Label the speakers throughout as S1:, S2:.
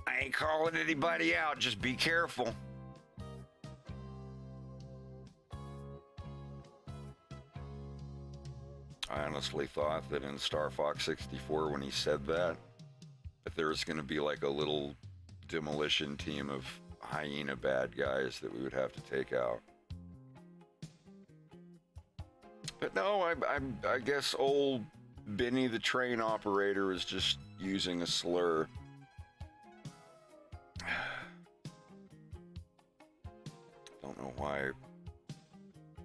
S1: I ain't calling anybody out, just be careful. I honestly thought that in Star Fox 64, when he said that there was going to be like a little demolition team of hyena bad guys that we would have to take out. But no, I guess old Benny the train operator is just using a slur. Don't know why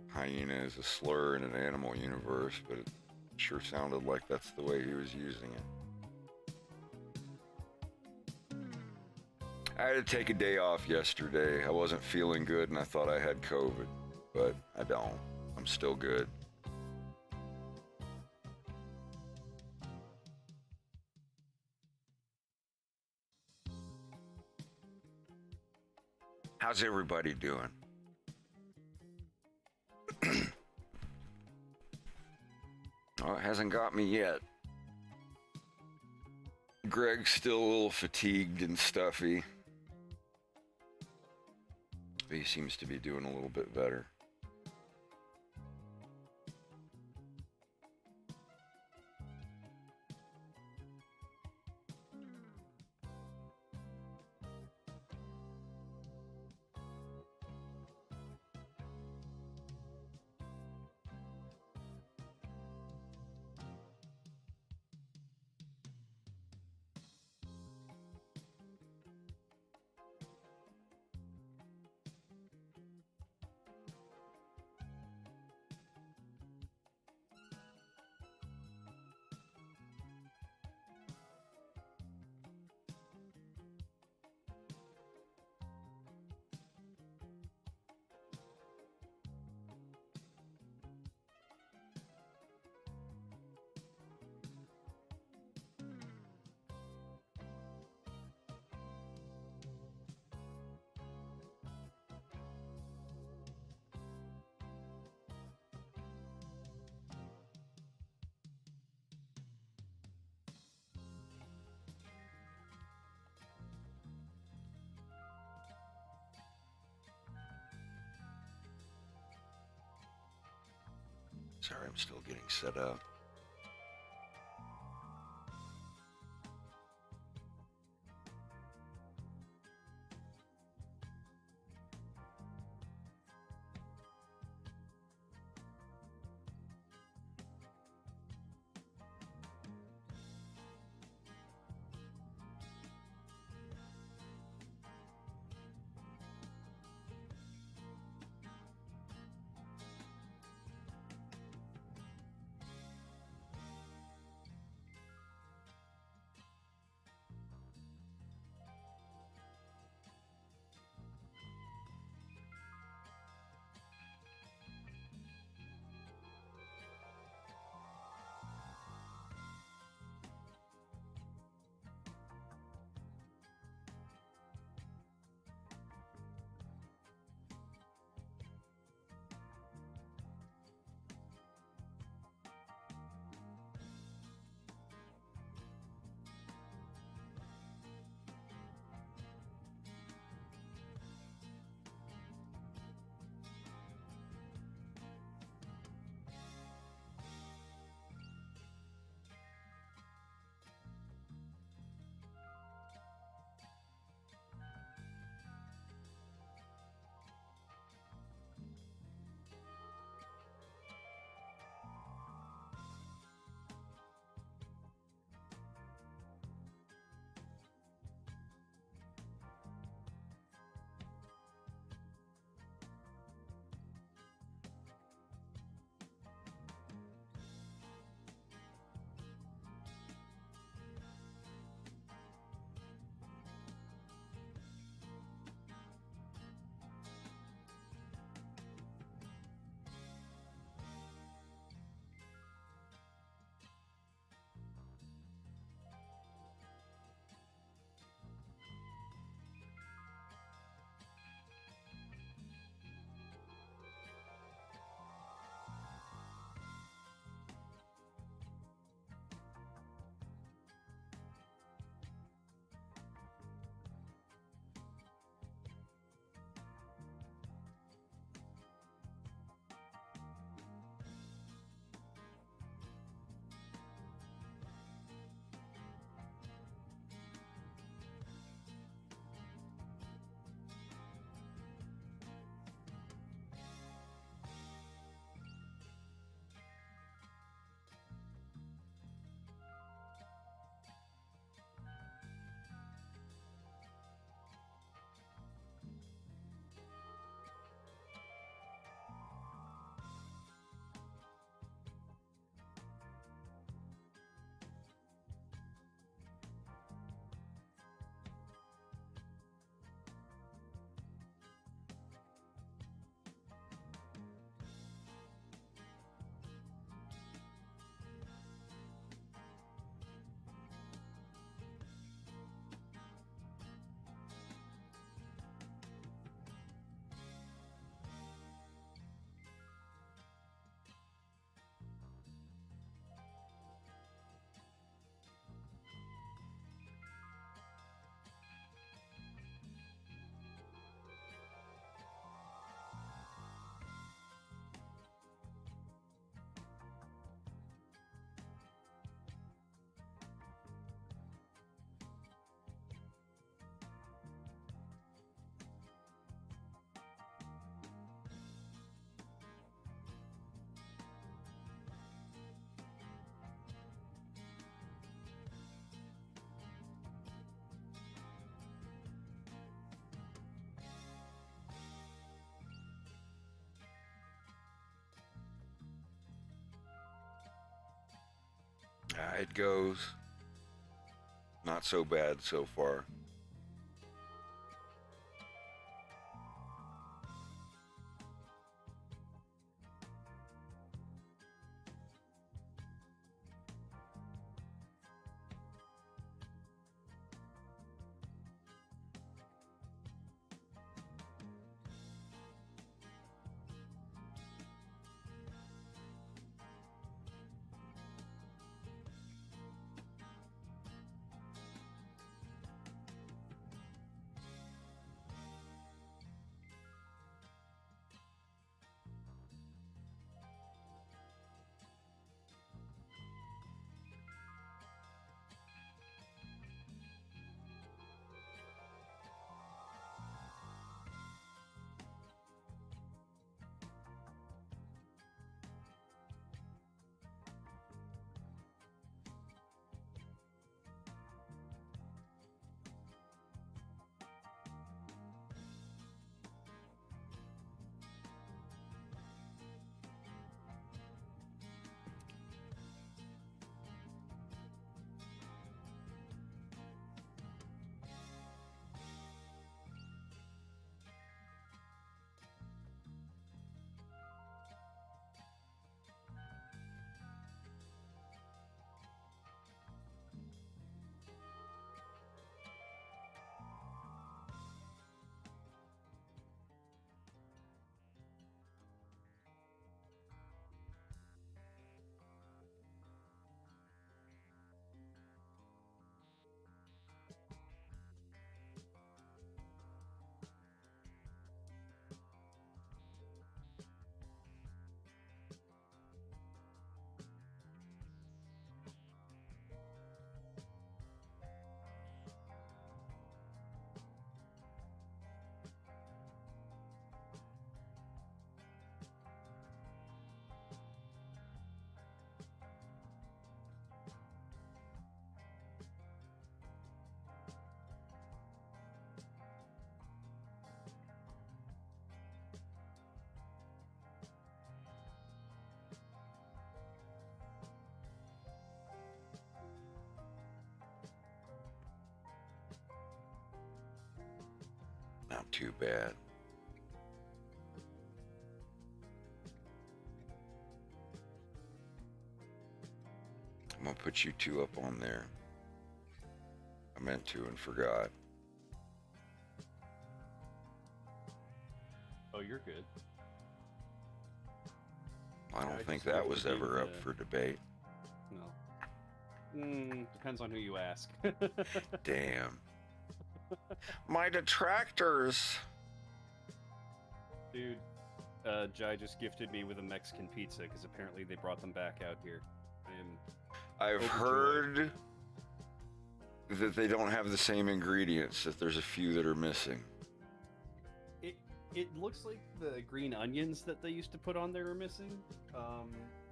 S1: hyena is a slur in an animal universe, but it sure sounded like that's the way he was using it. I had to take a day off yesterday. I wasn't feeling good and I thought I had COVID, but I don't. I'm still good. How's everybody doing? Oh, it hasn't got me yet. Greg's still a little fatigued and stuffy. But he seems to be doing a little bit better. Sorry, I'm still getting set up. It goes. Not so bad so far. Not too bad. I'm gonna put you two up on there. I meant to and forgot.
S2: Oh, you're good.
S1: I don't
S2: I
S1: think
S2: just
S1: that
S2: wanted
S1: was
S2: to
S1: ever
S2: give,
S1: up for debate.
S2: No. Depends on who you ask.
S1: Damn. My detractors.
S2: Dude, Jai just gifted me with a Mexican pizza because apparently they brought them back out here.
S1: I've
S2: overjoyed.
S1: heard that they don't have the same ingredients, that there's a few that are missing.
S2: It looks like the green onions that they used to put on there are missing,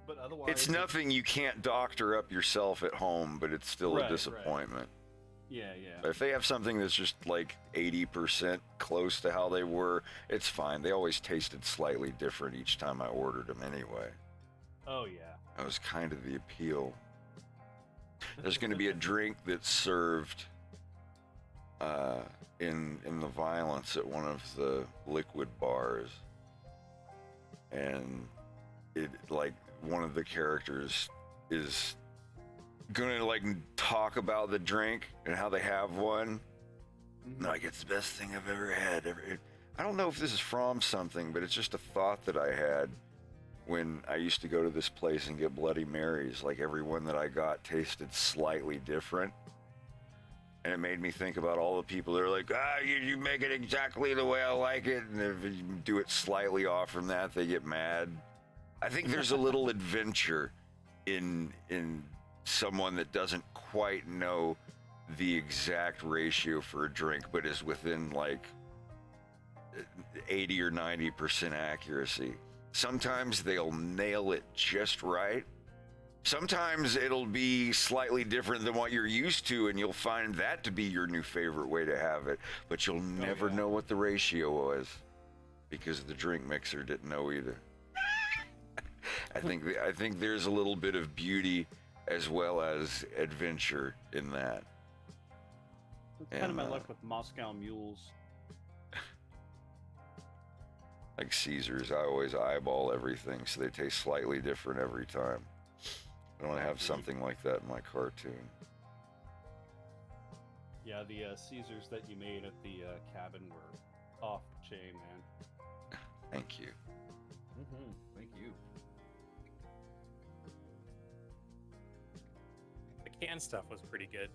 S2: but otherwise...
S1: It's nothing you can't doctor up yourself at home, but it's still a disappointment.
S2: Right. Yeah.
S1: If they have something that's just like 80% close to how they were, it's fine. They always tasted slightly different each time I ordered them anyway.
S2: Oh, yeah.
S1: That was kind of the appeal. There's going to be a drink that's served in the Violence at one of the liquid bars, and it, like, one of the characters is gonna like talk about the drink and how they have one. Like, it's the best thing I've ever had. I don't know if this is from something, but it's just a thought that I had when I used to go to this place and get Bloody Marys. Like, every one that I got tasted slightly different. And it made me think about all the people that are like, you make it exactly the way I like it. And if you do it slightly off from that, they get mad. I think there's a little adventure in someone that doesn't quite know the exact ratio for a drink, but is within like 80 or 90% accuracy. Sometimes they'll nail it just right. Sometimes it'll be slightly different than what you're used to, and you'll find that to be your new favorite way to have it. But you'll never know what the ratio was, because the drink mixer didn't know either. I think there's a little bit of beauty as well as adventure in that.
S2: It's kind of my luck with Moscow mules.
S1: Like Caesars, I always eyeball everything so they taste slightly different every time. I want to have something like that in my cartoon.
S2: Yeah, the Caesars that you made at the cabin were off the chain, man.
S1: Thank you.
S2: Thank you.
S3: The canned stuff was pretty good.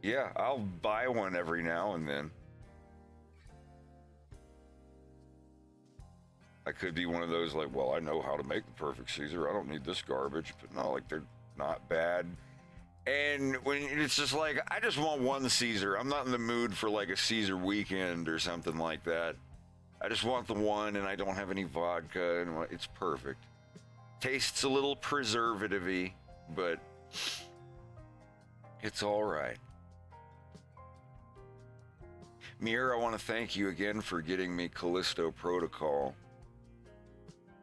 S1: Yeah, I'll buy one every now and then. I could be one of those like, well, I know how to make the perfect Caesar. I don't need this garbage, but no, like they're not bad. And when it's just like, I just want one Caesar. I'm not in the mood for like a Caesar weekend or something like that. I just want the one, and I don't have any vodka, and it's perfect. Tastes a little preservative-y, but it's all right. Mir, I want to thank you again for getting me Callisto Protocol.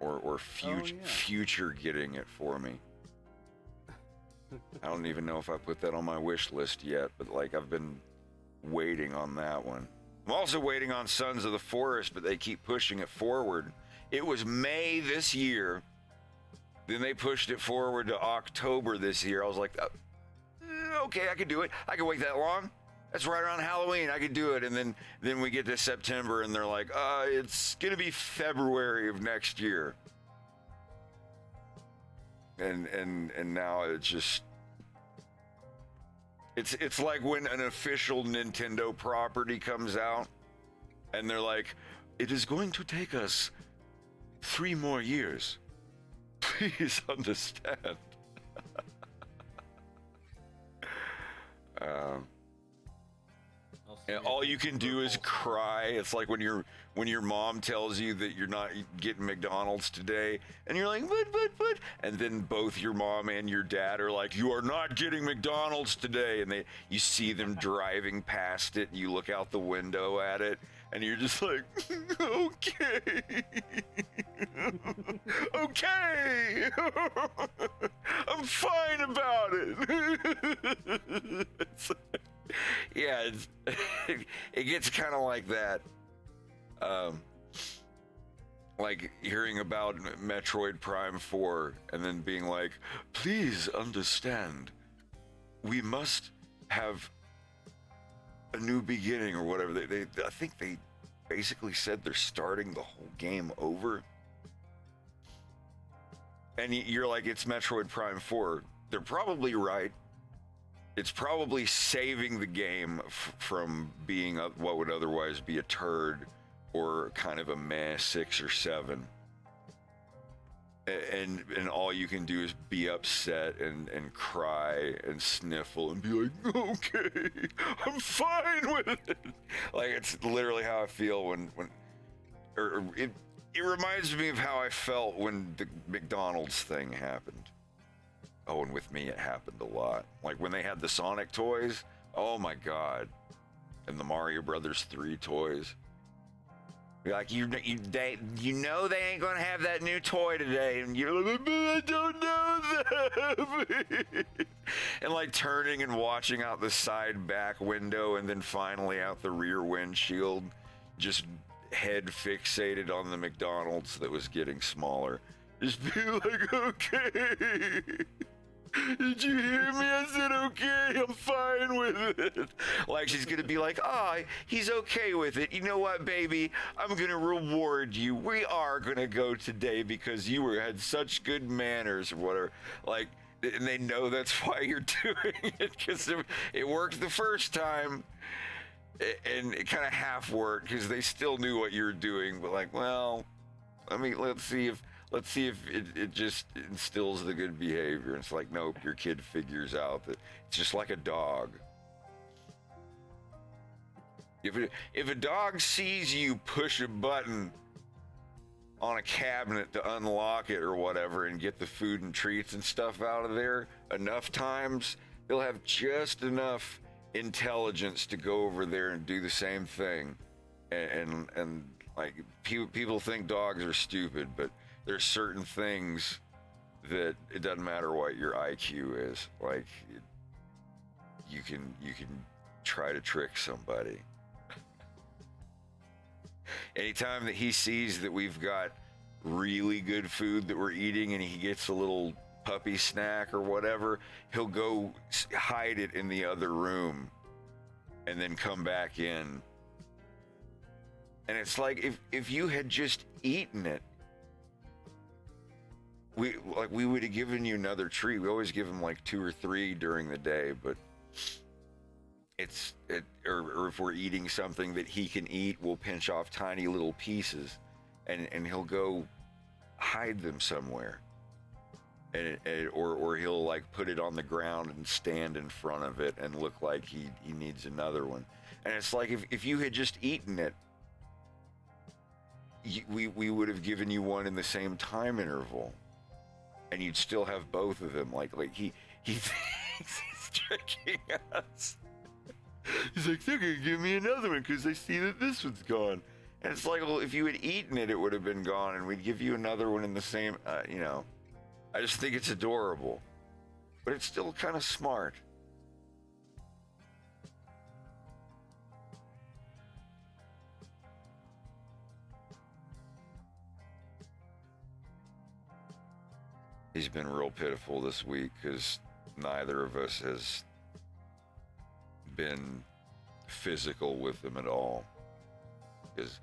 S1: Or future getting it for me. I don't even know if I put that on my wish list yet, but like I've been waiting on that one. I'm also waiting on Sons of the Forest, but they keep pushing it forward. It was May this year, then they pushed it forward to October this year. I was like, okay, I could do it. I could wait that long. That's right around Halloween. I could do it. And then we get to September and they're like, it's going to be February of next year. And now it's just, it's like when an official Nintendo property comes out and they're like, it is going to take us 3 more years. Please understand. And all you can do is cry. It's like when your mom tells you that you're not getting McDonald's today, and you're like, but, and then both your mom and your dad are like, you are not getting McDonald's today, and you see them driving past it, and you look out the window at it, and you're just like, okay, okay, I'm fine about it. Yeah, it gets kind of like that. Like hearing about Metroid Prime 4 and then being like, please understand, we must have a new beginning or whatever. I think they basically said they're starting the whole game over. And you're like, it's Metroid Prime 4. They're probably right. It's probably saving the game from being what would otherwise be a turd or kind of a meh 6 or 7. And all you can do is be upset and cry and sniffle and be like, okay, I'm fine with it. Like, it's literally how I feel when it reminds me of how I felt when the McDonald's thing happened. Oh, and with me, it happened a lot. Like when they had the Sonic toys, oh my God. And the Mario Brothers 3 toys. Like, you know they ain't gonna have that new toy today. And you're like, I don't know that. And like turning and watching out the side back window and then finally out the rear windshield, just head fixated on the McDonald's that was getting smaller. Just be like, okay. Did you hear me? I said, okay, I'm fine with it. Like, she's going to be like, he's okay with it. You know what, baby? I'm going to reward you. We are going to go today because you had such good manners or whatever. Like, and they know that's why you're doing it because it worked the first time. And it kind of half worked because they still knew what you were doing. But like, well, let's see if it just instills the good behavior. And it's like, nope, your kid figures out that it's just like a dog. If a dog sees you push a button on a cabinet to unlock it or whatever and get the food and treats and stuff out of there enough times, they'll have just enough intelligence to go over there and do the same thing. And like people think dogs are stupid, but there's certain things that it doesn't matter what your IQ is. Like, you can try to trick somebody. Anytime that he sees that we've got really good food that we're eating and he gets a little puppy snack or whatever, he'll go hide it in the other room and then come back in. And it's like, if you had just eaten it, we would have given you another treat. We always give him like 2 or 3 during the day, but or if we're eating something that he can eat, we'll pinch off tiny little pieces and he'll go hide them somewhere. Or he'll like put it on the ground and stand in front of it and look like he needs another one. And it's like, if you had just eaten it, we would have given you one in the same time interval, and you'd still have both of them. Like he thinks he's tricking us. He's like, they're gonna give me another one because they see that this one's gone. And it's like, well, if you had eaten it, it would have been gone, and we'd give you another one in the same, you know. I just think it's adorable, but it's still kind of smart. He's been real pitiful this week because neither of us has been physical with him at all. Because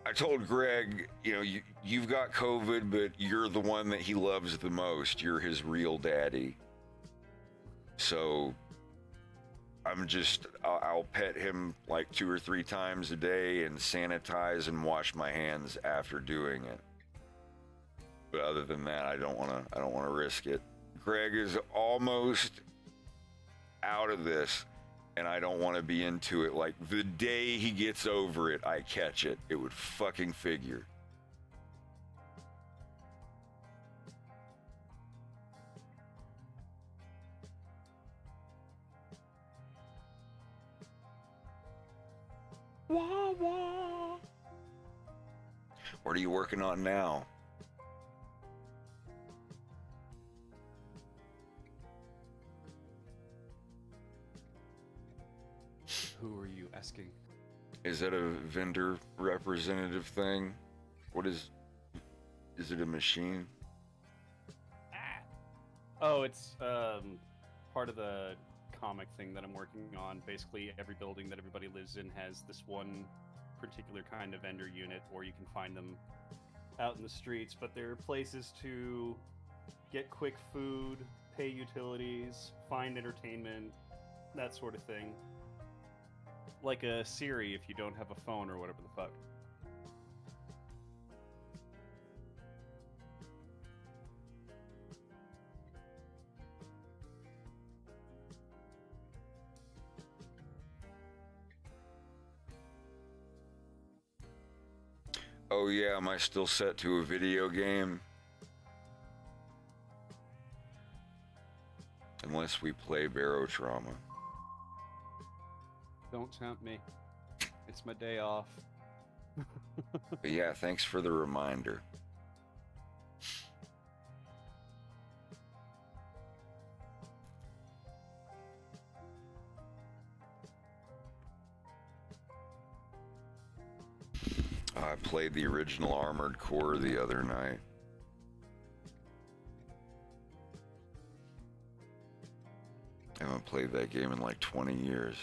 S1: I told Greg, you know, you've got COVID, but you're the one that he loves the most. You're his real daddy. So I'll pet him like 2 or 3 times a day and sanitize and wash my hands after doing it. But other than that, I don't want to risk it. Greg is almost out of this, and I don't want to be into it. Like, the day he gets over it, I catch it. It would fucking figure. Wah, wah. What are you working on now?
S2: Who are you asking?
S1: Is that a vendor representative thing? What is it a machine?
S2: Oh, it's part of the comic thing that I'm working on. Basically, every building that everybody lives in has this one particular kind of vendor unit, or you can find them out in the streets, but they're places to get quick food, pay utilities, find entertainment, that sort of thing. Like a Siri if you don't have a phone or whatever the fuck.
S1: Oh yeah, am I still set to a video game? Unless we play Barotrauma.
S2: Don't tempt me. It's my day off.
S1: But yeah, thanks for the reminder. I played the original Armored Core the other night. I haven't played that game in like 20 years.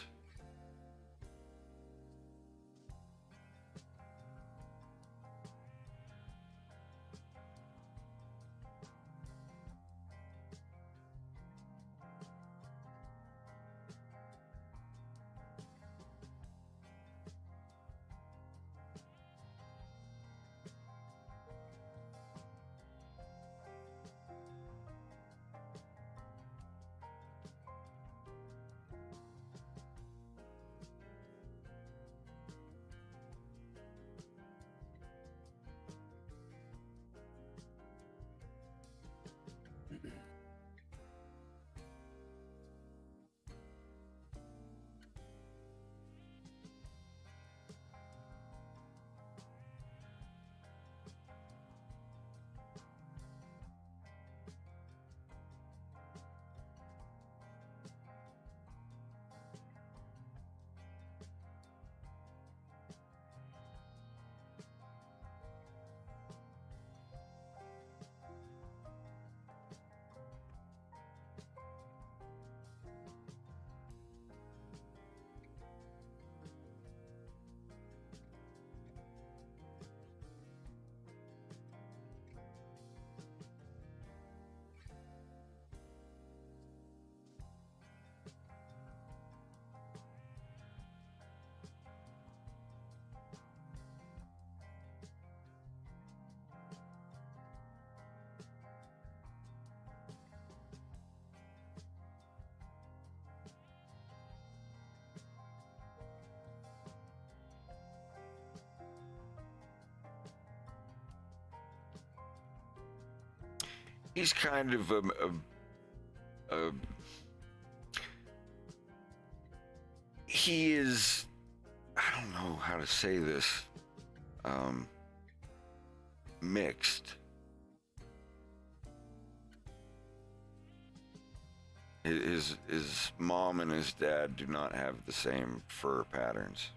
S1: He's kind of a he is, I don't know how to say this, mixed. His mom and his dad do not have the same fur patterns.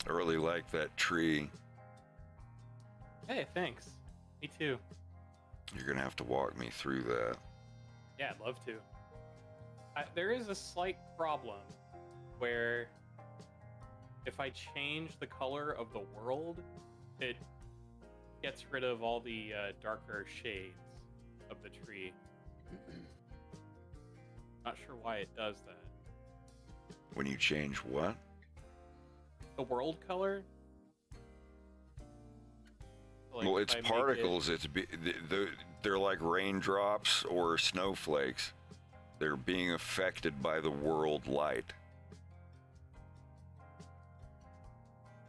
S1: I really like that tree.
S3: Hey, thanks. Me too.
S1: You're gonna have to walk me through that.
S3: Yeah, I'd love to. There is a slight problem where if I change the color of the world, it gets rid of all the darker shades of the tree. Not sure why it does that.
S1: When you change what?
S3: The world color? Like,
S1: Well,
S3: if
S1: it's
S3: I make
S1: particles. They're like raindrops or snowflakes. They're being affected by the world light.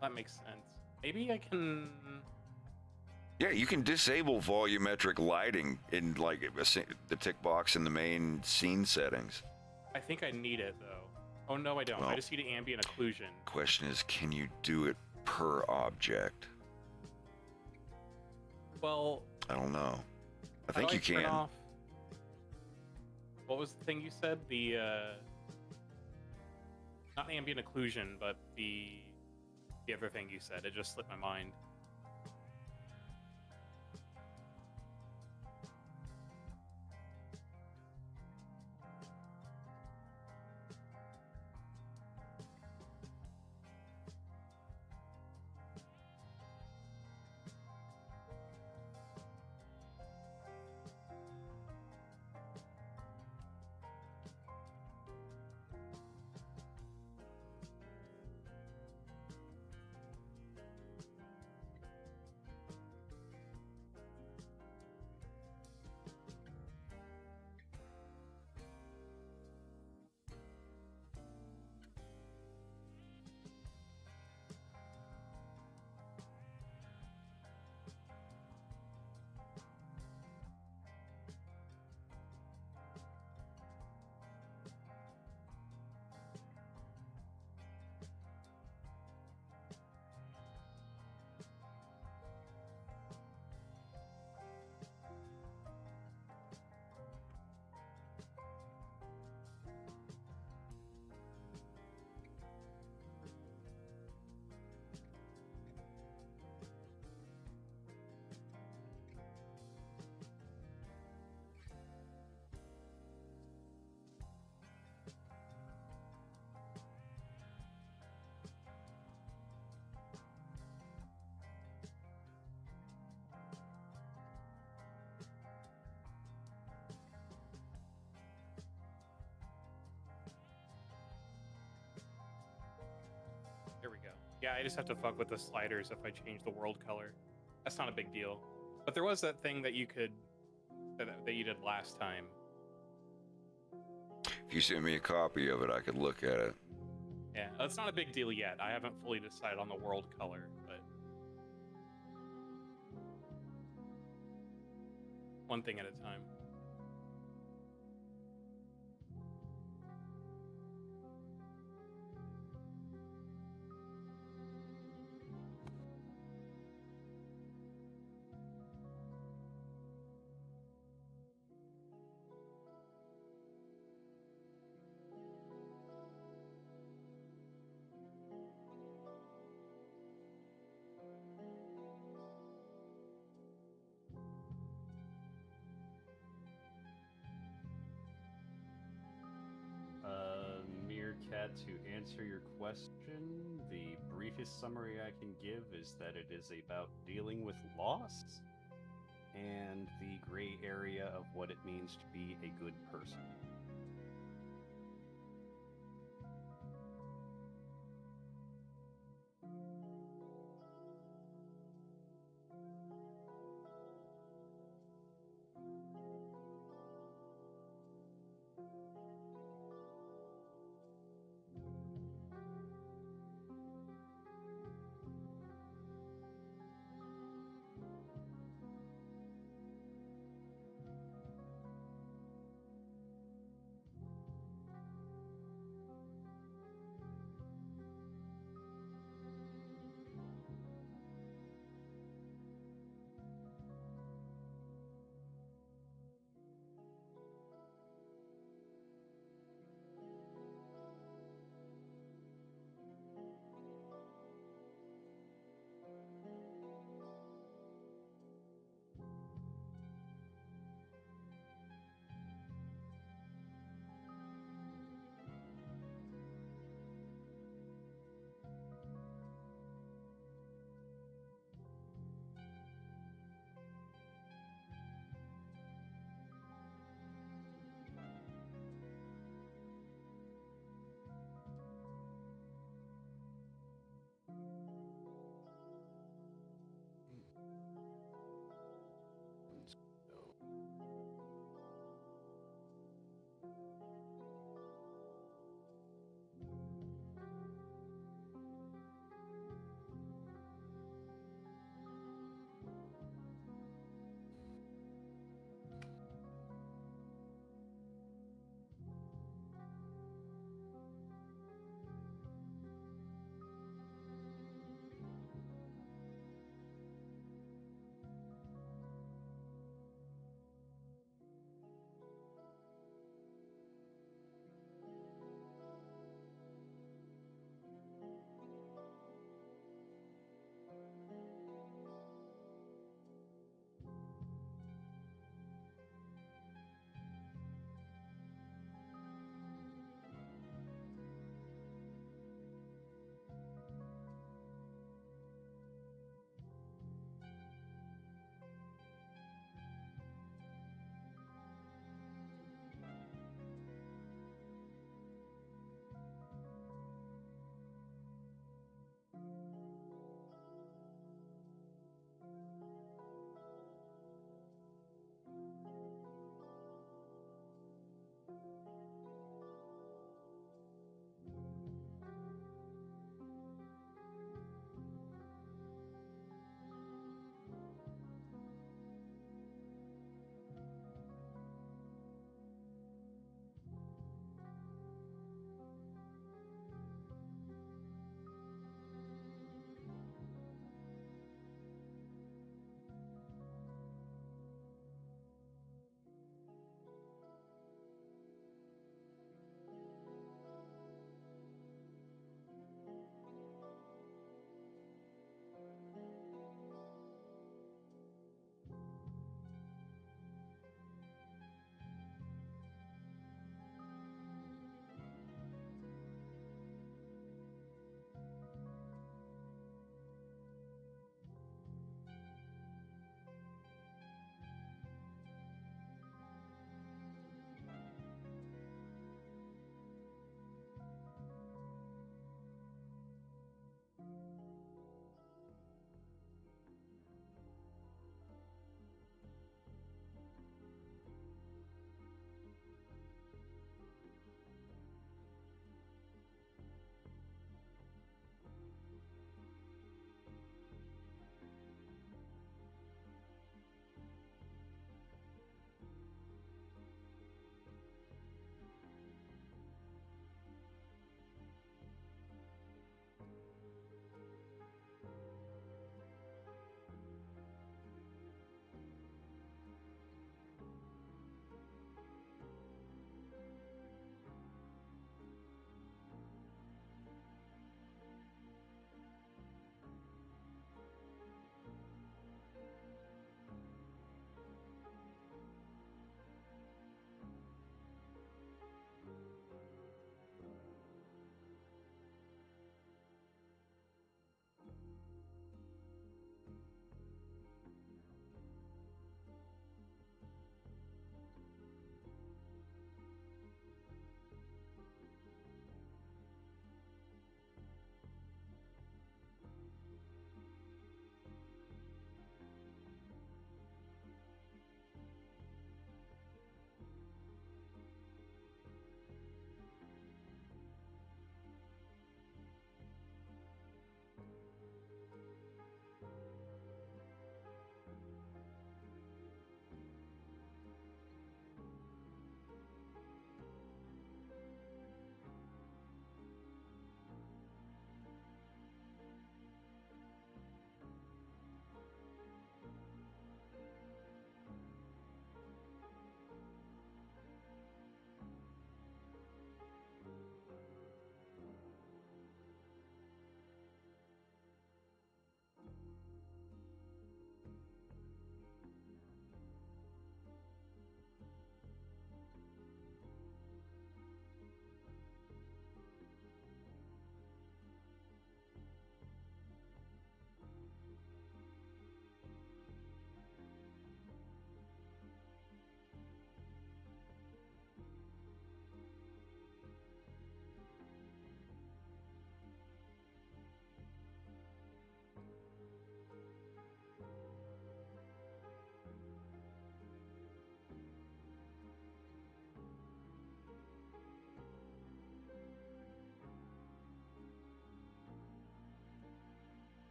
S3: That makes sense. Maybe I can...
S1: Yeah, you can disable volumetric lighting in like the tick box in the main scene settings.
S3: I think I need it, though. Oh, no, I don't.
S1: Well,
S3: I just need ambient occlusion.
S1: Question is, can you do it per object?
S3: Well,
S1: I don't know. I
S3: how do
S1: think you
S3: turn
S1: can.
S3: off... What was the thing you said? The not ambient occlusion, but the other thing you said. It just slipped my mind. There we go. Yeah, I just have to fuck with the sliders if I change the world color. That's not a big deal. But there was that thing that you could that you did last time.
S1: If you send me a copy of it, I could look at it.
S3: Yeah, that's not a big deal yet. I haven't fully decided on the world color, but one thing at a time.
S2: Meerkat, to answer your question, the briefest summary I can give is that it is about dealing with loss and the gray area of what it means to be a good person.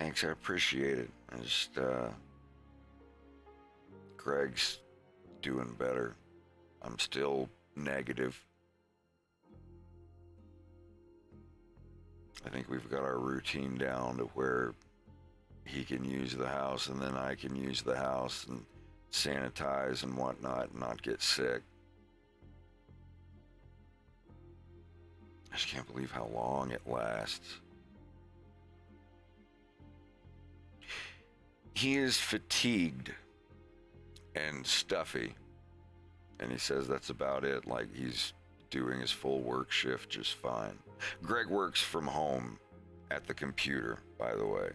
S1: Thanks, I appreciate it. I just, Greg's doing better. I'm still negative. I think we've got our routine down to where he can use the house and then I can use the house and sanitize and whatnot and not get sick. I just can't believe how long it lasts. He is fatigued and stuffy, and he says that's about it. Like, he's doing his full work shift just fine. Greg works from home at the computer, by the way.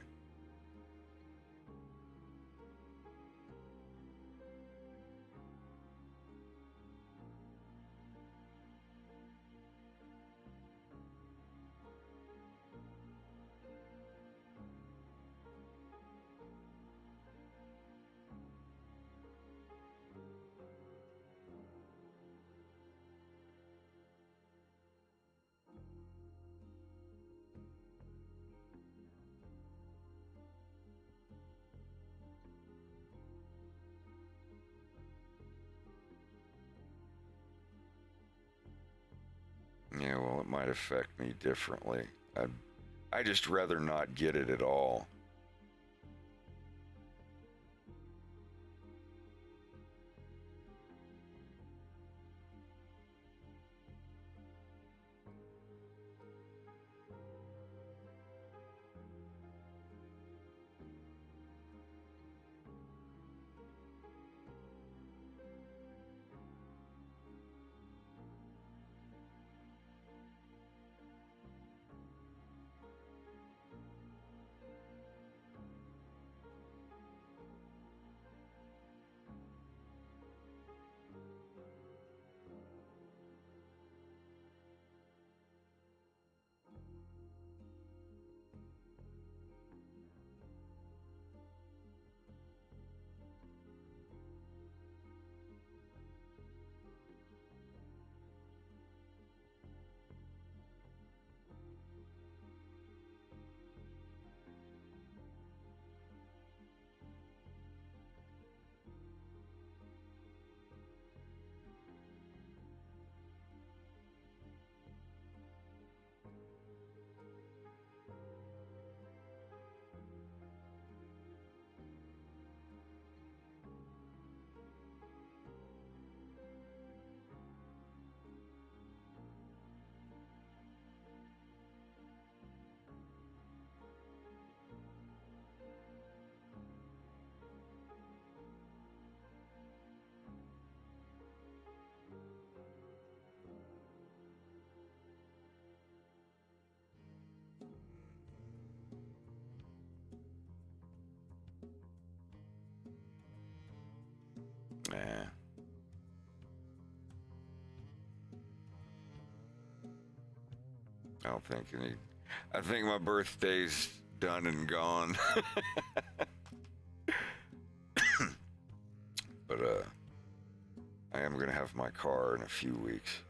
S1: Yeah, well, it might affect me differently. I'd just rather not get it at all. Nah. I don't think any. I think my birthday's done and gone. But I am gonna have my car in a few weeks.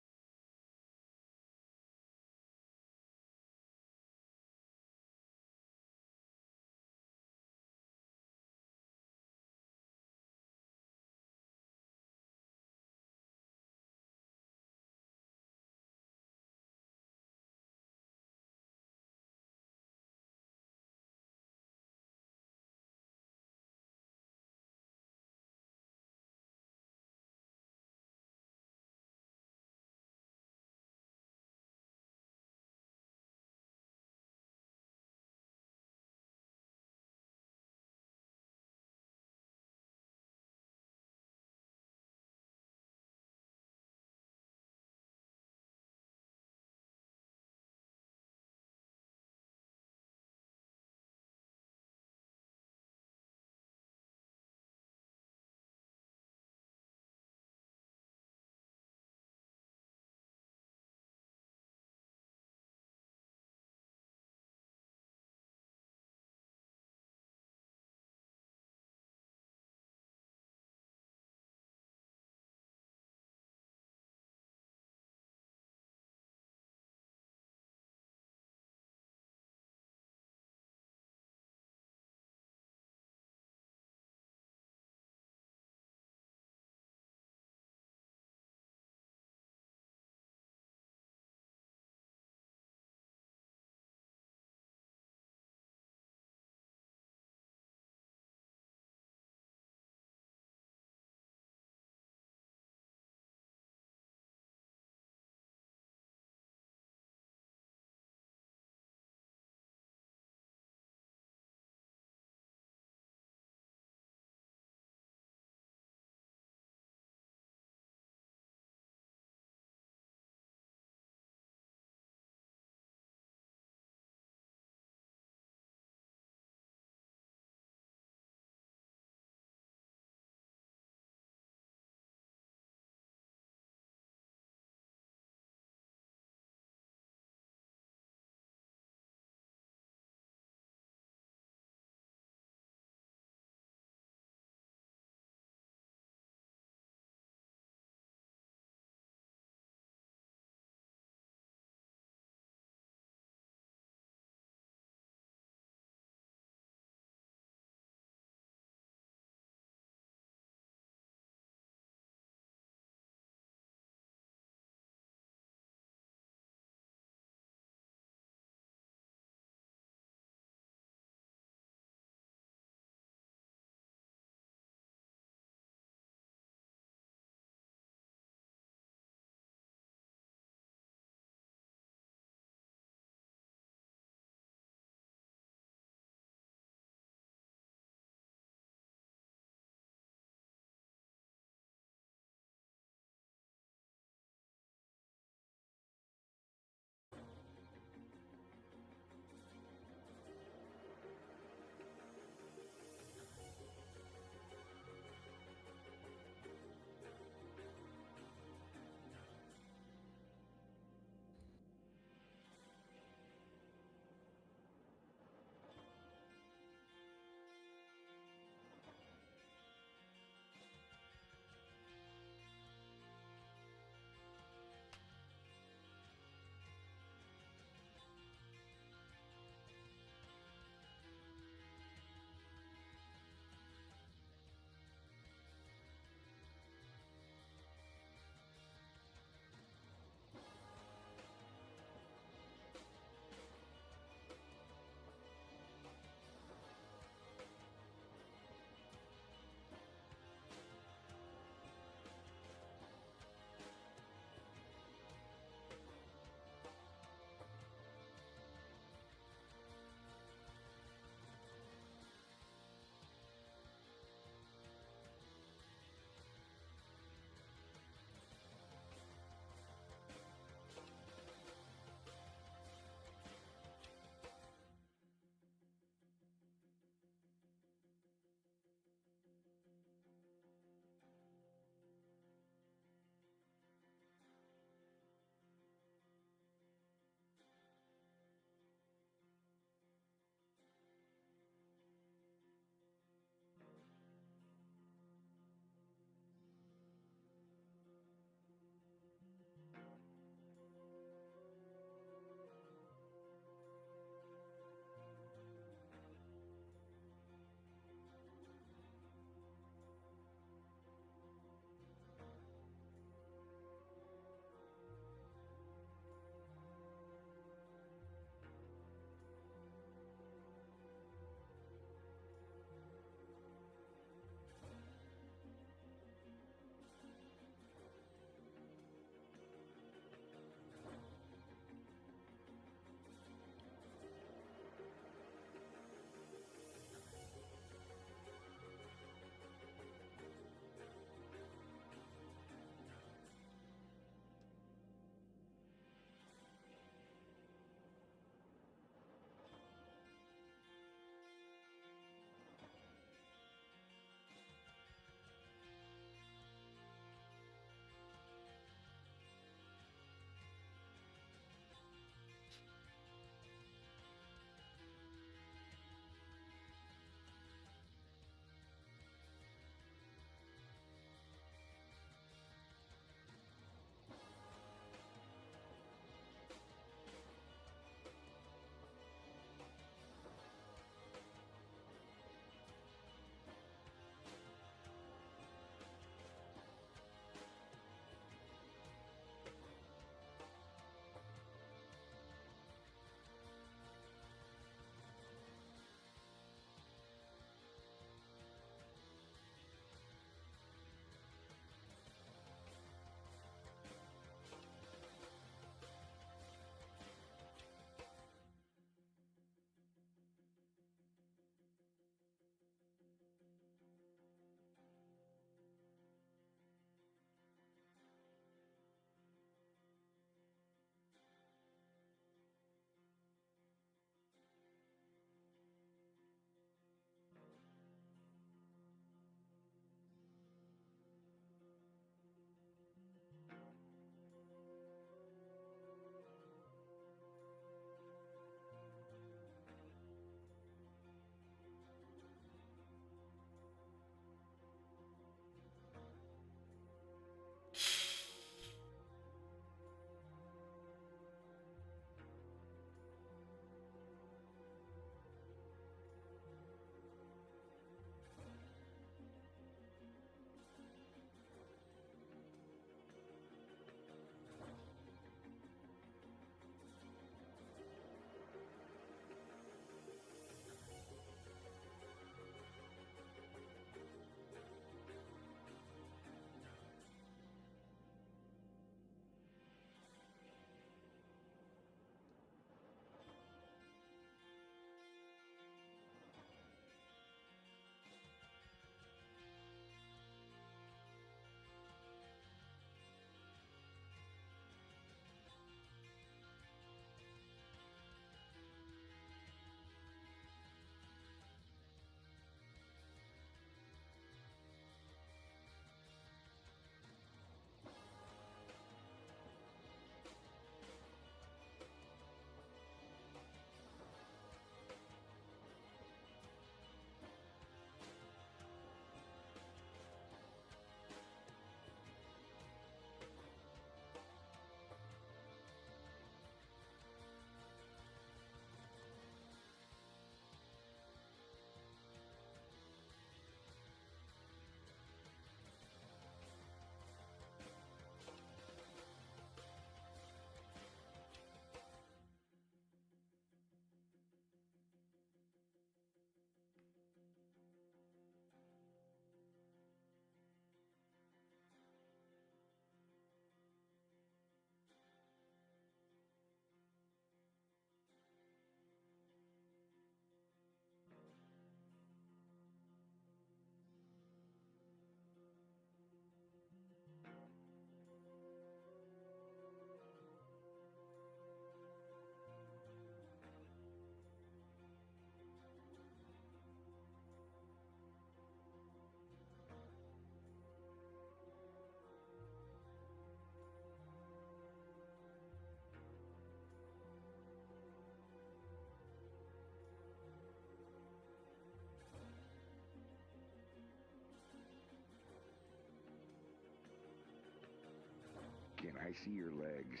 S4: I see your legs.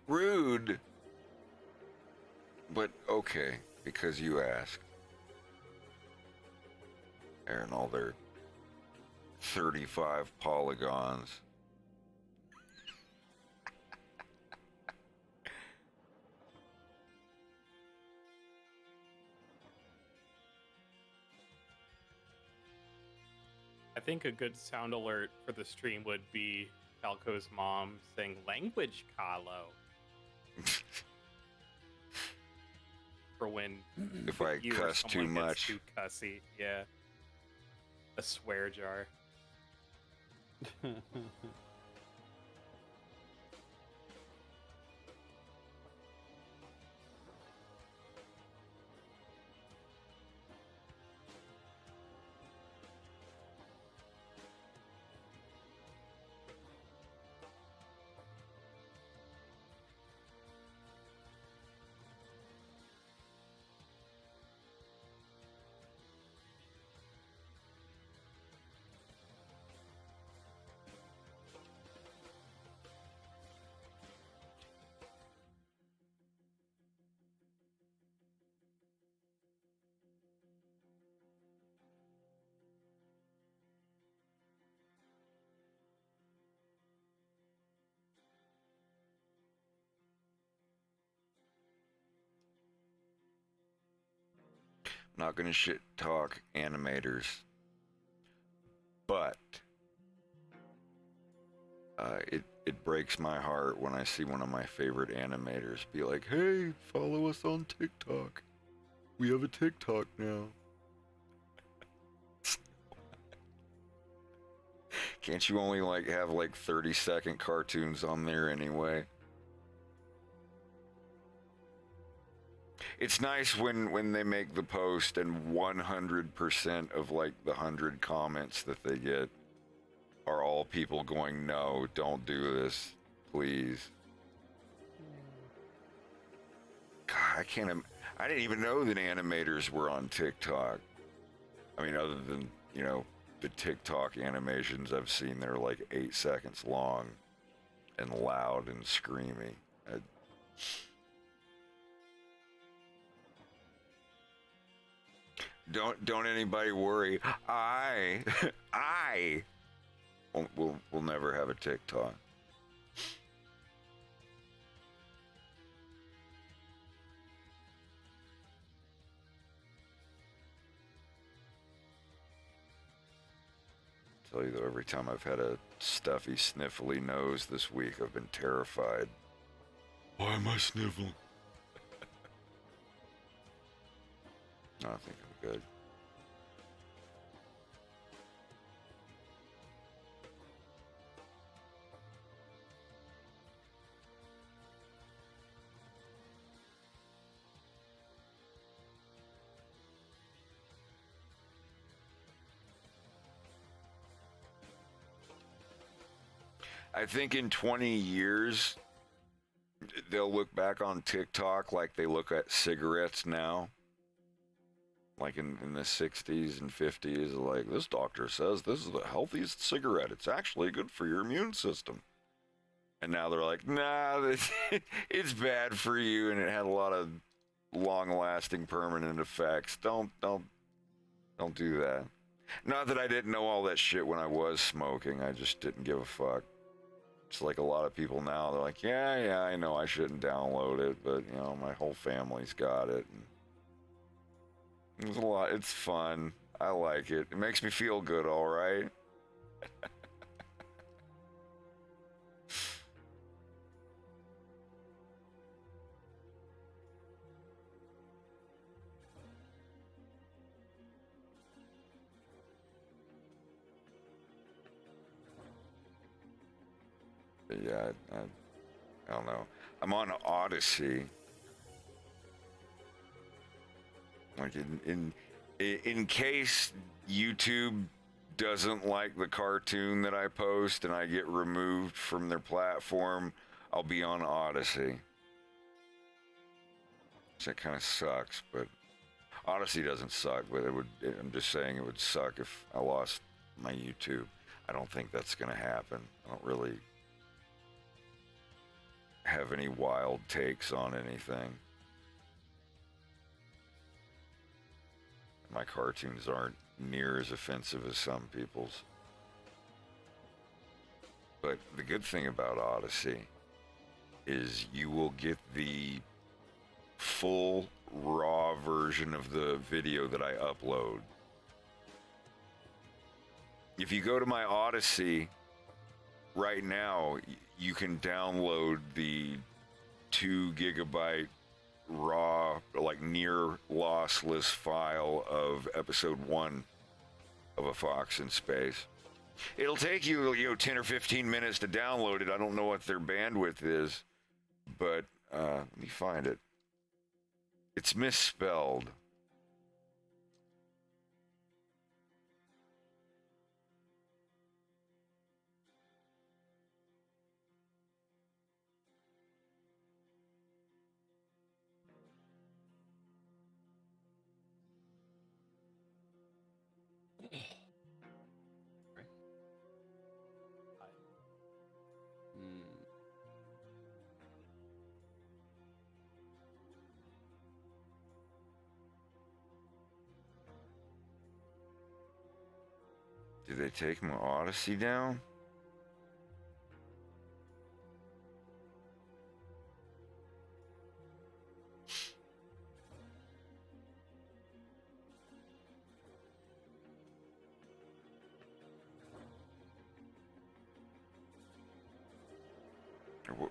S1: Rude. But okay, because you asked. And all their 35 polygons.
S3: I think a good sound alert for the stream would be Falco's mom saying language, Carlo. For when
S1: If I
S3: you or
S1: cuss too
S3: someone gets
S1: much.
S3: too cussy. Yeah. A swear jar.
S1: Not gonna shit talk animators, but it breaks my heart when I see one of my favorite animators be like, "Hey, follow us on TikTok. We have a TikTok now." Can't you only like have like 30-second cartoons on there anyway? It's nice when they make the post and 100% of like the 100 comments that they get are all people going, "No, don't do this, please." God, I didn't even know that animators were on TikTok. I mean, other than, you know, the TikTok animations I've seen that are like 8 seconds long and loud and screamy. Don't anybody worry. I will never have a TikTok. Tell you though, every time I've had a stuffy, sniffly nose this week, I've been terrified. Why am I sniffling? No, I think I'm good. I think in 20 years, they'll look back on TikTok like they look at cigarettes now. Like in the 60s and 50s, like, this doctor says this is the healthiest cigarette. It's actually good for your immune system. And now they're like, nah, it's bad for you, and it had a lot of long-lasting permanent effects. Don't do that. Not that I didn't know all that shit when I was smoking. I just didn't give a fuck. It's like a lot of people now, they're like, yeah, I know I shouldn't download it, but, you know, my whole family's got it. And it's a lot. It's fun. I like it. It makes me feel good, all right? Yeah, I don't know. I'm on Odyssey. Like in case YouTube doesn't like the cartoon that I post and I get removed from their platform, I'll be on Odyssey. So that kind of sucks, but Odyssey doesn't suck, but I'm just saying it would suck if I lost my YouTube. I don't think that's going to happen. I don't really have any wild takes on anything. My cartoons aren't near as offensive as some people's. But the good thing about Odyssey is you will get the full raw version of the video that I upload. If you go to my Odyssey right now, you can download the 2 gigabyte raw, like near lossless file of episode 1 of A Fox in Space. It'll take you, 10 or 15 minutes to download it. I don't know what their bandwidth is, but let me find it. It's misspelled. Did they take my Odyssey down?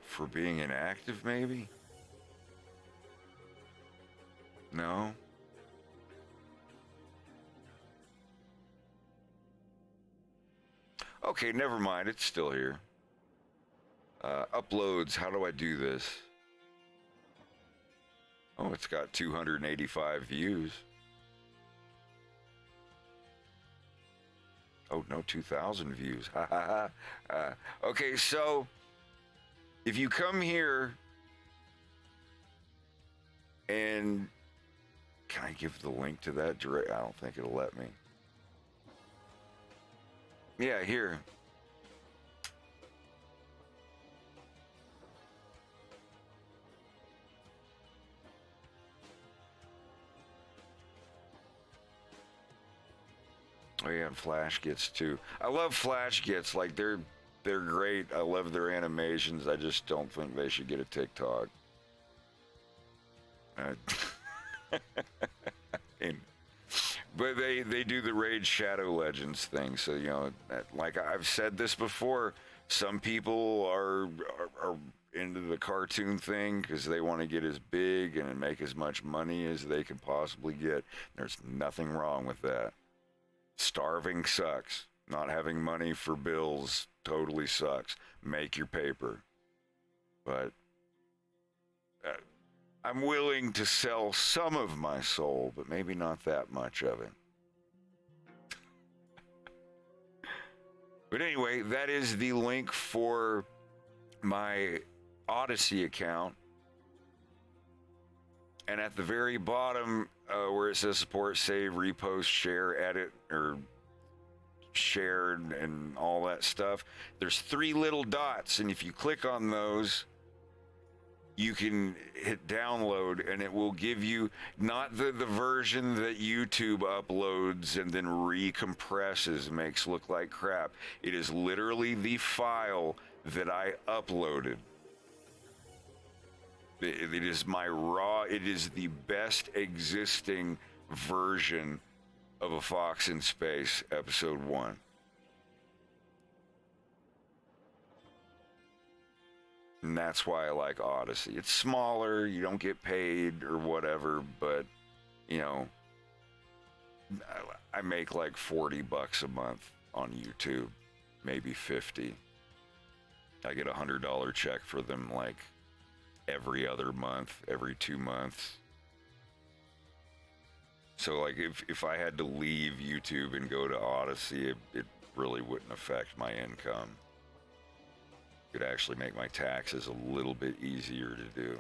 S1: For being inactive, maybe? No? Okay, never mind. It's still here. Uploads. How do I do this? Oh, it's got 285 views. Oh, no, 2,000 views. Ha ha ha. Okay, so if you come here and can I give the link to that direct? I don't think it'll let me. Yeah, here. Oh yeah, and Flash Gets too. I love Flash Gets. Like they're great. I love their animations. I just don't think they should get a TikTok. But they do the Raid Shadow Legends thing. So, like I've said this before, some people are into the cartoon thing because they want to get as big and make as much money as they can possibly get. There's nothing wrong with that. Starving sucks. Not having money for bills totally sucks. Make your paper. But I'm willing to sell some of my soul, but maybe not that much of it. But anyway, that is the link for my Odyssey account. And at the very bottom, where it says support, save, repost, share, edit, or shared, and all that stuff, there's 3 little dots. And if you click on those, you can hit download, and it will give you not the version that YouTube uploads and then recompresses and makes look like crap. It is literally the file that I uploaded. It is my raw, it is the best existing version of A Fox in Space episode 1. And that's why I like Odyssey. It's smaller, you don't get paid or whatever, but, I make like $40 a month on YouTube, maybe 50. I get a $100 check for them like every other month, every 2 months. So like if I had to leave YouTube and go to Odyssey, it really wouldn't affect my income. Could actually make my taxes a little bit easier to do.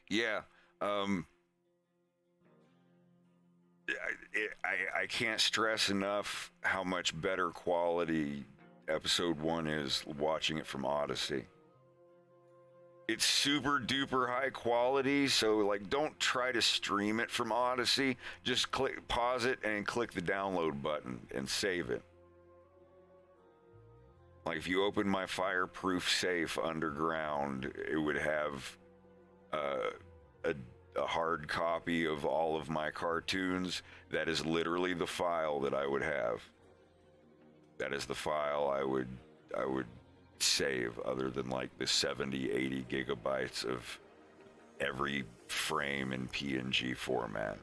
S1: Yeah. Um, I can't stress enough how much better quality episode 1 is watching it from Odyssey. It's super duper high quality, so like don't try to stream it from Odyssey. Just pause it and click the download button and save it. Like if you open my fireproof safe underground, it would have a hard copy of all of my cartoons. That is literally the file that I would have. That is the file I would save, other than like the 70, 80 gigabytes of every frame in PNG format.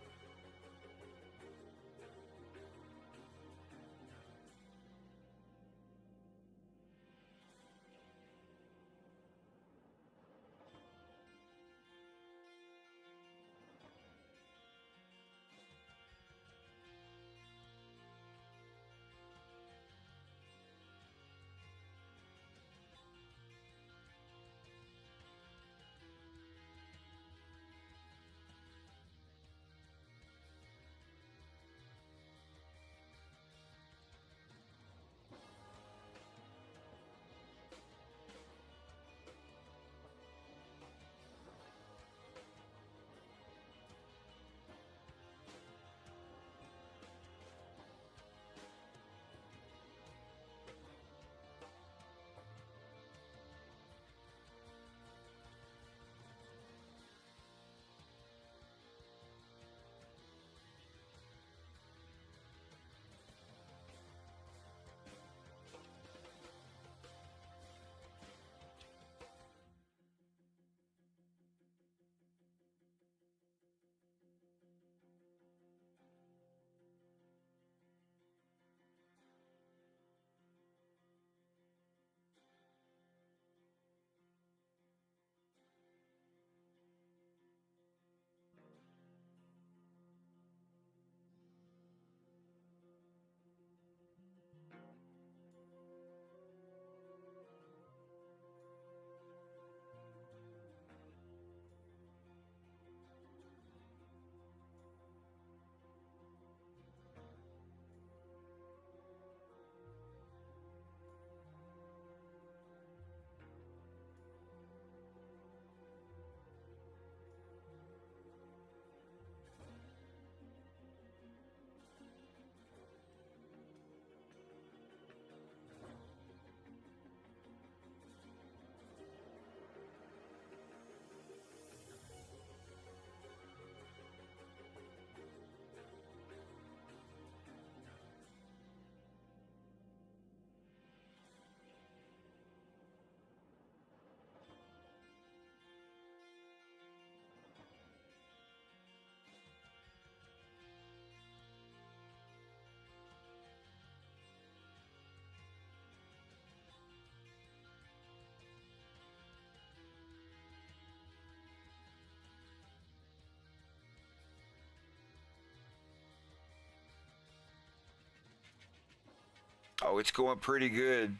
S1: Oh, it's going pretty good.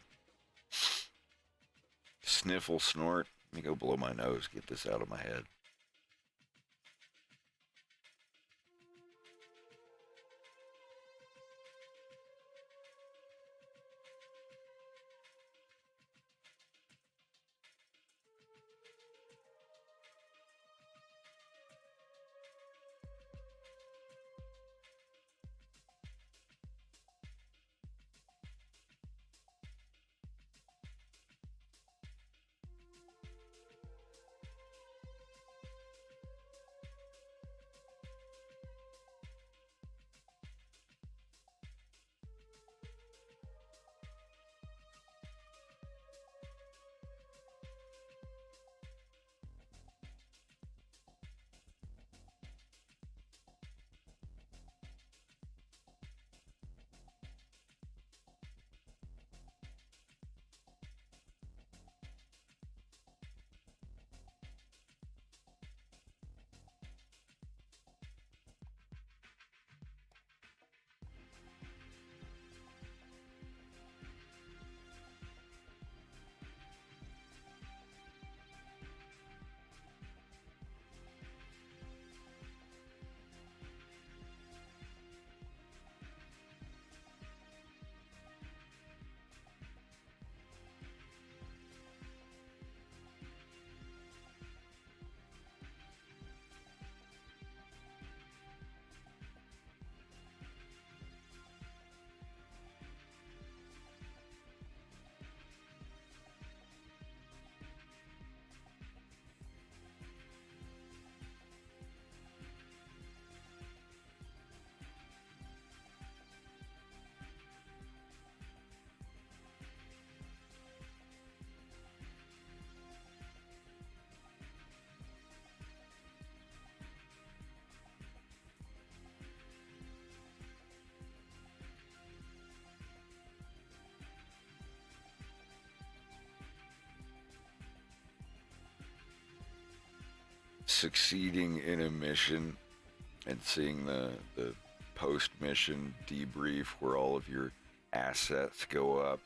S1: Sniffle, snort. Let me go blow my nose, get this out of my head. succeeding in a mission and seeing the post-mission debrief where all of your assets go up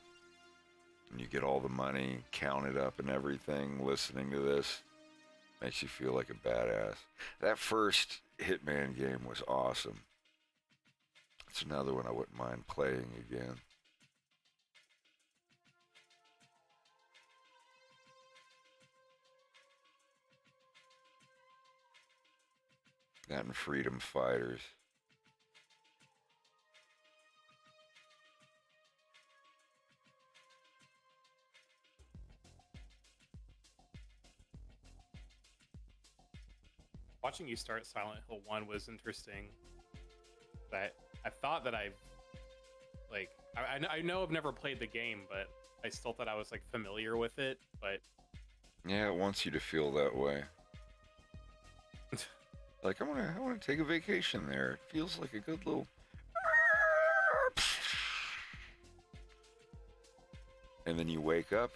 S1: and you get all the money counted up and everything, listening to this makes you feel like a badass. That first Hitman game was awesome. It's another one I wouldn't mind playing again. That and Freedom Fighters.
S3: Watching you start Silent Hill 1 was interesting. That I thought that I know I've never played the game, but I still thought I was like familiar with it. But
S1: yeah, it wants you to feel that way. Like I want to take a vacation there. It feels like a good little. And then you wake up,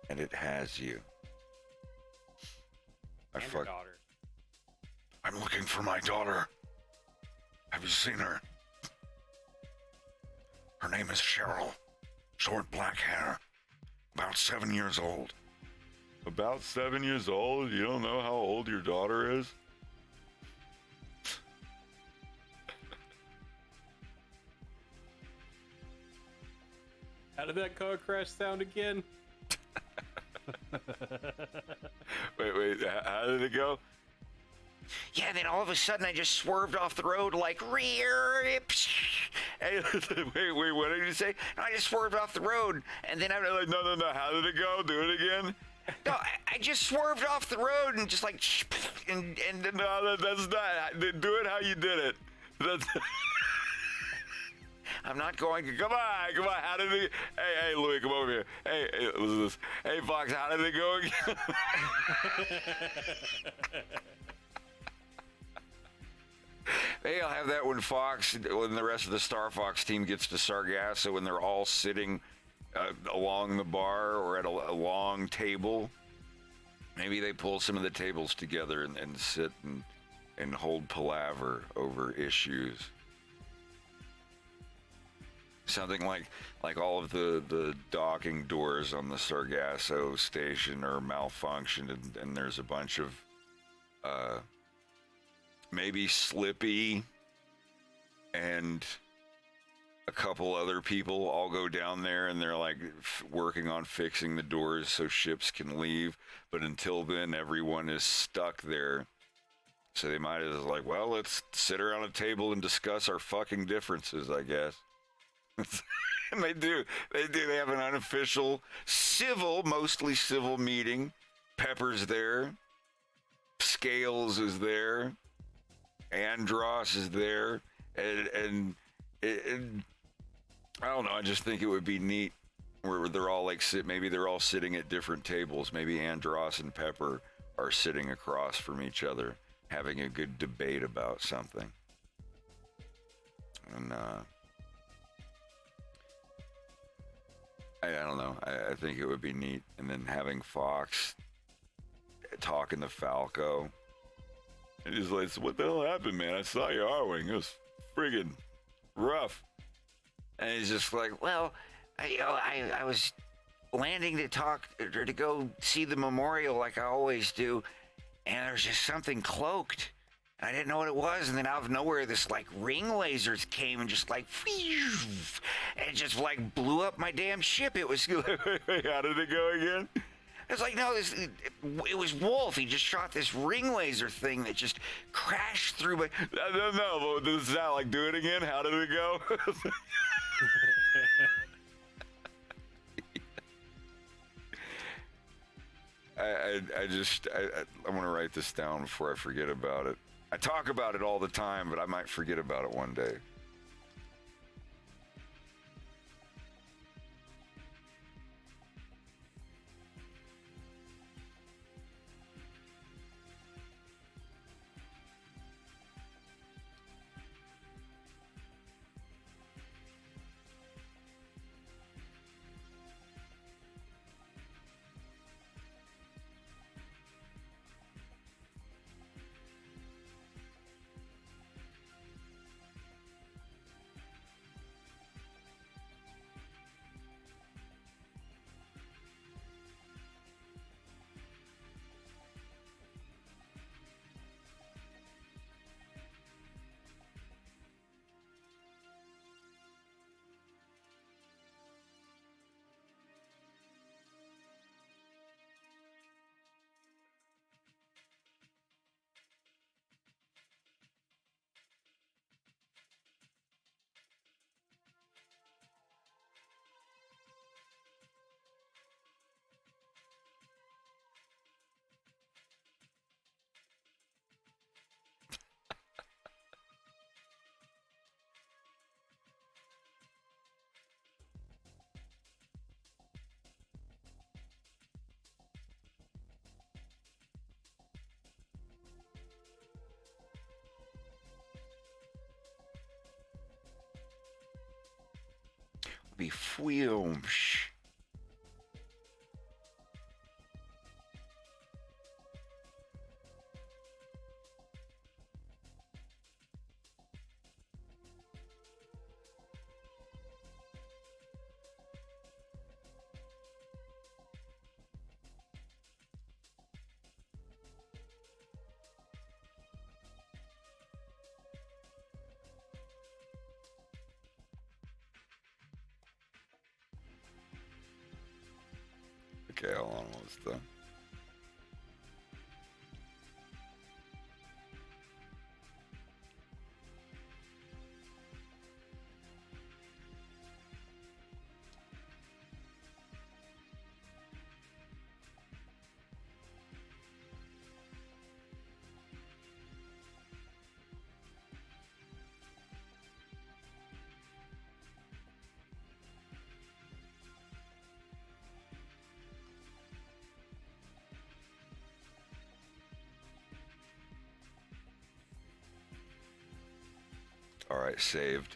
S1: and it has you.
S3: and your daughter.
S1: I'm looking for my daughter. Have you seen her? Her name is Cheryl. Short black hair. About 7 years old. About 7 years old? You don't know how old your daughter is?
S3: How did that car crash sound again?
S1: Wait, how did it go?
S4: Yeah, then all of a sudden I just swerved off the road like rear.
S1: Hey, wait, what did you say?
S4: No, I just swerved off the road, and then I
S1: Like, no, how did it go? Do it again?
S4: no, I just swerved off the road and just like and then
S1: No, that's not. Do it how you did it. That's...
S4: I'm not going to.
S1: Come on, how did it... Hey, Louis, come over here. Hey, listen to this. Hey, Fox, how did it go again? Hey, I'll have that when the rest of the Star Fox team gets to Sargasso when they're all sitting along the bar or at a long table. Maybe they pull some of the tables together and sit and hold palaver over issues. Something like all of the docking doors on the Sargasso station are malfunctioned, and there's a bunch of maybe Slippy and a couple other people all go down there, and they're like working on fixing the doors so ships can leave. But until then, everyone is stuck there. So they might as well well, let's sit around a table and discuss our fucking differences, I guess. And they do. They have an unofficial, mostly civil meeting. Pepper's there. Scales is there. Andros is there. And I don't know. I just think it would be neat where they're all maybe they're all sitting at different tables. Maybe Andros and Pepper are sitting across from each other, having a good debate about something. And, I don't know. I think it would be neat. And then having Fox talking to Falco. And he's like, so what the hell happened, man? I saw your R-Wing. It was friggin' rough.
S4: And he's just like, well, I was landing to talk or to go see the memorial like I always do, and there was just something cloaked. I didn't know what it was, and then out of nowhere, this like ring lasers came and just like, and it just like blew up my damn ship. It was.
S1: How did it go again?
S4: It's like, no, it was Wolf. He just shot this ring laser thing that just crashed through my.
S1: No, this is how, like, do it again. How did it go? I want to write this down before I forget about it. I talk about it all the time, but I might forget about it one day.
S4: Be films.
S1: Okay, hold on, what was the... All right, saved.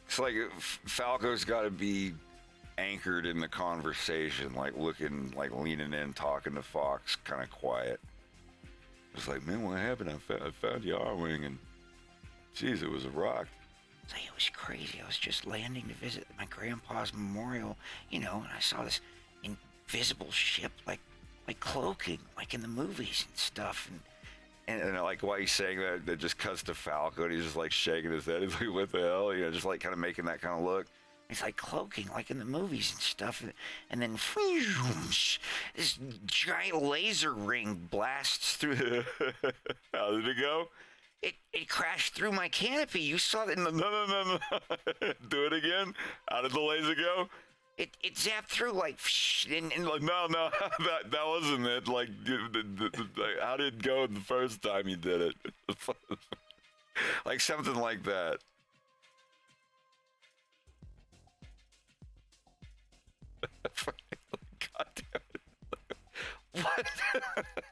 S1: It's like Falco's got to be anchored in the conversation, like looking, like leaning in, talking to Fox, kind of quiet. It's like, man, what happened? I found your R-wing, and geez, it was a rock.
S4: Like, it was crazy. I was just landing to visit my grandpa's memorial, you know, and I saw this invisible ship, like cloaking, like in the movies and stuff.
S1: And I like why he's saying that. That just cuts to Falco, and he's just like shaking his head. He's like, "What the hell?" You know, just like kind of making that kind of look.
S4: It's like cloaking, like in the movies and stuff. And then this giant laser ring blasts through.
S1: How did it go?
S4: It crashed through my canopy. You saw that.
S1: No. Do it again. How did the laser go?
S4: It zapped through like, and
S1: Like, no, that wasn't it. Like, how did it go the first time you did it? Like something like that. God damn it. What?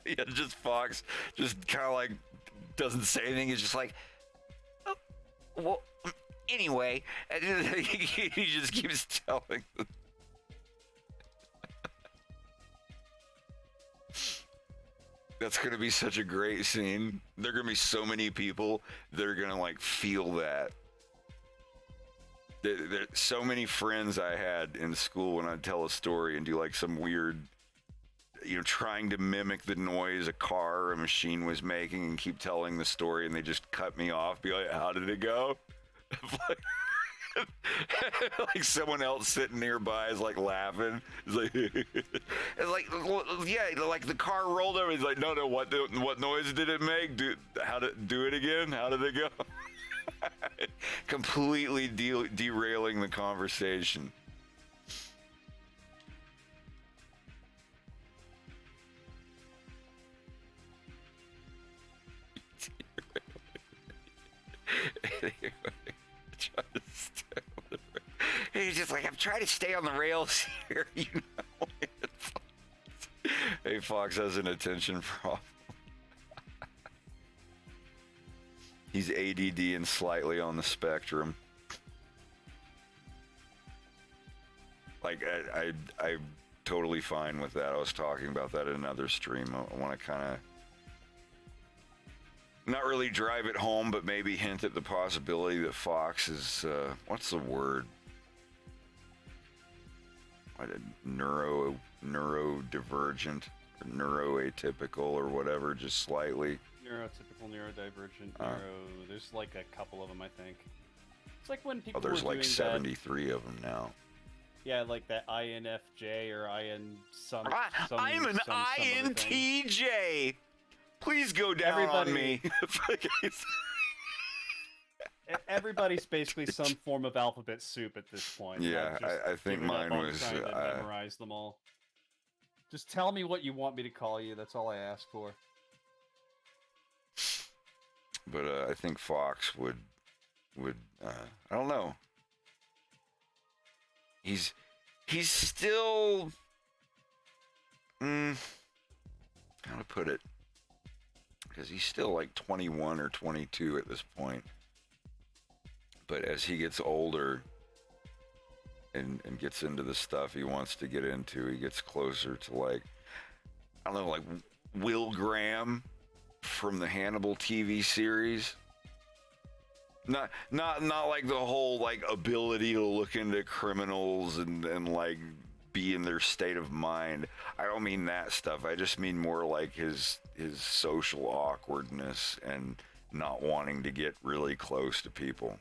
S1: Yeah, just Fox, just kind of like doesn't say anything. He's just like,
S4: oh, well, anyway, and he just keeps telling them.
S1: That's gonna be such a great scene. There are gonna be so many people that are gonna like feel that. There's so many friends I had in school when I'd tell a story and do like some weird, you know, trying to mimic the noise a car or a machine was making and keep telling the story, and they just cut me off, be like, "How did it go?" Like someone else sitting nearby is like laughing. It's like,
S4: It's like, yeah, like the car rolled over.
S1: he's like, no, what noise did it make? How did do it again? How did it go? Completely derailing the conversation.
S4: He's just like, I'm trying to stay on the rails here, you know.
S1: Hey, Fox has an attention problem. He's ADD and slightly on the spectrum. Like, I'm totally fine with that. I was talking about that in another stream. I want to kind of not really drive it home, but maybe hint at the possibility that Fox is, what's the word? Neurodivergent, or neuroatypical, or whatever, just slightly.
S2: Neurotypical, neurodivergent, there's like a couple of them, I think. It's like when people
S1: There's
S2: were
S1: like
S2: doing
S1: 73 of them now.
S2: Yeah, like that INFJ or IN some.
S1: I'm an
S2: some other thing.
S1: INTJ. Please go down on me.
S2: Everybody's basically some form of alphabet soup at this point.
S1: Yeah, I think mine was.
S2: Trying to memorize them all. Just tell me what you want me to call you. That's all I ask for.
S1: But I think Fox would I don't know. He's still how to put it? because he's still like 21 or 22 at this point. But as he gets older and gets into the stuff he wants to get into, he gets closer to like, I don't know, like Will Graham from the Hannibal TV series. Not like the whole like ability to look into criminals and like be in their state of mind. I don't mean that stuff. I just mean more like his social awkwardness and not wanting to get really close to people.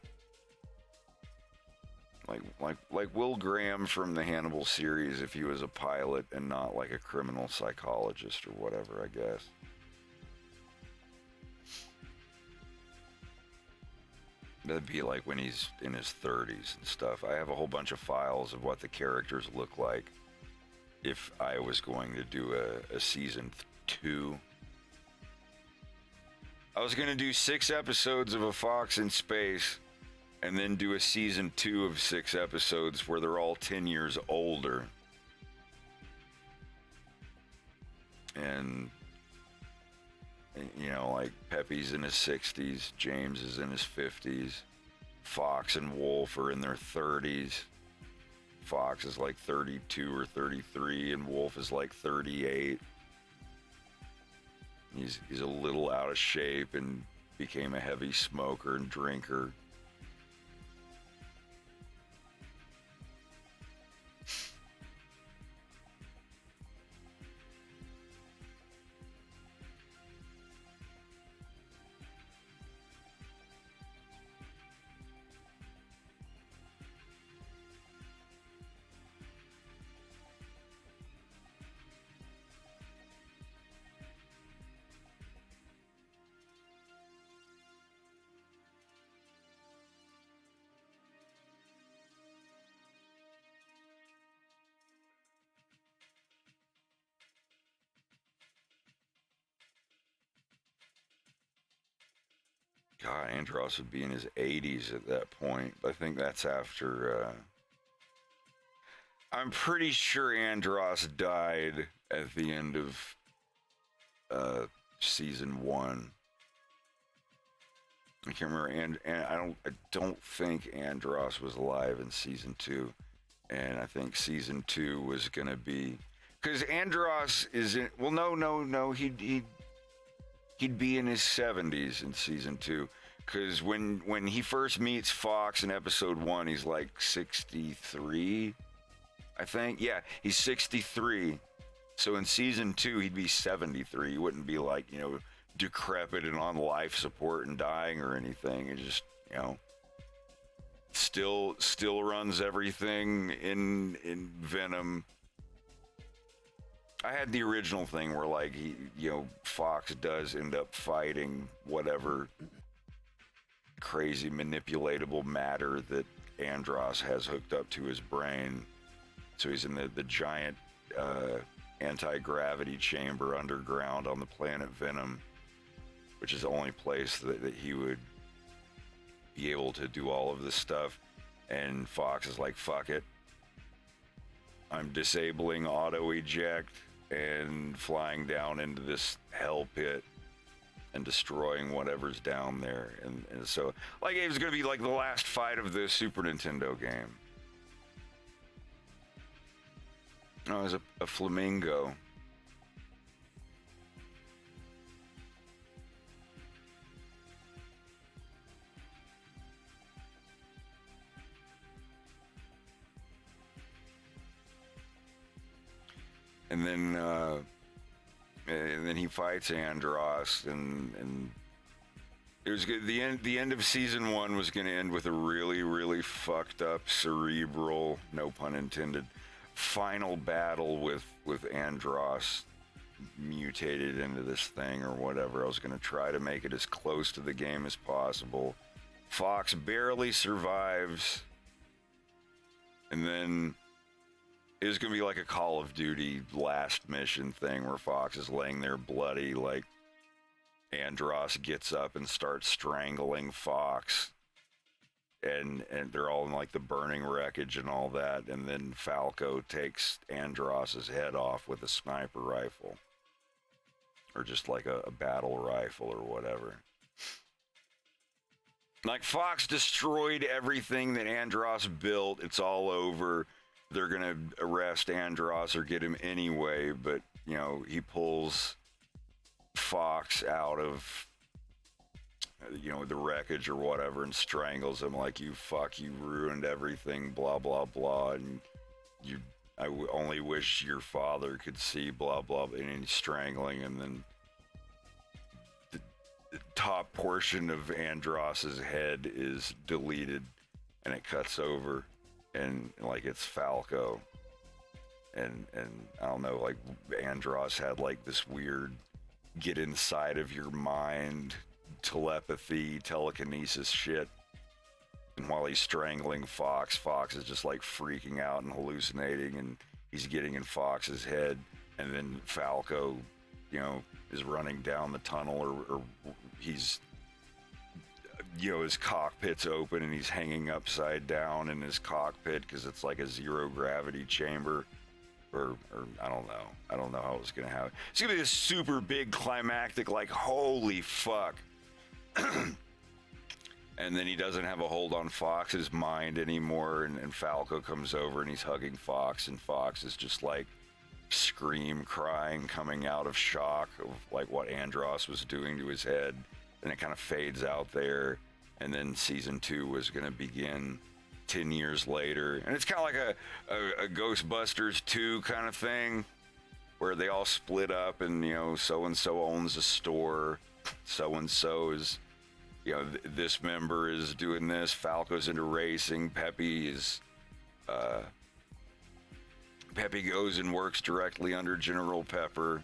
S1: Like Will Graham from the Hannibal series if he was a pilot and not like a criminal psychologist or whatever, I guess. That'd be like when he's in his 30s and stuff. I have a whole bunch of files of what the characters look like if I was going to do a season 2. I was going to do 6 episodes of A Fox in Space and then do a season 2 of 6 episodes where they're all 10 years older. And, you know, like Pepe's in his 60s, James is in his 50s, Fox and Wolf are in their 30s. Fox is like 32 or 33, and Wolf is like 38. He's a little out of shape and became a heavy smoker and drinker. God, Andros would be in his 80s at that point. I think that's after... I'm pretty sure Andros died at the end of season 1. I can't remember, and I don't think Andros was alive in season 2, and I think season 2 was gonna be because Andros is in. Well, no, he'd be in his 70s in season 2, because when he first meets Fox in episode 1, he's like 63, I think. Yeah, he's 63. So in season 2, he'd be 73. He wouldn't be like, you know, decrepit and on life support and dying or anything. It just, you know, still runs everything in Venom. I had the original thing where like Fox does end up fighting whatever crazy manipulatable matter that Andros has hooked up to his brain. So he's in the giant anti-gravity chamber underground on the planet Venom, which is the only place that he would be able to do all of this stuff. And Fox is like, fuck it. I'm disabling auto eject and flying down into this hell pit and destroying whatever's down there. And so, like, it was going to be like the last fight of the Super Nintendo game. No, it was a flamingo. And then he fights Andros, and it was good. The end of season 1 was going to end with a really, really fucked up, cerebral, no pun intended, final battle with Andros mutated into this thing or whatever. I was going to try to make it as close to the game as possible. Fox barely survives, and then it was going to be like a Call of Duty last mission thing where Fox is laying there bloody, like Andros gets up and starts strangling Fox, and they're all in like the burning wreckage and all that, and then Falco takes Andros's head off with a sniper rifle or just like a battle rifle or whatever. Like, Fox destroyed everything that Andros built. It's all over. They're going to arrest Andros or get him anyway, but, you know, he pulls Fox out of, you know, the wreckage or whatever and strangles him like, you ruined everything, blah, blah, blah, and I only wish your father could see, blah, blah, and he's strangling him, and then the top portion of Andros's head is deleted, and it cuts over, and like it's Falco, and I don't know, like Andros had like this weird get inside of your mind telepathy, telekinesis shit. And while he's strangling Fox, Fox is just like freaking out and hallucinating, and he's getting in Fox's head. And then Falco, you know, is running down the tunnel, or he's, you know, his cockpit's open and he's hanging upside down in his cockpit because it's like a zero gravity chamber. Or I don't know. I don't know how it's going to happen. It's going to be this super big climactic, like, holy fuck. And then he doesn't have a hold on Fox's mind anymore, and Falco comes over and he's hugging Fox, and Fox is just like crying, coming out of shock of like what Andros was doing to his head. And it kind of fades out there, and then season 2 was going to begin 10 years later, and it's kind of like a Ghostbusters 2 kind of thing, where they all split up, and, you know, so-and-so owns a store, so-and-so is, you know, this member is doing this, Falco's into racing, Peppy goes and works directly under General Pepper,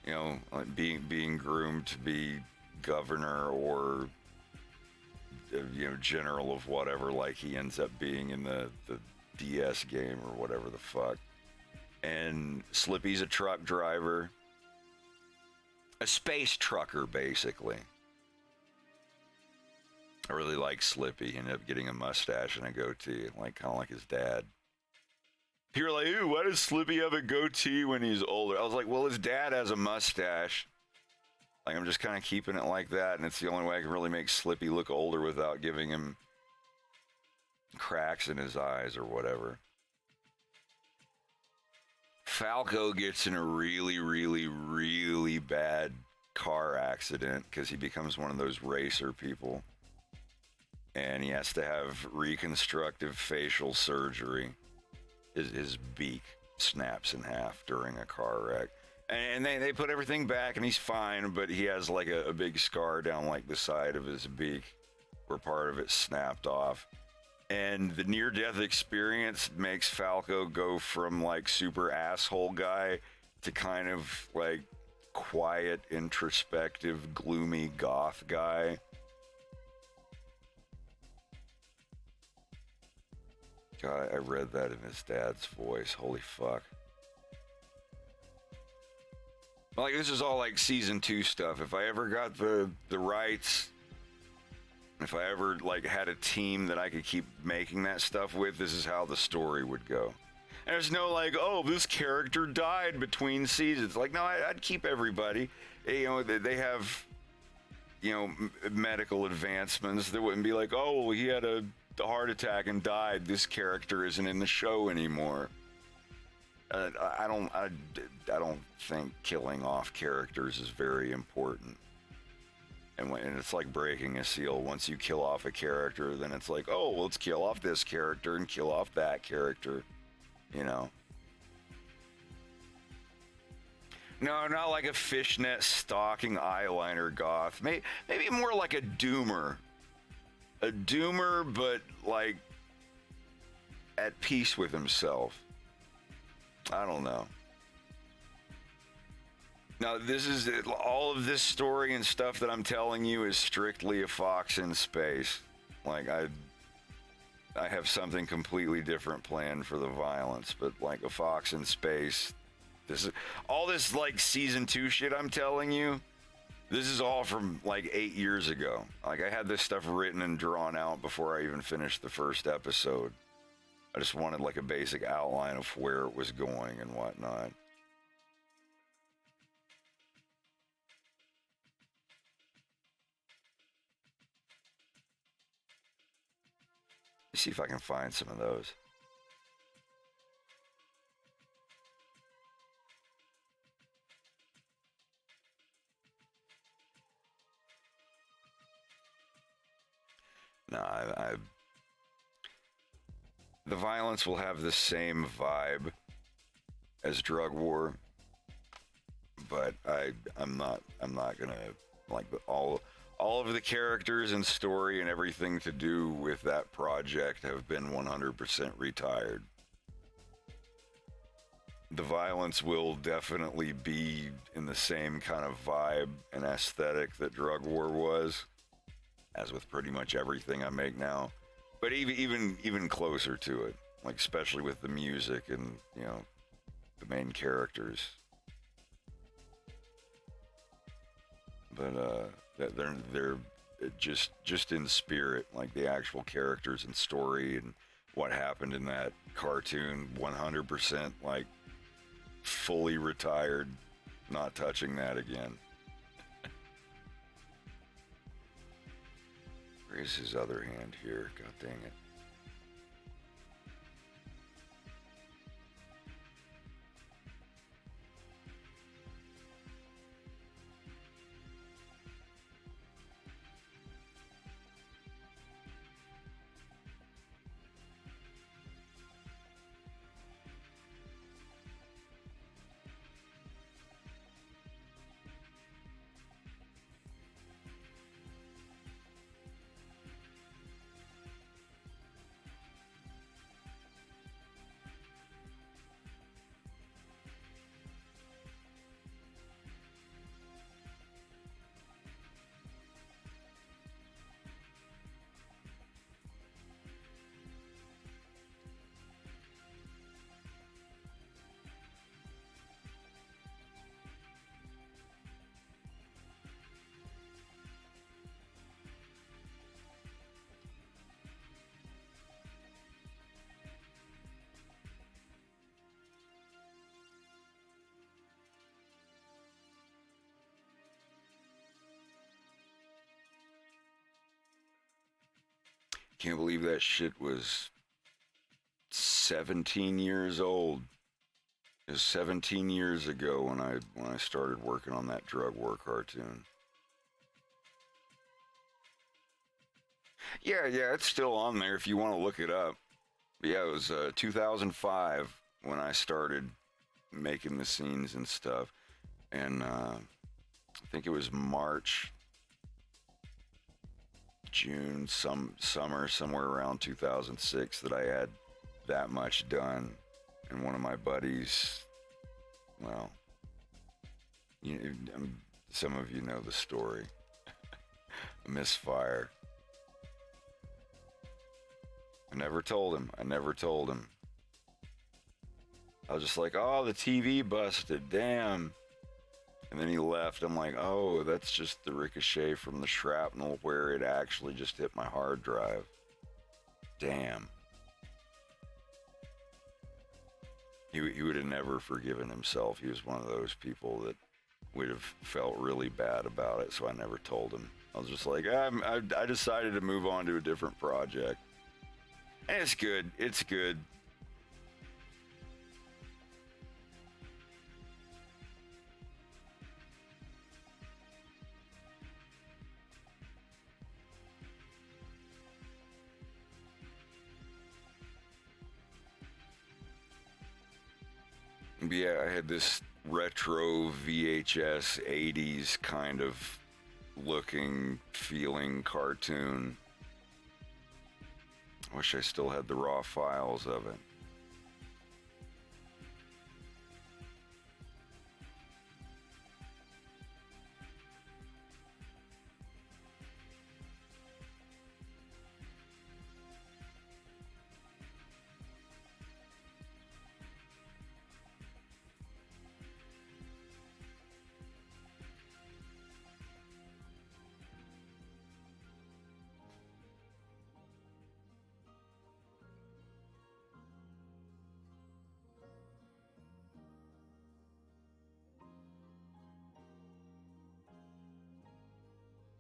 S1: you know, like being groomed to be governor or, you know, general of whatever, like he ends up being in the DS game or whatever the fuck. And Slippy's a truck driver, a space trucker, basically. I really like Slippy. He ended up getting a mustache and a goatee, like kind of like his dad. People are like, ew, why does Slippy have a goatee when he's older? I was like, well, his dad has a mustache. Like, I'm just kind of keeping it like that, and it's the only way I can really make Slippy look older without giving him cracks in his eyes or whatever. Falco gets in a really, really, really bad car accident because he becomes one of those racer people, and he has to have reconstructive facial surgery. His beak snaps in half during a car wreck. And they put everything back, and he's fine, but he has like a big scar down like the side of his beak where part of it snapped off. And the near-death experience makes Falco go from like super asshole guy to kind of like quiet, introspective, gloomy goth guy. God, I read that in his dad's voice. Holy fuck. Like, this is all like season 2 stuff. If I ever got the rights, if I ever like had a team that I could keep making that stuff with, this is how the story would go. And there's no like, oh, this character died between seasons. Like, no, I'd keep everybody. You know, they have, you know, medical advancements. There wouldn't be like, oh, well, he had a heart attack and died. This character isn't in the show anymore. I don't think killing off characters is very important. And it's like breaking a seal. Once you kill off a character, then it's like, oh, well, let's kill off this character and kill off that character, you know. No, not like a fishnet stalking eyeliner goth. Maybe more like a doomer. A doomer, but like at peace with himself. I don't know. Now, this is all of this story and stuff that I'm telling you is strictly a Fox in Space. Like, I have something completely different planned for the violence, but like a Fox in Space, this is all this like season 2 shit I'm telling you. This is all from like 8 years ago. Like, I had this stuff written and drawn out before I even finished the first episode. I just wanted like a basic outline of where it was going and whatnot. See if I can find some of those. No, the violence will have the same vibe as Drug War, but I'm not gonna like all of the characters and story and everything to do with that project have been 100% retired. The violence will definitely be in the same kind of vibe and aesthetic that Drug War was, as with pretty much everything I make now, but even closer to it, like especially with the music and, you know, the main characters. But they're just in spirit, like the actual characters and story and what happened in that cartoon, 100% like fully retired, not touching that again. Where's his other hand here? God dang it. Can't believe that shit was 17 years old. It was 17 years ago when I started working on that Drug War cartoon. Yeah, it's still on there if you want to look it up. But yeah, it was 2005 when I started making the scenes and stuff, and I think it was March, June, summer, somewhere around 2006 that I had that much done. And one of my buddies, well, some of you know the story, a misfire. I never told him. I was just like, oh, the TV busted, damn. And then he left. I'm like, oh, that's just the ricochet from the shrapnel where it actually just hit my hard drive. Damn. He would have never forgiven himself. He was one of those people that would have felt really bad about it, so I never told him. I was just like, I decided to move on to a different project. And it's good. It's good. Yeah, I had this retro VHS 80s kind of looking, feeling cartoon. I wish I still had the raw files of it.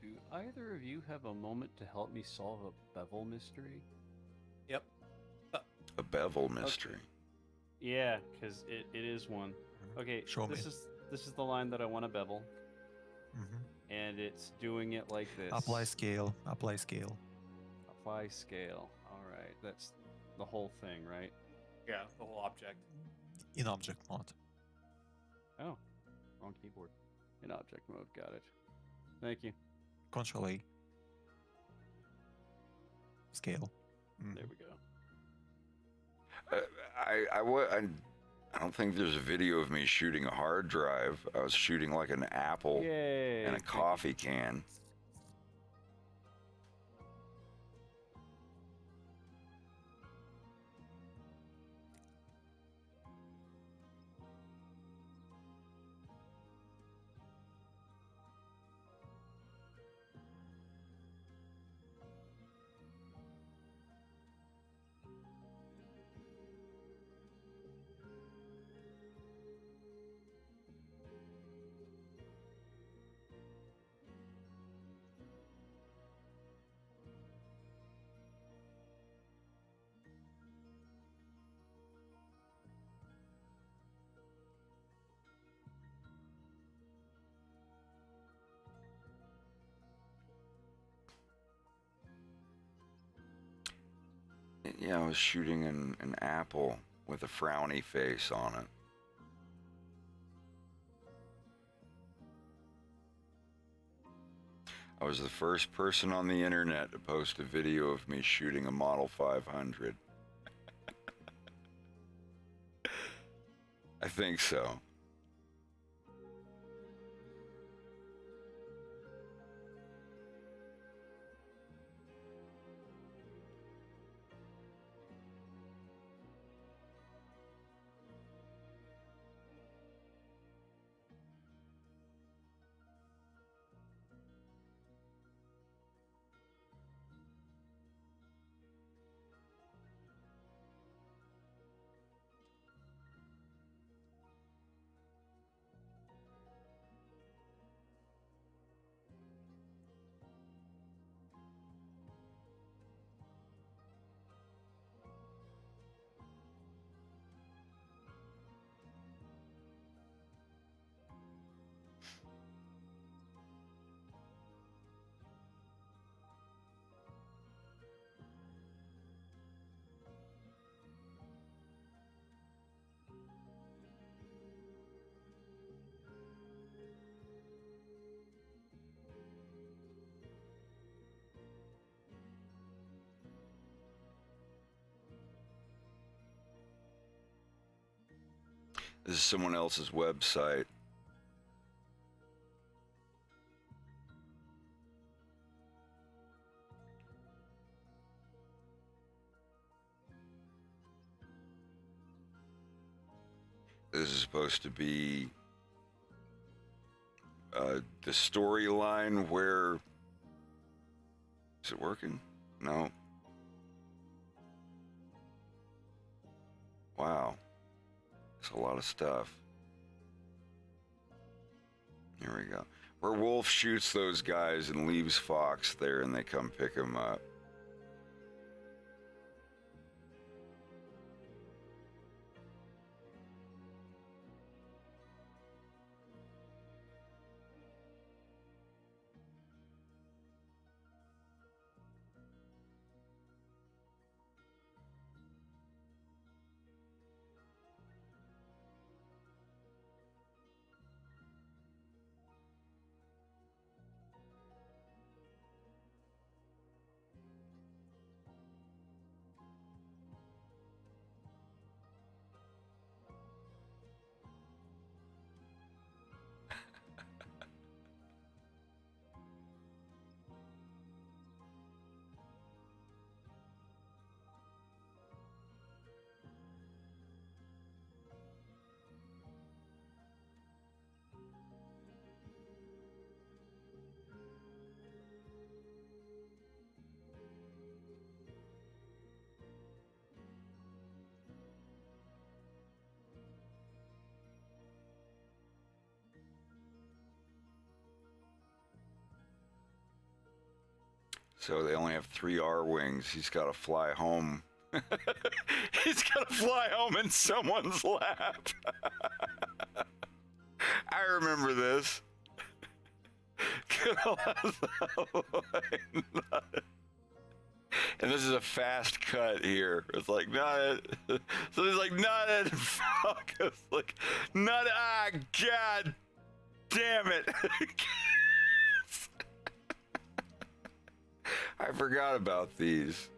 S2: Do either of you have a moment to help me solve a bevel mystery?
S1: bevel mystery.
S2: Yeah, because it is one. Okay,
S5: Show me.
S2: this is the line that I want to bevel,
S5: Mhm.
S2: and it's doing it like this.
S5: Apply scale. Apply scale.
S2: Apply scale. All right, that's the whole thing, right?
S3: Yeah, the whole object.
S5: In object mode.
S2: Oh, wrong keyboard. In object mode, got it. Thank you.
S5: Control A. Scale. Mhm.
S2: There we go.
S1: I don't think there's a video of me shooting a hard drive. I was shooting like an apple
S2: Yay!
S1: and a
S2: thank you.
S1: coffee can. Yeah, I was shooting an apple with a frowny face on it. I was the first person on the internet to post a video of me shooting a Model 500. I think so. This is someone else's website. This is supposed to be the storyline where... Is it working? No. Wow. It's a lot of stuff. Here we go. Where Wolf shoots those guys and leaves Fox there and they come pick him up. So they only have 3 R wings. He's got to fly home He's gonna fly home in someone's lap. I remember this. And this is a fast cut here. It's like, not it. So he's like, not it. Fuck. It's like, not it. Ah, God damn it. I forgot about these.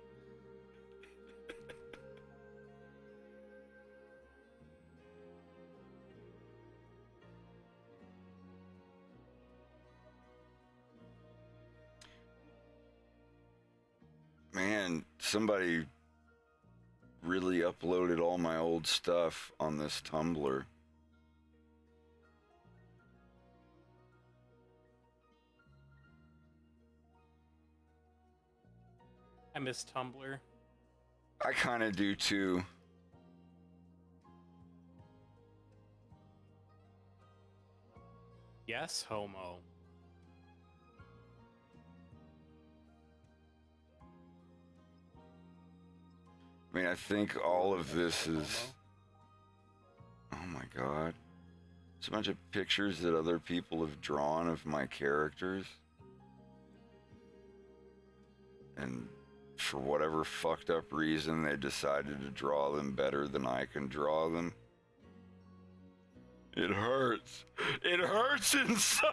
S1: Man, somebody really uploaded all my old stuff on this Tumblr.
S3: I miss Tumblr.
S1: I kind of do too.
S3: Yes, homo.
S1: I mean, I think all of this is... Oh my god. It's a bunch of pictures that other people have drawn of my characters. And for whatever fucked up reason, they decided to draw them better than I can draw them. It hurts. It hurts inside.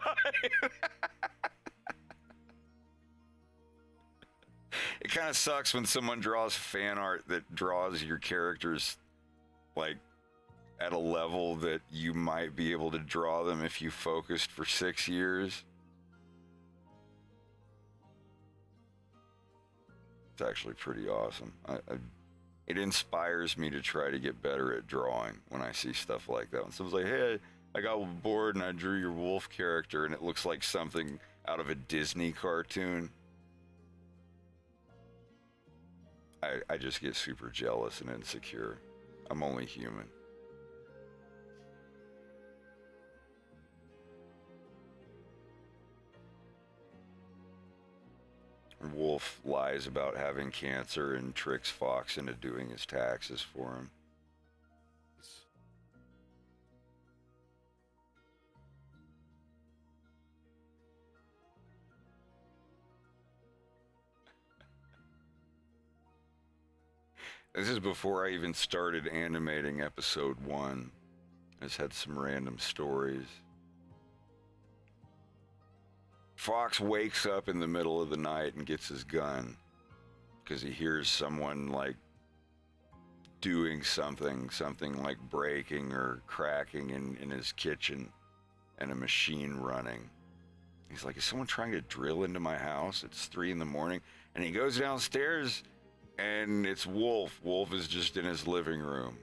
S1: It kind of sucks when someone draws fan art that draws your characters like at a level that you might be able to draw them if you focused for 6 years. It's actually pretty awesome. It inspires me to try to get better at drawing when I see stuff like that. When someone's like, hey, I got bored and I drew your wolf character and it looks like something out of a Disney cartoon. I just get super jealous and insecure. I'm only human. Wolf lies about having cancer and tricks Fox into doing his taxes for him. This is before I even started animating episode 1. I just had some random stories. Fox wakes up in the middle of the night and gets his gun because he hears someone like doing something like breaking or cracking in his kitchen and a machine running. He's like, is someone trying to drill into my house? It's 3 in the morning. And he goes downstairs and it's Wolf. Wolf is just in his living room.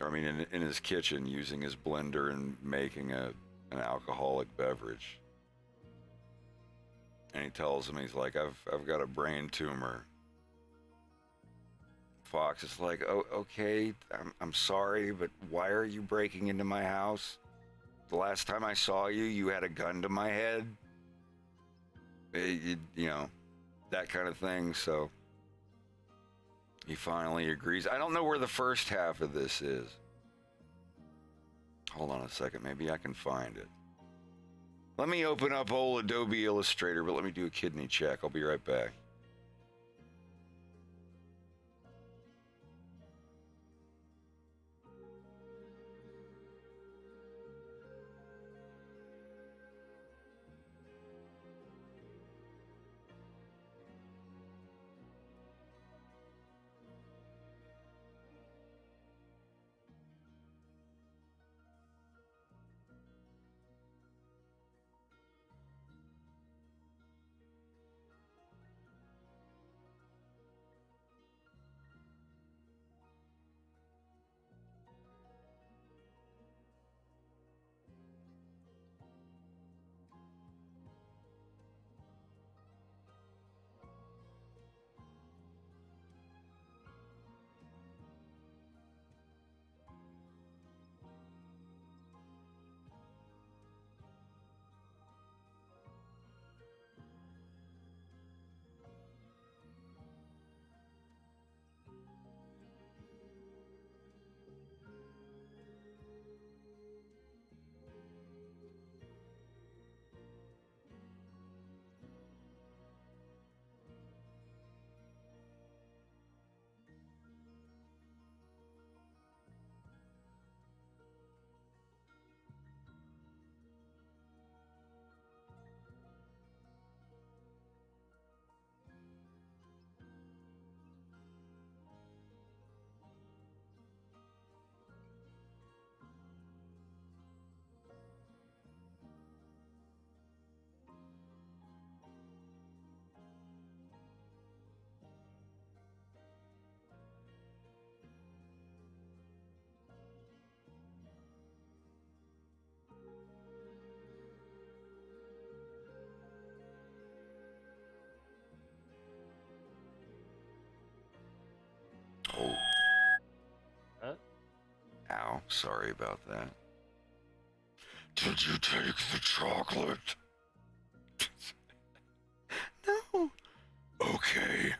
S1: I mean, in his kitchen using his blender and making an alcoholic beverage. And he tells him, he's like, I've got a brain tumor. Fox is like, oh, okay, I'm sorry, but why are you breaking into my house? The last time I saw you, you had a gun to my head. You know, that kind of thing, so he finally agrees. I don't know where the first half of this is. Hold on a second, maybe I can find it. Let me open up old Adobe Illustrator, but let me do a kidney check. I'll be right back. sorry about that. Did you take the chocolate? No. Okay.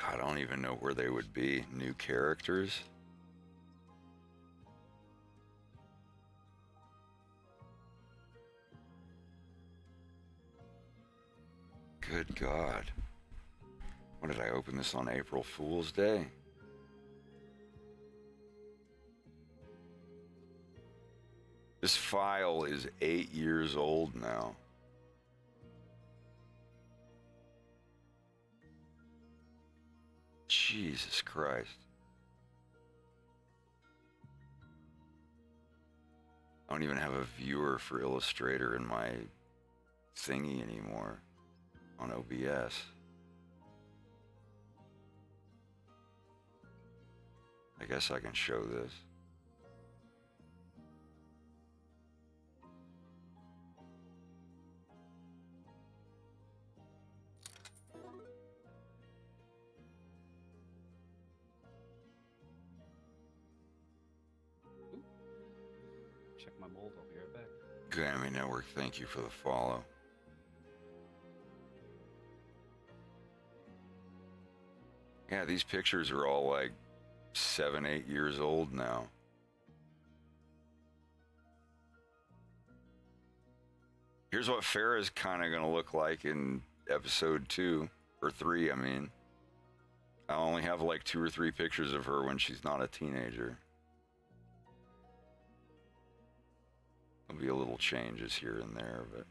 S1: God, I don't even know where they would be. New characters? Good God. When did I open this on April Fool's Day? This file is 8 years old now. Jesus Christ. I don't even have a viewer for Illustrator in my thingy anymore on OBS. I guess I can show this.
S2: Check my mold. I'll be right back.
S1: Gammy Network, thank you for the follow. Yeah, these pictures are all like 7, 8 years old now. Here's what Farrah's kind of going to look like in episode 2 or 3, I mean. I only have like 2 or 3 pictures of her when she's not a teenager. There'll be a little changes here and there, but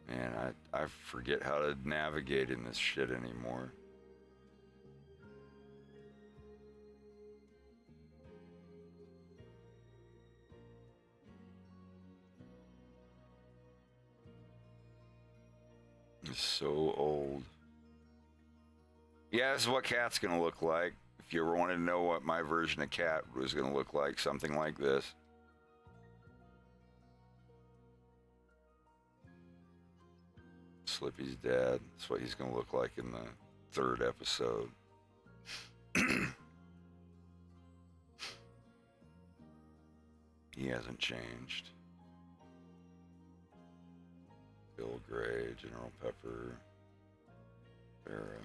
S1: man, I forget how to navigate in this shit anymore. It's so old. Yeah, this is what Cat's gonna look like. If you ever wanted to know what my version of Cat was gonna look like, something like this. Slippy's dad. That's what he's gonna look like in the 3rd episode. He hasn't changed. Bill Gray, General Pepper, Farrah.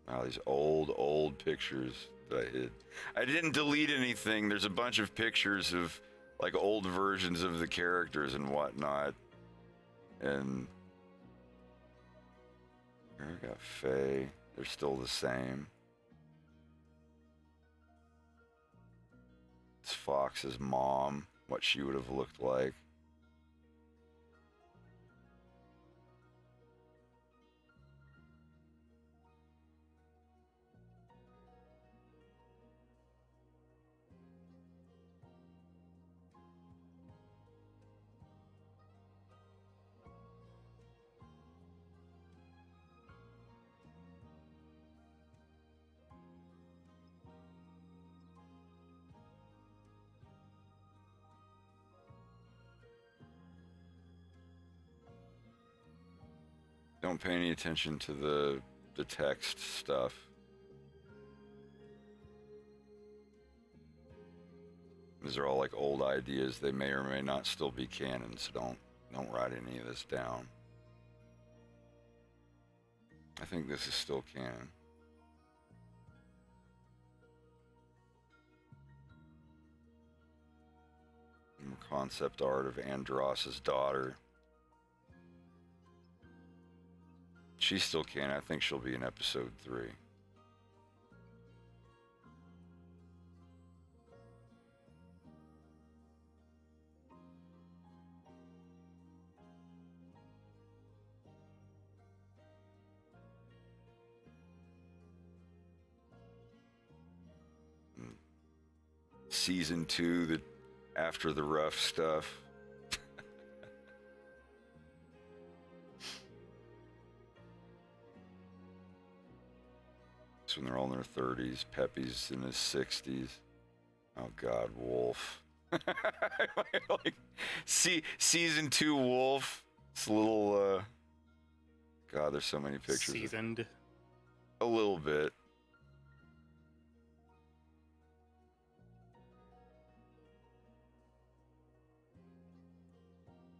S1: Wow, these old pictures that I hid. I didn't delete anything. There's a bunch of pictures of like old versions of the characters and whatnot. And here I got Faye. They're still the same. It's Fox's mom, what she would have looked like. Don't pay any attention to the text stuff. These are all like old ideas. They may or may not still be canon, so don't write any of this down. I think this is still canon. Concept art of Andross's daughter. She still can. I think she'll be in episode 3. season 2, the after the rough stuff. It's when they're all in their 30s. Pepe's in his 60s. Oh God, Wolf. Like, season 2 Wolf. It's a little. God, there's so many pictures.
S3: Seasoned.
S1: A little bit.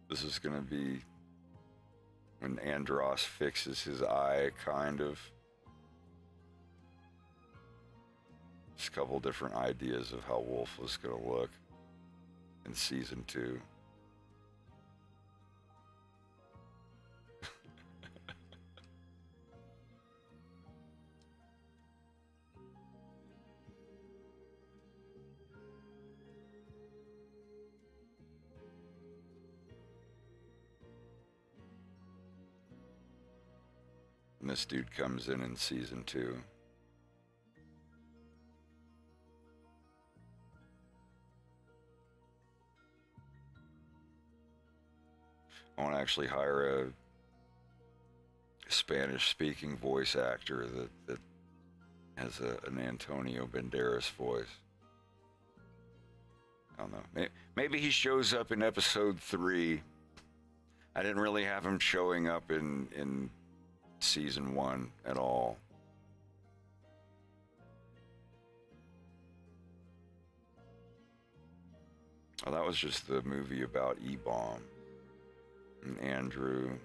S1: This is gonna be when Andros fixes his eye, kind of. Just a couple different ideas of how Wolf was gonna look in season 2. And this dude comes in season 2. I want to actually hire a Spanish-speaking voice actor that has an Antonio Banderas voice. I don't know. Maybe he shows up in episode 3. I didn't really have him showing up in season 1 at all. Oh, that was just the movie about E-Bomb. And Andrew,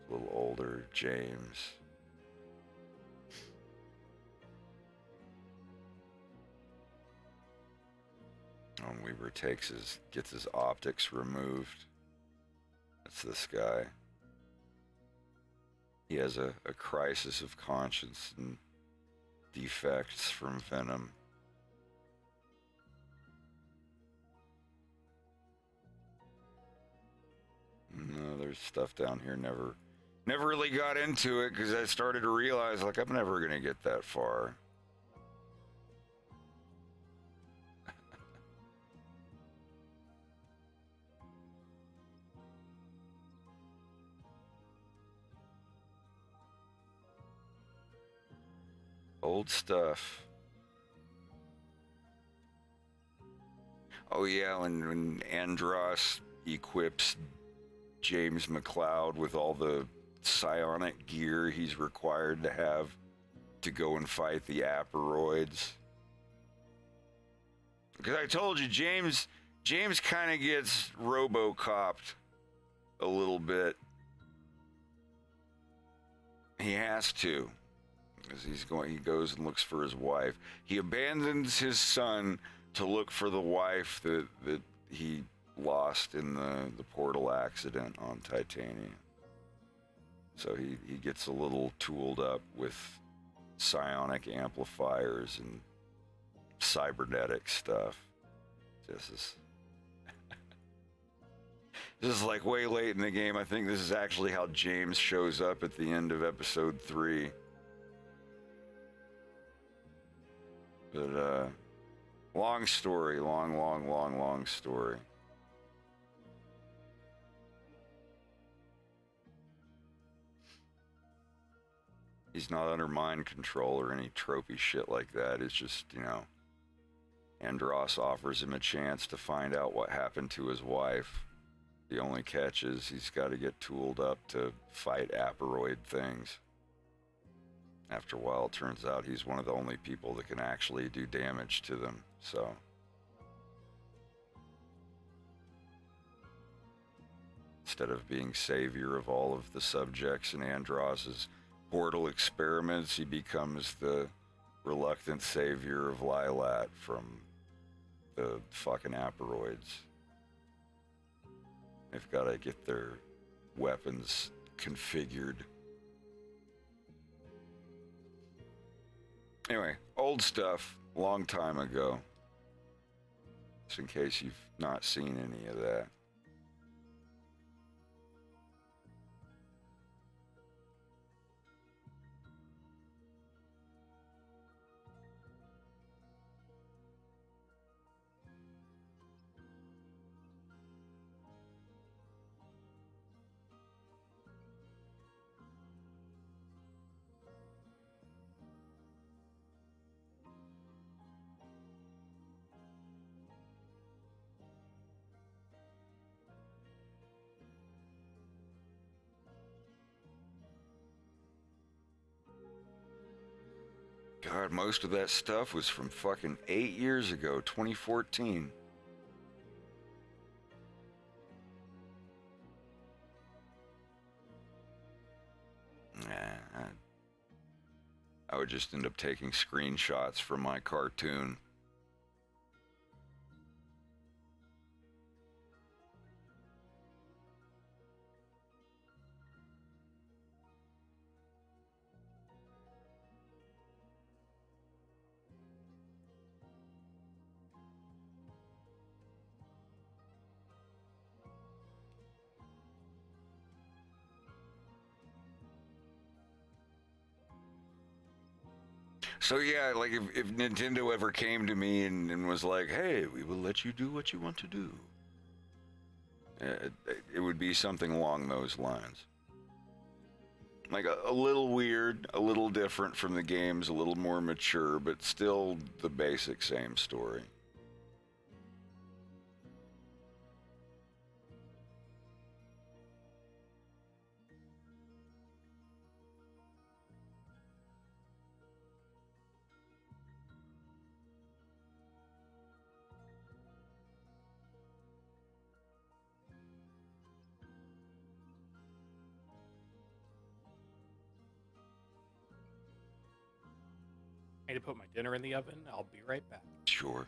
S1: a little older, James. And Weaver gets his optics removed. That's this guy. He has a crisis of conscience and defects from Venom. No, there's stuff down here. Never really got into it because I started to realize, like, I'm never gonna get that far. Old stuff. Oh yeah, when Andros equips James McLeod with all the psionic gear he's required to have to go and fight the Aperoids. Because I told you, James kind of gets RoboCopped a little bit. He has to. Because he goes and looks for his wife. He abandons his son to look for the wife that he lost in the portal accident on Titania. So he gets a little tooled up with psionic amplifiers and cybernetic stuff. This is like way late in the game. I think this is actually how James shows up at the end of episode 3. But long story, long story. He's not under mind control or any tropey shit like that. It's just, Andros offers him a chance to find out what happened to his wife. The only catch is he's got to get tooled up to fight Aperoid things. After a while, it turns out he's one of the only people that can actually do damage to them, so. Instead of being savior of all of the subjects in Andros's portal experiments, he becomes the reluctant savior of Lilat from the fucking Aperoids. They've got to get their weapons configured. Anyway, old stuff, long time ago. Just in case you've not seen any of that. God, most of that stuff was from fucking 8 years ago, 2014. Nah, I would just end up taking screenshots from my cartoon. So yeah, like if Nintendo ever came to me and was like, hey, we will let you do what you want to do, it would be something along those lines. Like a little weird, a little different from the games, a little more mature, but still the basic same story.
S3: I need to put my dinner in the oven. I'll be right back.
S1: Sure.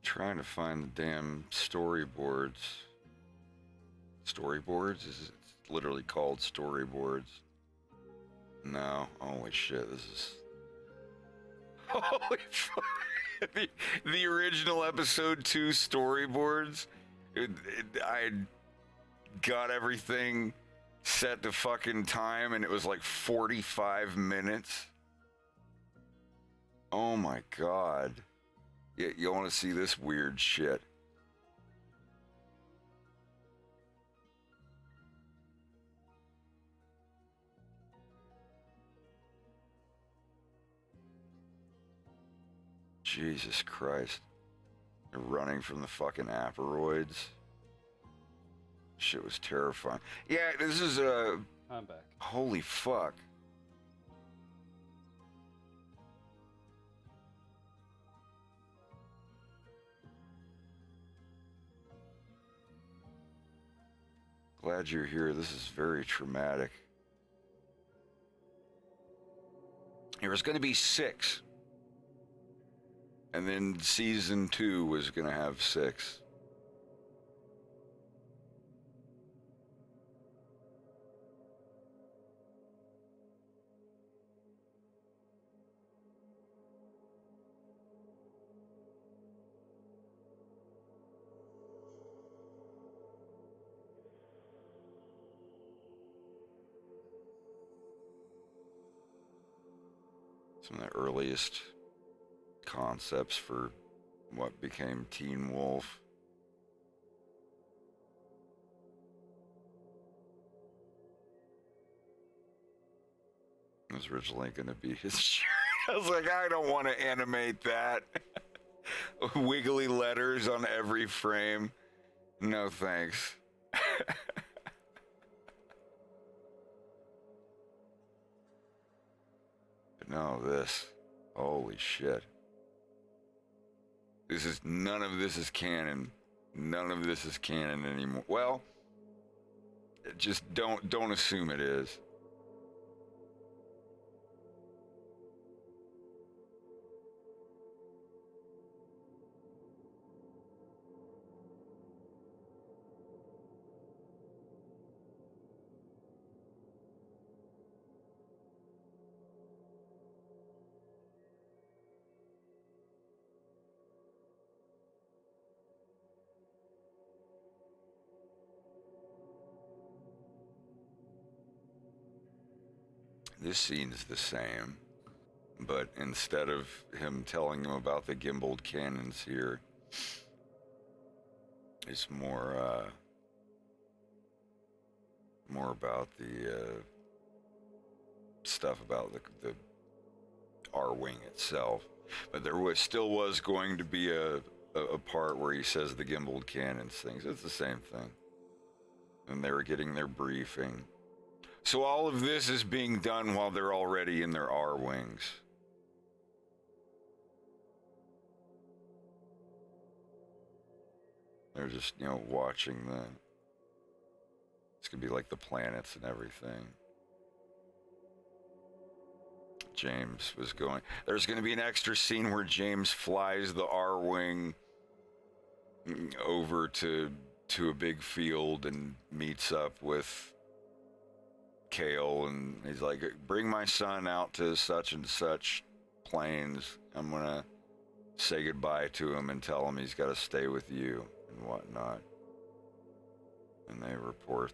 S1: Trying to find the damn storyboards. Storyboards? Is it literally called storyboards? No. Holy shit, this is... Holy fuck. The original episode 2 storyboards, I got everything set to fucking time and it was like 45 minutes. Oh my god. Yeah, you want to see this weird shit? Jesus Christ. They're running from the fucking aperoids. Shit was terrifying. Yeah, this is a...
S2: I'm back.
S1: Holy fuck. Glad you're here. This is very traumatic. There was going to be 6. And then season 2 was going to have 6. Some of the earliest concepts for what became Teen Wolf. It was originally going to be his shirt. I was like, I don't want to animate that. Wiggly letters on every frame. No thanks. But no, this. Holy shit. None of this is canon. None of this is canon anymore. Well, just don't assume it is. This scene's the same, but instead of him telling him about the gimbaled cannons here, it's more about the stuff about the R-wing itself. But there still was going to be a part where he says the gimbaled cannons things. It's the same thing. And they were getting their briefing. So all of this is being done while they're already in their R-wings. They're just, watching it's gonna be like the planets and everything. James was going, there's gonna be an extra scene where James flies the R-wing over to a big field and meets up with Kale, and he's like, bring my son out to such and such plains. I'm gonna say goodbye to him and tell him he's got to stay with you and whatnot. And they report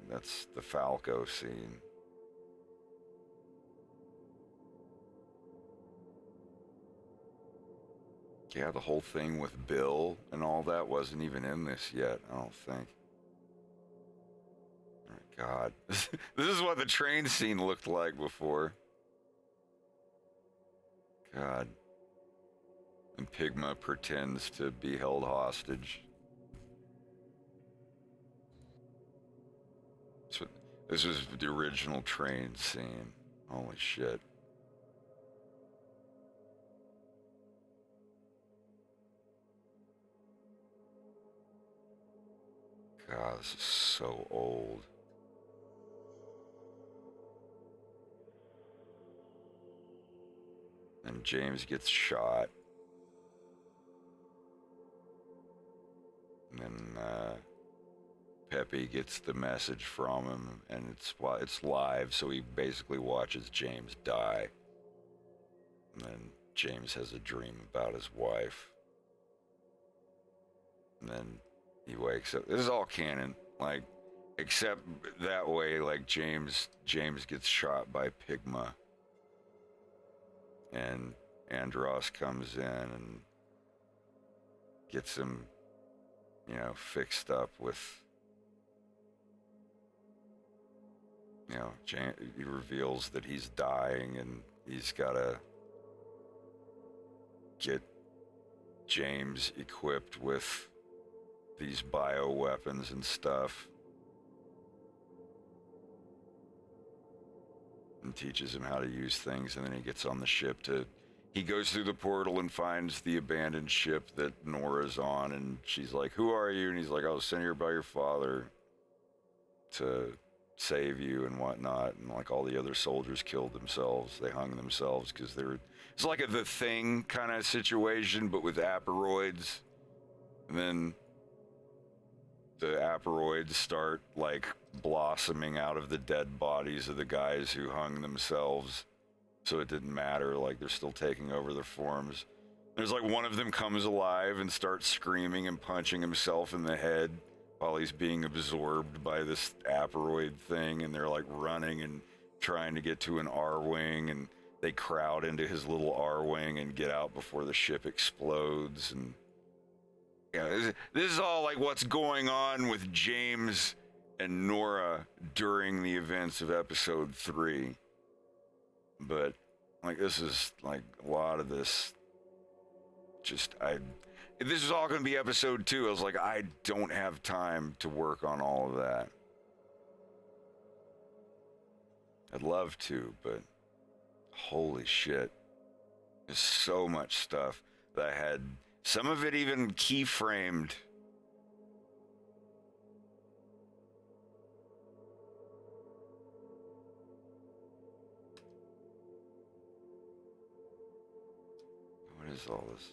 S1: that's the Falco scene. Yeah, the whole thing with Bill and all that wasn't even in this yet, I don't think. God, this is what the train scene looked like before. God. And Pigma pretends to be held hostage. So this was the original train scene. Holy shit. God, this is so old. And James gets shot. And then Pepe gets the message from him, and it's live, so he basically watches James die. And then James has a dream about his wife. And then he wakes up. This is all canon, like, except that way, like James gets shot by Pigma. And Andros comes in and gets him, fixed up with, he reveals that he's dying and he's got to get James equipped with these bioweapons and stuff. And teaches him how to use things, and then he gets on the ship he goes through the portal and finds the abandoned ship that Nora's on, and she's like, who are you? And he's like, I was sent here by your father to save you and whatnot. And like all the other soldiers killed themselves. They hung themselves because it's like a The Thing kind of situation, but with aperoids. And then the aperoids start like blossoming out of the dead bodies of the guys who hung themselves, so it didn't matter, like they're still taking over their forms. There's like one of them comes alive and starts screaming and punching himself in the head while he's being absorbed by this aperoid thing, and they're like running and trying to get to an R-wing, and they crowd into his little R-wing and get out before the ship explodes. And this is all like what's going on with James and Nora during the events of episode 3. But like this is like a lot of this. If this is all going to be episode 2, I was like, I don't have time to work on all of that. I'd love to, but holy shit. There's so much stuff that I had, some of it even keyframed. What is all this?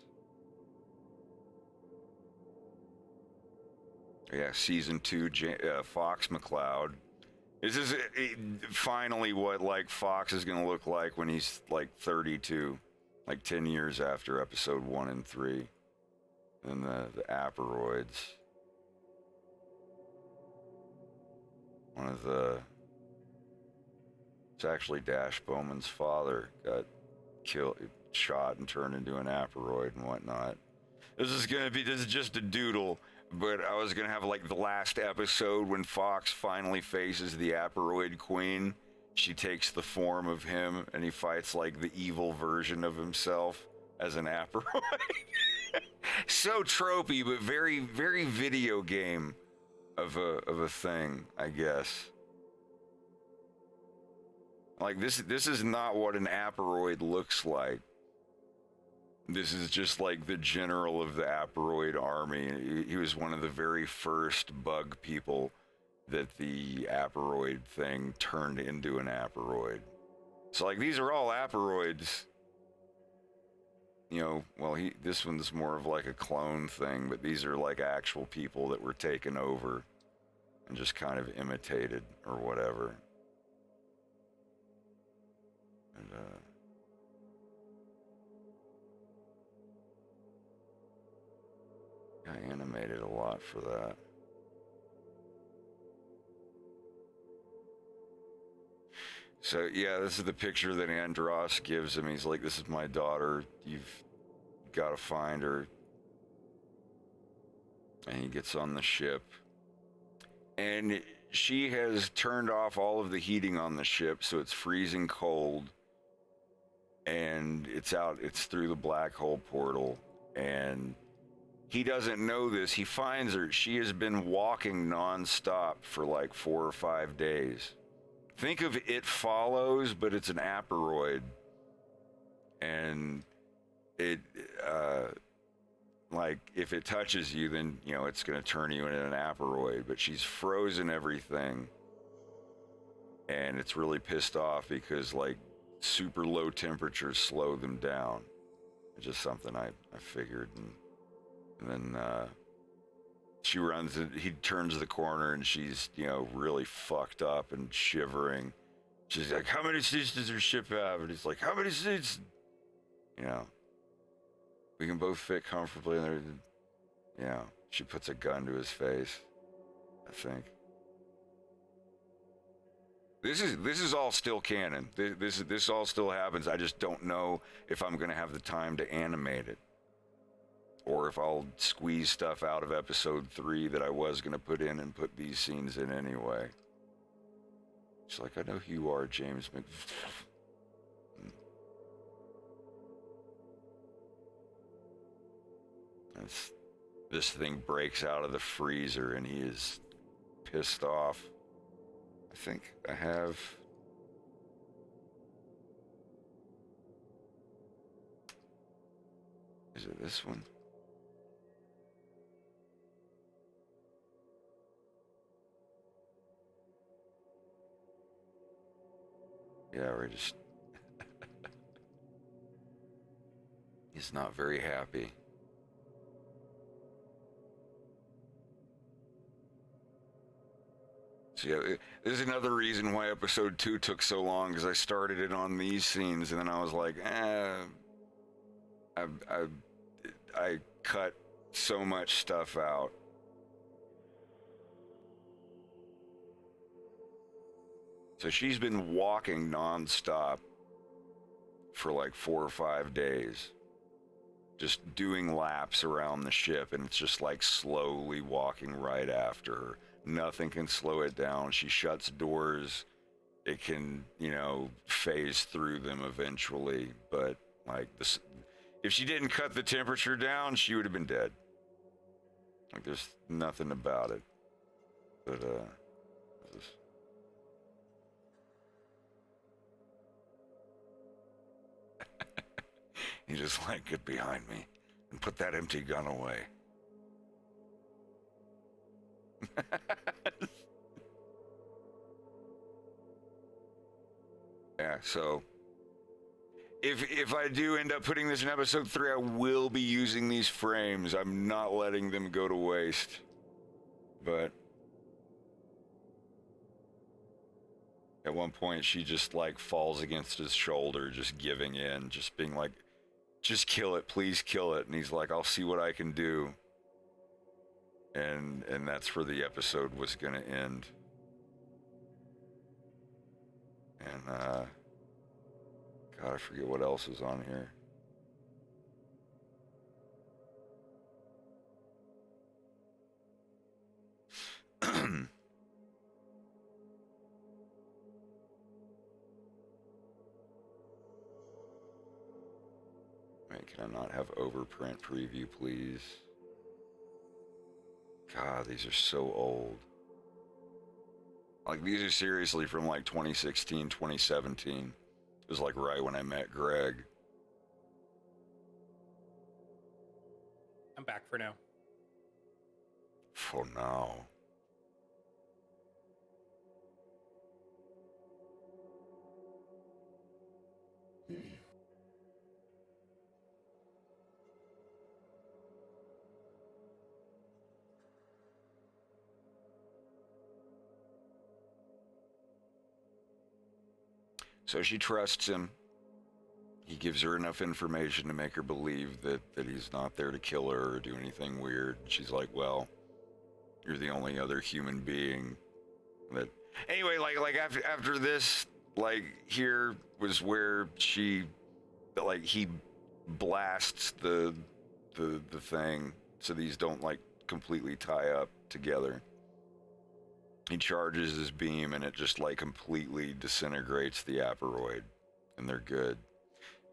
S1: Yeah, season 2, Fox McCloud. This is finally what like Fox is gonna look like when he's like 32, like 10 years after episode 1 and 3, and the Aperoids. It's actually Dash Bowman's father got killed, shot, and turned into an Aperoid and whatnot. This is just a doodle. But I was going to have like the last episode when Fox finally faces the Aperoid Queen. She takes the form of him and he fights like the evil version of himself as an Aperoid. So tropey, but very, very video game of a thing, I guess. Like this is not what an Aperoid looks like. This is just like the general of the Aperoid army. He was one of the very first bug people that the Aperoid thing turned into an Aperoid. So like these are all Aperoids. You know, well this one's more of like a clone thing, but these are like actual people that were taken over and just kind of imitated or whatever. And I animated a lot for that. So yeah, this is the picture that Andros gives him. He's like, this is my daughter. You've got to find her. And he gets on the ship. And she has turned off all of the heating on the ship, so it's freezing cold. And it's through the black hole portal. And he doesn't know this. He finds her. She has been walking nonstop for like 4 or 5 days. Think of It Follows, but it's an Aperoid. And it, like, if it touches you, then, you know, it's going to turn you into an Aperoid. But she's frozen everything. And it's really pissed off because, like, super low temperatures slow them down. It's just something I figured. And then she runs, he turns the corner and she's, you know, really fucked up and shivering. She's like, how many seats does your ship have? And he's like, how many seats? You know, we can both fit comfortably in there. You know, she puts a gun to his face, I think. This is all still canon. This all still happens. I just don't know if I'm going to have the time to animate it. Or if I'll squeeze stuff out of episode 3 that I was going to put in and put these scenes in anyway. She's like, I know who you are, James Mc... This thing breaks out of the freezer and he is pissed off. I think I have... Is it this one? Yeah, we're just... He's not very happy. So yeah, this is another reason why episode 2 took so long, because I started it on these scenes, and then I was like, I cut so much stuff out. So she's been walking nonstop for like 4 or 5 days, just doing laps around the ship, and it's just like slowly walking right after her. Nothing can slow it down. She shuts doors. It can, phase through them eventually, but like this, if she didn't cut the temperature down, she would have been dead. Like, there's nothing about it. But this- he just like, get behind me and put that empty gun away. Yeah, so if I do end up putting this in episode 3, I will be using these frames. I'm not letting them go to waste. But at one point, she just like falls against his shoulder, just giving in, just being like, just kill it, please kill it. And he's like, I'll see what I can do. And that's where the episode was going to end. And, God, I forget what else is on here. Wait, can I not have overprint preview, please? God, these are so old. Like, these are seriously from like 2016, 2017. It was like right when I met Greg.
S3: I'm back for now.
S1: For now. So she trusts him. He gives her enough information to make her believe that he's not there to kill her or do anything weird. She's like, well, you're the only other human being that... Anyway, like after this, like, here was where she, like, he blasts the thing so these don't, like, completely tie up together. He charges his beam and it just like completely disintegrates the aperoid, and they're good.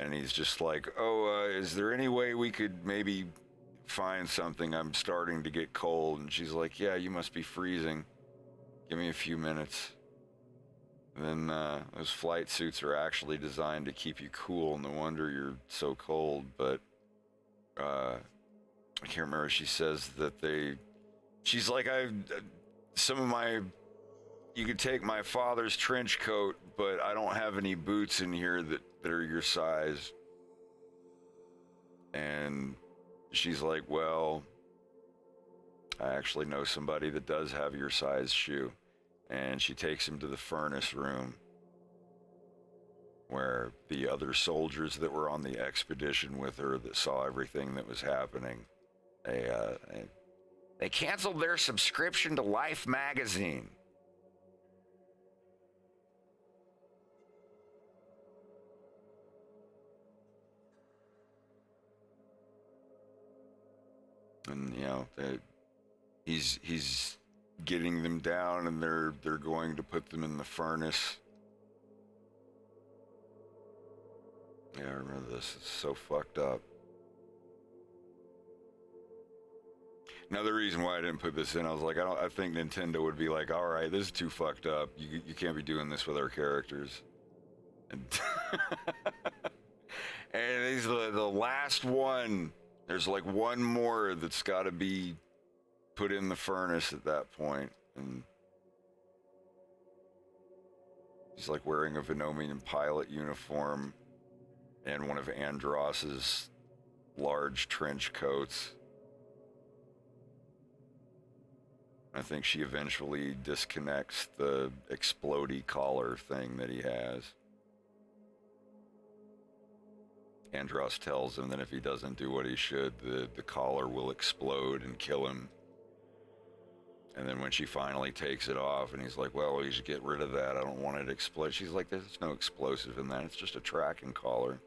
S1: And he's just like, is there any way we could maybe find something? I'm starting to get cold. And she's like, yeah, you must be freezing. Give me a few minutes. And then those flight suits are actually designed to keep you cool. No wonder you're so cold. But I can't remember. She says that she's like, you could take my father's trench coat, but I don't have any boots in here that are your size. And she's like, well, I actually know somebody that does have your size shoe. And she takes him to the furnace room where the other soldiers that were on the expedition with her that saw everything that was happening, they canceled their subscription to Life magazine. And he's getting them down, and they're going to put them in the furnace. Yeah, I remember this. It's so fucked up. Another reason why I didn't put this in, I was like, I think Nintendo would be like, all right, this is too fucked up. You can't be doing this with our characters. And, and he's the last one. There's like one more that's got to be put in the furnace at that point. And he's like wearing a Venomian pilot uniform and one of Andross's large trench coats. I think she eventually disconnects the explodey collar thing that he has. Andross tells him that if he doesn't do what he should, the collar will explode and kill him. And then when she finally takes it off, and he's like, well, we should get rid of that. I don't want it to explode. She's like, there's no explosive in that. It's just a tracking collar.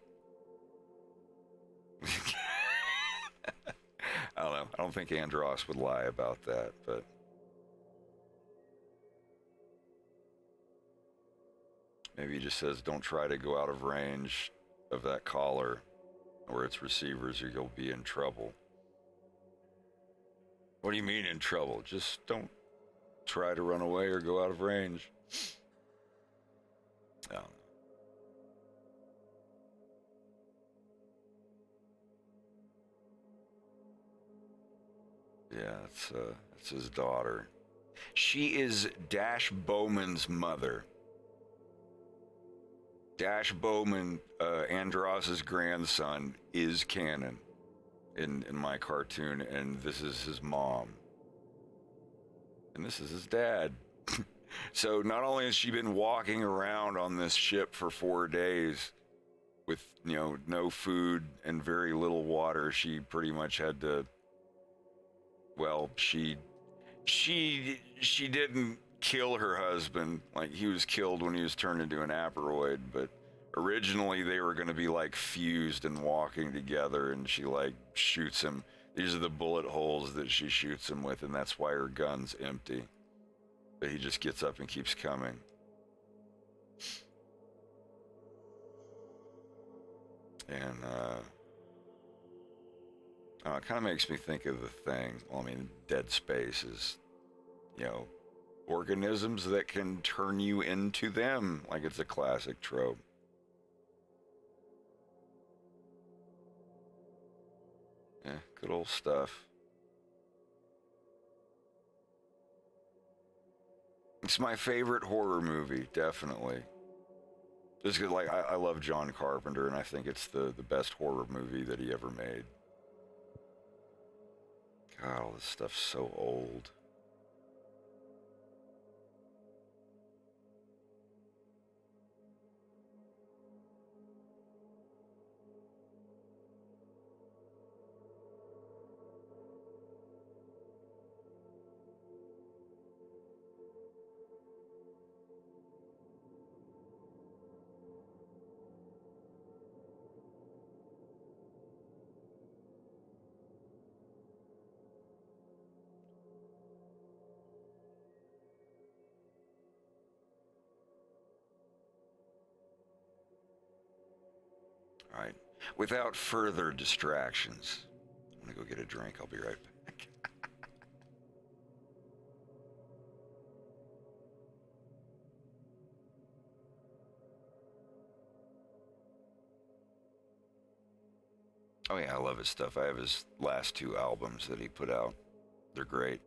S1: I don't know. I don't think Andros would lie about that, but maybe he just says, don't try to go out of range of that caller or its receivers or you'll be in trouble. What do you mean in trouble? Just don't try to run away or go out of range. I don't know. Yeah, it's his daughter. She is Dash Bowman's mother. Dash Bowman, Andros's grandson, is canon in my cartoon, and this is his mom. And this is his dad. So not only has she been walking around on this ship for 4 days with, no food and very little water, she pretty much had to, well, she didn't kill her husband. Like, he was killed when he was turned into an aperoid, but originally they were going to be like fused and walking together, and she like shoots him. These are the bullet holes that she shoots him with, and that's why her gun's empty. But he just gets up and keeps coming. And it kind of makes me think of The Thing. Well, I mean, Dead Space is, organisms that can turn you into them. Like, it's a classic trope. Yeah, good old stuff. It's my favorite horror movie, definitely. Just 'cause, like, I love John Carpenter, and I think it's the best horror movie that he ever made. God, all this stuff's so old. All right. Without further distractions, I'm going to go get a drink. I'll be right back. Oh, yeah, I love his stuff. I have his last 2 albums that he put out. They're great.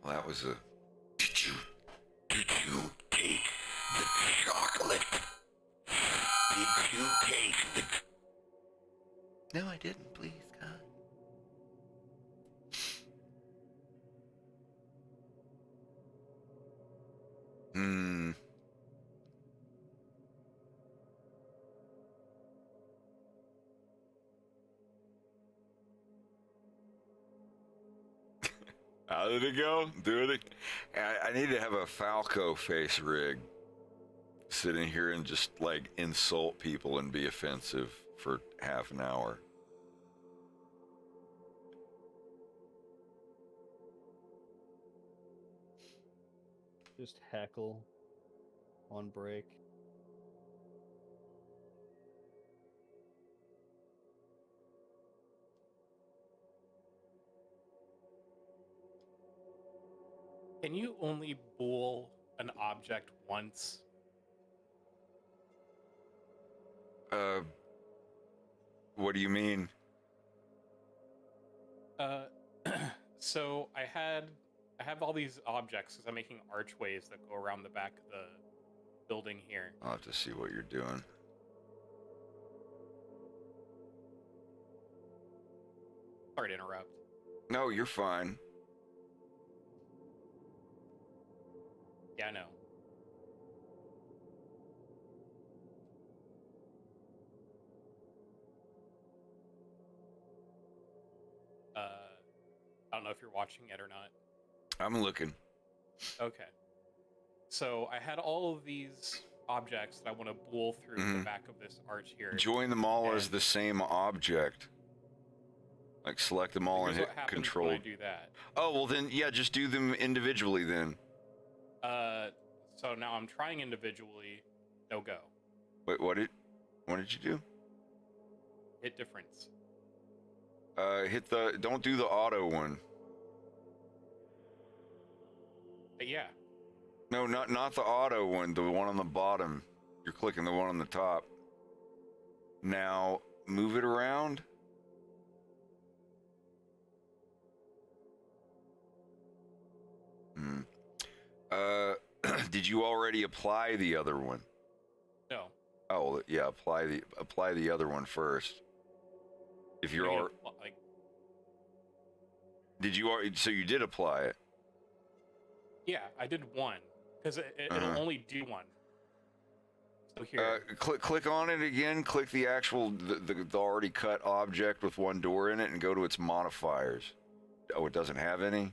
S1: Well, that was a... Did you take the chocolate? Did you take the... No, I didn't, please, God. How did it go? Do it. I need to have a Falco face rig. Sit in here and just like insult people and be offensive for half an hour.
S2: Just heckle on break.
S3: Can you only bool an object once?
S1: What do you mean?
S3: So I have all these objects because I'm making archways that go around the back of the building here.
S1: I'll have to see what you're doing.
S3: Sorry to interrupt.
S1: No, you're fine.
S3: Yeah, I know. I don't know if you're watching it or not.
S1: I'm looking.
S3: Okay. So I had all of these objects that I want to bool through the back of this arch here.
S1: Join them all as
S3: And-
S1: the same object. Like select them all and
S3: Here's
S1: hit
S3: what happens
S1: control.
S3: when I do that.
S1: Oh, well then, yeah, just do them individually then.
S3: So now I'm trying individually. No go.
S1: Wait, what did you do?
S3: Hit difference.
S1: Don't do the auto one.
S3: Yeah.
S1: No, not the auto one, the one on the bottom. You're clicking the one on the top. Now, move it around. Did you already apply the other one?
S3: No.
S1: Oh, well, yeah, apply the other one first. If you're
S3: Doing
S1: all,
S3: it, like,
S1: did you already, so you did apply it?
S3: yeah, I did one because it'll only do one. So here.
S1: Click on it again. Click the actual the already cut object with one door in it, and go to its modifiers. Oh, it doesn't have any.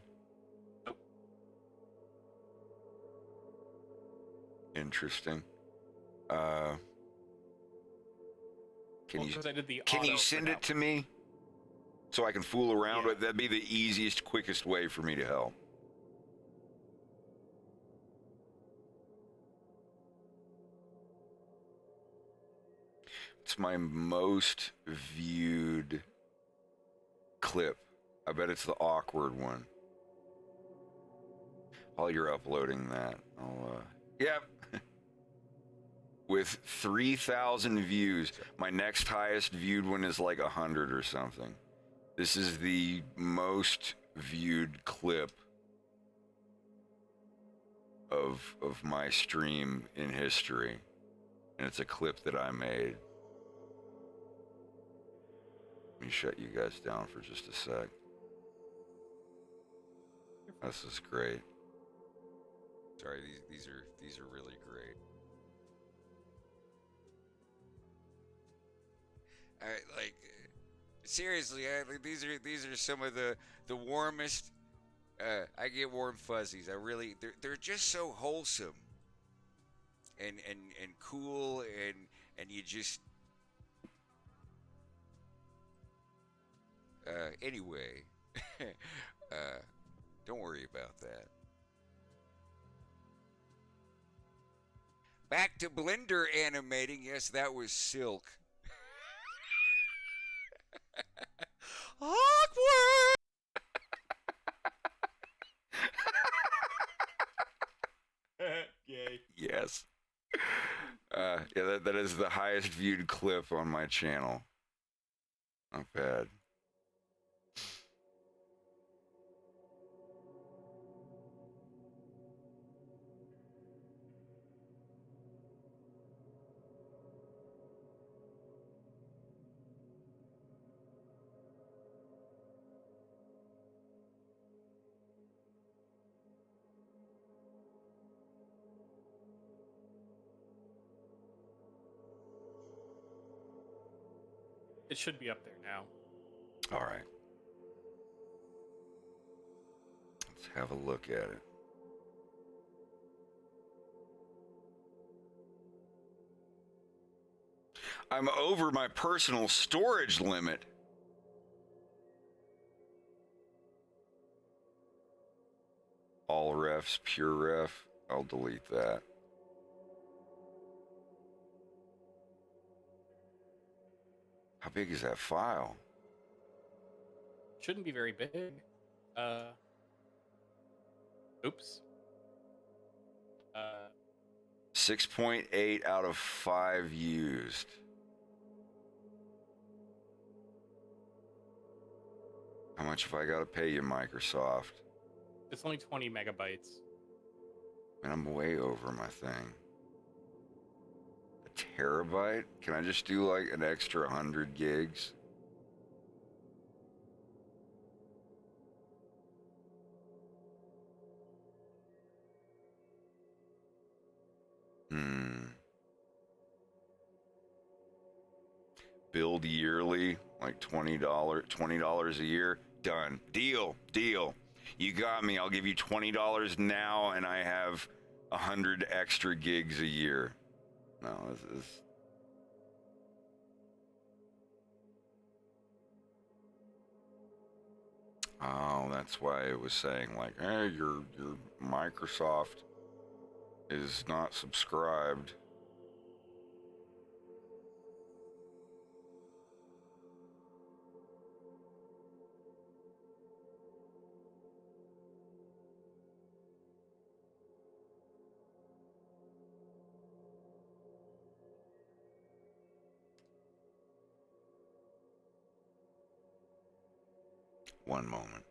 S3: Nope.
S1: Interesting. Can
S3: Well, 'cause I did the
S1: you
S3: auto for
S1: send
S3: that
S1: it to me so I can fool around
S3: Yeah.
S1: with? That'd be the easiest, quickest way for me to help. It's my most viewed clip. I bet it's the awkward one. While you're uploading that, yep. With 3,000 views. My next highest viewed one is like 100 or something. This is the most viewed clip of my stream in history. And it's a clip that I made. Let me shut you guys down for just a sec. This is great. Sorry, these are really great. Like seriously, these are some of the warmest. I get warm fuzzies. I really, they're just so wholesome and cool and you just. Anyway, don't worry about that. Back to Blender animating. Yes, that was Silk. Awkward.
S3: Yay.
S1: Yes. Yeah, that is the highest viewed clip on my channel. Not bad.
S3: It should be up there now.
S1: All right. Let's have a look at it. I'm over my personal storage limit. All refs, pure ref. I'll delete that. How big is that file?
S3: Shouldn't be very big. Oops.
S1: 6.8 out of 5 used. How much have I got to pay you, Microsoft?
S3: It's only 20 megabytes.
S1: And I'm way over my thing. A terabyte? Can I just do like an extra 100 gigs? Build yearly, like $20 a year. Done. Deal. You got me. I'll give you $20 now, and I have 100 extra gigs a year. No, this is. Oh, that's why it was saying like, hey, your Microsoft is not subscribed. One moment.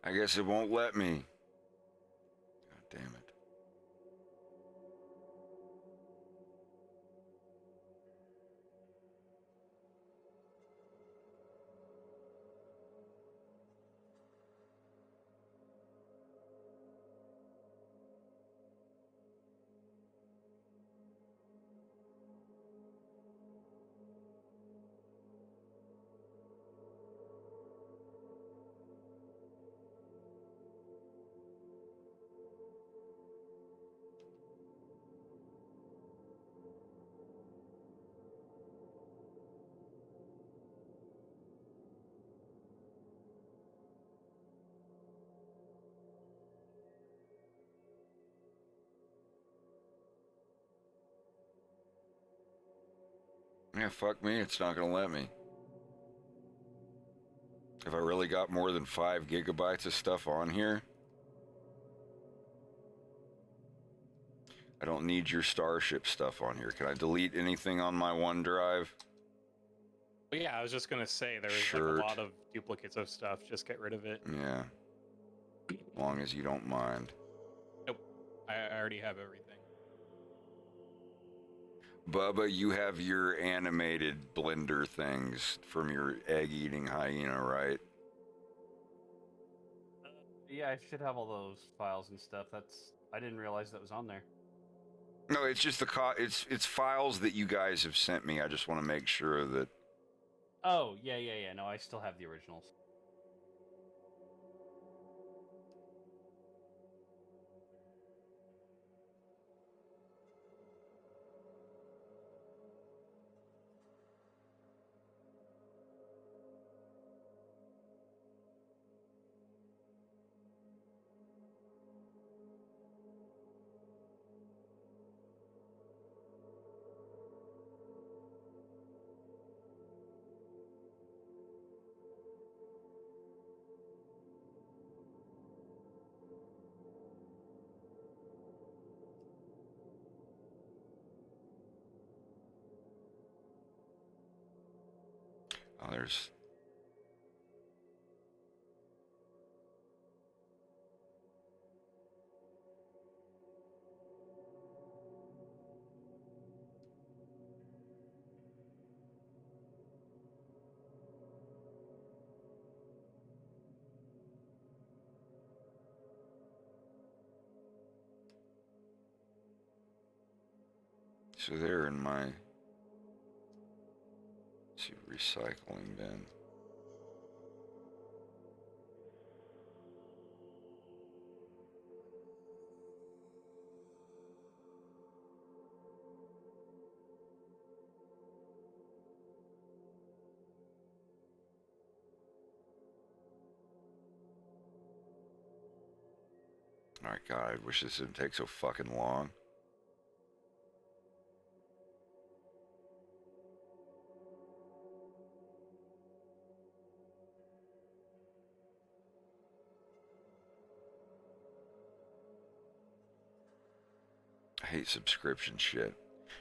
S1: I guess it won't let me. God damn it. Yeah, fuck me, it's not gonna let me. Have I really got more than 5 gigabytes of stuff on here? I don't need your Starship stuff on here. Can I delete anything on my OneDrive?
S3: But yeah, I was just gonna say there was
S1: Shirt.
S3: like a lot of duplicates of stuff. Just get rid of it.
S1: Yeah. As long as you don't mind.
S3: Nope. I already have everything.
S1: Bubba, you have your animated Blender things from your egg-eating hyena, right?
S2: Yeah, I should have all those files and stuff. I didn't realize that was on there.
S1: No, it's just it's files that you guys have sent me. I just want to make sure that.
S2: Oh, yeah. No, I still have the originals.
S1: there's... So they're in my... Let's see, recycling bin. Alright, God, I wish this didn't take so fucking long. I hate subscription shit.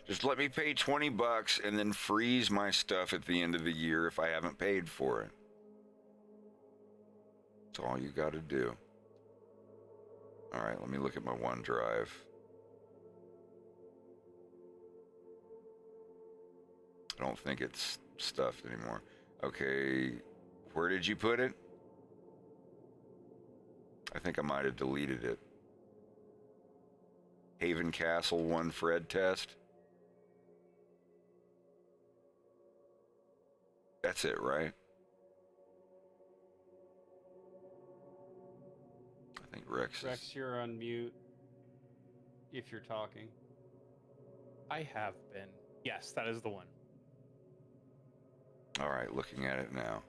S1: Just let me pay $20 and then freeze my stuff at the end of the year if I haven't paid for it. That's all you gotta do. Alright, let me look at my OneDrive. I don't think it's stuffed anymore. Okay, where did you put it? I think I might have deleted it. Haven Castle 1 Fred test. That's it, right? I think Rex is...
S2: Rex, you're on mute if you're talking.
S3: I have been. Yes, that is the one.
S1: All right, looking at it now.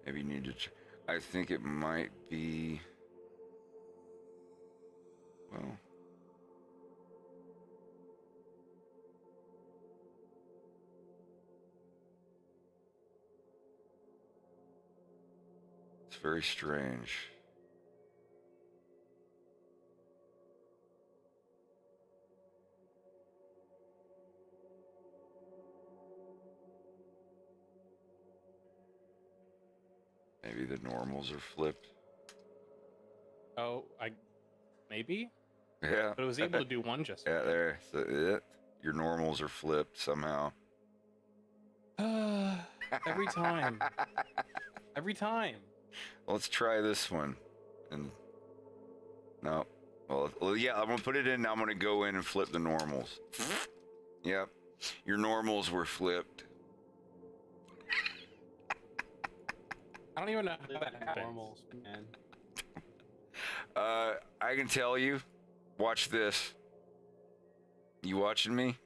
S1: Maybe you need to... I think it might be... Well... It's very strange. Maybe the normals are flipped.
S3: Oh, maybe?
S1: Yeah.
S3: But it was able to do one just.
S1: Yeah, there. So it. Your normals are flipped somehow.
S3: Every time. Every time.
S1: Let's try this one. And no. Well, yeah, I'm gonna put it in. I'm gonna go in and flip the normals. Yep. Your normals were flipped.
S3: I don't even know how that happened.
S2: Normals, man.
S1: I can tell you. Watch this. You watching me?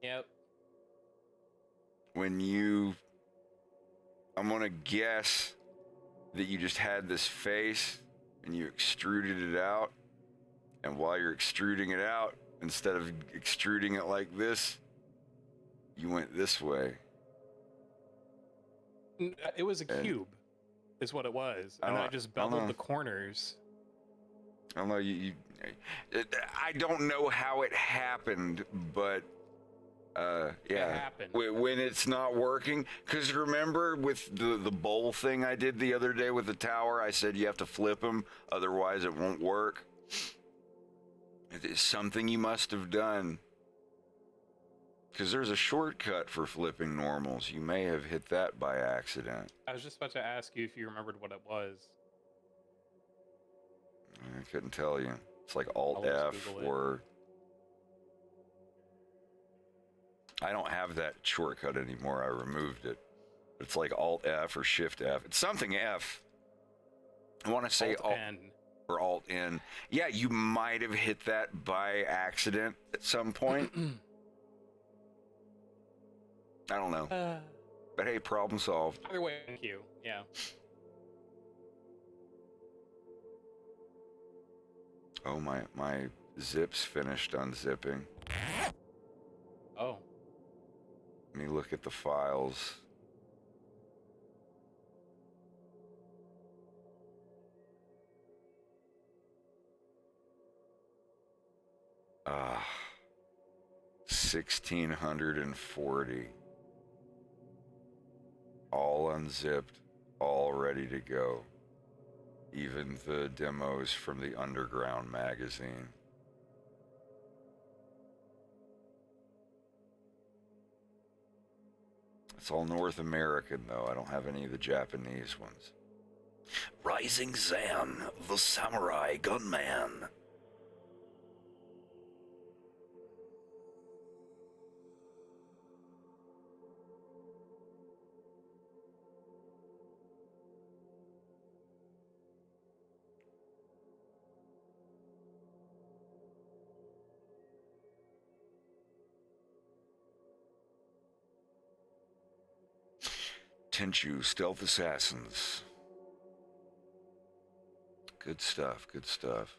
S3: Yep.
S1: When you... I'm gonna guess that you just had this face and you extruded it out. And while you're extruding it out, instead of extruding it like this, you went this way.
S3: It was a cube, is what it was. And I just beveled the corners.
S1: I don't know, I don't know how it happened, but yeah,
S3: It happened.
S1: When it's not working, because remember with the bowl thing I did the other day with the tower, I said you have to flip them, otherwise it won't work. It is something you must have done, because there's a shortcut for flipping normals. You may have hit that by accident.
S3: I was just about to ask you if you remembered what it was.
S1: I couldn't tell you. It's like Alt
S3: I'll
S1: F
S3: Google it.
S1: or... I don't have that shortcut anymore. I removed it. It's like Alt F or Shift F. It's something F. I want to say Alt
S3: N.
S1: or Alt N. Yeah, you might have hit that by accident at some point. I don't know. But hey, problem solved.
S3: Either way, thank you. Yeah.
S1: Oh, my zip's finished unzipping.
S3: Oh.
S1: Let me look at the files. Ah, 1,640. All unzipped, all ready to go. Even the demos from the Underground magazine. It's all North American, though. I don't have any of the Japanese ones. Rising Zan, the Samurai Gunman. Tenchu Stealth Assassins. Good stuff, good stuff.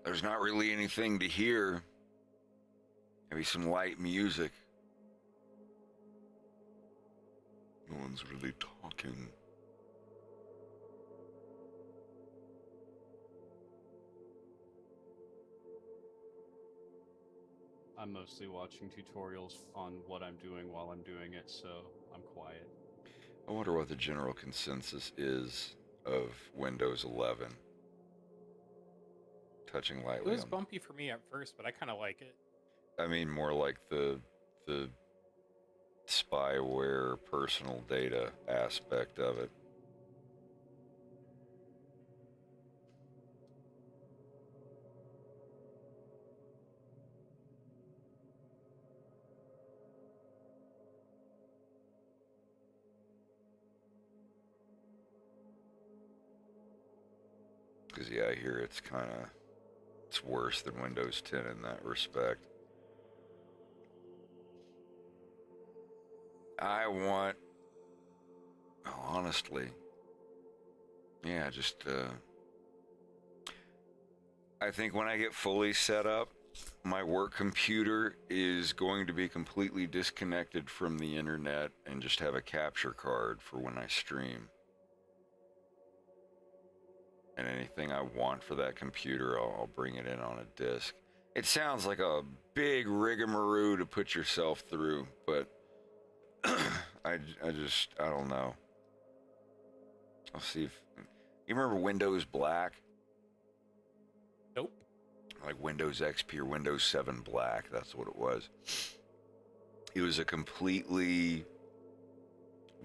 S1: There's not really anything to hear. Maybe some light music. No one's really talking.
S2: I'm mostly watching tutorials on what I'm doing while I'm doing it, so I'm quiet.
S1: I wonder what the general consensus is of Windows 11. Touching
S3: It
S1: lightly
S3: was
S1: on.
S3: bumpy for me at first, but I kind of like it.
S1: I mean, more like the spyware, personal data aspect of it. Because, yeah, I hear it's worse than Windows 10 in that respect. I want, honestly, yeah, I think when I get fully set up, my work computer is going to be completely disconnected from the internet and just have a capture card for when I stream. And anything I want for that computer, I'll bring it in on a disk. It sounds like a big rigmarole to put yourself through, but I don't know. I'll see if... You remember Windows Black?
S3: Nope.
S1: Like Windows XP or Windows 7 Black, that's what it was. It was a completely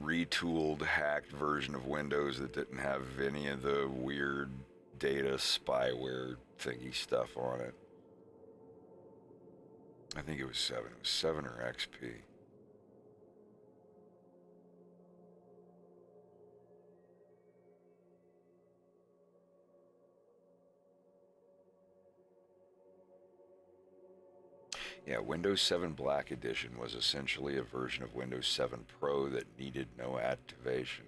S1: retooled, hacked version of Windows that didn't have any of the weird data spyware thingy stuff on it. I think it was 7. It was 7 or XP. Yeah, Windows 7 Black Edition was essentially a version of Windows 7 Pro that needed no activation.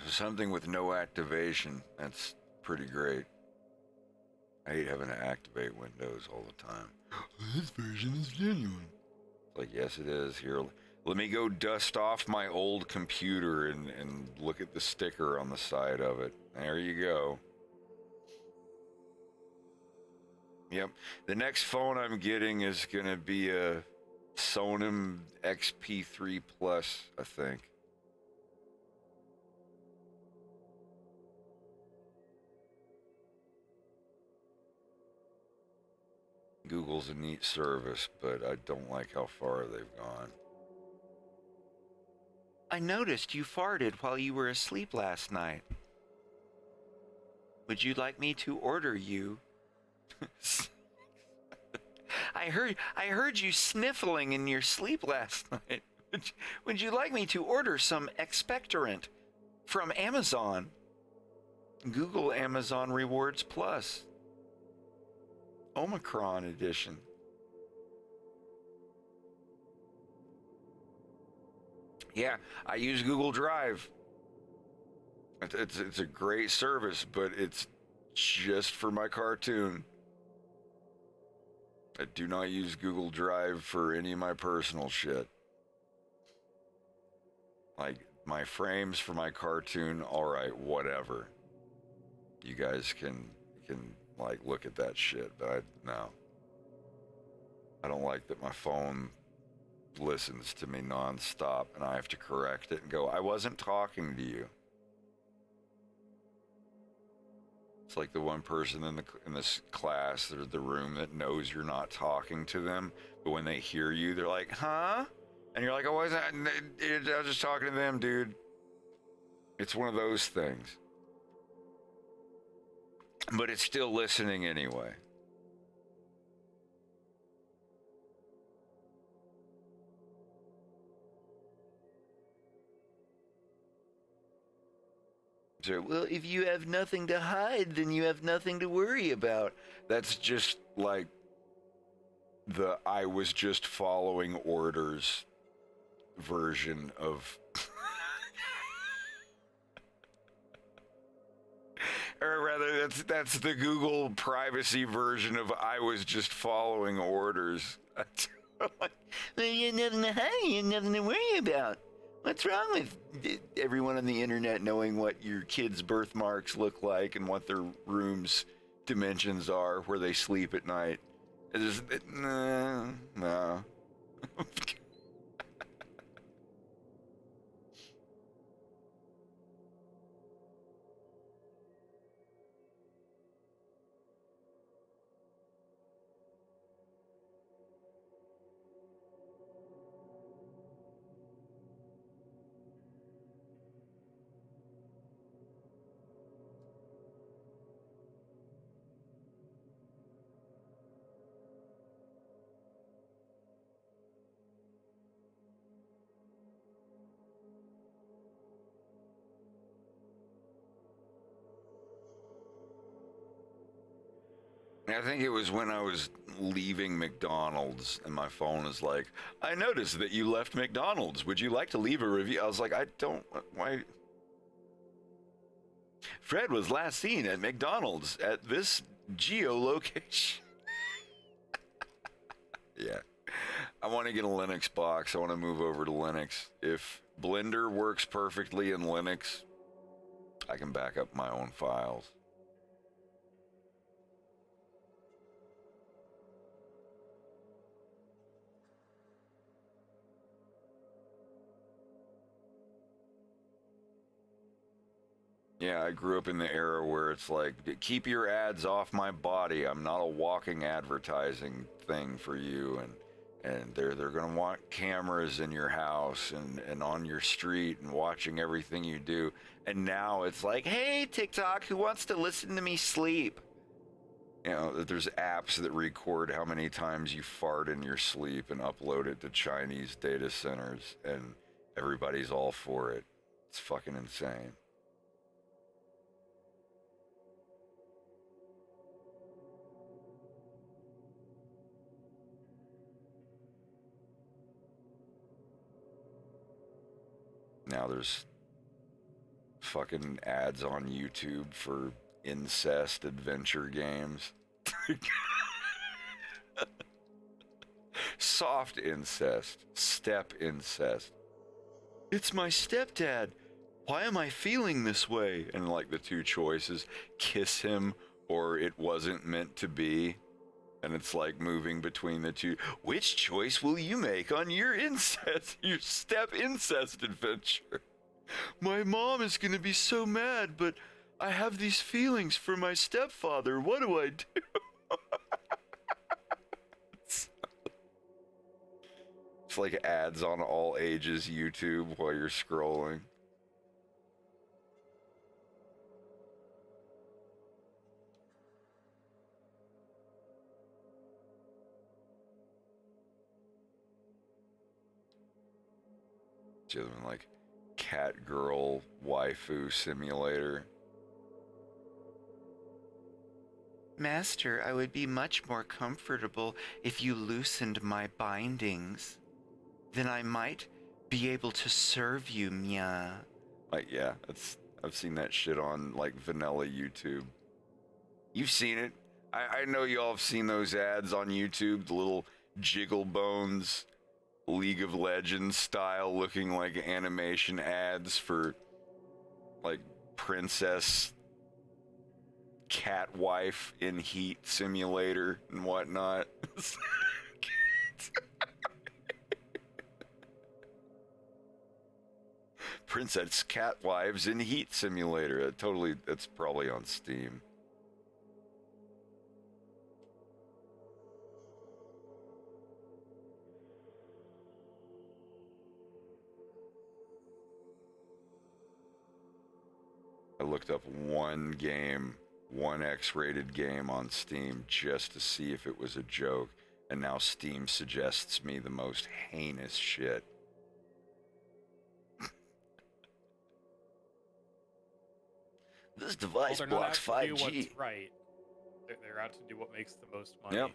S1: So something with no activation, that's pretty great. I hate having to activate Windows all the time. This version is genuine. It's like, yes it is. Here, let me go dust off my old computer and look at the sticker on the side of it. There you go. Yep. The next phone I'm getting is going to be a Sonim XP3 Plus, I think. Google's a neat service, but I don't like how far they've gone.
S4: I noticed you farted while you were asleep last night. Would you like me to order you? I heard you sniffling in your sleep last night. Would you like me to order some expectorant from Amazon? Google Amazon Rewards Plus. Omicron edition.
S1: Yeah, I use Google Drive. It's a great service, but it's just for my cartoon. I do not use Google Drive for any of my personal shit. Like, my frames for my cartoon, alright, whatever. You guys can like look at that shit, but no. I don't like that my phone listens to me nonstop and I have to correct it and go, I wasn't talking to you. It's like the one person in this class or the room that knows you're not talking to them, but when they hear you, they're like, huh? And you're like, I was just talking to them, dude. It's one of those things. But it's still listening anyway. So, well, if you have nothing to hide, then you have nothing to worry about. That's just like the I was just following orders version of Or rather, that's the Google privacy version of I was just following orders.
S4: Well, you have nothing to hide. You have nothing to worry about. What's wrong with everyone on the internet knowing what your kids' birthmarks look like and what their rooms' dimensions are, where they sleep at night? No. I think it was when I was leaving McDonald's and my phone was like, I noticed that you left McDonald's. Would you like to leave a review? I was like, I don't, why? Fred was last seen at McDonald's at this geolocation. Yeah. I want to get a Linux box. I want to move over to Linux. If Blender works perfectly in Linux, I can back up my own files. Yeah, I grew up in the era where it's like, keep your ads off my body. I'm not a walking advertising thing for you. And they're going to want cameras in your house and on your street and watching everything you do. And now it's like, hey, TikTok, who wants to listen to me sleep? You know, there's apps that record how many times you fart in your sleep and upload it to Chinese data centers. And everybody's all for it. It's fucking insane. Now there's fucking ads on YouTube for incest adventure games. Soft incest, step incest. It's my stepdad. Why am I feeling this way? And like the two choices, kiss him or it wasn't meant to be. And it's like moving between the two. Which choice will you make on your incest, your step incest adventure? My mom is going to be so mad, but I have these feelings for my stepfather. What do I do? It's like ads on all ages YouTube while you're scrolling. Like cat girl waifu simulator. Master, I would be much more comfortable if you loosened my bindings. Then I might be able to serve you, Mia. Like, yeah, I've seen that shit on like vanilla YouTube. You've seen it. I know y'all have seen those ads on YouTube, the little jiggle bones League of Legends style looking like animation ads for like princess cat wife in Heat Simulator and whatnot. Princess cat wives in Heat Simulator. That's probably on Steam. I looked up one game, one X-rated game on Steam just to see if it was a joke, and now Steam suggests me the most heinous shit. This device
S3: Well, they're not out
S4: blocks
S3: to do
S4: 5G.
S3: what's right. They're out to do what makes the most money.
S1: Yep.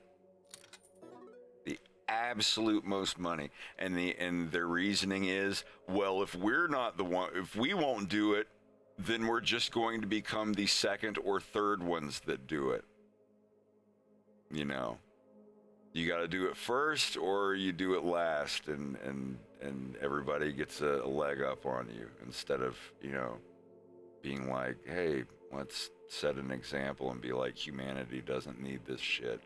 S1: The absolute most money. And their reasoning is, well, if we're not the one, if we won't do it, then we're just going to become the second or third ones that do it. You know, you got to do it first or you do it last, and everybody gets a leg up on you instead of, you know, being like, hey, let's set an example and be like, humanity doesn't need this shit.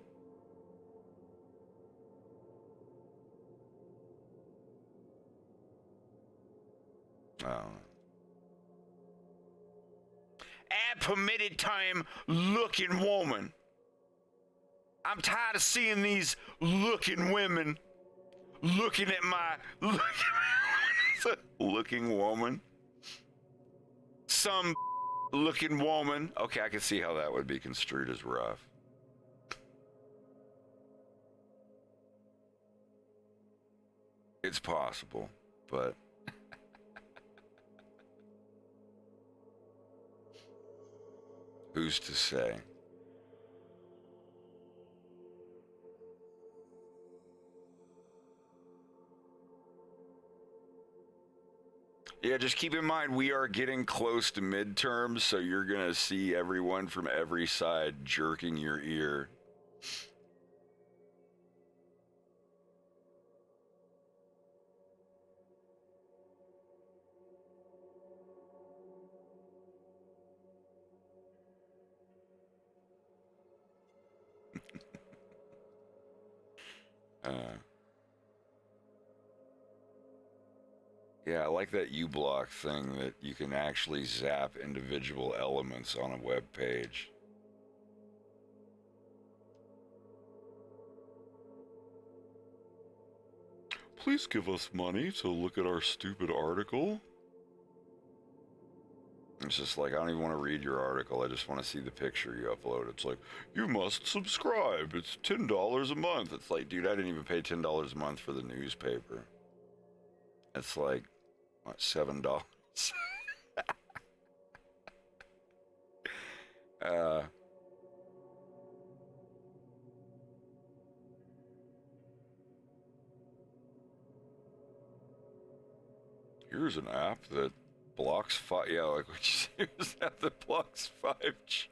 S1: Add permitted time looking woman. I'm tired of seeing these looking women looking at my looking woman. Some looking woman. Okay, I can see how that would be construed as rough. It's possible, but who's to say? Yeah, just keep in mind, we are getting close to midterms, so you're going to see everyone from every side jerking your ear. Yeah, I like that uBlock thing that you can actually zap individual elements on a web page. Please give us money to look at our stupid article. It's just like, I don't even want to read your article. I just want to see the picture you upload. It's like, you must subscribe. It's $10 a month. It's like, dude, I didn't even pay $10 a month for the newspaper. It's like, what, $7? Here's an app that blocks yeah, like what you see is that that blocks 5G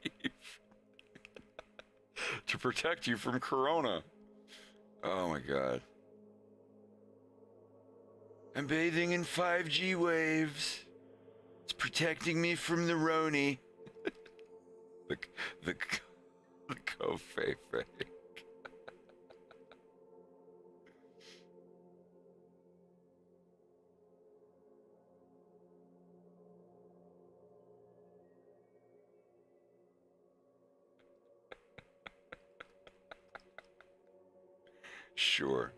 S1: to protect you from Corona. Oh my God. I'm bathing in 5G waves. It's protecting me from the Roni. the Kofei fake. Sure.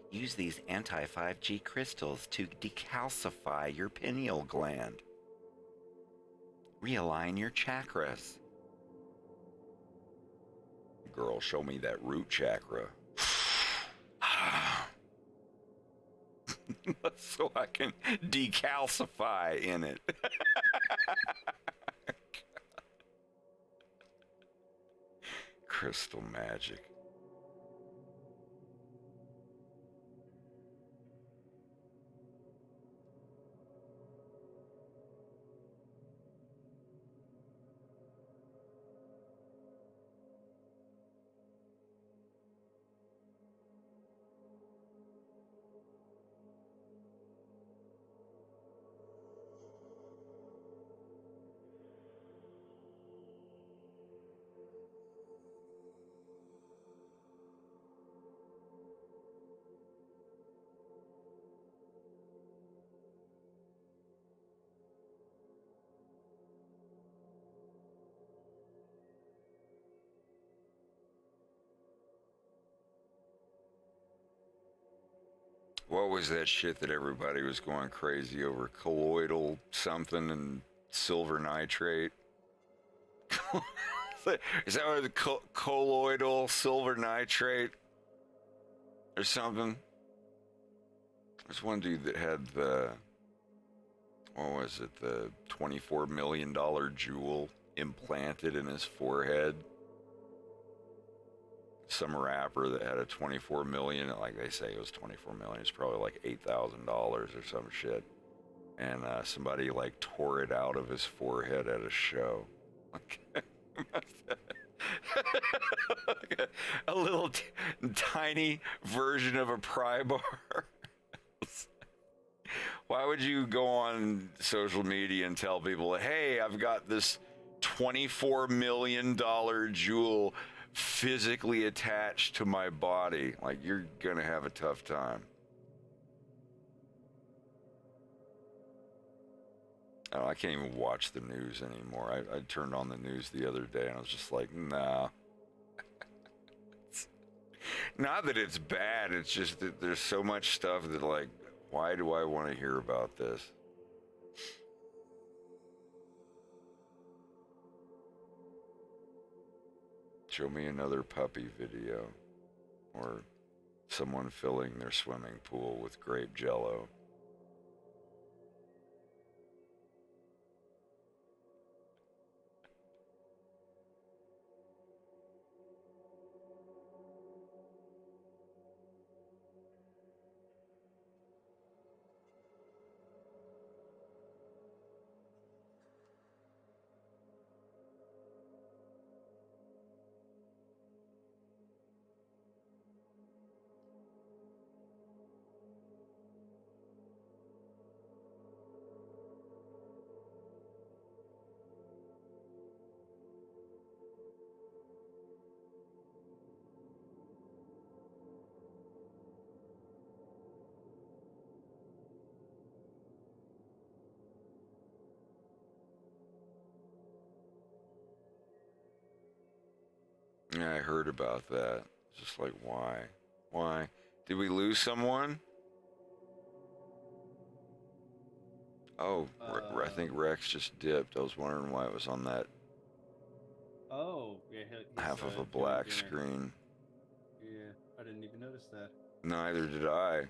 S4: Use these anti-5G crystals to decalcify your pineal gland. Realign your chakras.
S1: Girl, show me that root chakra. So I can decalcify in it. Crystal magic. What was that shit that everybody was going crazy over? Colloidal something and silver nitrate? Is that what colloidal silver nitrate? or something. There's one dude that had the, what was it, the $24 million jewel implanted in his forehead. Some rapper that had a 24 million, like they say it was 24 million, it's probably like $8,000 or some shit. And somebody like tore it out of his forehead at a show. A little tiny version of a pry bar. Why would you go on social media and tell people, hey, I've got this $24 million jewel physically attached to my body? Like, you're gonna have a tough time. Oh, I can't even watch the news anymore. I turned on the news the other day and I was just like, nah. Not that it's bad, it's just that there's so much stuff that, like, why do I want to hear about this? Show me another puppy video, or someone filling their swimming pool with grape jello. Yeah, I heard about that. Just like, why? Why? Did we lose someone? Oh, I think Rex just dipped. I was wondering why it was on that
S6: Oh, yeah.
S1: half of a
S6: doing
S1: black
S6: dinner.
S1: screen.
S6: Yeah, I didn't even notice that.
S1: Neither did I.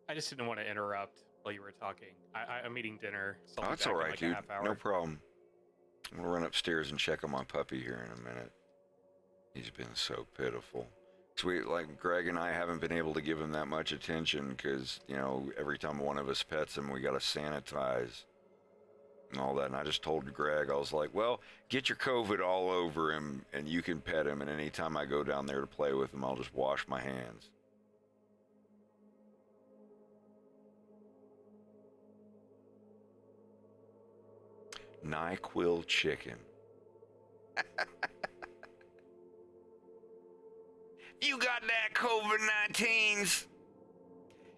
S3: I just didn't want to interrupt while you were talking. I'm eating dinner. So I'll
S1: Oh,
S3: be
S1: that's
S3: back
S1: all
S3: in
S1: right,
S3: like
S1: dude.
S3: A half hour.
S1: No problem. I'm gonna run upstairs and check on my puppy here in a minute. He's been so pitiful. Sweet, like Greg and I haven't been able to give him that much attention because, you know, every time one of us pets him, we gotta sanitize and all that. And I just told Greg, I was like, well, get your COVID all over him and you can pet him. And anytime I go down there to play with him, I'll just wash my hands. NyQuil chicken. You got that COVID-19s?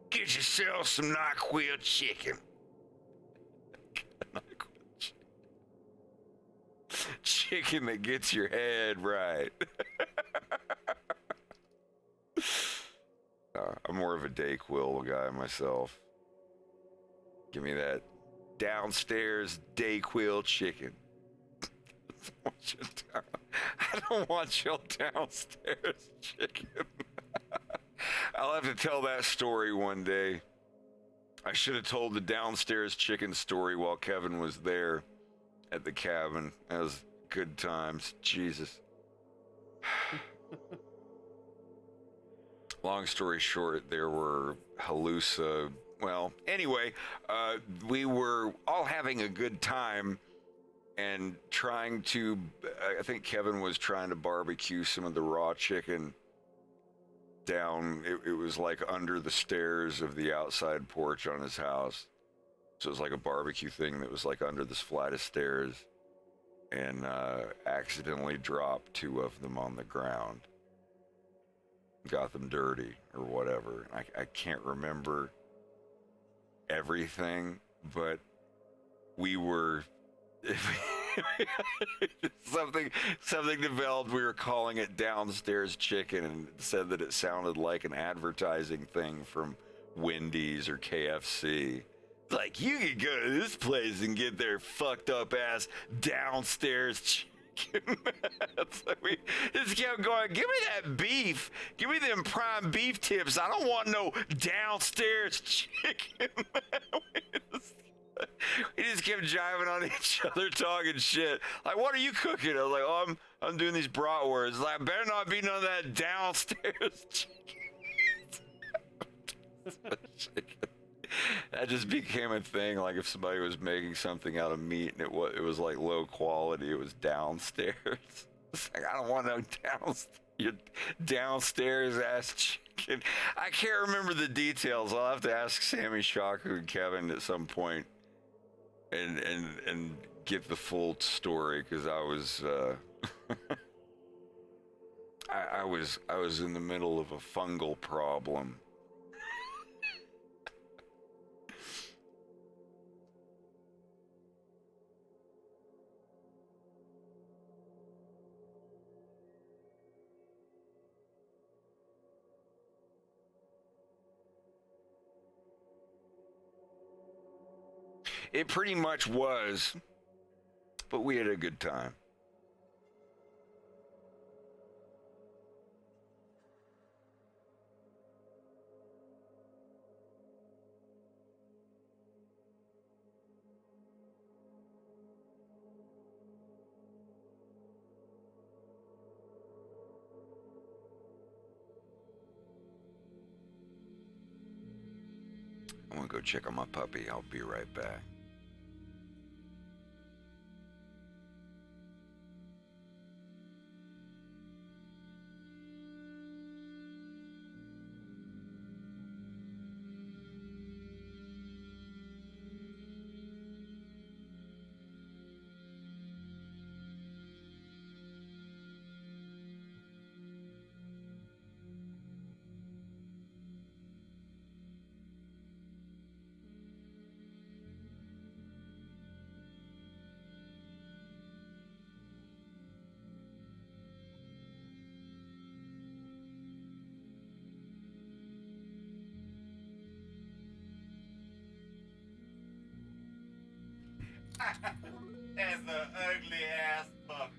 S1: Get yourself some NyQuil chicken. Chicken that gets your head right. I'm more of a Dayquil guy myself. Give me that downstairs Dayquil chicken. I don't want your downstairs chicken. I'll have to tell that story one day. I should have told the downstairs chicken story while Kevin was there at the cabin. That was good times. Jesus. Long story short, there were well, anyway, we were all having a good time and trying to, I think Kevin was trying to barbecue some of the raw chicken down. It was like under the stairs of the outside porch on his house. So it was like a barbecue thing that was like under this flight of stairs, and accidentally dropped two of them on the ground. Got them dirty or whatever. I can't remember everything, but we were something developed. We were calling it downstairs chicken, and said that it sounded like an advertising thing from Wendy's or KFC. Like, you could go to this place and get their fucked up ass downstairs chicken. So we just kept going, give me that beef. Give me them prime beef tips. I don't want no downstairs chicken. We just kept jiving on each other, talking shit. Like, what are you cooking? I was like, oh, I'm doing these bratwursts. Like, better not be none of that downstairs chicken. That just became a thing. Like, if somebody was making something out of meat and it was like low quality, it was downstairs. It's like, I don't want no downstairs ass chicken. I can't remember the details. I'll have to ask Sammy, Shaku, and Kevin at some point and get the full story, because I was I was in the middle of a fungal problem. It pretty much was, but we had a good time. I'm gonna go check on my puppy. I'll be right back. That's an ugly ass puppy.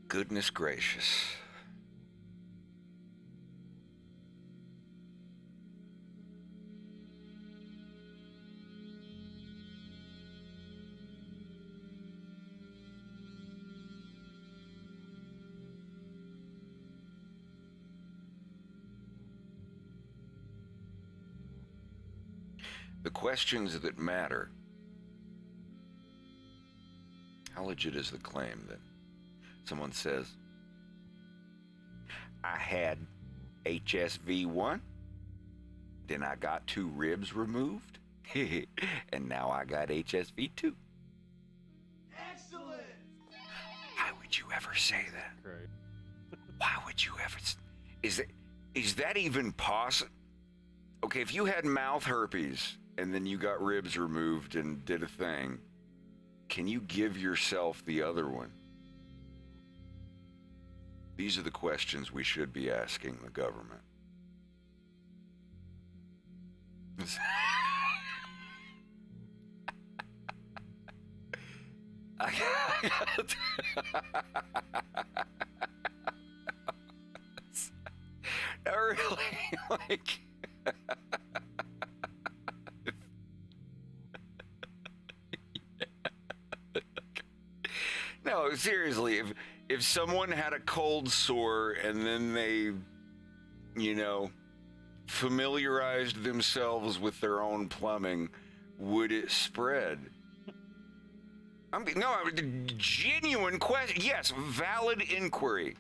S1: Goodness gracious. The questions that matter. How legit is the claim that someone says, I had HSV1, then I got 2 ribs removed, and now I got HSV2.
S7: Excellent!
S1: Why would you ever say that?
S2: Great.
S1: Why would you ever? Is that even possible? Okay, if you had mouth herpes and then you got ribs removed and did a thing, can you give yourself the other one? These are the questions we should be asking the government. Not really, like... No, seriously, if someone had a cold sore and then they, you know, familiarized themselves with their own plumbing, would it spread? Genuine question. Yes, valid inquiry.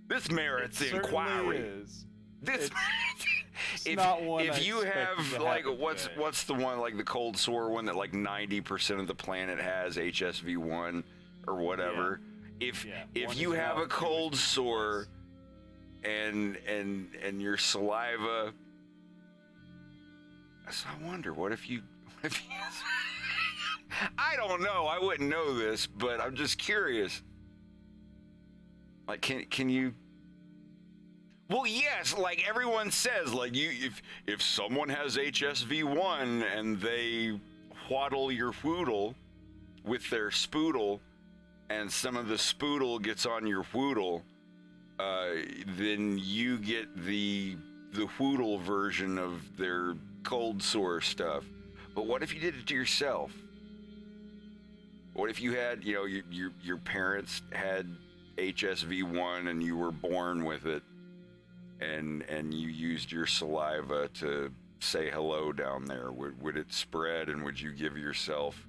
S1: This merits inquiry.
S2: Is.
S1: This.
S2: It's not one I
S1: if you
S2: expected
S1: have
S2: to
S1: like
S2: happen
S1: what's
S2: today.
S1: what's the one, like the cold sore one that like 90% of the planet has HSV1 or whatever.
S2: Yeah,
S1: If
S2: one
S1: you
S2: is
S1: have
S2: now
S1: a cold
S2: Jewish
S1: sore and your saliva, so I wonder what if you I don't know, I wouldn't know this, but I'm just curious. Like can you? Well, yes, like everyone says, like if someone has HSV1 and they whaddle your whoodle with their spoodle, and some of the spoodle gets on your whoodle, then you get the whoodle version of their cold sore stuff. But what if you did it to yourself? What if you had, you know, your parents had HSV1 and you were born with it? And you used your saliva to say hello down there. Would it spread, and would you give yourself,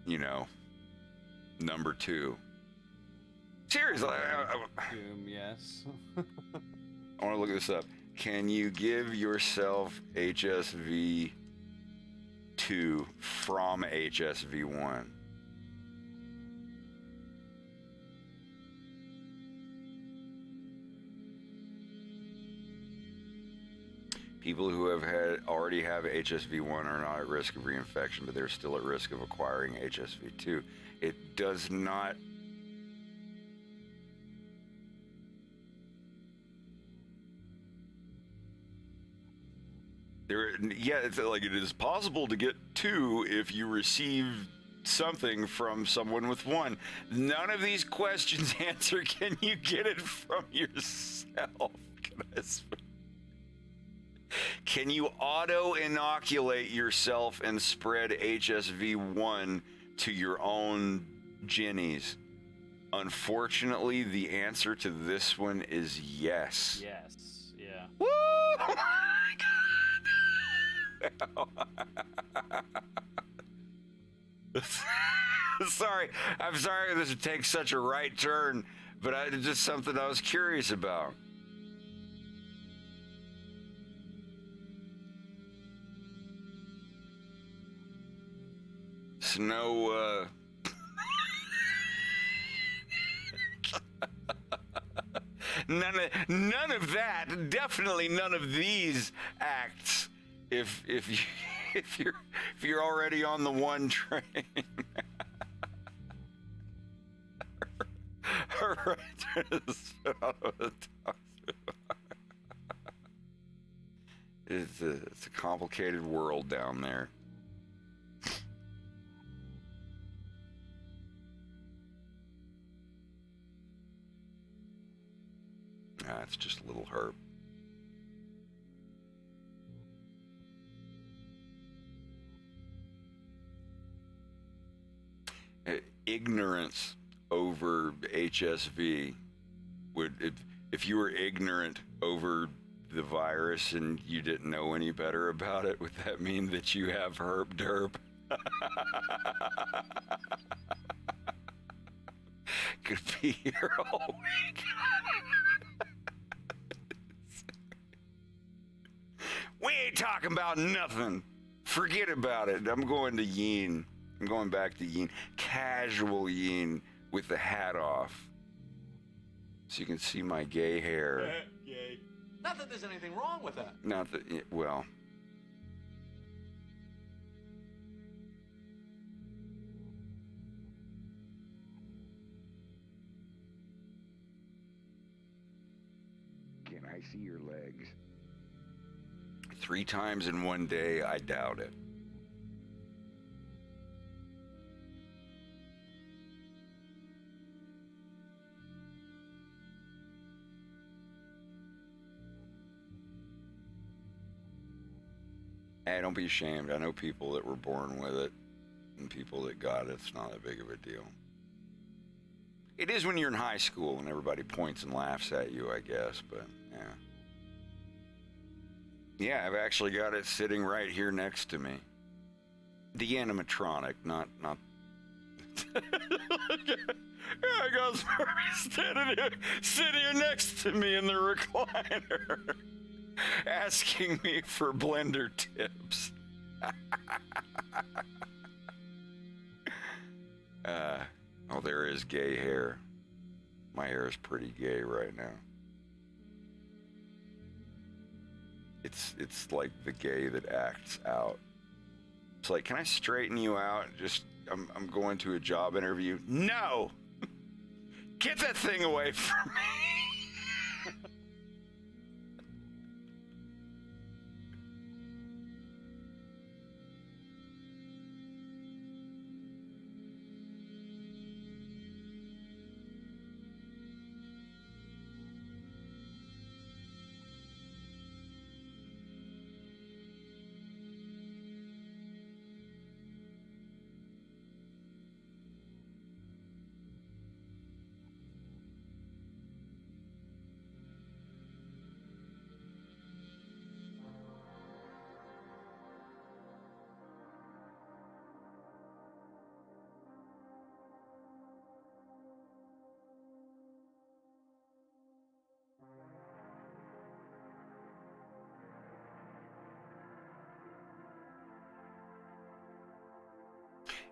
S1: you know, number 2? Seriously,
S6: Yes.
S1: I want to look this up. Can you give yourself HSV2 from HSV1? People who already have HSV1 are not at risk of reinfection, but they're still at risk of acquiring HSV2. It does not. It's like it is possible to get 2 if you receive something from someone with 1. None of these questions answer, can you get it from yourself? Can you auto-inoculate yourself and spread HSV1 to your own ginnies? Unfortunately, the answer to this one is yes.
S2: Yes. Yeah.
S1: Woo! Oh my God. Sorry, I'm sorry this would take such a right turn, but it's just something I was curious about. Snow, none of that. Definitely none of these acts. If you're already on the one train. All right. It's a complicated world down there. It's just a little herb. Ignorance over HSV would, if you were ignorant over the virus and you didn't know any better about it, would that mean that you have herb derp? Could be here all week. We ain't talking about nothing. Forget about it. I'm going to Yin. I'm going back to Yin. Casual Yin with the hat off. So you can see my gay hair.
S7: Gay. Not that there's anything wrong with that.
S1: Not that, well. Can I see your legs? 3 times in one day, I doubt it. Hey, don't be ashamed. I know people that were born with it and people that got it. It's not that big of a deal. It is when you're in high school and everybody points and laughs at you, I guess, but yeah. Yeah, I've actually got it sitting right here next to me. The animatronic, not... Yeah, I got Smarty sitting here next to me in the recliner. Asking me for blender tips. Oh, there is gay hair. My hair is pretty gay right now. It's like the gay that acts out. It's like, can I straighten you out? Just I'm going to a job interview. No! Get that thing away from me!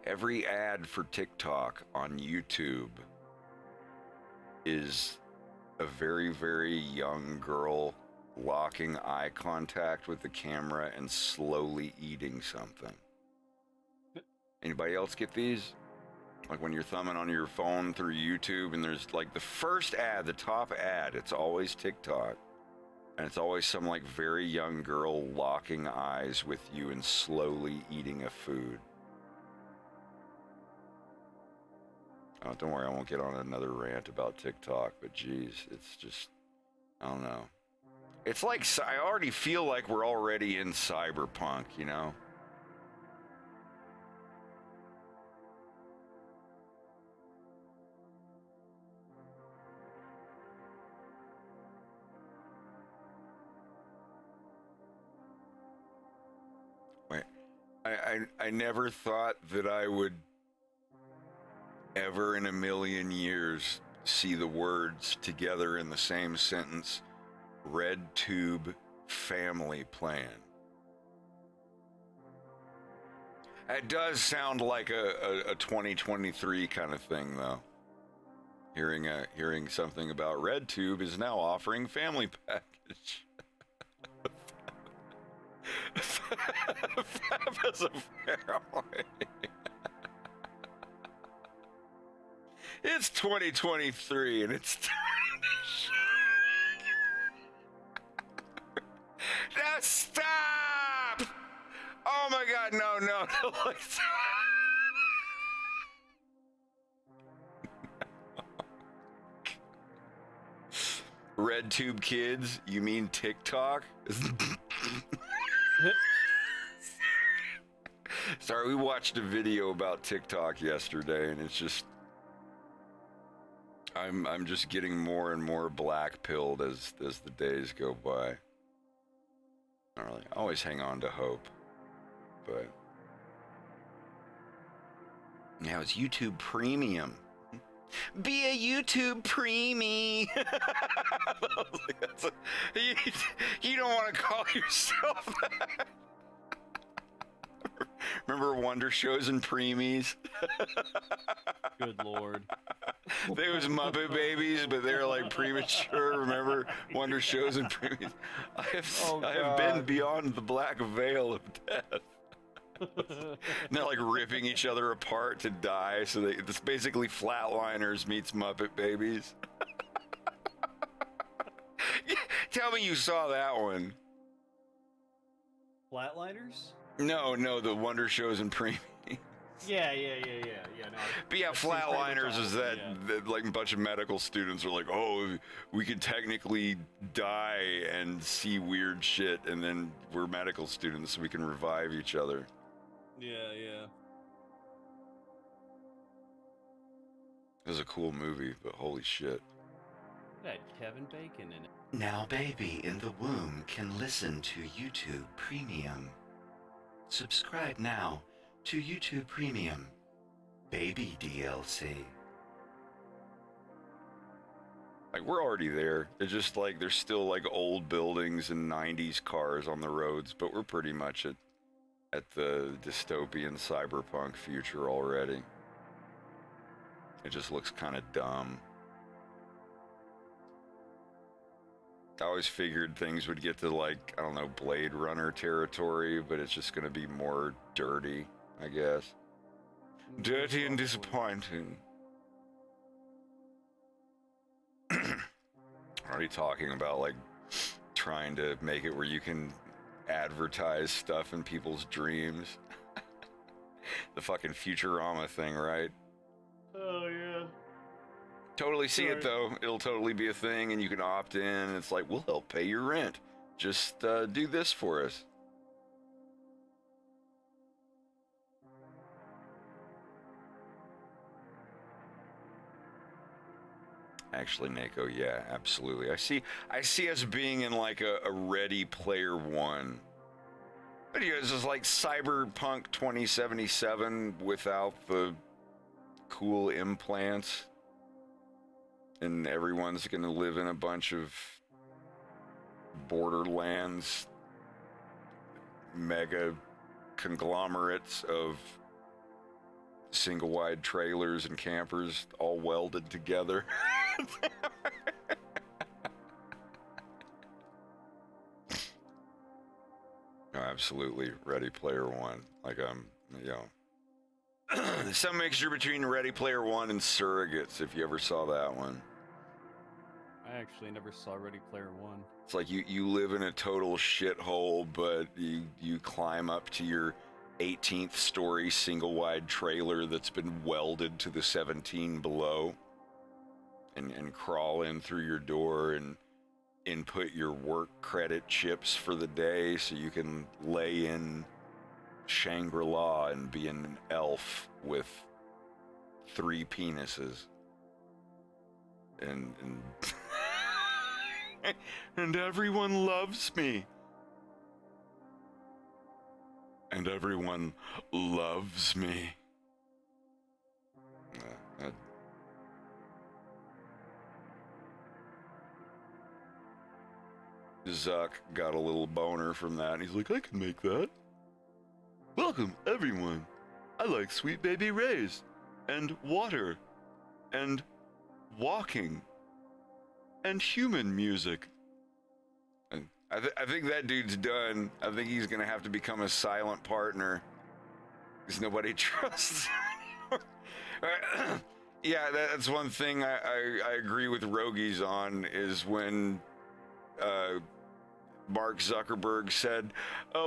S1: Every ad for TikTok on YouTube is a very, very young girl locking eye contact with the camera and slowly eating something. Anybody else get these? Like when you're thumbing on your phone through YouTube and there's like the first ad, the top ad, it's always TikTok. And it's always some like very young girl locking eyes with you and slowly eating a food. Oh, don't worry, I won't get on another rant about TikTok, but geez, it's just, I don't know. It's like, I already feel like we're already in cyberpunk, you know? Wait, I never thought that I would ever in a million years see the words together in the same sentence, red tube family plan. It does sound like a 2023 kind of thing, though. Hearing something about RedTube is now offering family package. Fab as a family. It's 2023 and it's time to now stop! Oh my God, no. Red Tube Kids, you mean TikTok? Sorry, we watched a video about TikTok yesterday, and it's just... I'm just getting more and more black-pilled as the days go by. I don't really, I always hang on to hope, but... Now it's YouTube Premium. Be a YouTube preemie. You don't want to call yourself that. Remember Wonder Shows and Preemies?
S2: Good lord.
S1: They was Muppet Babies, but they're like premature. Remember Wonder Shows and Preemies? I have been beyond the black veil of death. And they're like ripping each other apart to die. So it's basically Flatliners meets Muppet Babies. Tell me you saw that one.
S2: Flatliners?
S1: No, the Wonder Shows and Preemies.
S2: Yeah. No,
S1: But yeah,
S2: I've seen
S1: Flatliners is that,
S2: yeah.
S1: that like a bunch of medical students are like, oh, we could technically die and see weird shit, and then we're medical students, so we can revive each other.
S2: Yeah.
S1: It was a cool movie, but holy shit.
S2: It had Kevin Bacon in it.
S4: Now baby in the womb can listen to YouTube Premium. Subscribe now to YouTube Premium. Baby DLC.
S1: Like, we're already there. It's just like there's still like old buildings and 90s cars on the roads, but we're pretty much at the dystopian cyberpunk future already. It just looks kind of dumb. I always figured things would get to, like, I don't know, Blade Runner territory, but it's just going to be more dirty, I guess. Dirty and disappointing. Already talking about, like, trying to make it where you can advertise stuff in people's dreams. The fucking Futurama thing, right?
S2: Oh, yeah.
S1: Totally see it, though. It'll totally be a thing, and you can opt in, and it's like, we'll help pay your rent. Just do this for us. Actually, Nako, yeah, absolutely. I see us being in like a Ready Player One. But you guys, it's like Cyberpunk 2077 without the cool implants. And everyone's gonna live in a bunch of Borderlands mega conglomerates of single-wide trailers and campers all welded together. No, absolutely, Ready Player One. Like, some mixture between Ready Player One and Surrogates, if you ever saw that one.
S2: I actually never saw Ready Player One.
S1: It's like you live in a total shithole, but you climb up to your 18th story single-wide trailer that's been welded to the 17 below, and crawl in through your door and input your work credit chips for the day so you can lay in Shangri-La and be an elf with 3 penises. And and everyone loves me. And everyone loves me. Zuck got a little boner from that, and he's like, I can make that. Welcome, everyone. I like Sweet Baby Ray's, and water, and walking, and human music. And I think that dude's done. I think he's gonna have to become a silent partner, because nobody trusts him anymore. Yeah, that's one thing I agree with Rogies on, is when Mark Zuckerberg said,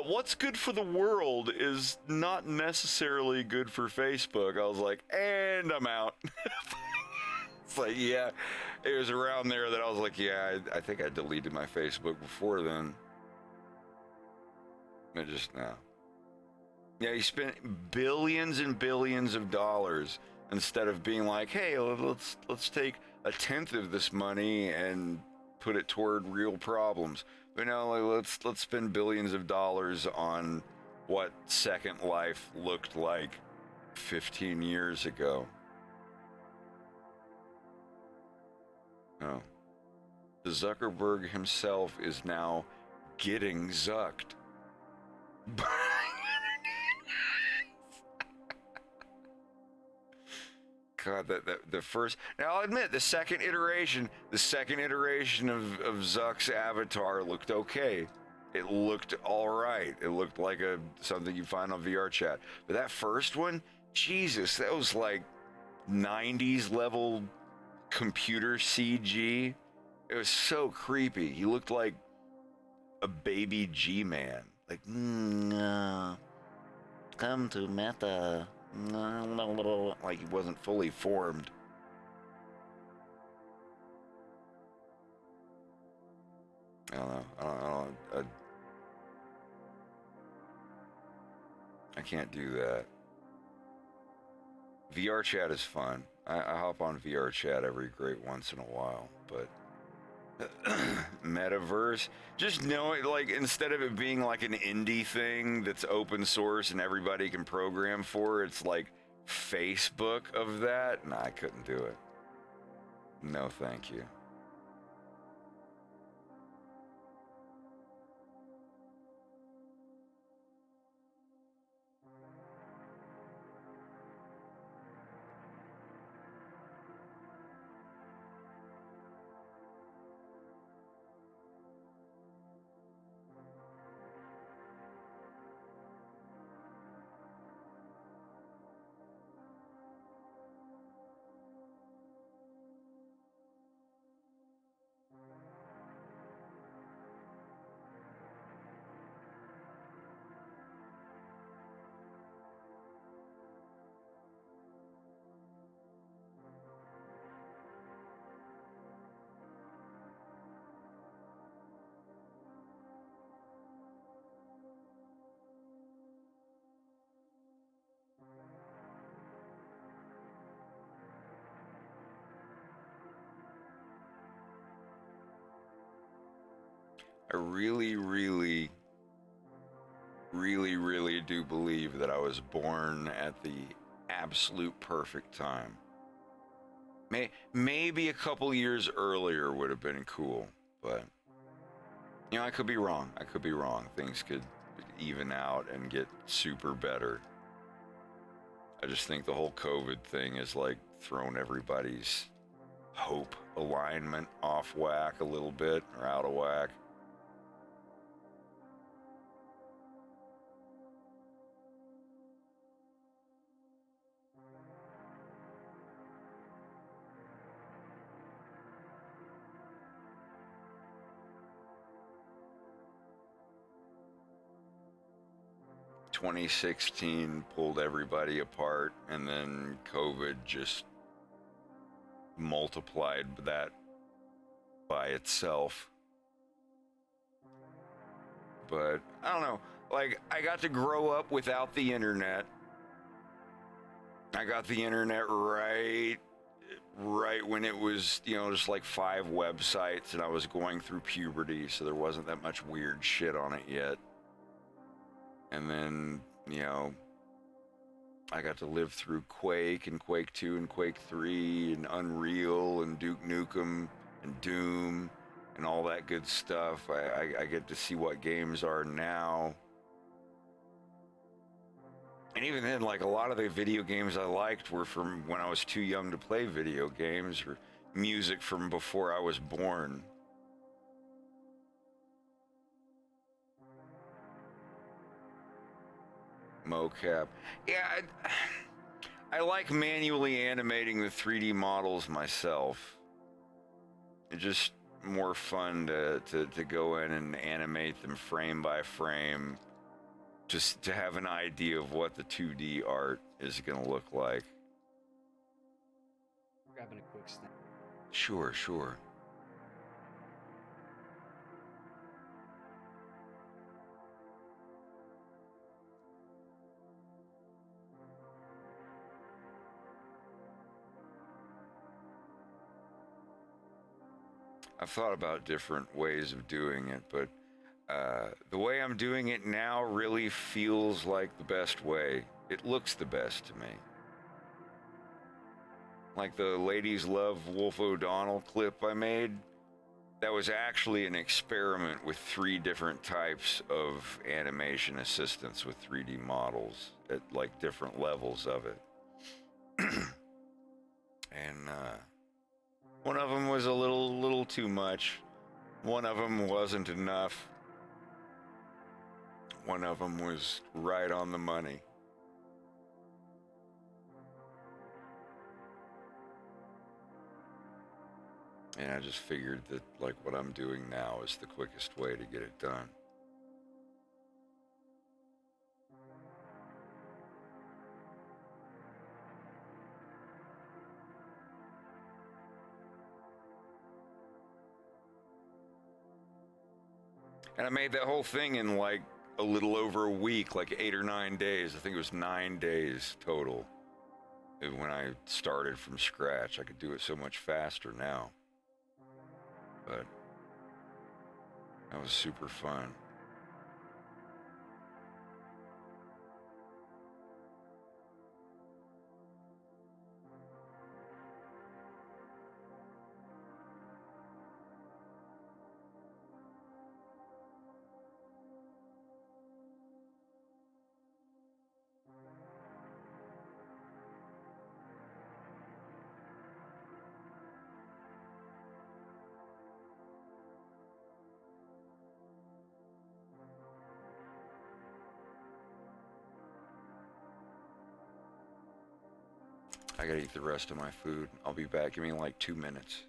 S1: what's good for the world is not necessarily good for Facebook. I was like, and I'm out. It's like, yeah, it was around there that I was like, yeah, I think I deleted my Facebook before then. I just, no. Yeah, he spent billions and billions of dollars instead of being like, hey, let's take a tenth of this money and put it toward real problems. But no, like, let's spend billions of dollars on what Second Life looked like 15 years ago. Oh. The Zuckerberg himself is now getting zucked. God, the first. Now I'll admit, the second iteration of Zuck's avatar looked okay. It looked all right. It looked like something you find on VR chat. But that first one, Jesus, that was like 90s level computer CG. It was so creepy. He looked like a baby G-Man. Like, come to Meta. Like he wasn't fully formed. I don't know. I can't do that. VR chat is fun. I hop on VR chat every great once in a while, but metaverse, just knowing, like, instead of it being like an indie thing that's open source and everybody can program for, it's like Facebook of that. Nah, I couldn't do it. No, thank you. I really do believe that I was born at the absolute perfect time. Maybe a couple years earlier would have been cool, but you know, I could be wrong. Things could even out and get super better. I just think the whole COVID thing has like thrown everybody's hope alignment off whack a little bit, or out of whack. "2016 pulled everybody apart, and then COVID just multiplied that by itself." But I don't know, like, I got to grow up without the internet. I got the internet right when it was, you know, just like 5 websites, and I was going through puberty, so there wasn't that much weird shit on it yet. And then, you know, I got to live through Quake and Quake 2 and Quake 3 and Unreal and Duke Nukem and Doom and all that good stuff. I get to see what games are now. And even then, like, a lot of the video games I liked were from when I was too young to play video games, or music from before I was born. Mocap. Yeah, I like manually animating the 3D models myself. It's just more fun to go in and animate them frame by frame, just to have an idea of what the 2D art is going to look like.
S2: Grabbing a quick snack.
S1: Sure, sure. I've thought about different ways of doing it, but the way I'm doing it now really feels like the best way. It looks the best to me. Like the Ladies Love Wolf O'Donnell clip I made, that was actually an experiment with 3 different types of animation assistance with 3D models at like different levels of it. And one of them was a little too much. One of them wasn't enough. One of them was right on the money. And I just figured that like what I'm doing now is the quickest way to get it done. And I made that whole thing in like a little over a week, like 8 or 9 days. I think it was 9 days total. When I started from scratch, I could do it so much faster now. But that was super fun. I gotta eat the rest of my food. I'll be back. Give me like 2 minutes.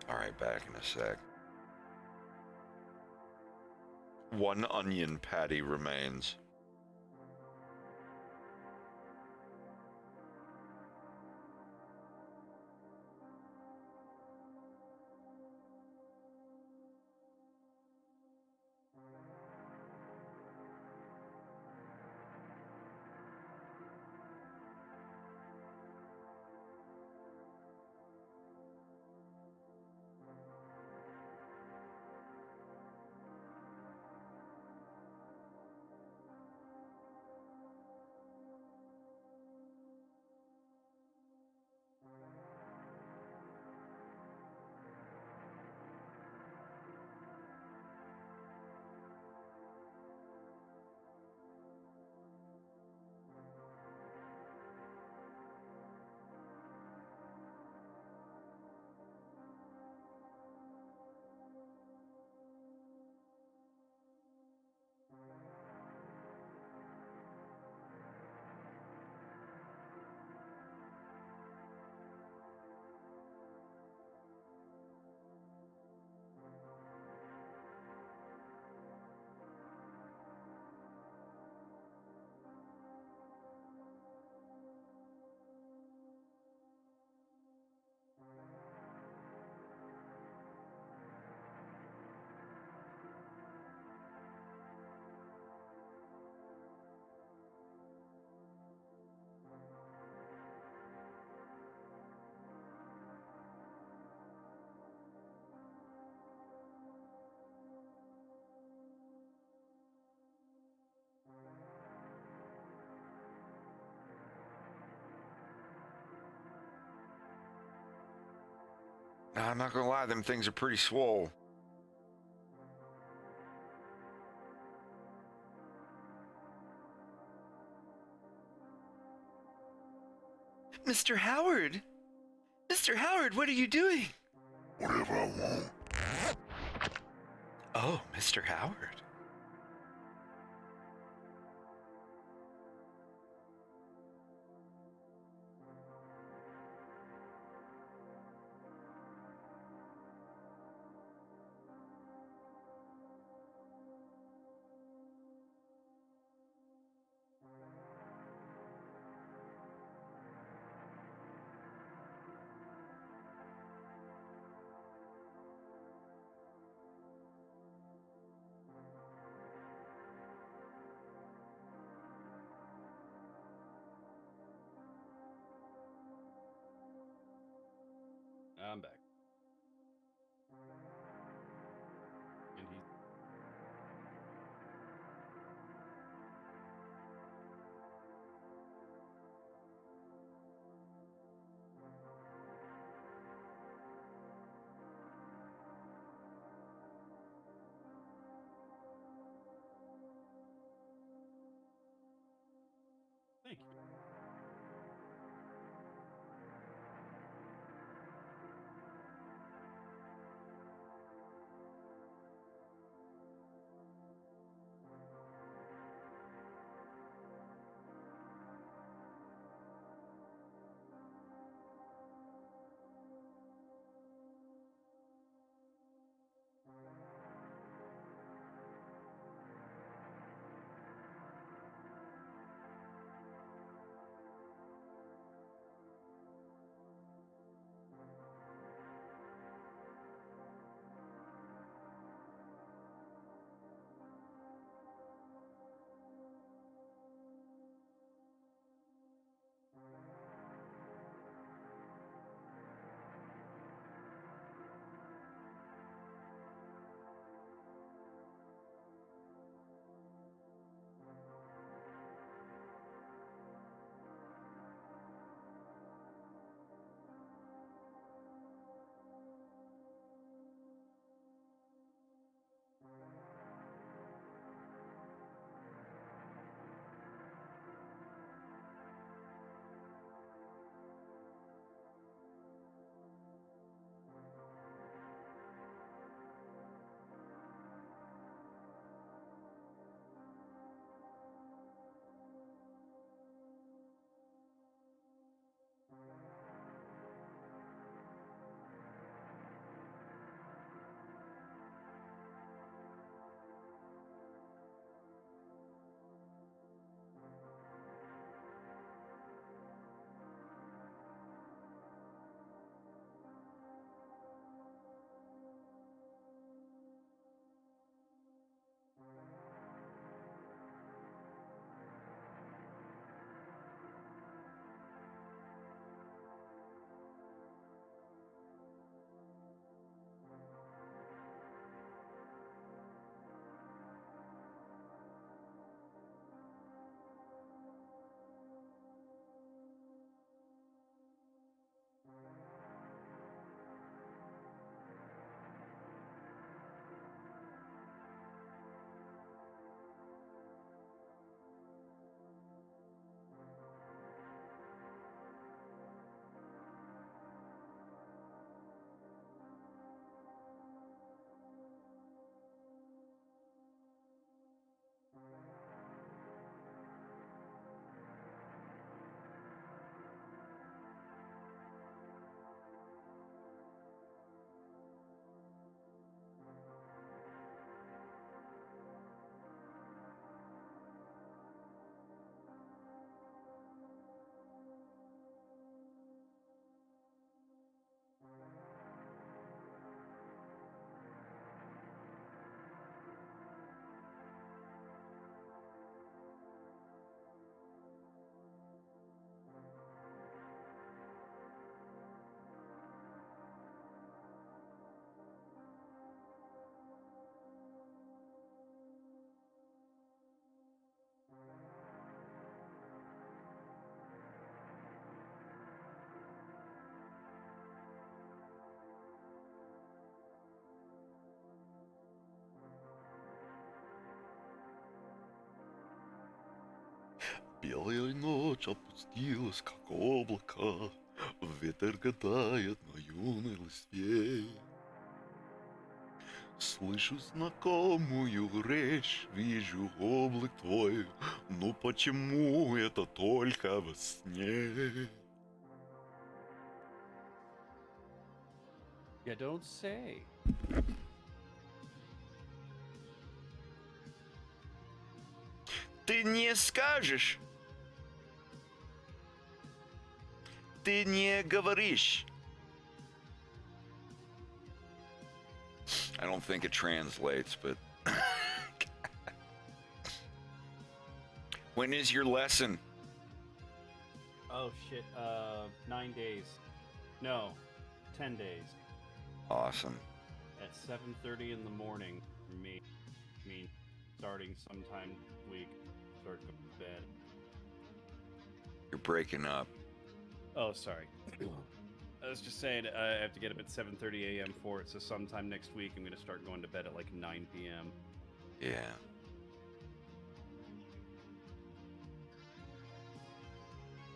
S1: All right, back in a sec. One onion patty remains. Nah, I'm not gonna lie, them things are pretty swole. Mr. Howard! Mr. Howard, what are you doing? Whatever I want. Oh, Mr. Howard.
S2: I'm back. And he. Thank you.
S1: Белая ночь опустилась, как облако, ветер гадает на юной листве. Слышу знакомую речь, вижу облик твой, но почему это только во сне?
S2: You don't say.
S4: Ты не скажешь. Ты не говоришь.
S1: I don't think it translates, but
S4: When is your lesson?
S2: Oh shit. 9 days. No, 10 days.
S1: awesome.
S2: At 7:30 in the morning for me. I mean, starting sometime this week. Start going to bed.
S1: You're breaking up.
S2: Oh, sorry. I was just saying I have to get up at 7:30 a.m. for it, so sometime next week I'm going to start going to bed at like 9 p.m.
S1: Yeah.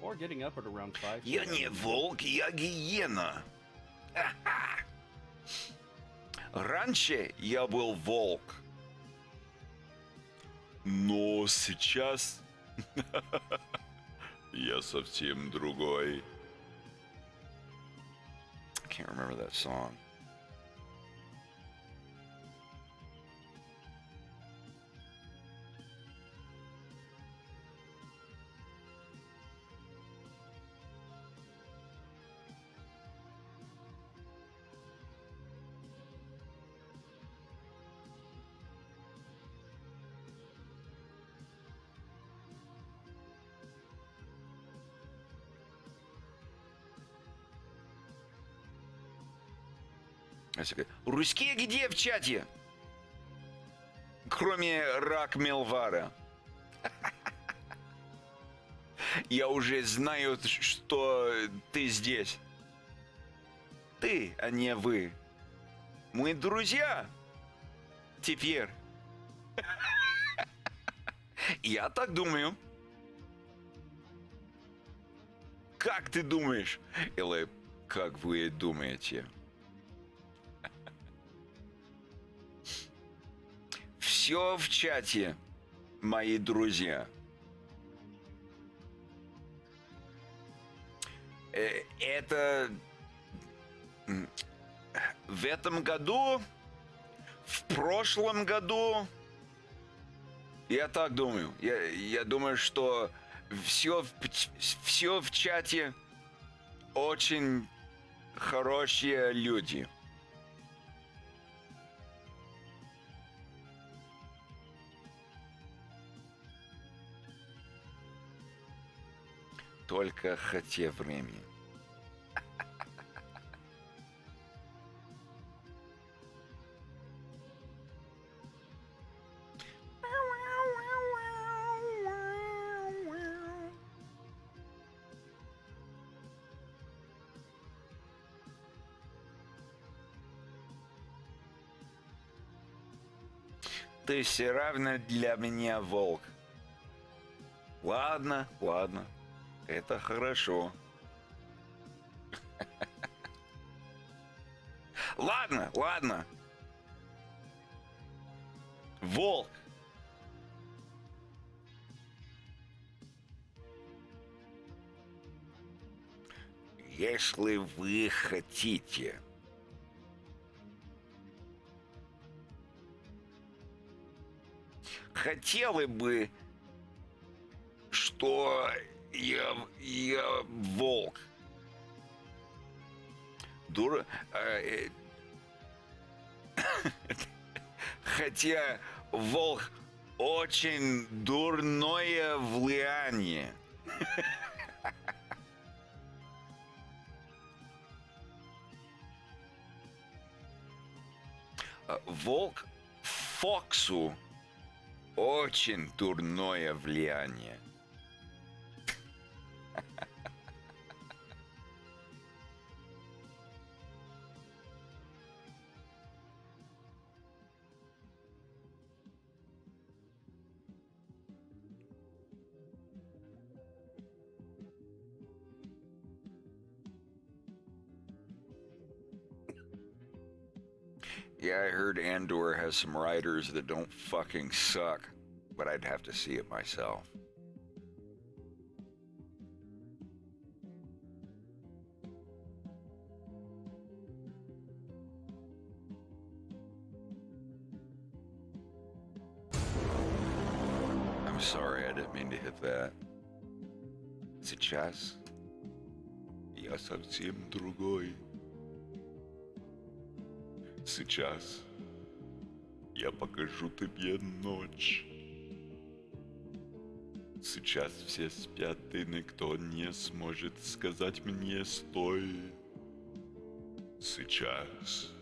S2: Or getting up at around 5.
S4: Я не волк, я гиена. Ха-ха. Раньше я был волк.
S1: Но сейчас я совсем другой. I can't remember that song. That's okay.
S4: Русские где в чате? Кроме Рак Мелвара. Я уже знаю, что ты здесь. Ты, а не вы. Мы друзья. Теперь. Я так думаю. Как ты думаешь?
S1: Или как вы думаете?
S4: Все в чате, мои друзья. Это в этом году, в прошлом году, я так думаю. Я думаю, что все в чате очень хорошие люди. Только хотя времени. Ты все равно для меня волк. Ладно, ладно. Это хорошо. Ладно, ладно. Волк. Если вы хотите. Хотели бы, что я волк. Хотя волк очень дурное влияние. Волк Фоксу очень дурное влияние.
S1: Yeah, I heard Andor has some writers that don't fucking suck, but I'd have to see it myself. I'm sorry, I didn't mean to hit that. Сейчас я совсем другой. Сейчас я покажу тебе ночь. Сейчас все спят, и никто не сможет сказать мне «стой». Сейчас.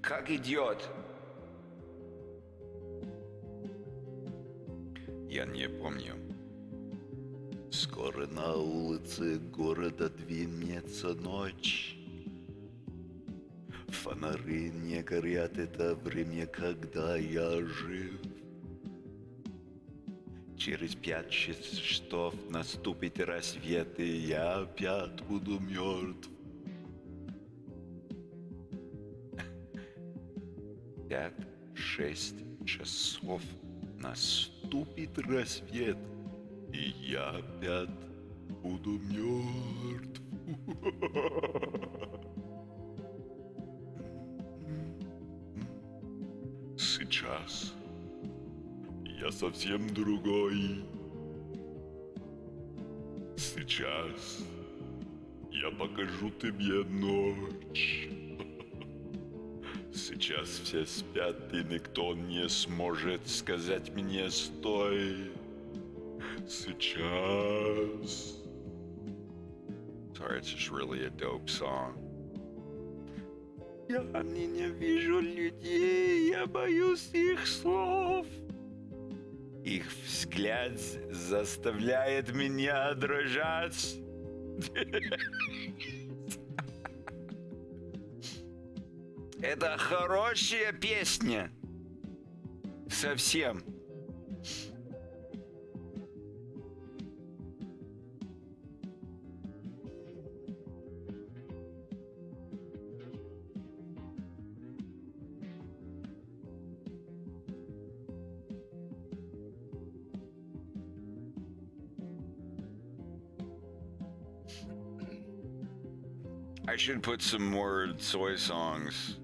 S4: Как идет?
S1: Я не помню. Скоро на улице города двинется ночь. Фонари не горят, это время, когда я жив. Через 5 часов наступит рассвет, и я опять буду мертв. 5-6 часов наступит рассвет, и я опять буду мертв. Сейчас я совсем другой. Сейчас я покажу тебе ночь. Сейчас все спят, и никто не сможет сказать мне «стой». Сейчас. Sorry, it's just really a dope song. Я ненавижу людей, я боюсь их слов. Их взгляд заставляет меня дрожать.
S4: Это хорошая песня. Совсем.
S1: I should put some more soy songs.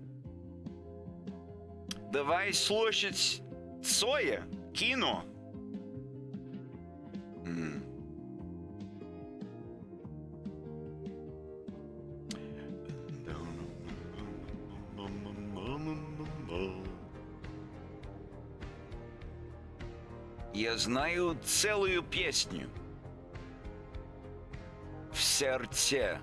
S4: Давай слушать Соя, кино. Я знаю целую песню. В сердце.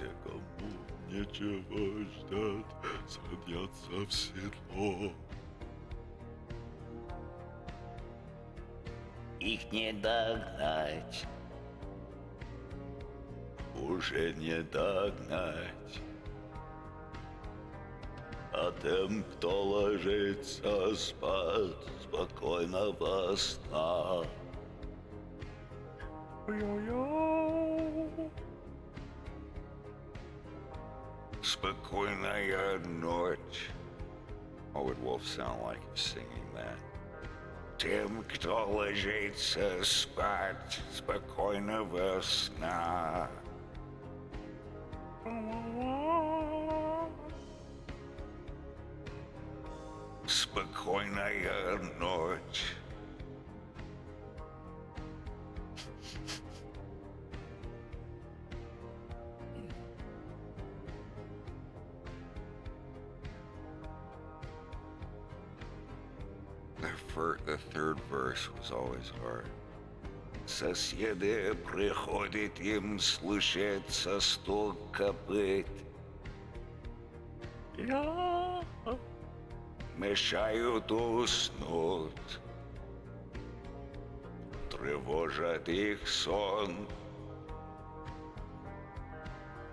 S1: Никому нечего ждать, садятся в седло.
S4: Их не догнать.
S1: Уже не догнать. А тем, кто ложится спать, спокойного сна. Спокойная ночь. What would Wolf sound like if singing that? Тем, кто ложится спать, спокойного сна. Спокойная ночь. The third verse was always hard.
S4: Соседи приходят, им слышится стук копыт. Мешают уснуть, тревожат их сон.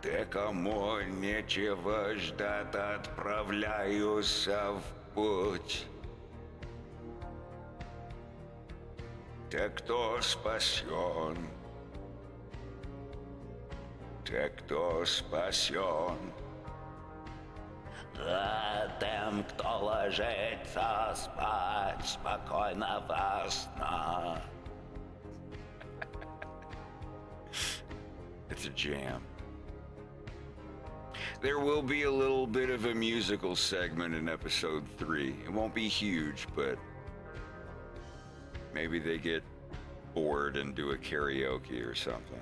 S4: Те, кому нечего ждать, отправляются в путь. Те, кто спасен, те, кто спасен. А тем, кто ложится спать, спокойного сна. It's a jam. There will be a little bit of a musical segment in episode 3. It won't be huge, but maybe they get bored and do a karaoke or something.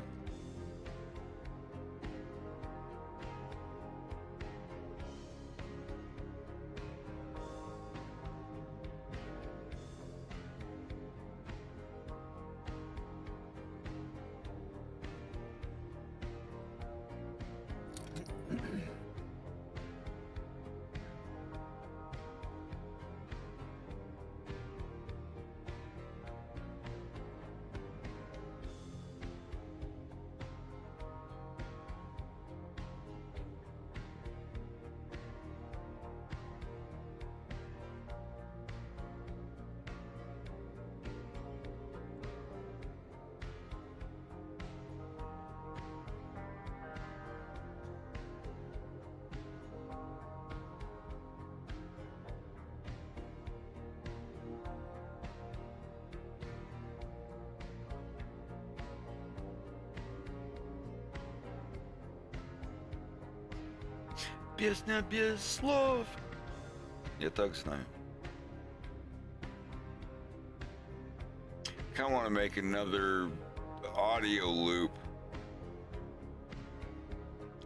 S4: Песня без слов. Я так знаю. I kind of want to make another audio loop.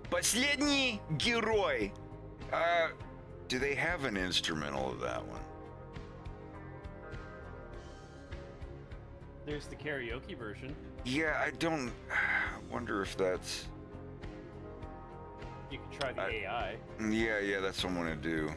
S4: Последний герой. Do they have an instrumental of that one?
S2: There's the karaoke version.
S4: Yeah, I don't wonder if that's.
S2: You can try the AI.
S4: Yeah, that's what I'm gonna do.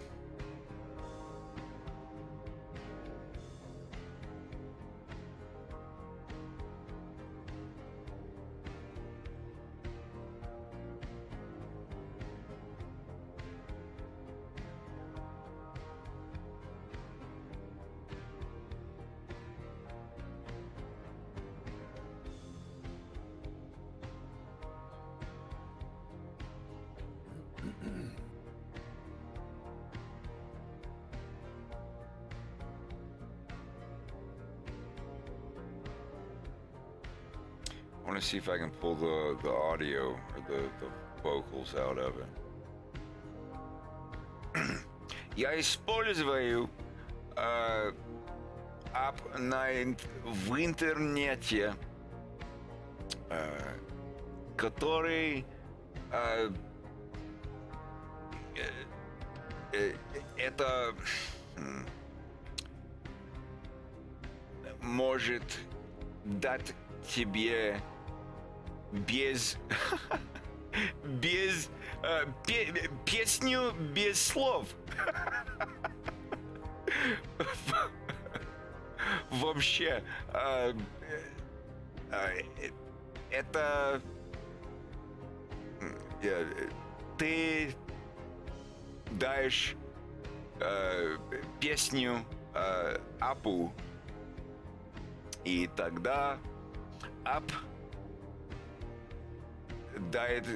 S4: I want to see if I can pull the audio or the vocals out of it. Я использую ап в интернете, который это может дать тебе без песню без слов. Вообще, это ты даешь песню апу, и тогда ап дает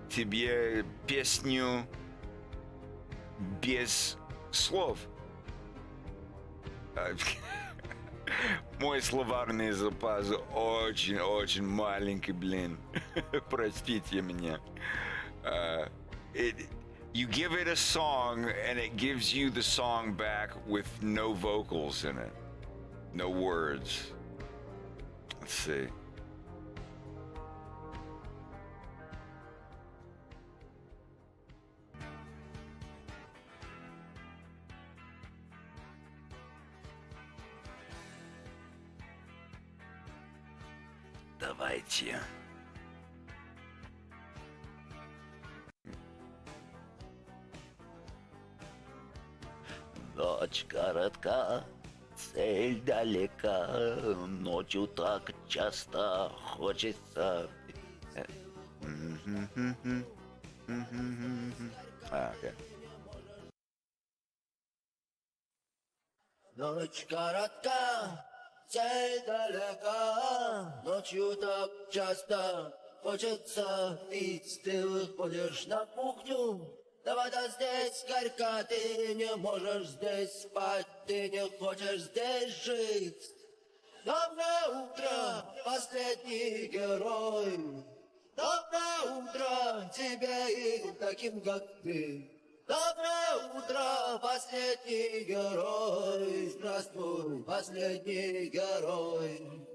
S4: тебе песню без слов. Мой словарный запас очень маленький, блин. Простите меня. You give it a song and it gives you the song back with no vocals in it. No words. Let's see. Давайте. Ночь коротка, цель далека, ночью так часто хочется.
S1: Okay.
S8: Ночь коротка, цель далека, ночью так часто хочется пить. Ты выходишь на кухню, да вода здесь горька, ты не можешь здесь спать, ты не хочешь здесь жить. Доброе утро, последний герой. Доброе утро тебе и таким, как ты. Доброе утро, последний герой. Здравствуй, последний герой.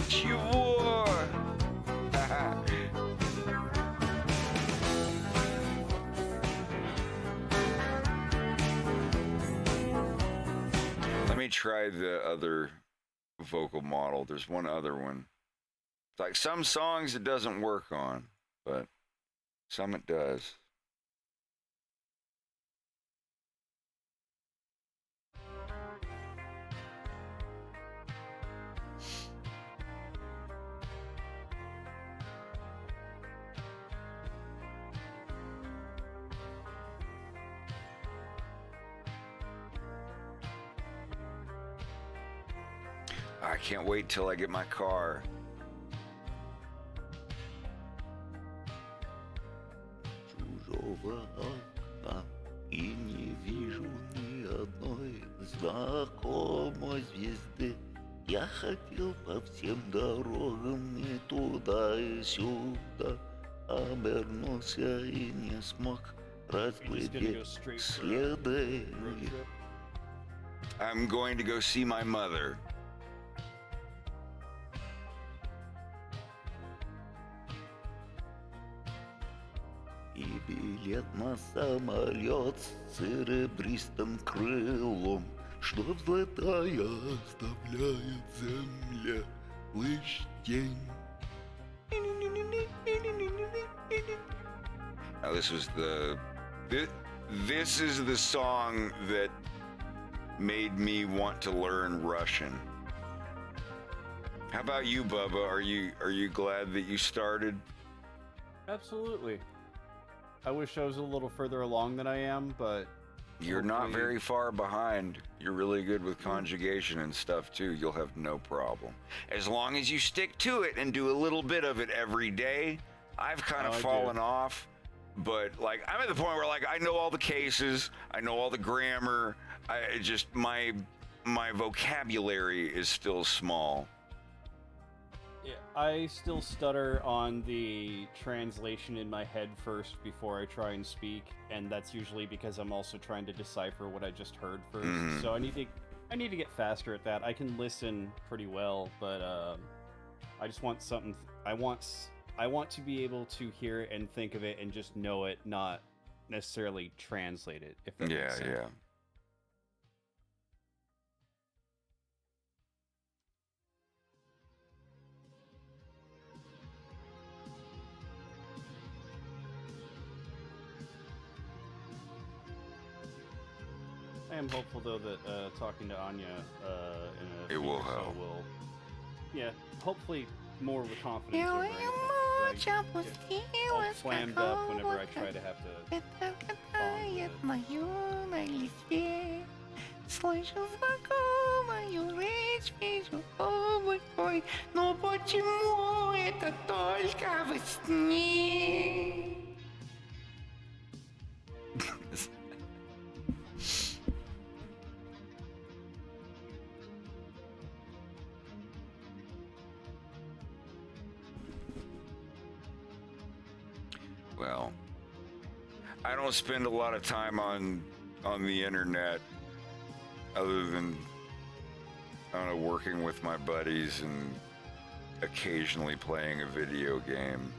S1: Чего? Let me try the other vocal model. There's one other one. It's like some songs it doesn't work on, but some it does. I can't wait till I get my car.
S4: Чужого окна и не вижу ни одной знакомой звезды. Я ходил по всем дорогам и туда и сюда, обернулся и не смог разглядеть следы.
S1: I'm going to go see my mother.
S4: И билет на самолет с серебристым крылом, что взлетая оставляет земле лишь тень.
S1: Now this is the song that made me want to learn Russian. How about you, Bubba? Are you glad that you started?
S2: Absolutely. I wish I was a little further along than I am, but
S1: You're not
S2: hopefully-
S1: very far behind. You're really good with conjugation and stuff too. You'll have no problem. As long as you stick to it and do a little bit of it every day. I've kind of
S2: I do.
S1: fallen off, but like I'm at the point where like I know all the cases, I know all the grammar. I just my vocabulary is still small.
S2: Yeah, I still stutter on the translation in my head first before I try and speak, and that's usually because I'm also trying to decipher what I just heard first.
S1: Mhm.
S2: So I need to get faster at that. I can listen pretty well, but I just want something. I want to be able to hear it and think of it and just know it, not necessarily translate it. If that
S1: Yeah,
S2: makes sense.
S1: yeah.
S2: I am hopeful though that talking to Anya in a
S1: It
S2: week
S1: will
S2: or so
S1: help.
S2: will, yeah, hopefully more with confidence over anything. All slammed up whenever I try to have to.
S9: Катает мою на листе. Слышу знакомую речь, вижу облик твой, но почему это только во сне?
S1: Well, I don't spend a lot of time on the internet other than I don't know, working with my buddies and occasionally playing a video game.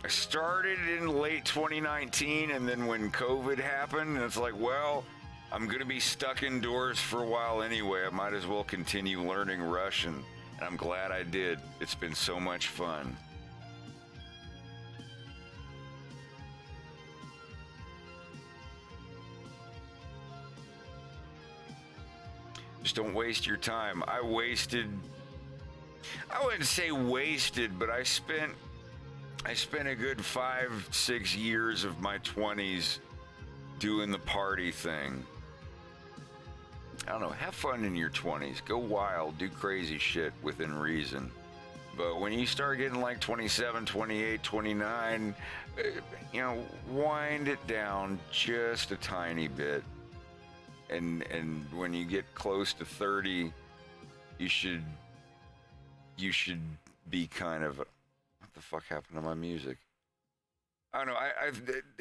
S1: I started in late 2019, and then when COVID happened, it's like, well, I'm going to be stuck indoors for a while anyway. I might as well continue learning Russian, and I'm glad I did. It's been so much fun. Just don't waste your time. I wouldn't say wasted, but I spent a good 5-6 years of my 20s doing the party thing. I don't know, have fun in your 20s. Go wild, do crazy shit within reason. But when you start getting like 27, 28, 29, you know, wind it down just a tiny bit. And when you get close to 30, you should be kind of, what the fuck happened to my music? I don't know.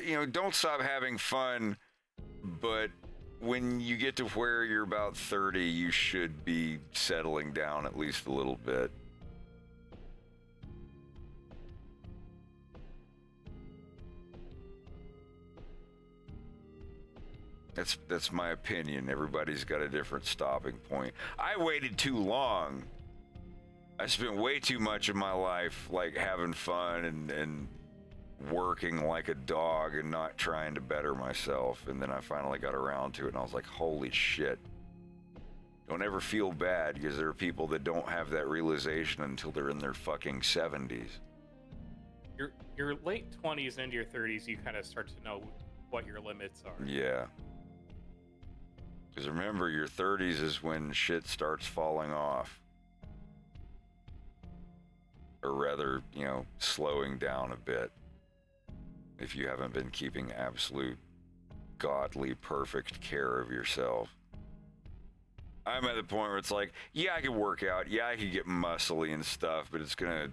S1: You know, don't stop having fun, but when you get to where you're about 30, you should be settling down at least a little bit. That's my opinion. Everybody's got a different stopping point. I waited too long. I spent way too much of my life like having fun and working like a dog and not trying to better myself. And then I finally got around to it and I was like, holy shit. Don't ever feel bad, because there are people that don't have that realization until they're in their fucking 70s.
S3: Your late 20s into your 30s, you kind of start to know what your limits are.
S1: Yeah. Because remember, your 30s is when shit starts falling off. Or rather, you know, slowing down a bit. If you haven't been keeping absolute, godly, perfect care of yourself. I'm at the point where it's like, yeah, I could work out. Yeah, I could get muscly and stuff, but it's gonna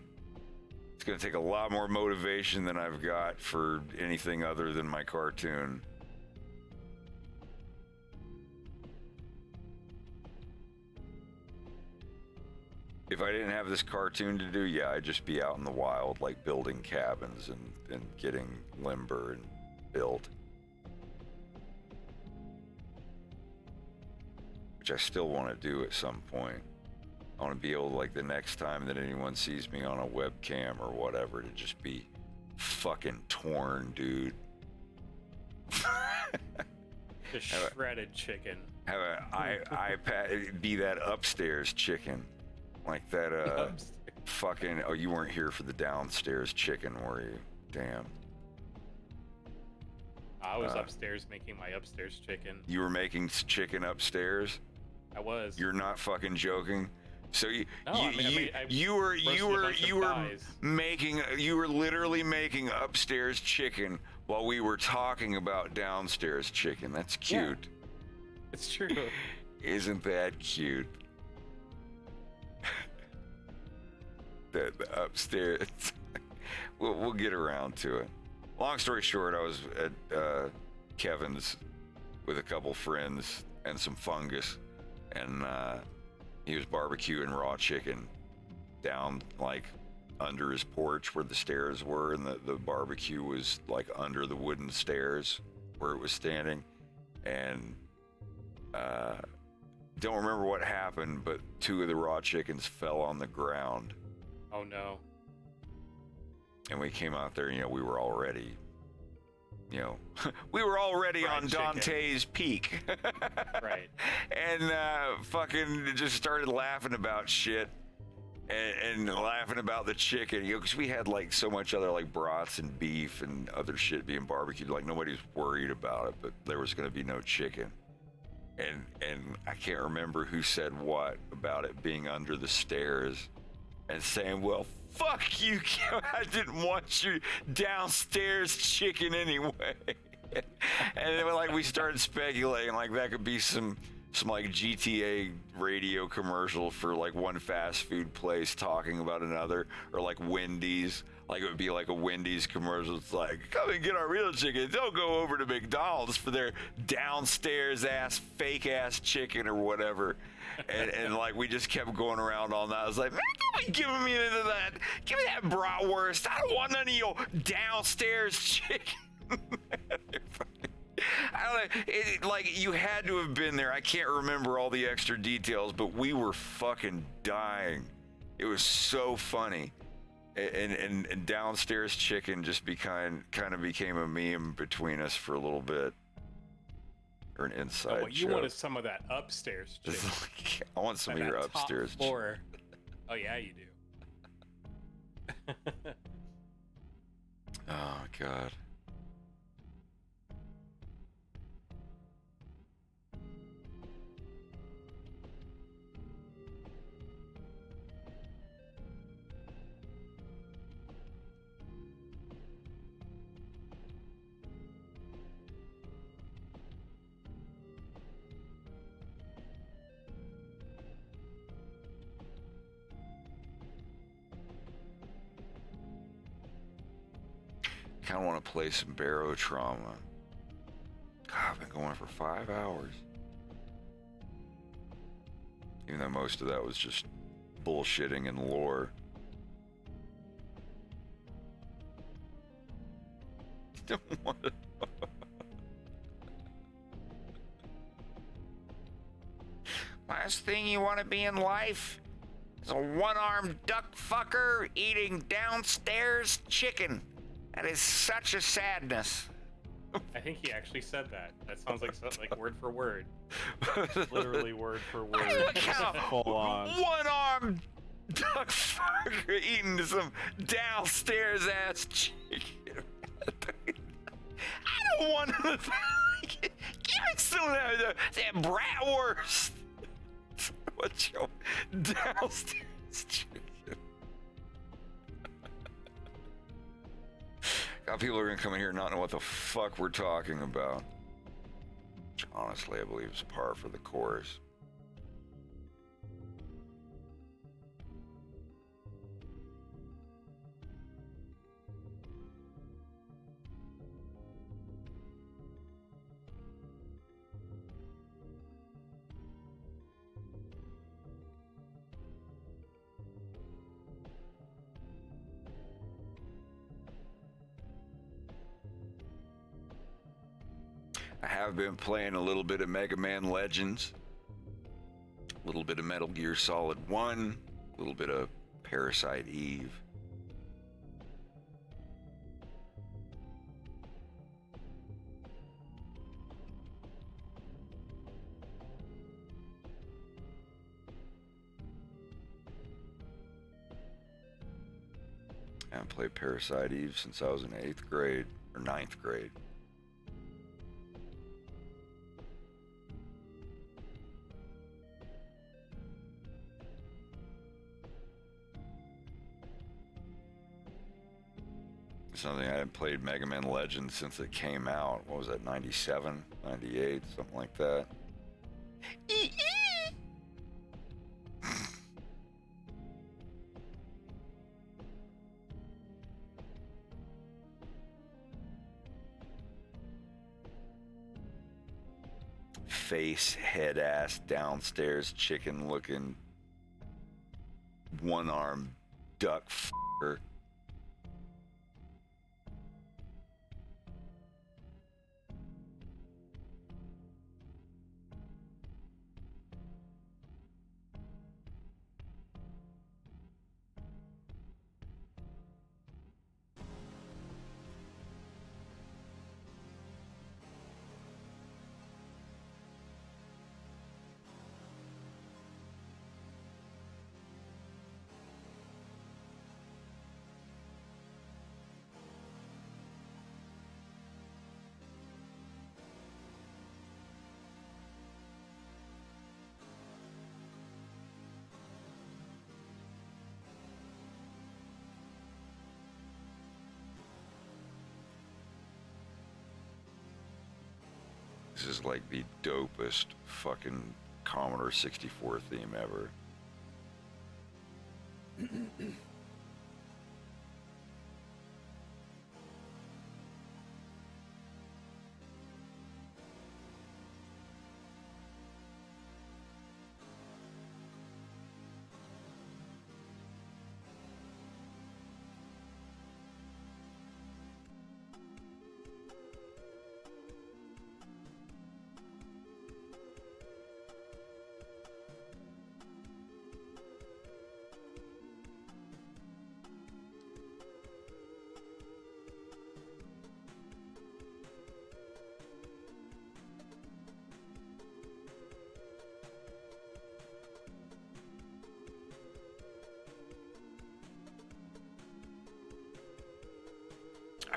S1: take a lot more motivation than I've got for anything other than my cartoon. If I didn't have this cartoon to do, yeah, I'd just be out in the wild, like building cabins and getting lumber and built. Which I still want to do at some point. I want to be able to, like, the next time that anyone sees me on a webcam or whatever, to just be fucking torn, dude.
S3: Just shredded chicken.
S1: Have an iPad, be that upstairs chicken. Like that, fucking, oh, you weren't here for the downstairs chicken, were you? Damn.
S3: I was upstairs making my upstairs chicken.
S1: You were making chicken upstairs?
S3: I was.
S1: You're not fucking joking? So you were literally making upstairs chicken while we were talking about downstairs chicken. That's cute.
S3: Yeah, it's true.
S1: Isn't that cute? the upstairs. We'll get around to it. Long story short, I was at Kevin's with a couple friends and some fungus, and he was barbecuing raw chicken down like under his porch where the stairs were, and the barbecue was like under the wooden stairs where it was standing. And don't remember what happened, but 2 of the raw chickens fell on the ground.
S3: Oh no.
S1: And we came out there, you know, we were already, you know, we were already
S3: Fried
S1: on
S3: chicken.
S1: Dante's peak.
S3: Right.
S1: And fucking just started laughing about shit and laughing about the chicken, you know, because we had like so much other like brats and beef and other shit being barbecued. Like nobody was worried about it, but there was going to be no chicken. And I can't remember who said what about it being under the stairs and saying, well, fuck you, I didn't want your downstairs chicken anyway. And then like we started speculating like that could be some like GTA radio commercial for like one fast food place talking about another, or like Wendy's. Like it would be like a Wendy's commercial. It's like, come and get our real chicken. Don't go over to McDonald's for their downstairs ass, fake ass chicken or whatever. And like we just kept going around all night. I was like, man, don't be giving me into that. Give me that bratwurst. I don't want none of your downstairs chicken. I don't know. Like you had to have been there. I can't remember all the extra details, but we were fucking dying. It was so funny. And downstairs chicken just kind of became a meme between us for a little bit, or an inside
S3: Oh, what you
S1: joke.
S3: wanted some of that upstairs chicken.
S1: Like, I want some of
S3: That
S1: your
S3: top
S1: upstairs chicken.
S3: floor. Oh yeah, you do.
S1: Oh God. I kind of want to play some Barrow Trauma. God, I've been going for 5 hours. Even though most of that was just bullshitting and lore. Don't want to.
S4: Last thing you want to be in life is a one-armed duck fucker eating downstairs chicken. That is such a sadness.
S3: I think he actually said that. That sounds like word for word.
S2: Literally word for word.
S1: What kind of
S2: Full on.
S1: one-armed duck fucker eating some downstairs ass chicken? I don't want to. Give me some of that bratwurst. What's your downstairs chicken? God, people are gonna come in here and not know what the fuck we're talking about. Which honestly, I believe is par for the course. I have been playing a little bit of Mega Man Legends, a little bit of Metal Gear Solid 1, a little bit of Parasite Eve. I haven't played Parasite Eve since I was in 8th grade, or 9th grade. Something I hadn't played Mega Man Legends since it came out. What was that, 97, 98, something like that. Face, head, ass, downstairs, chicken looking, one arm duck f***er. This is like the dopest fucking Commodore 64 theme ever.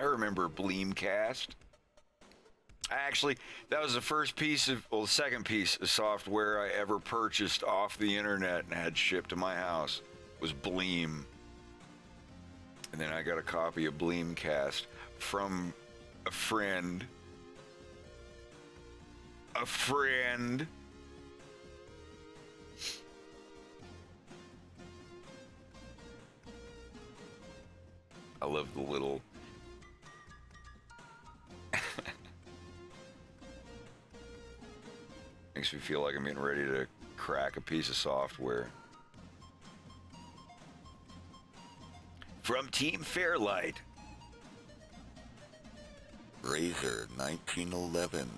S1: I remember Bleemcast. That was the first piece of, well, the second piece of software I ever purchased off the internet and had shipped to my house was Bleem. And then I got a copy of Bleemcast from a friend. A friend. I love the little makes me feel like I'm getting ready to crack a piece of software. From Team Fairlight. Razor 1911.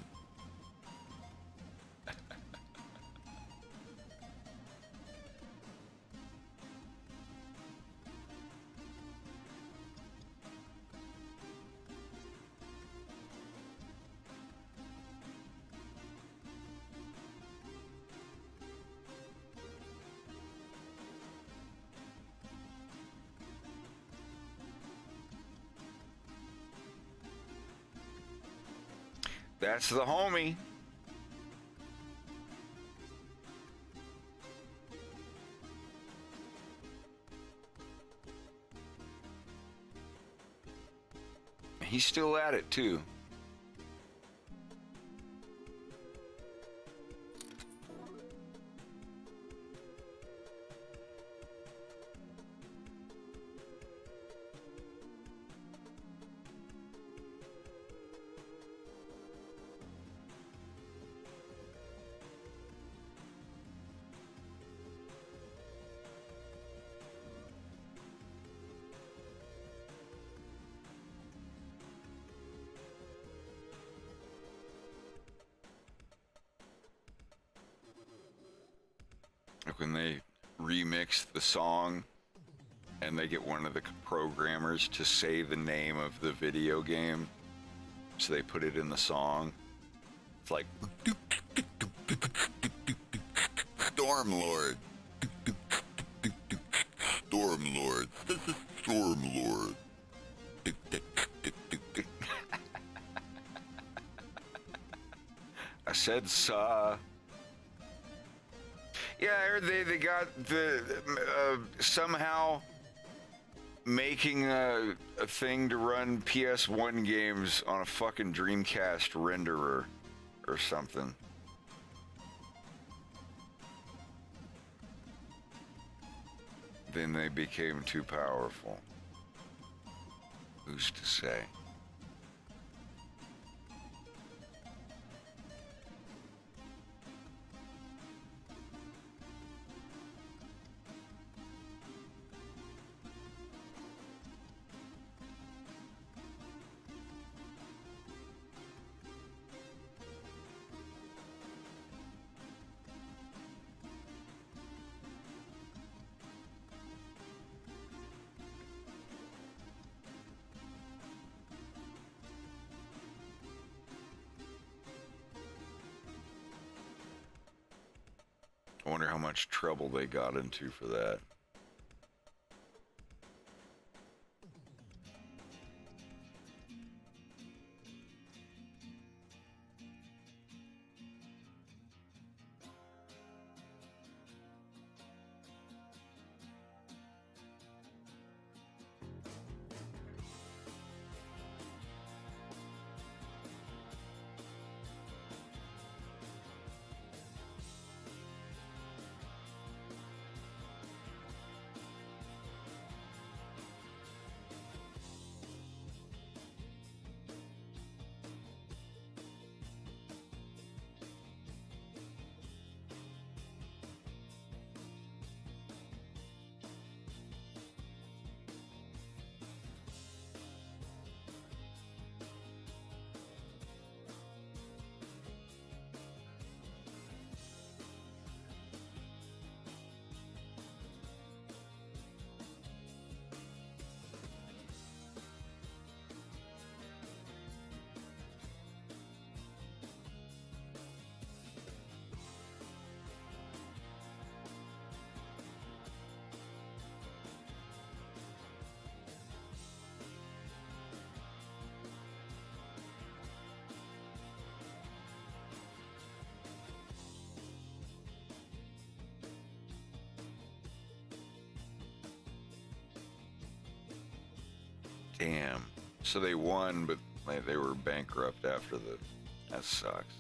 S1: That's the homie. He's still at it too. Like when they remix the song and they get one of the programmers to say the name of the video game, so they put it in the song. It's like Stormlord. Stormlord. This is Stormlord. I said saw. Yeah, I heard they got the somehow making a thing to run PS1 games on a fucking Dreamcast renderer or something. Then they became too powerful. Who's to say? I wonder how much trouble they got into for that. Damn. So they won, but they were bankrupt after the. That sucks.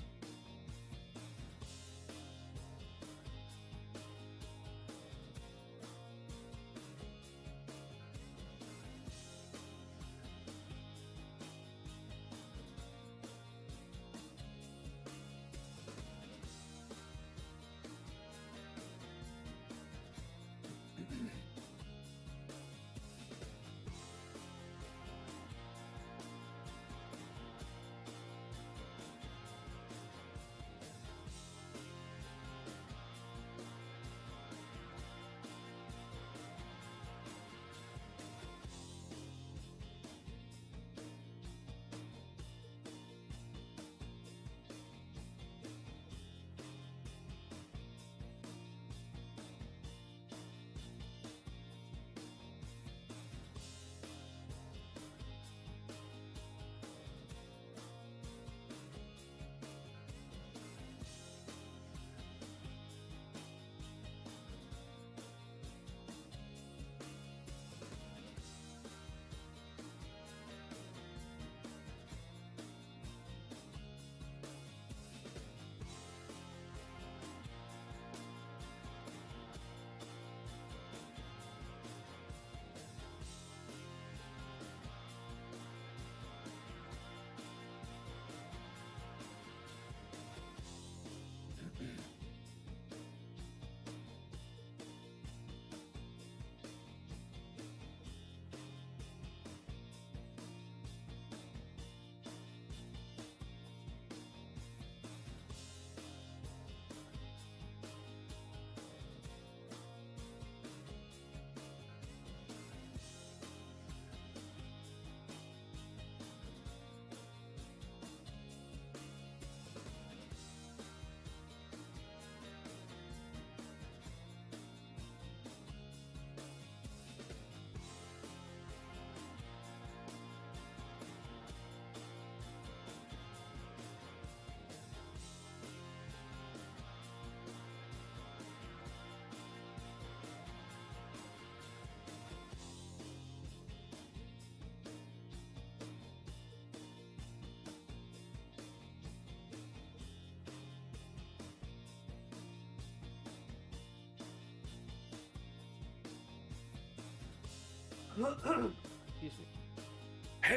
S2: Excuse me.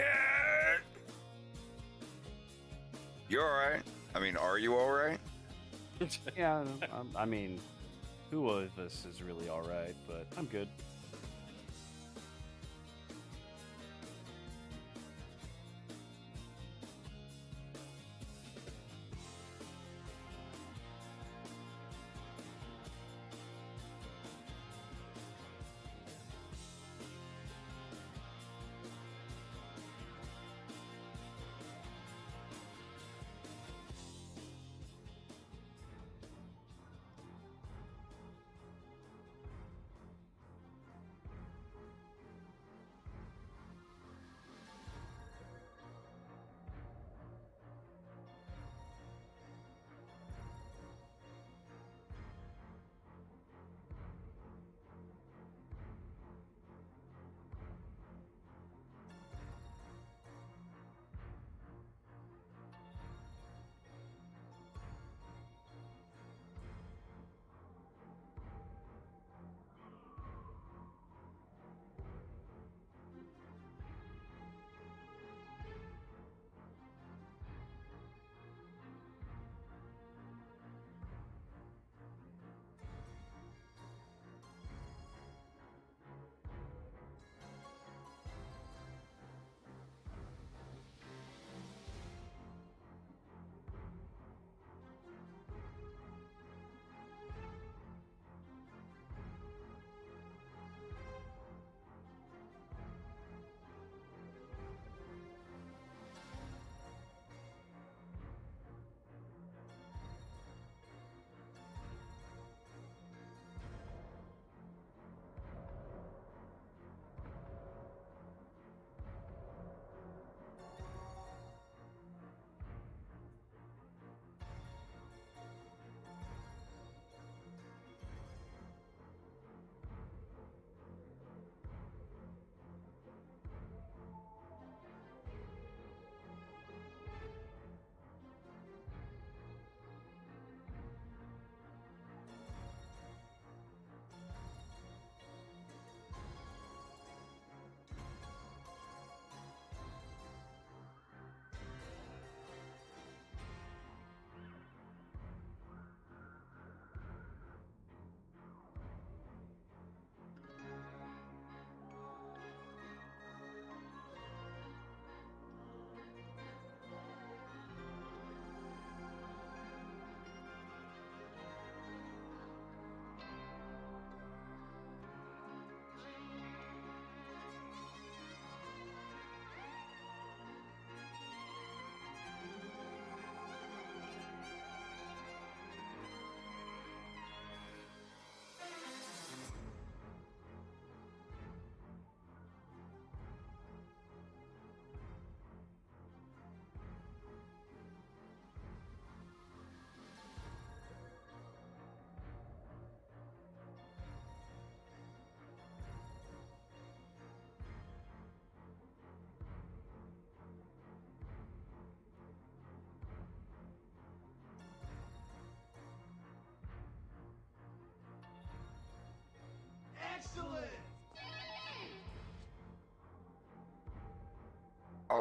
S1: You all right? I mean, are you all right?
S2: Yeah, I mean, who of us is really all right? But I'm good.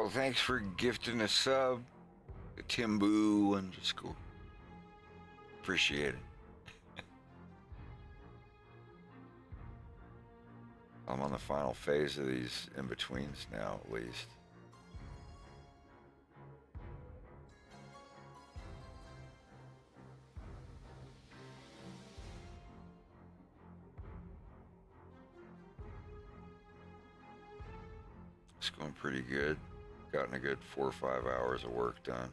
S4: Well, thanks for gifting a sub. Timbu _ Appreciate it. I'm on the final phase of these in-betweens now, at least. It's going pretty good. Gotten a good 4 or 5 hours of work done.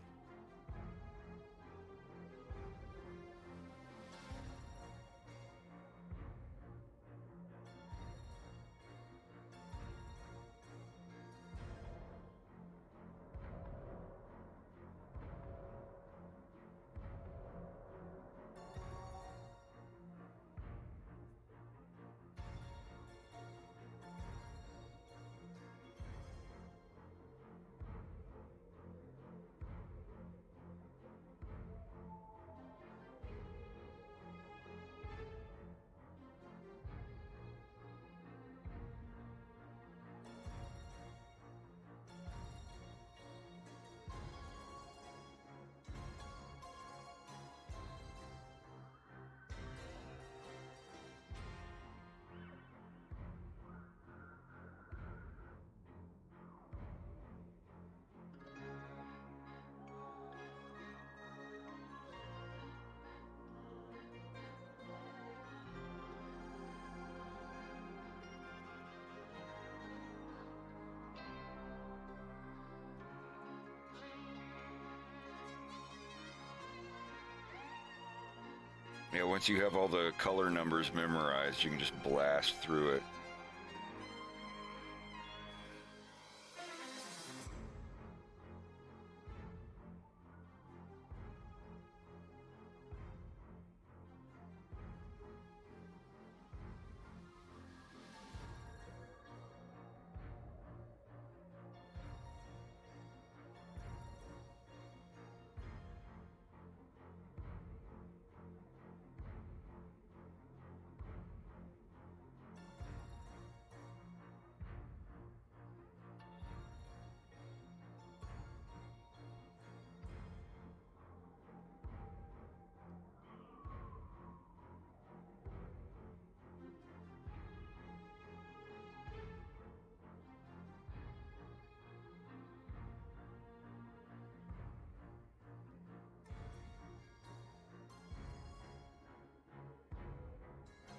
S4: Yeah, once you have all the color numbers memorized, you can just blast through it.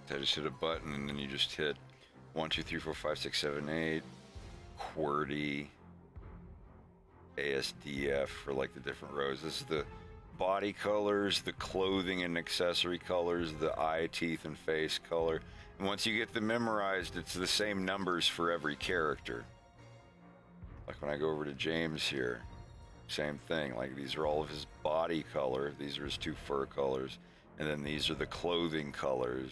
S4: I just hit a button and then you just hit 1, 2, 3, 4, 5, 6, 7, 8, QWERTY, ASDF for like the different rows. This is the body colors, the clothing and accessory colors, the eye, teeth, and face color. And once you get them memorized, it's the same numbers for every character. Like when I go over to James here, same thing. Like these are all of his body color. These are his 2 fur colors. And then these are the clothing colors.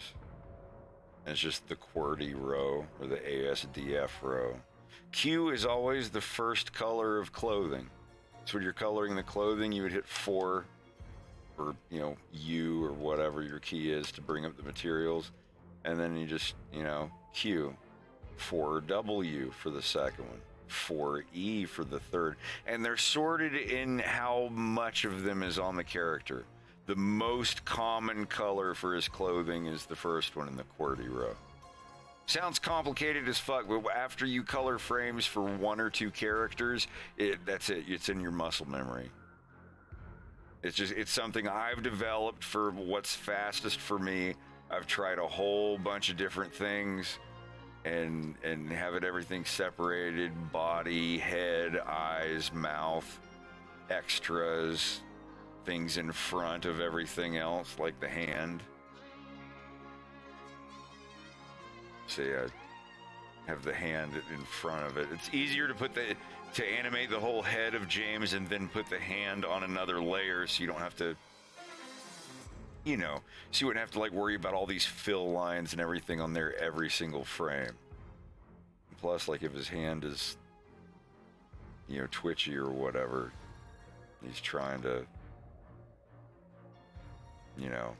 S4: And it's just the QWERTY row or the ASDF row. Q is always the first color of clothing. So when you're coloring the clothing, you would hit 4 or, you know, U or whatever your key is to bring up the materials. And then you just, you know, Q. 4W for the second one. 4E for the third. And they're sorted in how much of them is on the character. The most common color for his clothing is the first one in the QWERTY row. Sounds complicated as fuck, but after you color frames for 1 or 2 characters, that's it. It's in your muscle memory. It's something I've developed for what's fastest for me. I've tried a whole bunch of different things and have everything separated: body, head, eyes, mouth, extras, things in front of everything else, like the hand. See, I have the hand in front of it. It's easier to animate the whole head of James and then put the hand on another layer, so you don't have to, you know, so you wouldn't have to like worry about all these fill lines and everything on there every single frame. Plus, like if his hand is, you know, twitchy or whatever, he's trying to, you know,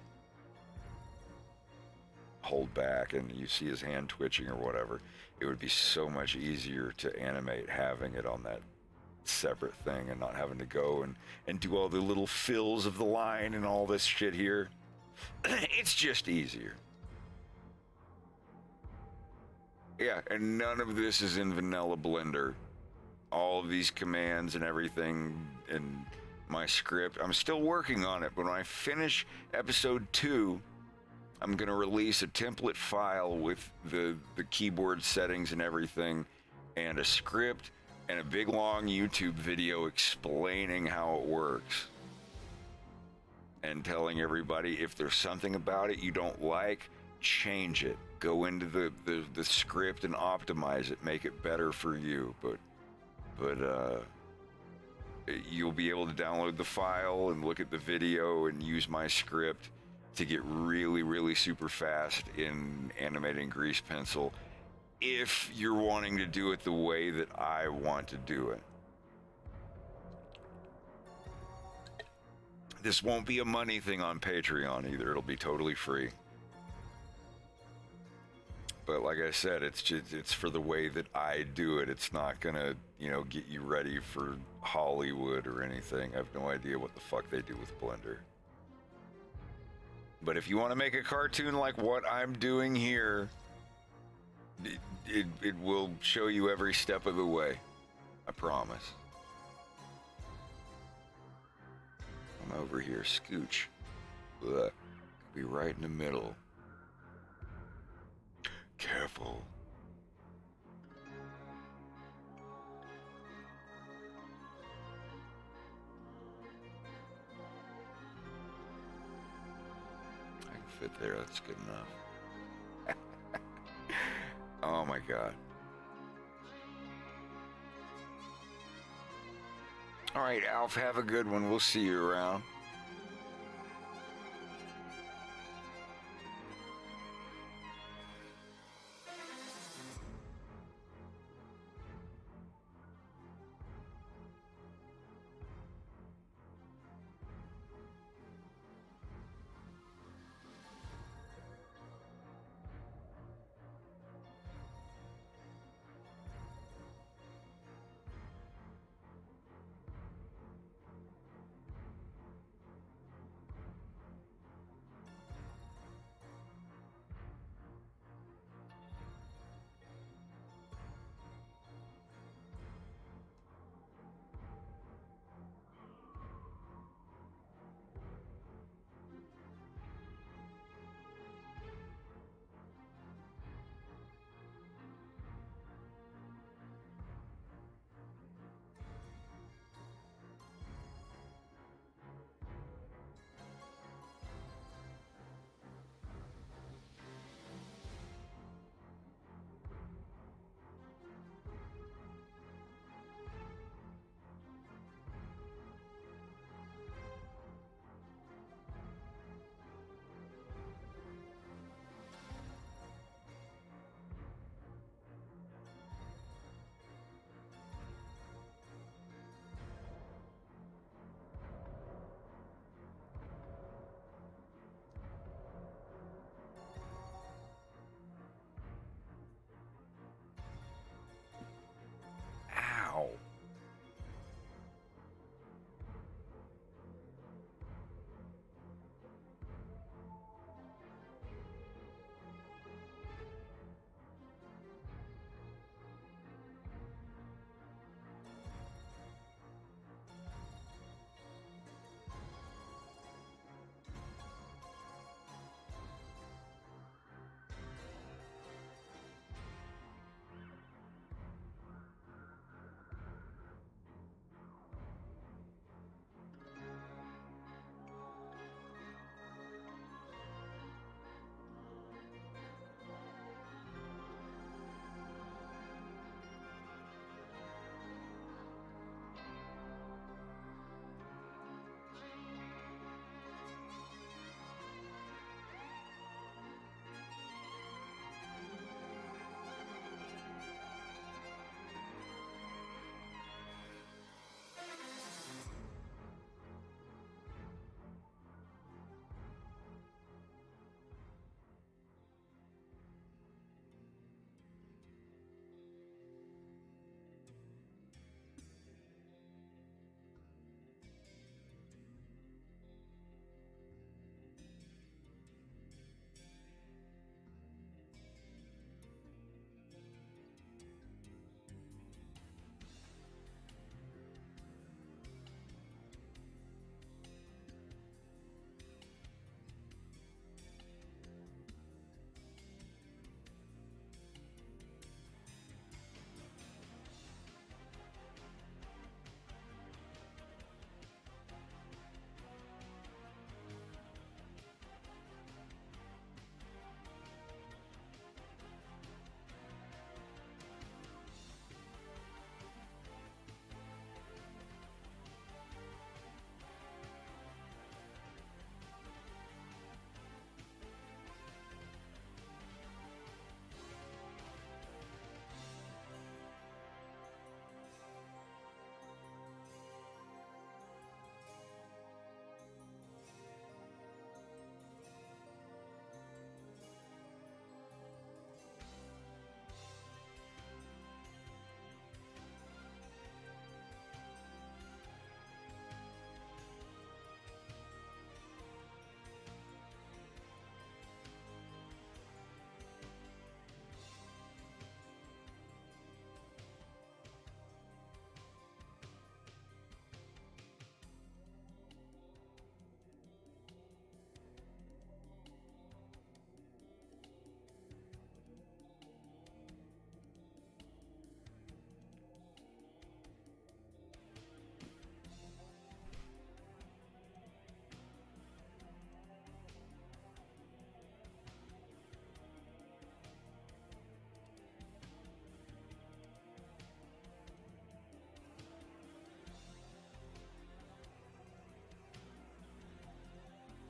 S4: hold back and you see his hand twitching or whatever, it would be so much easier to animate having it on that
S1: separate thing and not having to go and do all the little fills of the line and all this shit here. It's just easier. Yeah, and none of this is in vanilla Blender. All of these commands and everything and my script, I'm still working on it, but when I finish episode 2, I'm going to release a template file with the keyboard settings and everything, and a script, and a big long YouTube video explaining how it works. And telling everybody if there's something about it you don't like, change it. Go into the script and optimize it, make it better for you. But you'll be able to download the file and look at the video and use my script to get really, really super fast in animating grease pencil if you're wanting to do it the way that I want to do it. This won't be a money thing on Patreon either. It'll be totally free. But like I said, it's for the way that I do it. It's not gonna, get you ready for Hollywood or anything. I have no idea what the fuck they do with Blender. But if you want to make a cartoon like what I'm doing here, it will show you every step of the way. I promise. I'm over here, scooch. Look, be right in the middle. Careful. I can fit there, that's good enough. Oh my god. All right, Alf, have a good one. We'll see you around.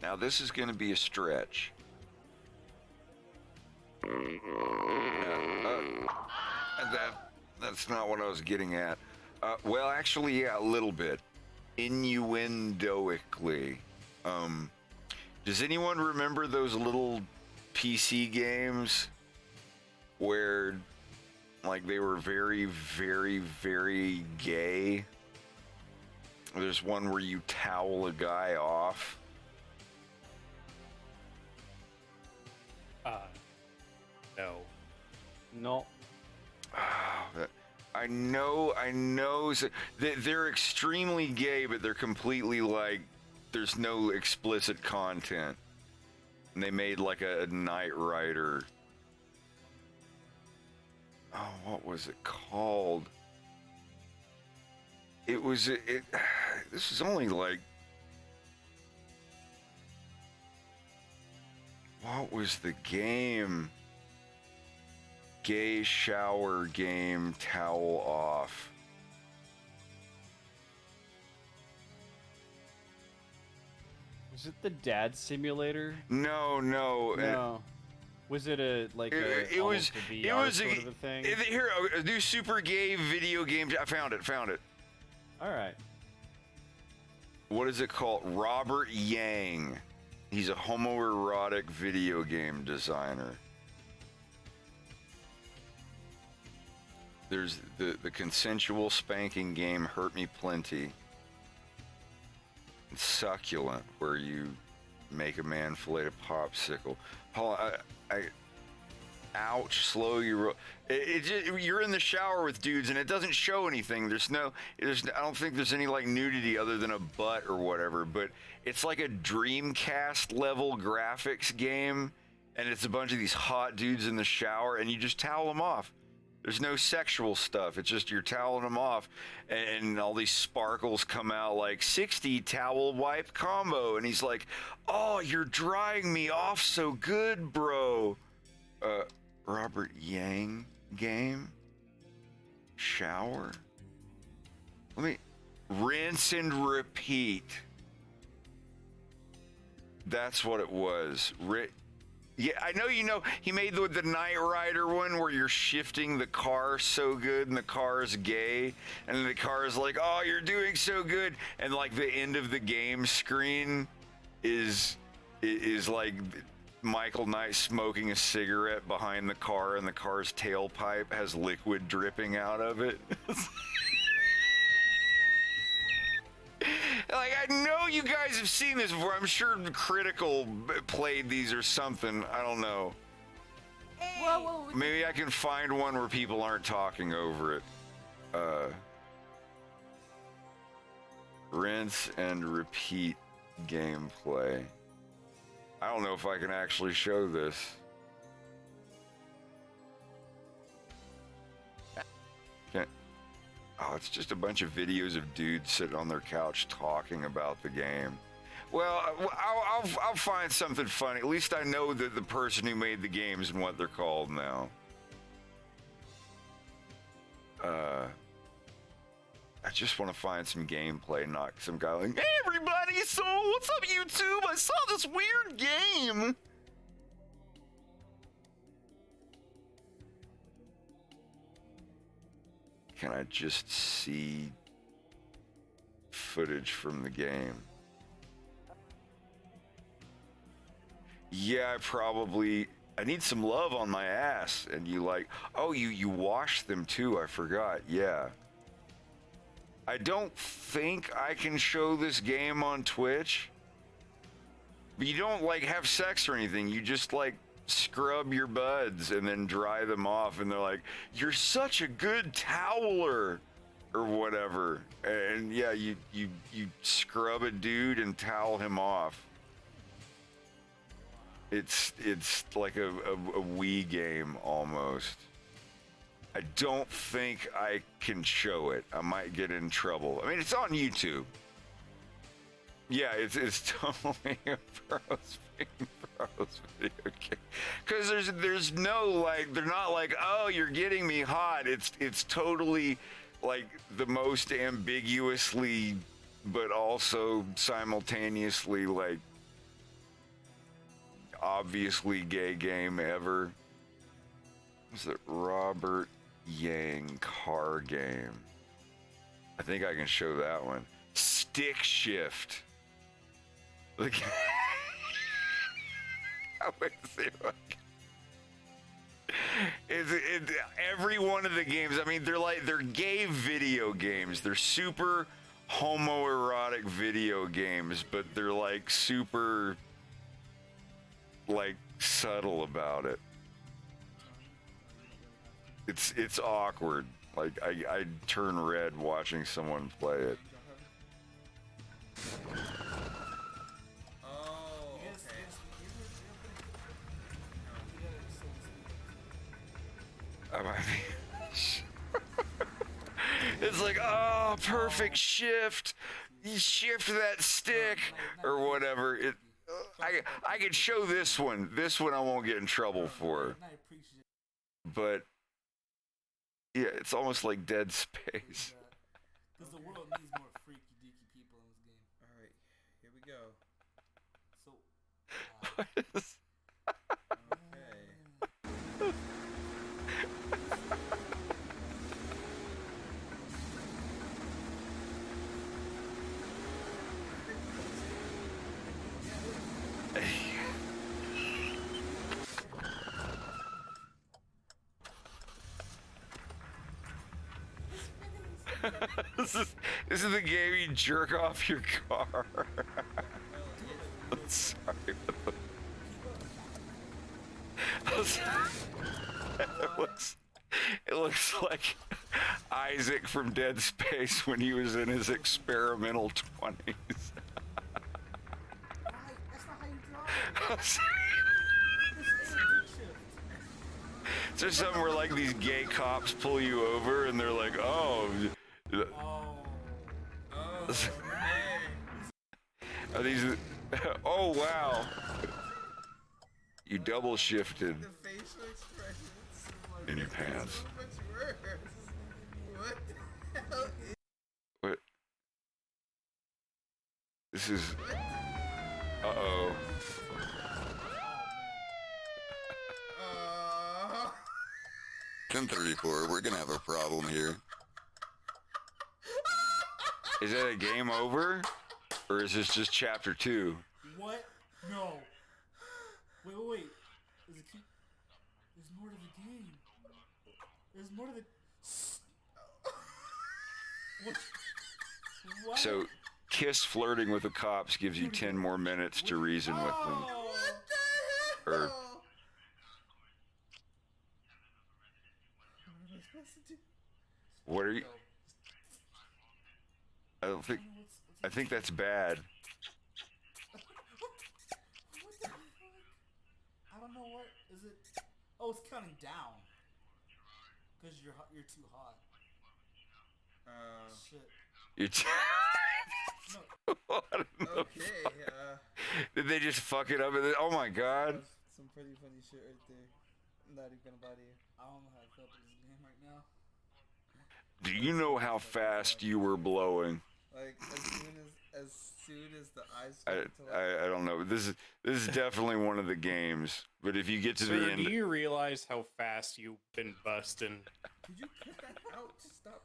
S1: Now this is going to be a stretch. That's not what I was getting at. Well, actually, yeah, a little bit. Innuendoically. Does anyone remember those little PC games where, like, they were very, very, very gay? There's one where you towel a guy off.
S3: No.
S2: No.
S1: I know. They're extremely gay, but they're completely like, there's no explicit content. And they made like a Knight Rider. Oh, what was it called? This is only like, what was the game? Gay shower game, towel off.
S2: Was it the Dad Simulator?
S1: No.
S2: No. Was it a like
S1: It
S2: a,
S1: was
S2: almost a VR sort of a thing?
S1: Here, a new super gay video game. I found it.
S2: All right.
S1: What is it called? Robert Yang. He's a homoerotic video game designer. There's the consensual spanking game Hurt Me Plenty. It's Succulent, where you make a man fillet a popsicle. Hold on, ouch, slow you roll. You're in the shower with dudes and it doesn't show anything. I don't think there's any like nudity other than a butt or whatever, but it's like a Dreamcast level graphics game, and it's a bunch of these hot dudes in the shower and you just towel them off. There's no sexual stuff. It's just you're toweling them off, and all these sparkles come out like 60 towel wipe combo. And he's like, "Oh, you're drying me off so good, bro." Robert Yang game? Shower? Rinse and repeat. That's what it was. Yeah, I know he made the Knight Rider one where you're shifting the car so good and the car is gay and then the car is like, "Oh, you're doing so good," and like the end of the game screen is like Michael Knight smoking a cigarette behind the car and the car's tailpipe has liquid dripping out of it. Like, I know you guys have seen this before. I'm sure Critical played these or something. I don't know.
S9: Whoa.
S1: Maybe I can find one where people aren't talking over it. Rinse and repeat gameplay. I don't know if I can actually show this. Oh, it's just a bunch of videos of dudes sitting on their couch talking about the game. Well, I'll find something funny. At least I know that the person who made the games and what they're called now. I just want to find some gameplay, not some guy like, "Hey everybody, so what's up YouTube? I saw this weird game." Can I just see footage from the game? Yeah, I need some love on my ass. And you like, oh, you wash them too, I forgot, yeah. I don't think I can show this game on Twitch. But you don't like have sex or anything, you just like scrub your buds and then dry them off, and they're like, "You're such a good toweler," or whatever. And yeah, you scrub a dude and towel him off. It's like a Wii game almost. I don't think I can show it. I might get in trouble. I mean, it's on YouTube. Yeah, it's totally a pros video game. Because there's no like, they're not like, "Oh, you're getting me hot." It's totally like the most ambiguously, but also simultaneously like obviously gay game ever. Is it Robert Yang car game? I think I can show that one. Stick shift. Look. It's every one of the games. I mean, they're gay video games. They're super homoerotic video games, but they're like super like subtle about it. It's awkward. Like I turn red watching someone play it.
S10: Oh, okay.
S1: I mean, it's like, oh, perfect shift. You shift that stick or whatever. I could show this one. This one I won't get in trouble for. But yeah, it's almost like Dead Space.
S10: Because the world needs more freaky deaky people in this game. Alright, here we go. So, okay.
S1: This is the game you jerk off your car. Sorry. It looks like Isaac from Dead Space when he was in his experimental 20s.
S10: That's not how you draw it.
S1: Is there something where like these gay cops pull you over and they're like, oh. Are these? Oh wow! You double shifted
S10: The facial expressions
S1: in your pants.
S10: so much worse. What the hell is
S1: What? This is. Uh-oh. 10:34. We're gonna have a problem here. Is that a game over, or is this just chapter 2?
S10: What? No. Wait. Is it keep? There's more to the game. There's more to the. What?
S1: So, Kiss flirting with the cops gives you 10 more minutes to reason with them.
S10: Oh, what the
S1: Or
S10: hell? What am I supposed to do?
S1: what are you? I think that's bad.
S10: What the fuck? I don't know what is it. Oh, it's counting down. Cause you're too hot. Shit.
S1: You're okay. Did they just fuck it up? Oh my god.
S10: Some pretty funny shit right there. I'm not even gonna lie to you. I don't know how I feel about this game right now.
S1: Do you know how fast you were blowing?
S10: Like as soon as the eyes start to like,
S1: I don't know. This is definitely one of the games. But if you get to the
S3: Sir,
S1: end,
S3: do you realize how fast you've been busting?
S10: could you cut that out? Stop.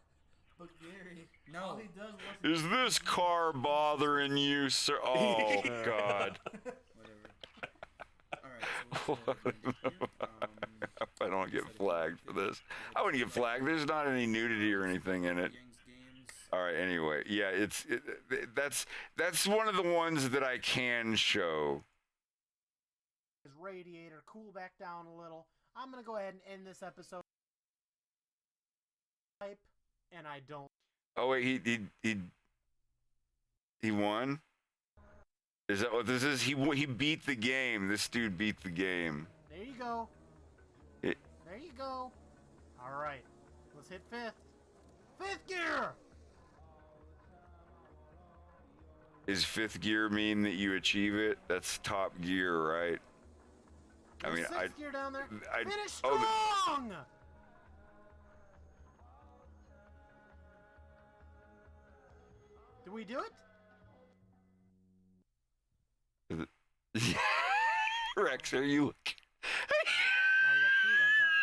S10: But Gary, no. All he does
S1: is this car bothering you, sir? Oh god.
S10: Whatever. Alright, so
S1: I don't get flagged for this. I wouldn't get flagged. There's not any nudity or anything in it. All right. Anyway, yeah, that's one of the ones that I can show.
S11: His radiator cool back down a little. I'm gonna go ahead and end this episode. And I don't.
S1: Oh wait, he won. Is that what this is? He beat the game. This dude beat the game.
S11: There you go.
S1: It,
S11: There you go. All right, let's hit fifth. Fifth gear.
S1: Is fifth gear mean that you achieve it? That's top gear, right? I mean,
S11: sixth gear down there.
S1: I
S11: Finish strong. Did we do it?
S1: Right.
S4: Rex are you?
S11: Now we got King on time.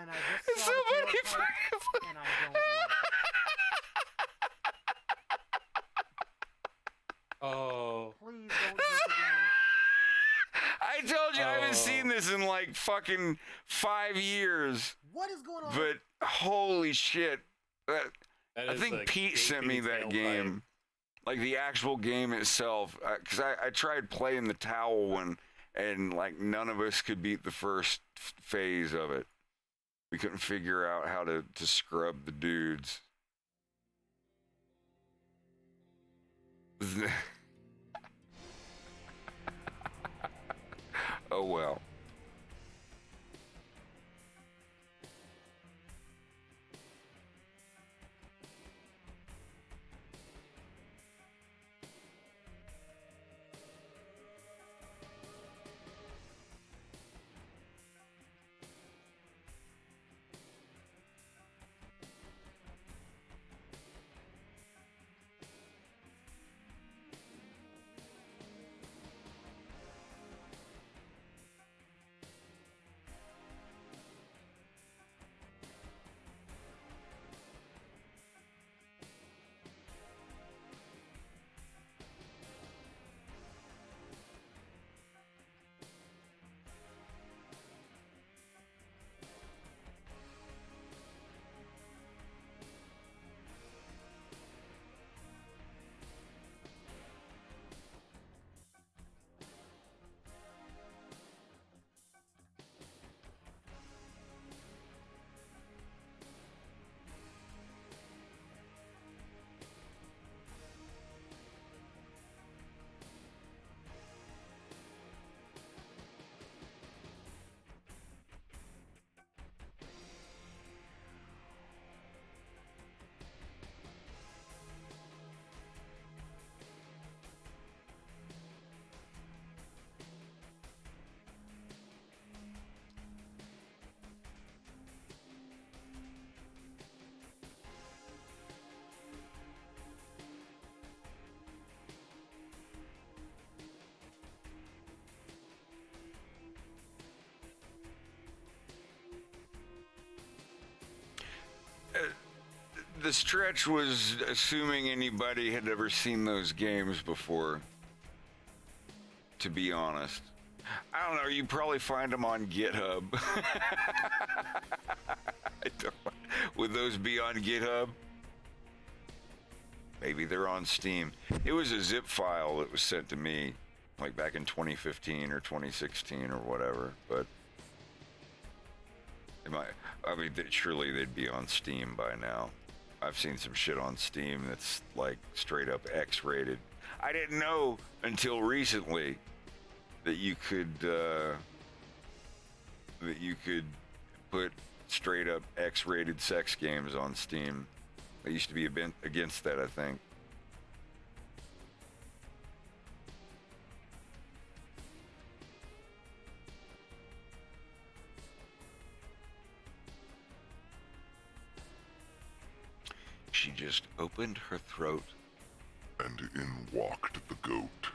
S11: And I just saw the
S4: Somebody
S11: pillow fight, and I don't like it.
S3: Oh.
S11: Please don't do this again.
S4: I told you I haven't seen this in like fucking 5 years.
S11: What is going on?
S4: But holy shit. I think
S3: a
S4: Pete sent me
S3: gaping
S4: that
S3: tail
S4: game. Like the actual game itself. Because I tried playing the towel one, and like none of us could beat the first phase of it. We couldn't figure out how to scrub the dudes. Oh well. The stretch was assuming anybody had ever seen those games before, to be honest. I don't know, you probably find them on GitHub. Would those be on GitHub? Maybe they're on Steam. It was a zip file that was sent to me like back in 2015 or 2016 or whatever, but surely they'd be on Steam by now. I've seen some shit on Steam that's like straight up X-rated. I didn't know until recently that you could put straight up X-rated sex games on Steam. I used to be against that, I think. She just opened her throat,
S12: and in walked the goat.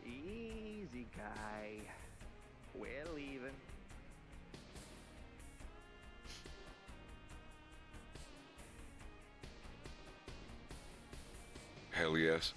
S13: Easy, guy. We're leaving.
S1: Hell yes.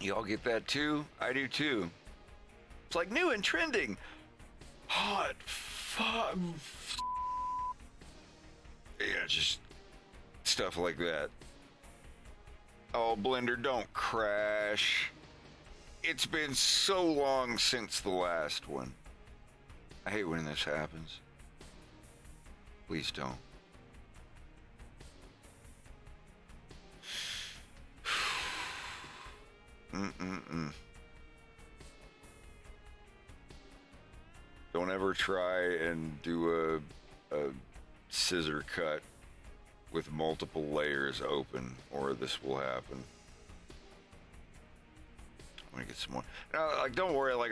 S1: Y'all get that too? I do too. It's like new and trending. Hot fun. Yeah, just stuff like that. Oh, Blender, don't crash. It's been so long since the last one. I hate when this happens. Please don't. Don't ever try and do a scissor cut with multiple layers open, or this will happen. I'm gonna get some more. No, like, don't worry. Like,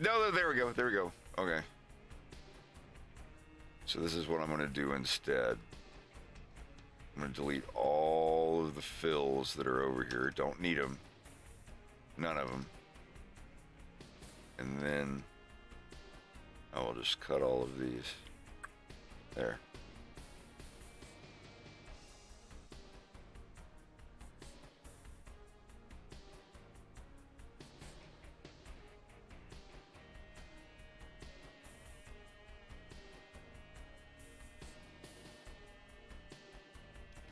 S1: no, there we go. There we go. Okay. So this is what I'm gonna do instead. I'm gonna delete all of the fills that are over here. Don't need them. None of them. And then I will just cut all of these. There.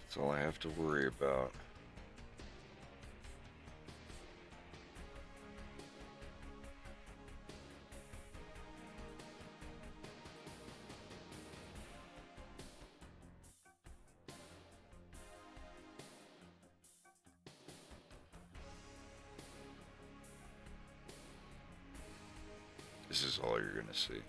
S1: That's all I have to worry about. This is all you're gonna see.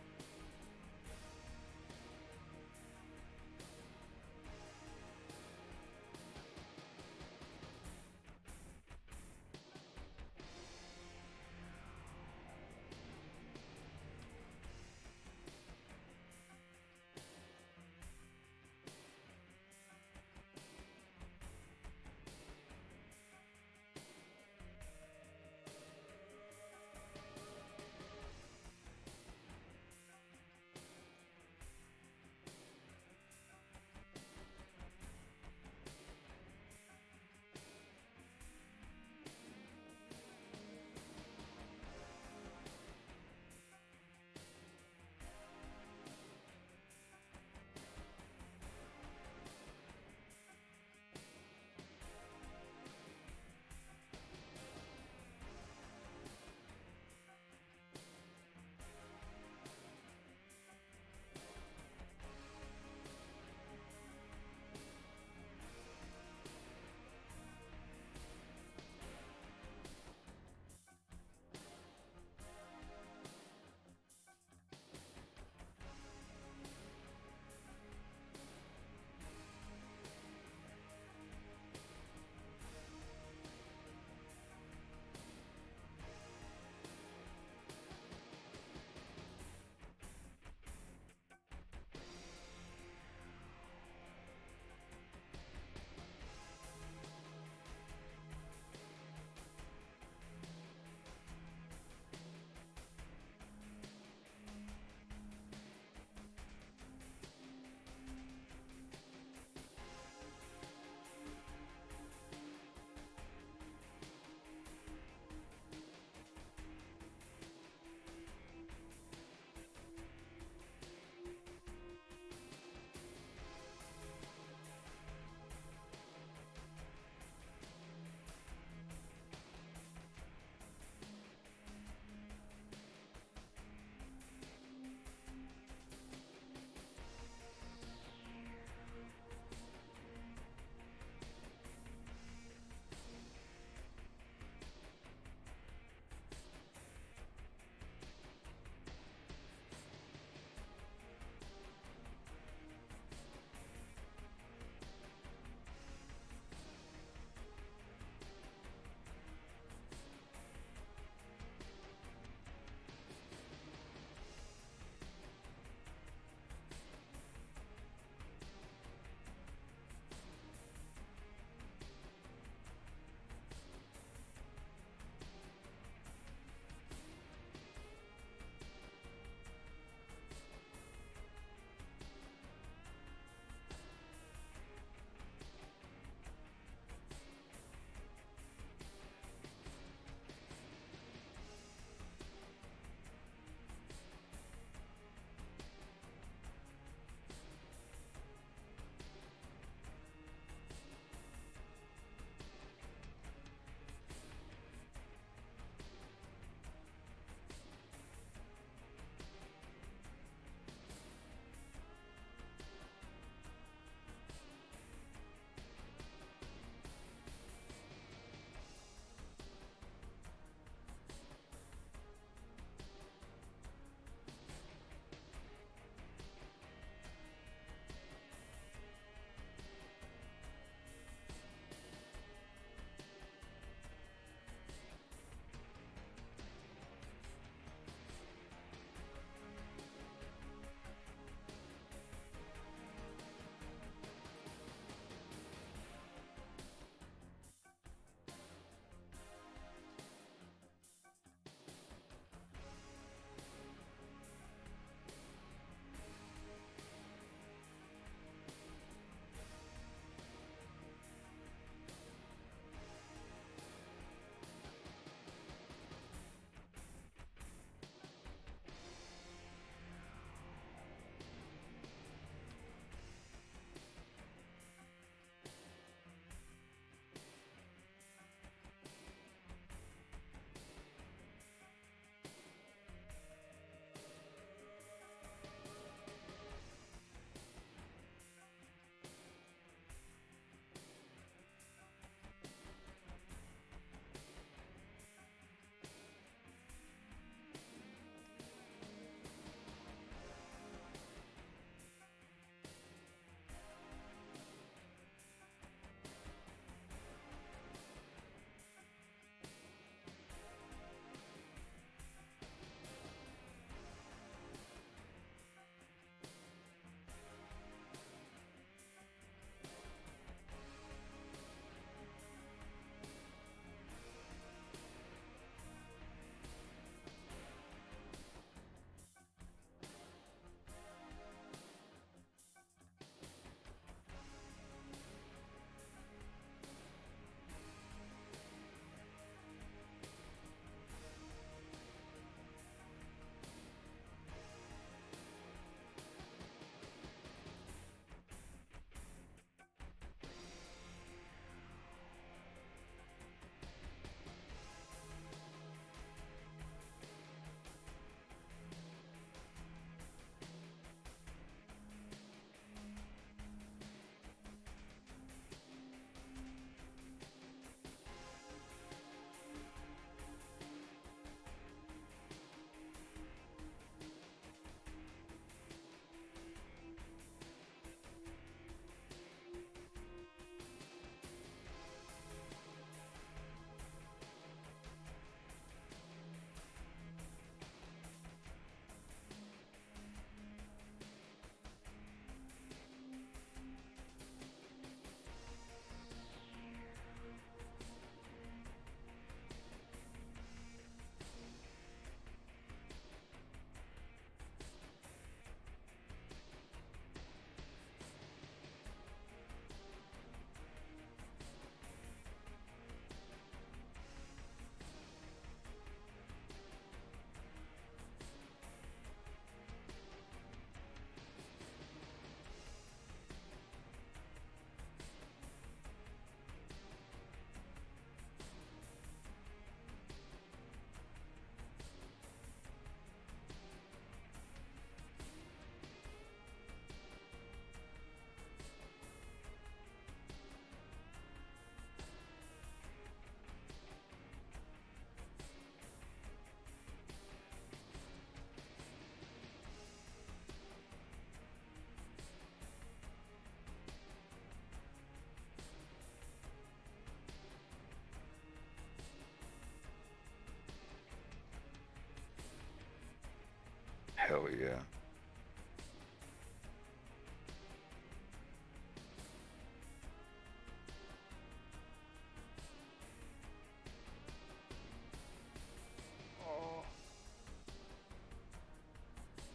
S1: Hell yeah.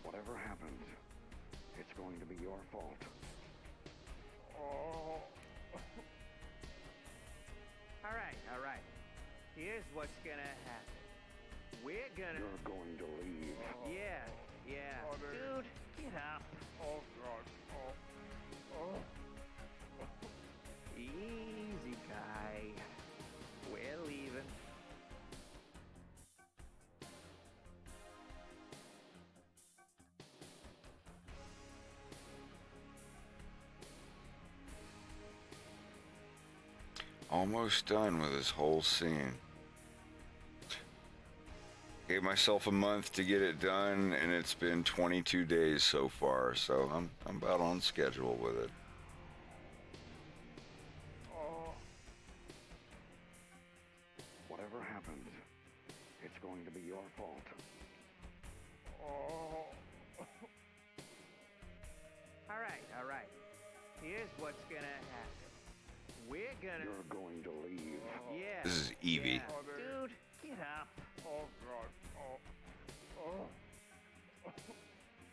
S13: Whatever happens, it's going to be your fault. All right. Here's what's gonna happen. We're gonna... You're going to leave. Yeah. Dude, get up. Oh, God. Easy, guy. We're leaving.
S1: Almost done with this whole scene. Gave myself a month to get it done, and it's been 22 days so far, so I'm about on schedule with it.
S13: Whatever happens, it's going to be your fault. All right. Here's what's gonna happen. We're gonna... You're going to leave. Yeah.
S1: This is Evie.
S13: Dude, get up. Oh, God.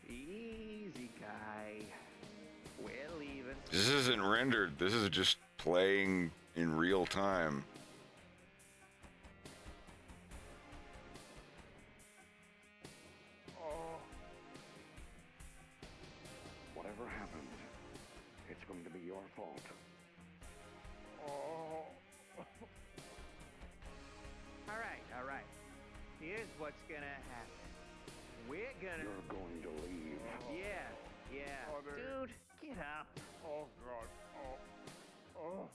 S13: Easy, guy. We're leaving.
S1: This isn't rendered. This is just playing in real time.
S13: Whatever happens, it's going to be your fault. All right. Here's what's gonna happen. We're gonna... You're going to leave. Yeah. Dude, get up. Oh, God.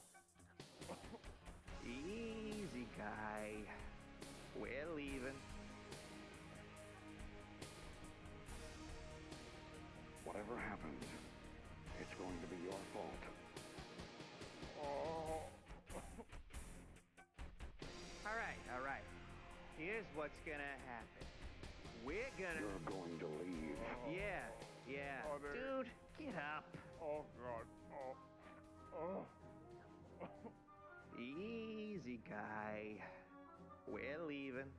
S13: Easy, guy. We're leaving. Whatever happens, it's going to be your fault. All right. Here's what's gonna happen. We're gonna... You're going to leave. Yeah. Dude, get up. Oh, God. Easy, guy. We're leaving.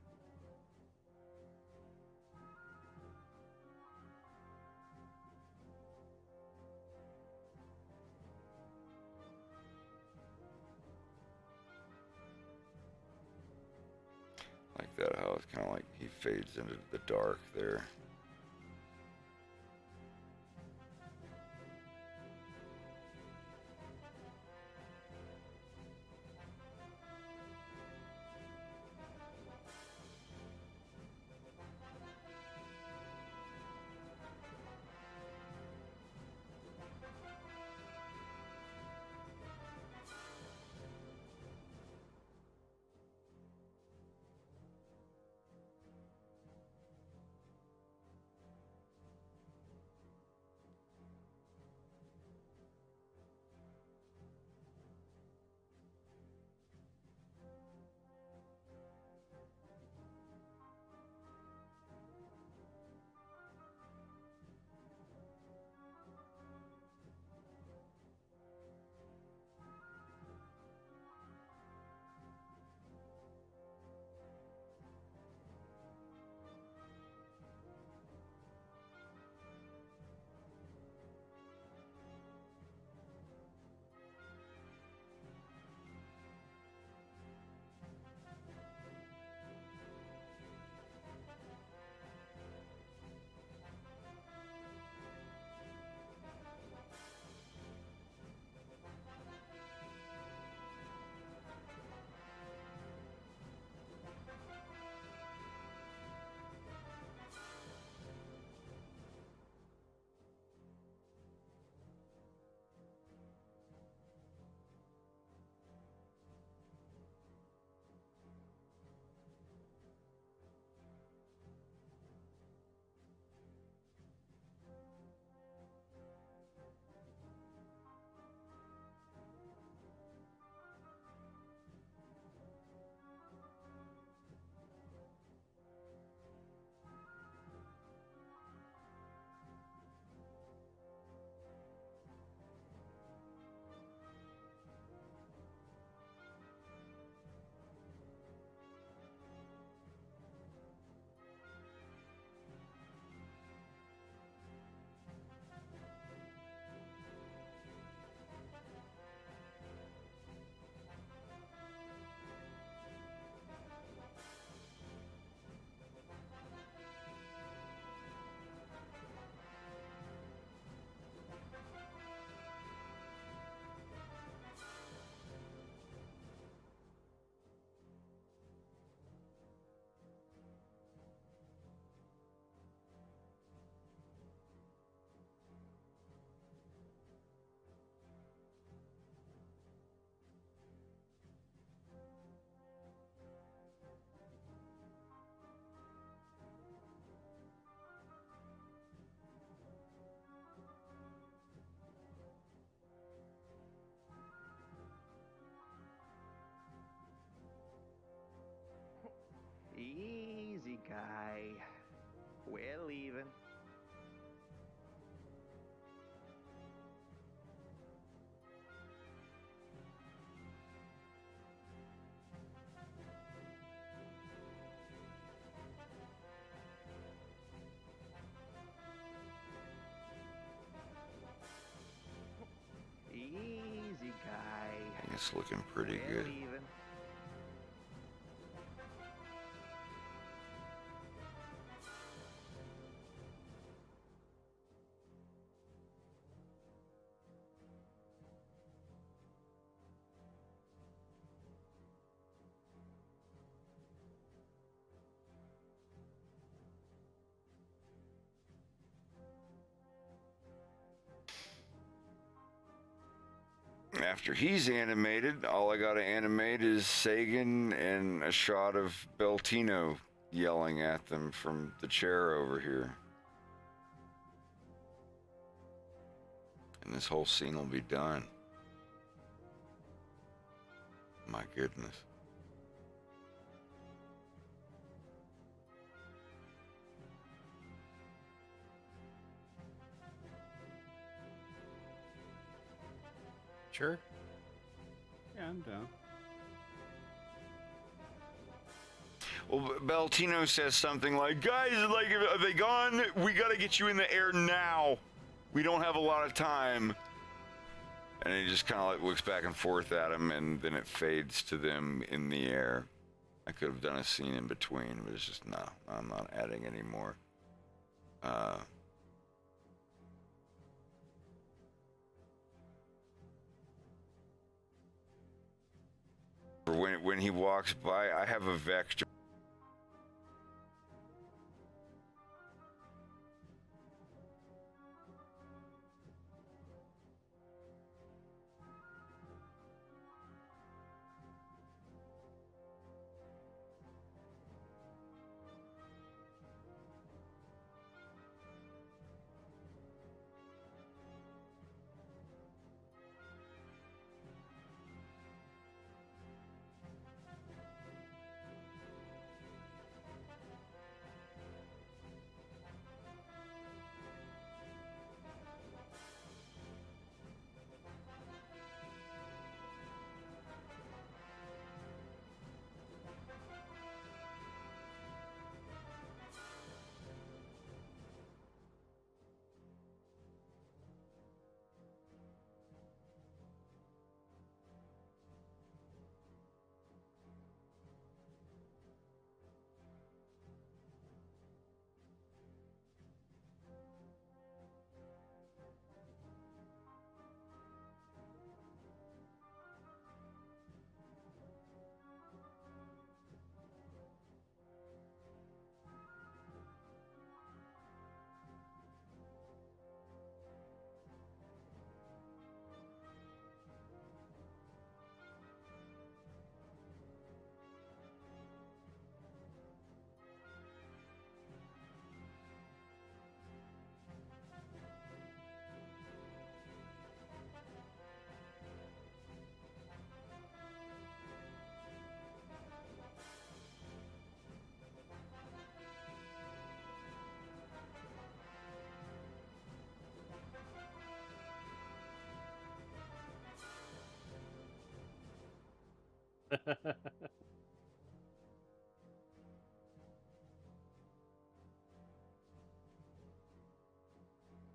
S1: Like that, how it's kind of like he fades into the dark there. it's looking pretty
S13: We're
S1: good.
S13: leaving.
S1: After he's animated, all I gotta animate is Sagan and a shot of Beltino yelling at them from the chair over here. And this whole scene will be done. My goodness.
S2: Sure. Yeah, I'm down.
S1: Well, Beltino says something like, guys, like, are they gone? We gotta get you in the air now. We don't have a lot of time. And he just kind of like looks back and forth at him, and then it fades to them in the air. I could have done a scene in between, but it's just, no, I'm not adding any more. When he walks by, I have a vector.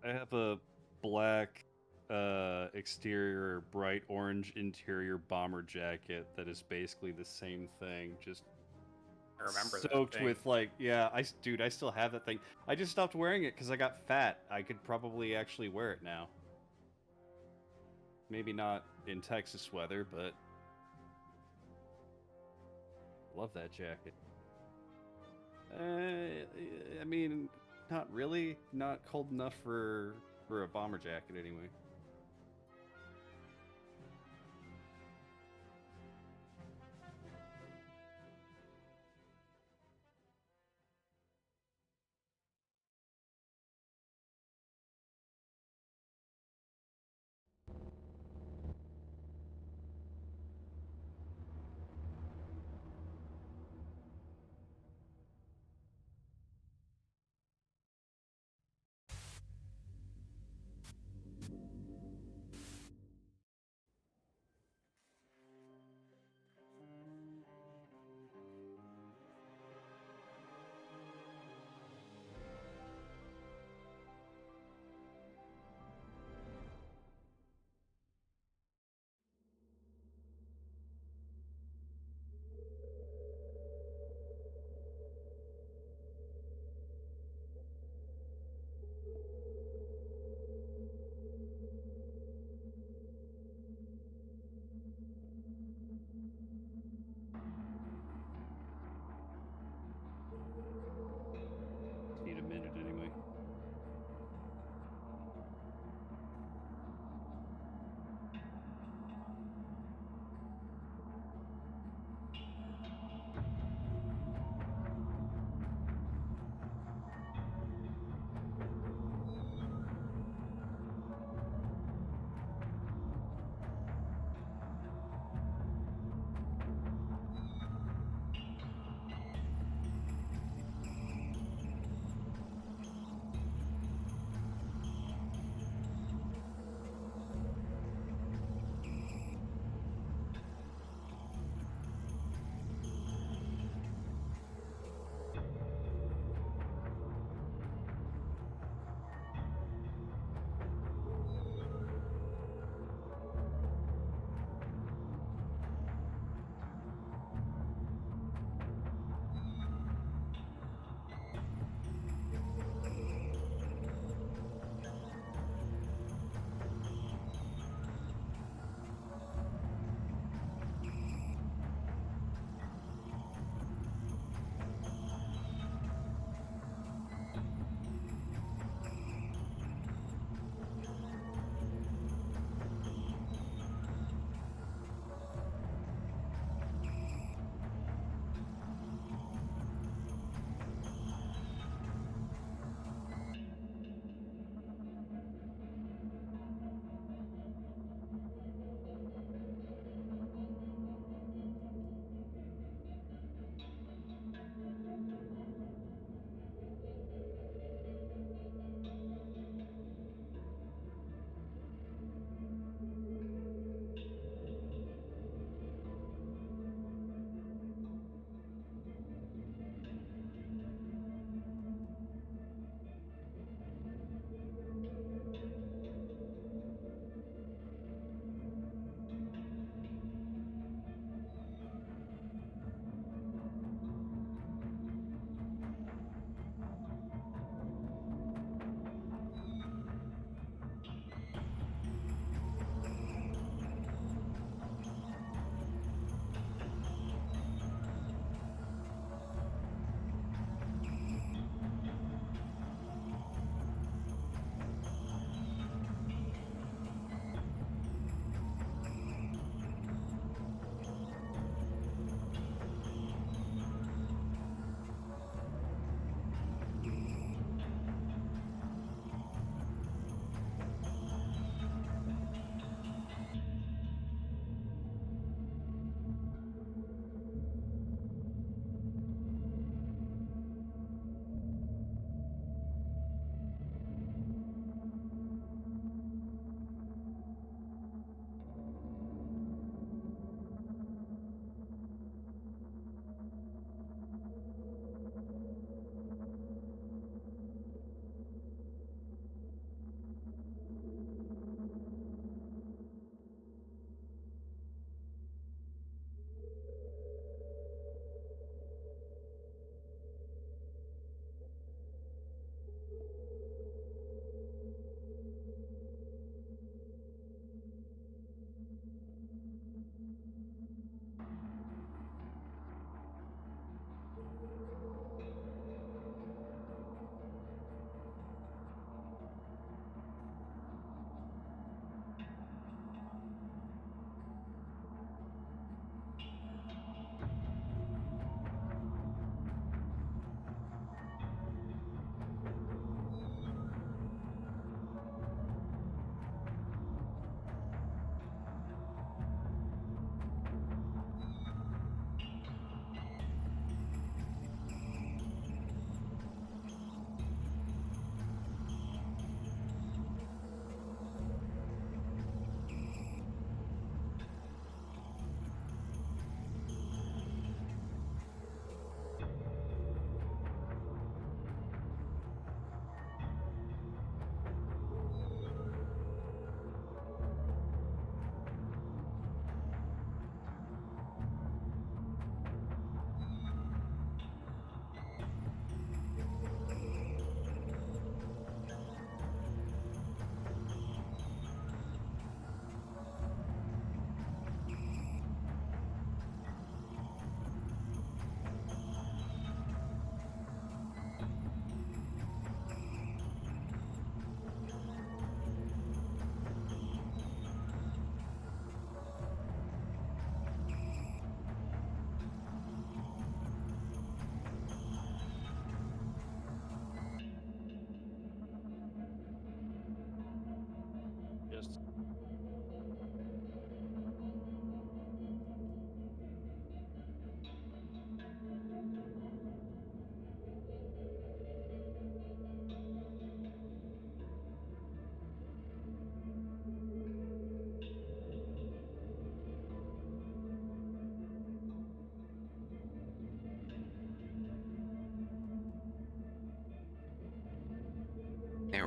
S2: I have a black exterior, bright orange interior bomber jacket that is basically the same thing, just
S3: I remember that
S2: soaked
S3: thing.
S2: with like, yeah, dude, I still have that thing. I just stopped wearing it because I got fat. I could probably actually wear it now. Maybe not in Texas weather, but love that jacket. I mean, not really. Not cold enough for a bomber jacket, anyway.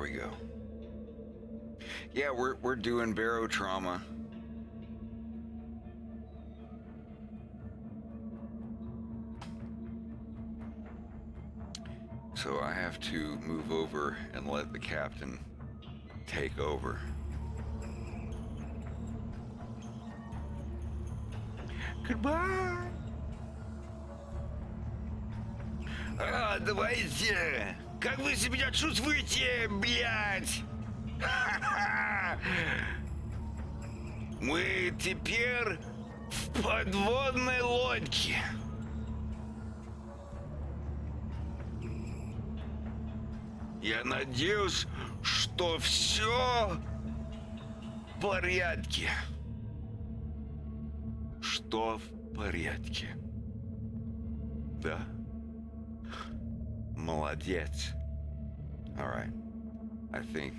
S1: we go. Yeah, we're doing barotrauma. So I have to move over and let the captain take over. Goodbye. Давайте. Как вы себя чувствуете, блядь? Мы теперь в подводной лодке. Я надеюсь, что все в порядке. Что в порядке? Да? Молодец. All right. I think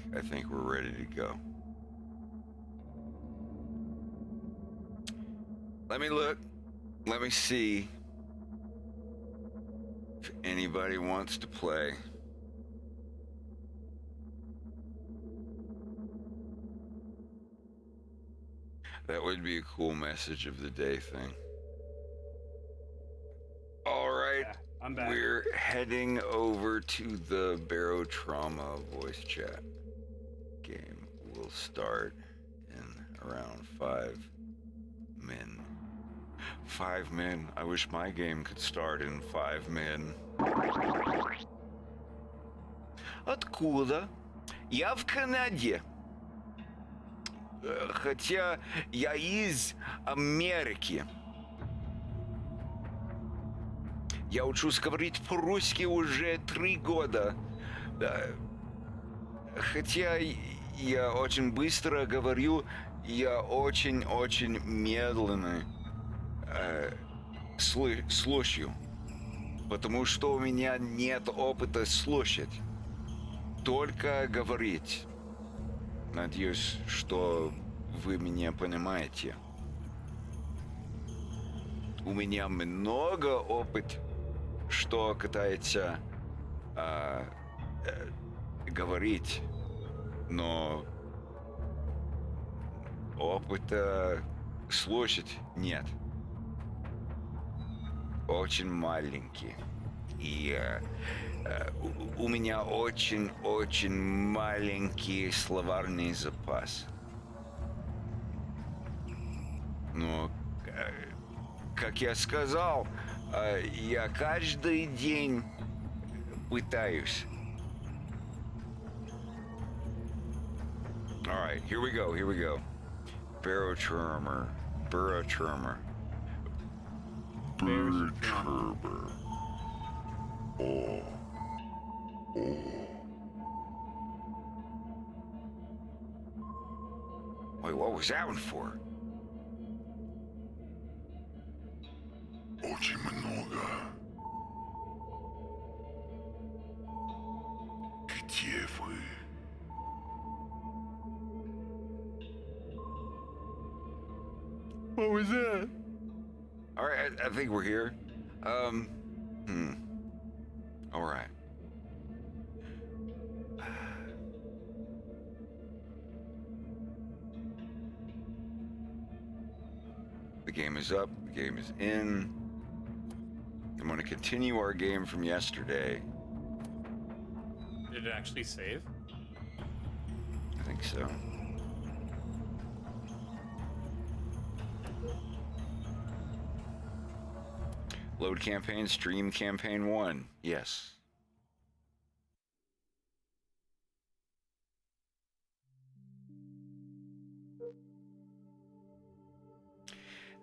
S1: we're ready to go. Let me look. Let me see if anybody wants to play. That would be a cool message of the day thing. All right.
S2: Yeah, I'm back.
S1: We're heading over to the barotrauma voice chat. Game will start in around 5 min. 5 min. I wish my game could start in 5 min. Откуда? Я в Канаде. Хотя я из Америки. Я учусь говорить по-русски уже 3 года. Хотя я очень быстро говорю, я очень медленно слушаю. Потому что у меня нет опыта слушать. Только говорить. Надеюсь, что вы меня понимаете. У меня много опыта, что касается говорить, но опыта слушать нет. Очень маленький. И у меня очень маленький словарный запас. Но, как я сказал, я каждый день пытаюсь. All right, here we go. Barotrauma. Oh. Wait, what was that one for?
S12: Очень много. Где вы?
S1: What was that? All right, I think we're here. All right. The game is up. The game is in. I'm going to continue our game from yesterday.
S3: Did it actually save?
S1: I think so. Load campaign, stream campaign 1. Yes.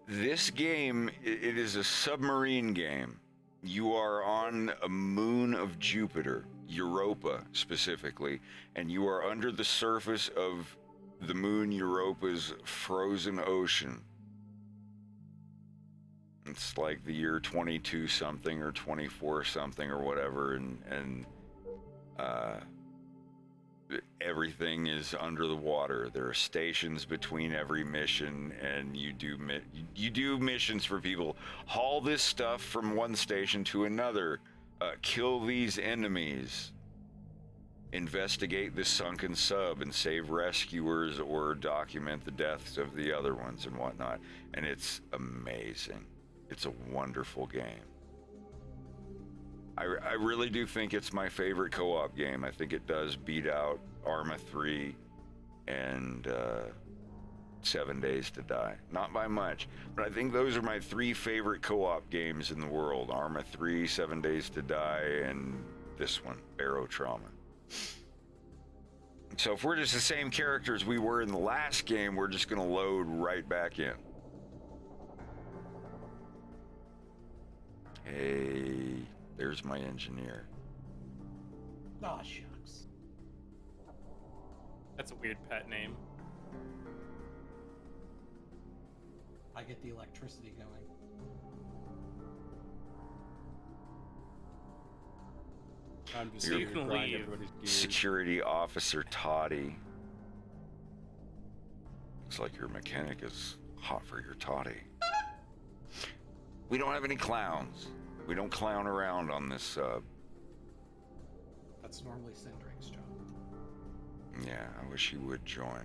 S1: This game, it is a submarine game. You are on a moon of Jupiter, Europa specifically, and you are under the surface of the moon Europa's frozen ocean. It's like the year 22 something or 24 something or whatever, and everything is under the water. There are stations between every mission, and you do missions for people. Haul this stuff from one station to another. Kill these enemies. investigate the sunken sub and save rescuers or document the deaths of the other ones and whatnot. And it's amazing. It's a wonderful game. I really do think it's my favorite co-op game. I think it does beat out Arma 3 and 7 Days to Die. Not by much, but I think those are my 3 favorite co-op games in the world. Arma 3, 7 Days to Die, and this one, Barotrauma. So if we're just the same characters we were in the last game, we're just gonna load right back in. Hey, there's my engineer.
S11: Oh, shucks.
S3: That's a weird pet name.
S10: I get the electricity going.
S2: I'm just
S3: So you
S2: here to
S3: can
S2: grind
S3: leave.
S2: everybody's gears.
S1: Security Officer Toddy. Looks like your mechanic is hot for your toddy. We don't have any clowns. We don't clown around on this sub.
S10: That's normally Cindrake's job.
S1: Yeah, I wish he would join.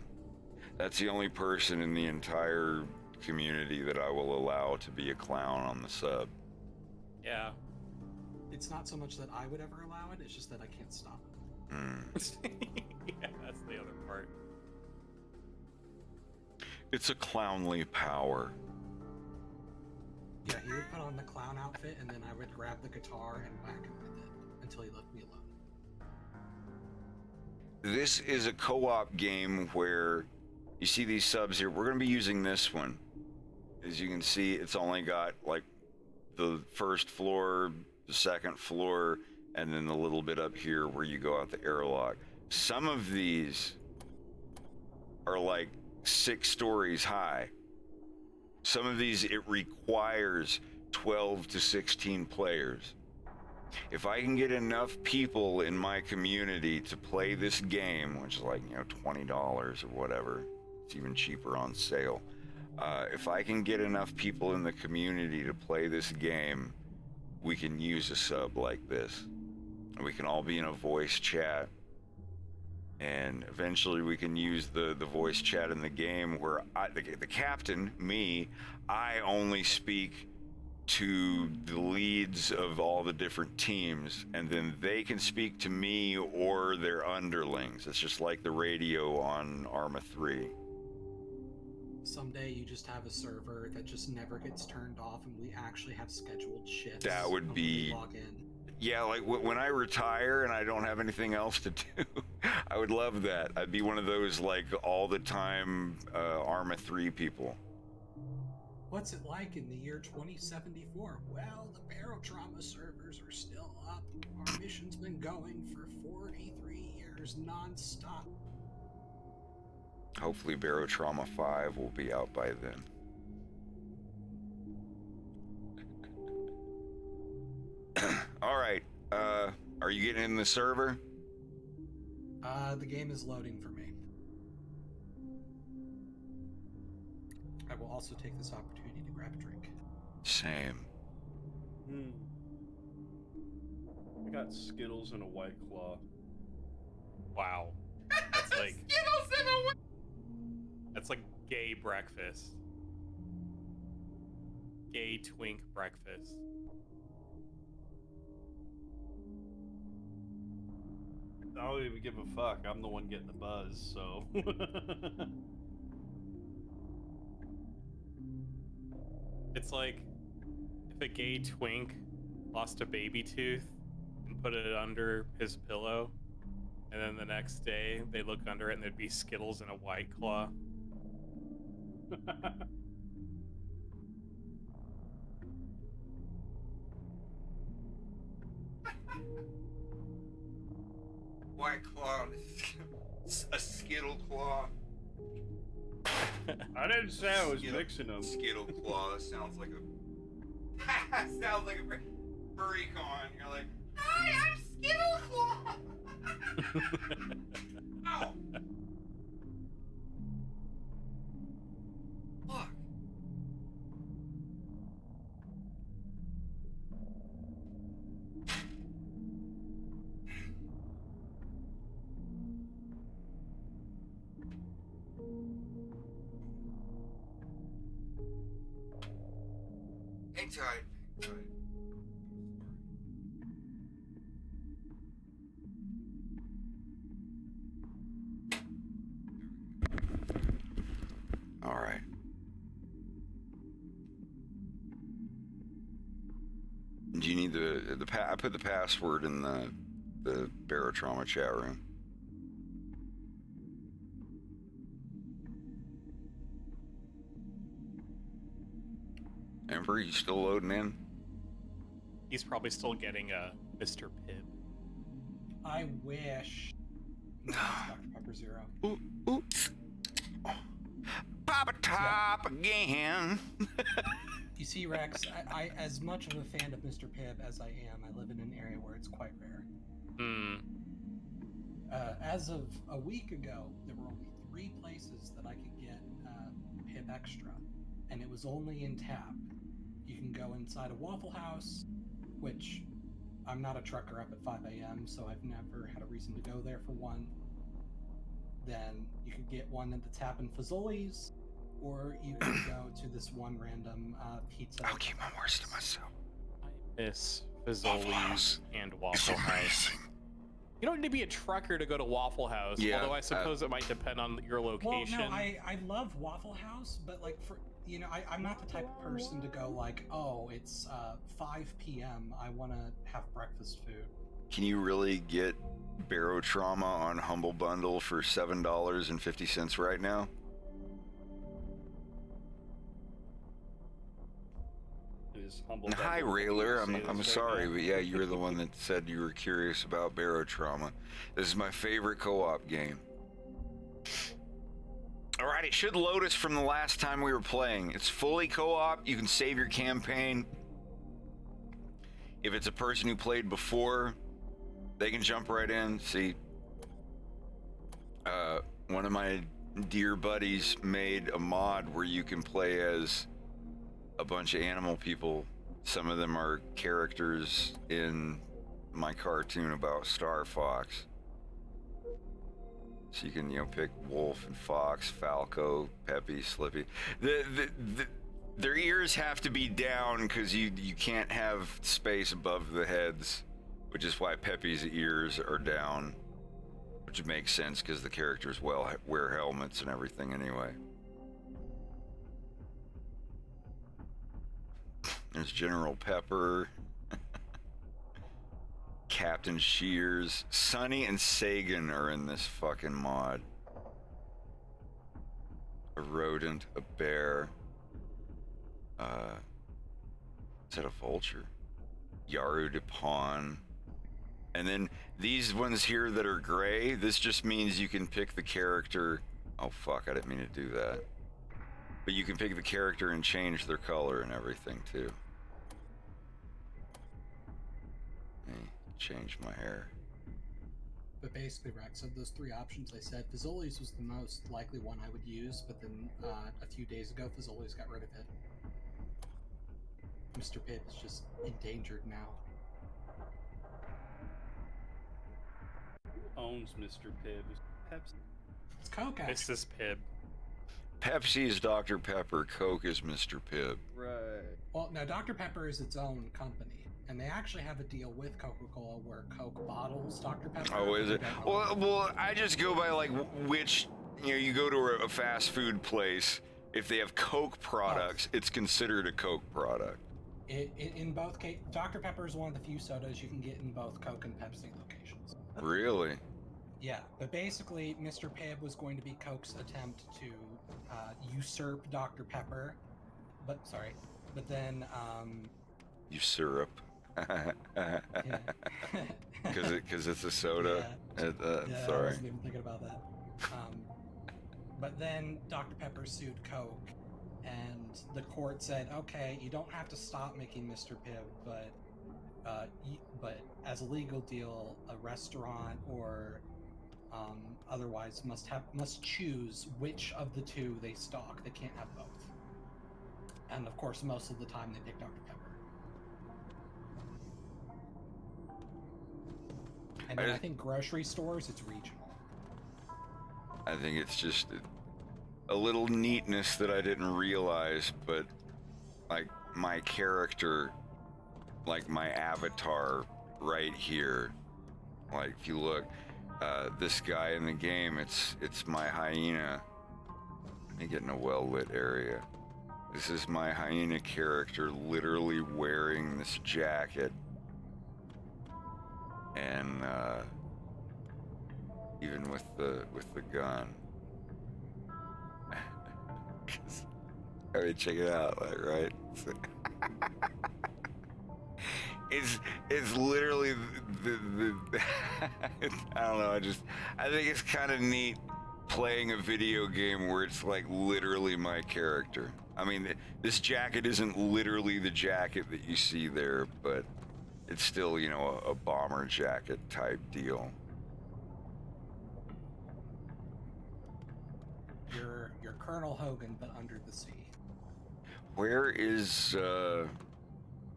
S1: That's the only person in the entire community that I will allow to be a clown on the sub.
S3: Yeah.
S10: It's not so much that I would ever allow it, it's just that I can't stop it.
S3: Yeah, that's the other part.
S1: It's a clownly power.
S10: Yeah, he would put on the clown outfit, and then I would grab the guitar and whack him with it until he left me alone.
S1: This is a co-op game where you see these subs here. We're going to be using this one. As you can see, it's only got like the first floor, the second floor, and then the little bit up here where you go out the airlock. Some of these are like 6 stories high. Some of these, it requires 12 to 16 players. If I can get enough people in my community to play this game, which is like, $20 or whatever, it's even cheaper on sale. If I can get enough people in the community to play this game, we can use a sub like this. And we can all be in a voice chat. And eventually we can use the voice chat in the game where the captain, me, I only speak to the leads of all the different teams, and then they can speak to me or their underlings. It's just like the radio on Arma 3.
S10: Someday you just have a server that just never gets turned off, and we actually have scheduled shifts.
S1: That would
S10: when
S1: be...
S10: we log in.
S1: Yeah, like when I retire and I don't have anything else to do, I would love that. I'd be one of those like all the time Arma 3 people.
S10: What's it like in the year 2074? Well, the Barotrauma servers are still up. Our mission's been going for 43 years non-stop.
S1: Hopefully Barotrauma 5 will be out by then. All right, are you getting in the server?
S10: The game is loading for me. I will also take this opportunity to grab a drink.
S1: Same.
S2: I got Skittles and a White Claw.
S3: Wow. That's like That's like gay breakfast. Gay twink breakfast.
S2: I don't even give a fuck. I'm the one getting the buzz, so.
S3: It's like if a gay twink lost a baby tooth and put it under his pillow, and then the next day they look under it and there'd be Skittles and a White Claw.
S1: White Claw. A Skittle Claw.
S2: I didn't say I was mixing them.
S1: Skittle Claw. That sounds like a... sounds like a furry con. You're like, hi, I'm Skittle Claw. Ow. Look.
S4: Hang tight.
S1: All right. Do you need I put the password in the barotrauma chat room. Emperor, you still loading in?
S3: He's probably still getting a Mr. Pibb.
S10: I wish. No, it's Dr. Pepper Zero.
S1: Ooh. Pop a top again.
S10: You see, Rex, I as much of a fan of Mr. Pibb as I am, I live in an area where it's quite rare. As of a week ago, there were only 3 places that I could get Pibb Extra, and it was only in Tap. You can go inside a Waffle House, which I'm not a trucker up at 5 a.m., so I've never had a reason to go there for one. Then you could get one at the Tap in Fazoli's, or you could go to this one random pizza.
S1: I'll keep my words to myself.
S3: I miss Fazoli's and Waffle House. You don't need to be a trucker to go to Waffle House, although I suppose it might depend on your location.
S10: Well, no, I love Waffle House, but like I'm not the type of person to go like, oh, it's 5 p.m. I want to have breakfast food.
S1: Can you really get barotrauma on Humble Bundle for $7.50 right now? Hi, Railer. I'm sorry, but yeah, you were the one that said you were curious about barotrauma. This is my favorite co-op game. All right, it should load us from the last time we were playing. It's fully co-op. You can save your campaign. If it's a person who played before, they can jump right in. See, one of my dear buddies made a mod where you can play as a bunch of animal people. Some of them are characters in my cartoon about Star Fox. So you can, pick Wolf and Fox, Falco, Peppy, Slippy. Their ears have to be down because you can't have space above the heads, which is why Peppy's ears are down, which makes sense because the characters wear helmets and everything anyway. There's General Pepper, Captain Shears, Sonny and Sagan are in this fucking mod. A rodent, a bear. Is that a vulture? Yaru Dupon. And then these ones here that are gray, this just means you can pick the character. Oh fuck, I didn't mean to do that. But you can pick the character and change their color and everything too. Change my hair.
S10: But basically, Rex, of those 3 options I said, Fazoli's was the most likely one I would use, but then a few days ago, Fazoli's got rid of it. Mr. Pibb is just endangered now.
S2: Who owns Mr. Pibb? Pepsi?
S10: It's Coke, actually.
S3: Mrs. Pibb.
S1: Pepsi is Dr. Pepper, Coke is Mr. Pibb.
S6: Right.
S10: Well, no, Dr. Pepper is its own company. And they actually have a deal with Coca-Cola where Coke bottles Dr. Pepper.
S1: Oh, is it? Well, I just go by like which, you go to a fast food place. If they have Coke products, it's considered a Coke product.
S10: In both cases, Dr. Pepper is one of the few sodas you can get in both Coke and Pepsi locations.
S1: Really?
S10: Yeah, but basically, Mr. Pibb was going to be Coke's attempt to usurp Dr. Pepper. But then...
S1: Usurp. Because it's a soda.
S10: Yeah.
S1: Sorry.
S10: I wasn't even thinking about that. But then Dr. Pepper sued Coke, and the court said, "Okay, you don't have to stop making Mr. Pibb, but as a legal deal, a restaurant or otherwise must choose which of the 2 they stock. They can't have both." And of course, most of the time they pick Dr. Pepper. And then I think grocery stores, it's regional.
S1: I think it's just a little neatness that I didn't realize, but like my character, like my avatar right here. Like if you look, this guy in the game, it's my hyena. Let me get in a well-lit area. This is my hyena character literally wearing this jacket. And even with the gun. I mean, check it out, like, right? It's literally the I don't know. I think it's kind of neat playing a video game where it's like literally my character. I mean, this jacket isn't literally the jacket that you see there, but it's still, you know, a bomber jacket type deal.
S10: You're Colonel Hogan, but under the sea.
S1: Where is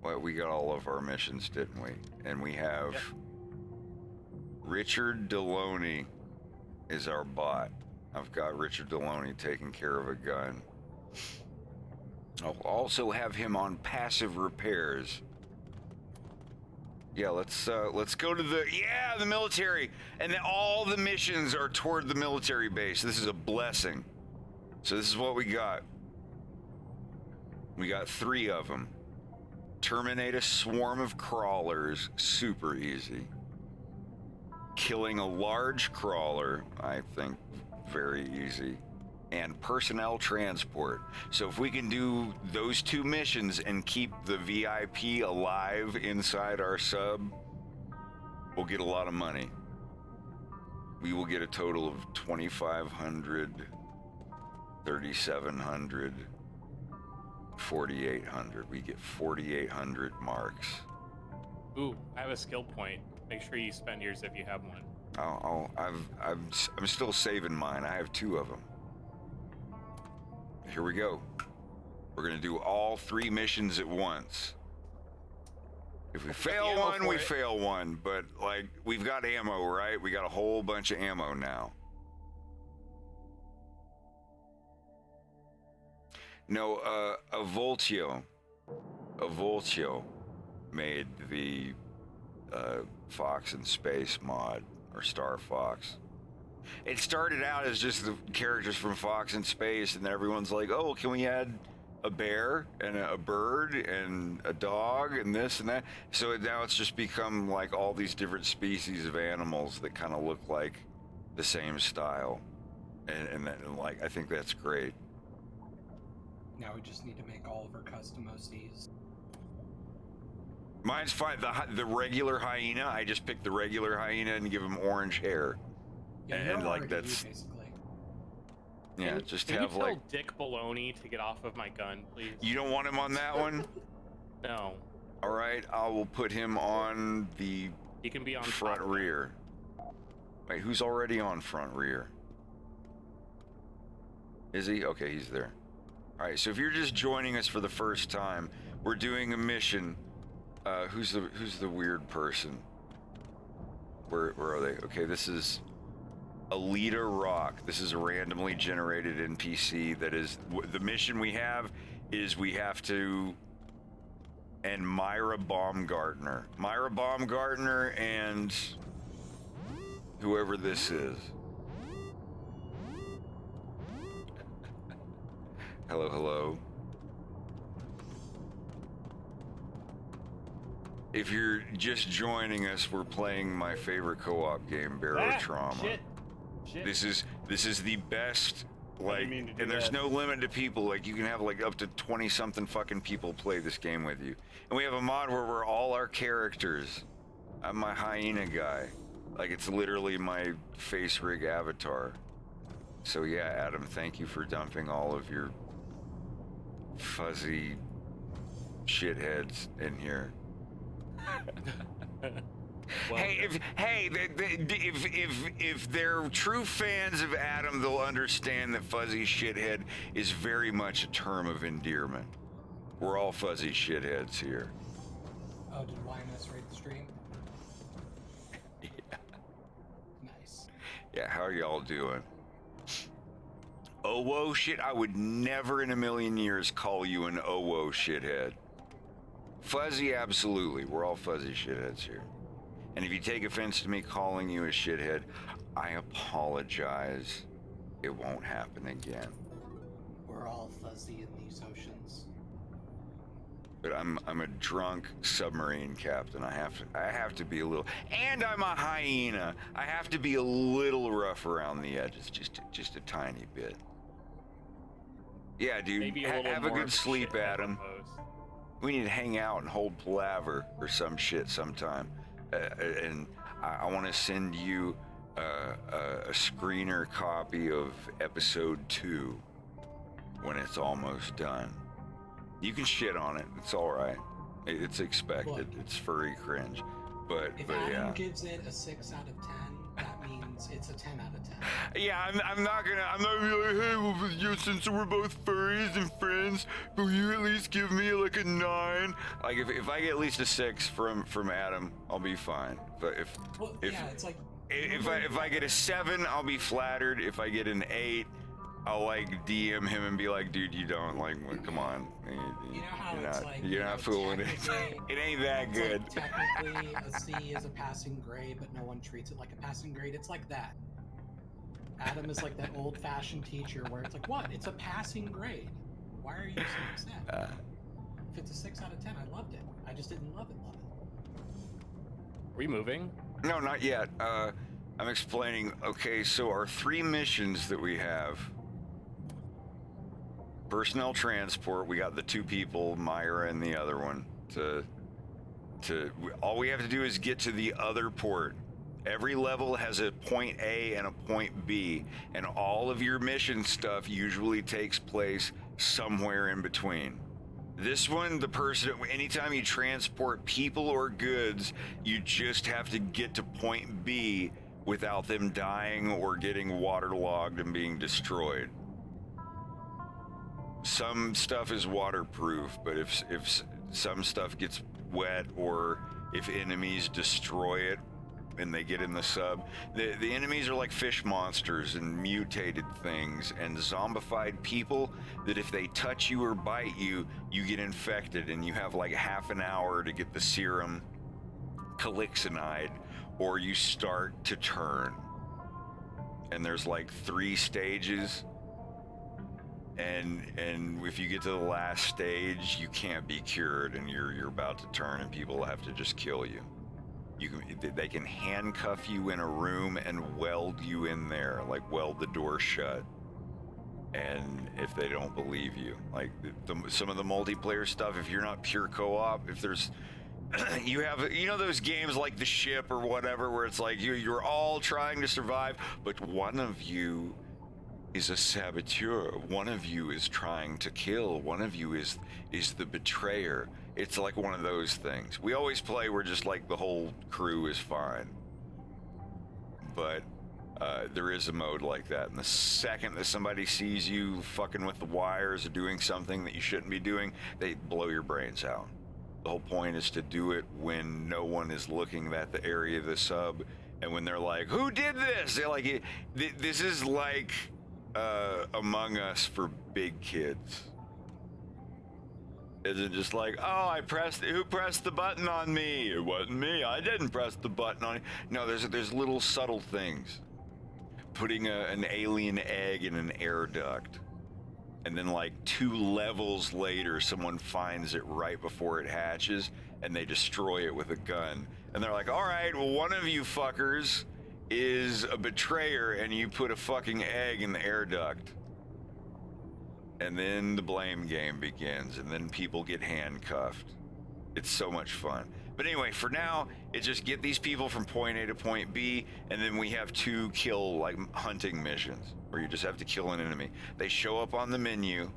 S1: well, we got all of our missions, didn't we? And we have Richard Deloney is our bot. I've got Richard Deloney taking care of a gun. I'll also have him on passive repairs. Yeah, let's go to the military, and then all the missions are toward the military base. This is a blessing. So this is what we got. We got 3 of them. Terminate a swarm of crawlers, super easy. Killing a large crawler, I think, very easy. And personnel transport. So if we can do those 2 missions and keep the VIP alive inside our sub, we'll get a lot of money. We will get a total of 2,500, 3,700, 4,800. We get 4,800 marks.
S3: Ooh, I have a skill point. Make sure you spend yours if you have one.
S1: I'm still saving mine. I have 2 of them. Here we go. We're gonna do all 3 missions at once. If we fail one, we fail one. But like, we've got ammo, right? We got a whole bunch of ammo now. No, Avoltio made the Fox in Space mod, or Star Fox. It started out as just the characters from Fox in Space, and then everyone's like, oh, can we add a bear and a bird and a dog and this and that? So now it's just become like all these different species of animals that kind of look like the same style. And like, I think that's great.
S10: Now we just need to make all of our custom OCs.
S1: Mine's fine. The regular hyena, I just picked the regular hyena and give him orange hair.
S10: Yeah,
S1: and like that's
S10: basically.
S1: Yeah,
S3: Can you tell Dick Baloney to get off of my gun, please?
S1: You don't want him on that one?
S3: No.
S1: All right, I will put him on the
S3: He can be on
S1: front rear. Wait, who's already on front rear? Is he? Okay, he's there. All right, so if you're just joining us for the first time, we're doing a mission. Who's the weird person? Where are they? Okay, this is Alita Rock. This is a randomly generated NPC that is the mission we have to and Myra Baumgartner. Myra Baumgartner and whoever this is. Hello. If you're just joining us, we're playing my favorite co-op game, Barrow Trauma.
S2: Shit.
S1: This is the best, like,
S2: mean to do
S1: and there's
S2: that.
S1: no limit to people. Like, you can have like up to 20 something fucking people play this game with you. And we have a mod where we're all our characters. I'm my hyena guy. Like, it's literally my face rig avatar. So yeah, Adam, thank you for dumping all of your fuzzy shitheads in here.
S3: Well,
S1: If they're true fans of Adam, they'll understand that fuzzy shithead is very much a term of endearment. We're all fuzzy shitheads here.
S10: Oh, did YMS rate the stream?
S1: Yeah.
S10: Nice.
S1: Yeah, how are y'all doing? Oh, whoa, shit, I would never in a million years call you an oh, whoa, shithead. Fuzzy, absolutely. We're all fuzzy shitheads here. And if you take offense to me calling you a shithead, I apologize. It won't happen again.
S10: We're all fuzzy in these oceans.
S1: But I'm a drunk submarine captain. I have to be a little, and I'm a hyena. I have to be a little rough around the edges, just a tiny bit. Yeah, dude.
S3: Maybe
S1: Have a
S3: more
S1: good
S3: of a
S1: sleep,
S3: shithead
S1: Adam.
S3: almost.
S1: We need to hang out and hold palaver or some shit sometime. And I want to send you a screener copy of episode 2 when it's almost done. You can shit on it. It's all right. It's expected.
S10: Look,
S1: it's furry cringe. But
S10: if
S1: but
S10: Adam
S1: yeah.
S10: gives it a 6 out of 10, that means it's a 10 out of 10.
S1: Yeah, I'm not gonna be like, hey, well, you, since we're both furries and friends, will you at least give me like a 9? Like if I get at least a 6 from Adam, I'll be fine. But if
S10: it's like
S1: if I get a 7, I'll be flattered. If I get an 8, I'll like DM him and be like, dude, you don't like, come on,
S10: you know how
S1: you're
S10: it's
S1: not,
S10: like,
S1: you're not fooling it. It ain't that
S10: it's
S1: good.
S10: Like, technically, a C is a passing grade, but no one treats it like a passing grade. It's like that. Adam is like that old-fashioned teacher where it's like, what? It's a passing grade. Why are you so upset? If it's a 6 out of 10, I loved it. I just didn't love it.
S3: Are we moving?
S1: No, not yet. I'm explaining. Okay, so our 3 missions that we have. Personnel transport, we got the 2 people, Myra and the other one, all we have to do is get to the other port. Every level has a point A and a point B, and all of your mission stuff usually takes place somewhere in between. This one, anytime you transport people or goods, you just have to get to point B without them dying or getting waterlogged and being destroyed. Some stuff is waterproof, but if some stuff gets wet or if enemies destroy it and they get in the sub, the enemies are like fish monsters and mutated things and zombified people that if they touch you or bite you, you get infected and you have like half an hour to get the serum calixinide or you start to turn. And there's like 3 stages. And if you get to the last stage, you can't be cured, and you're about to turn, and people have to just kill you. They can handcuff you in a room and weld you in there, like weld the door shut. And if they don't believe you, like some of the multiplayer stuff, if you're not pure co-op, if there's you have, those games like The Ship or whatever, where it's like you're all trying to survive, but one of you is a saboteur. One of you is trying to kill. One of you is the betrayer. It's like one of those things. We always play where just like the whole crew is fine. But there is a mode like that. And the second that somebody sees you fucking with the wires or doing something that you shouldn't be doing, they blow your brains out. The whole point is to do it when no one is looking at the area of the sub. And when they're like, who did this? They're like, this is like Among Us for big kids. Isn't just like, oh, who pressed the button on me? It wasn't me. I didn't press the button on you. No, there's little subtle things. Putting an alien egg in an air duct. And then like 2 levels later, someone finds it right before it hatches and they destroy it with a gun. And they're like, all right, well, one of you fuckers is a betrayer and you put a fucking egg in the air duct. And then the blame game begins and then people get handcuffed. It's so much fun. But anyway, for now, it's just get these people from point A to point B, and then we have 2 kill, like, hunting missions, where you just have to kill an enemy. They show up on the menu.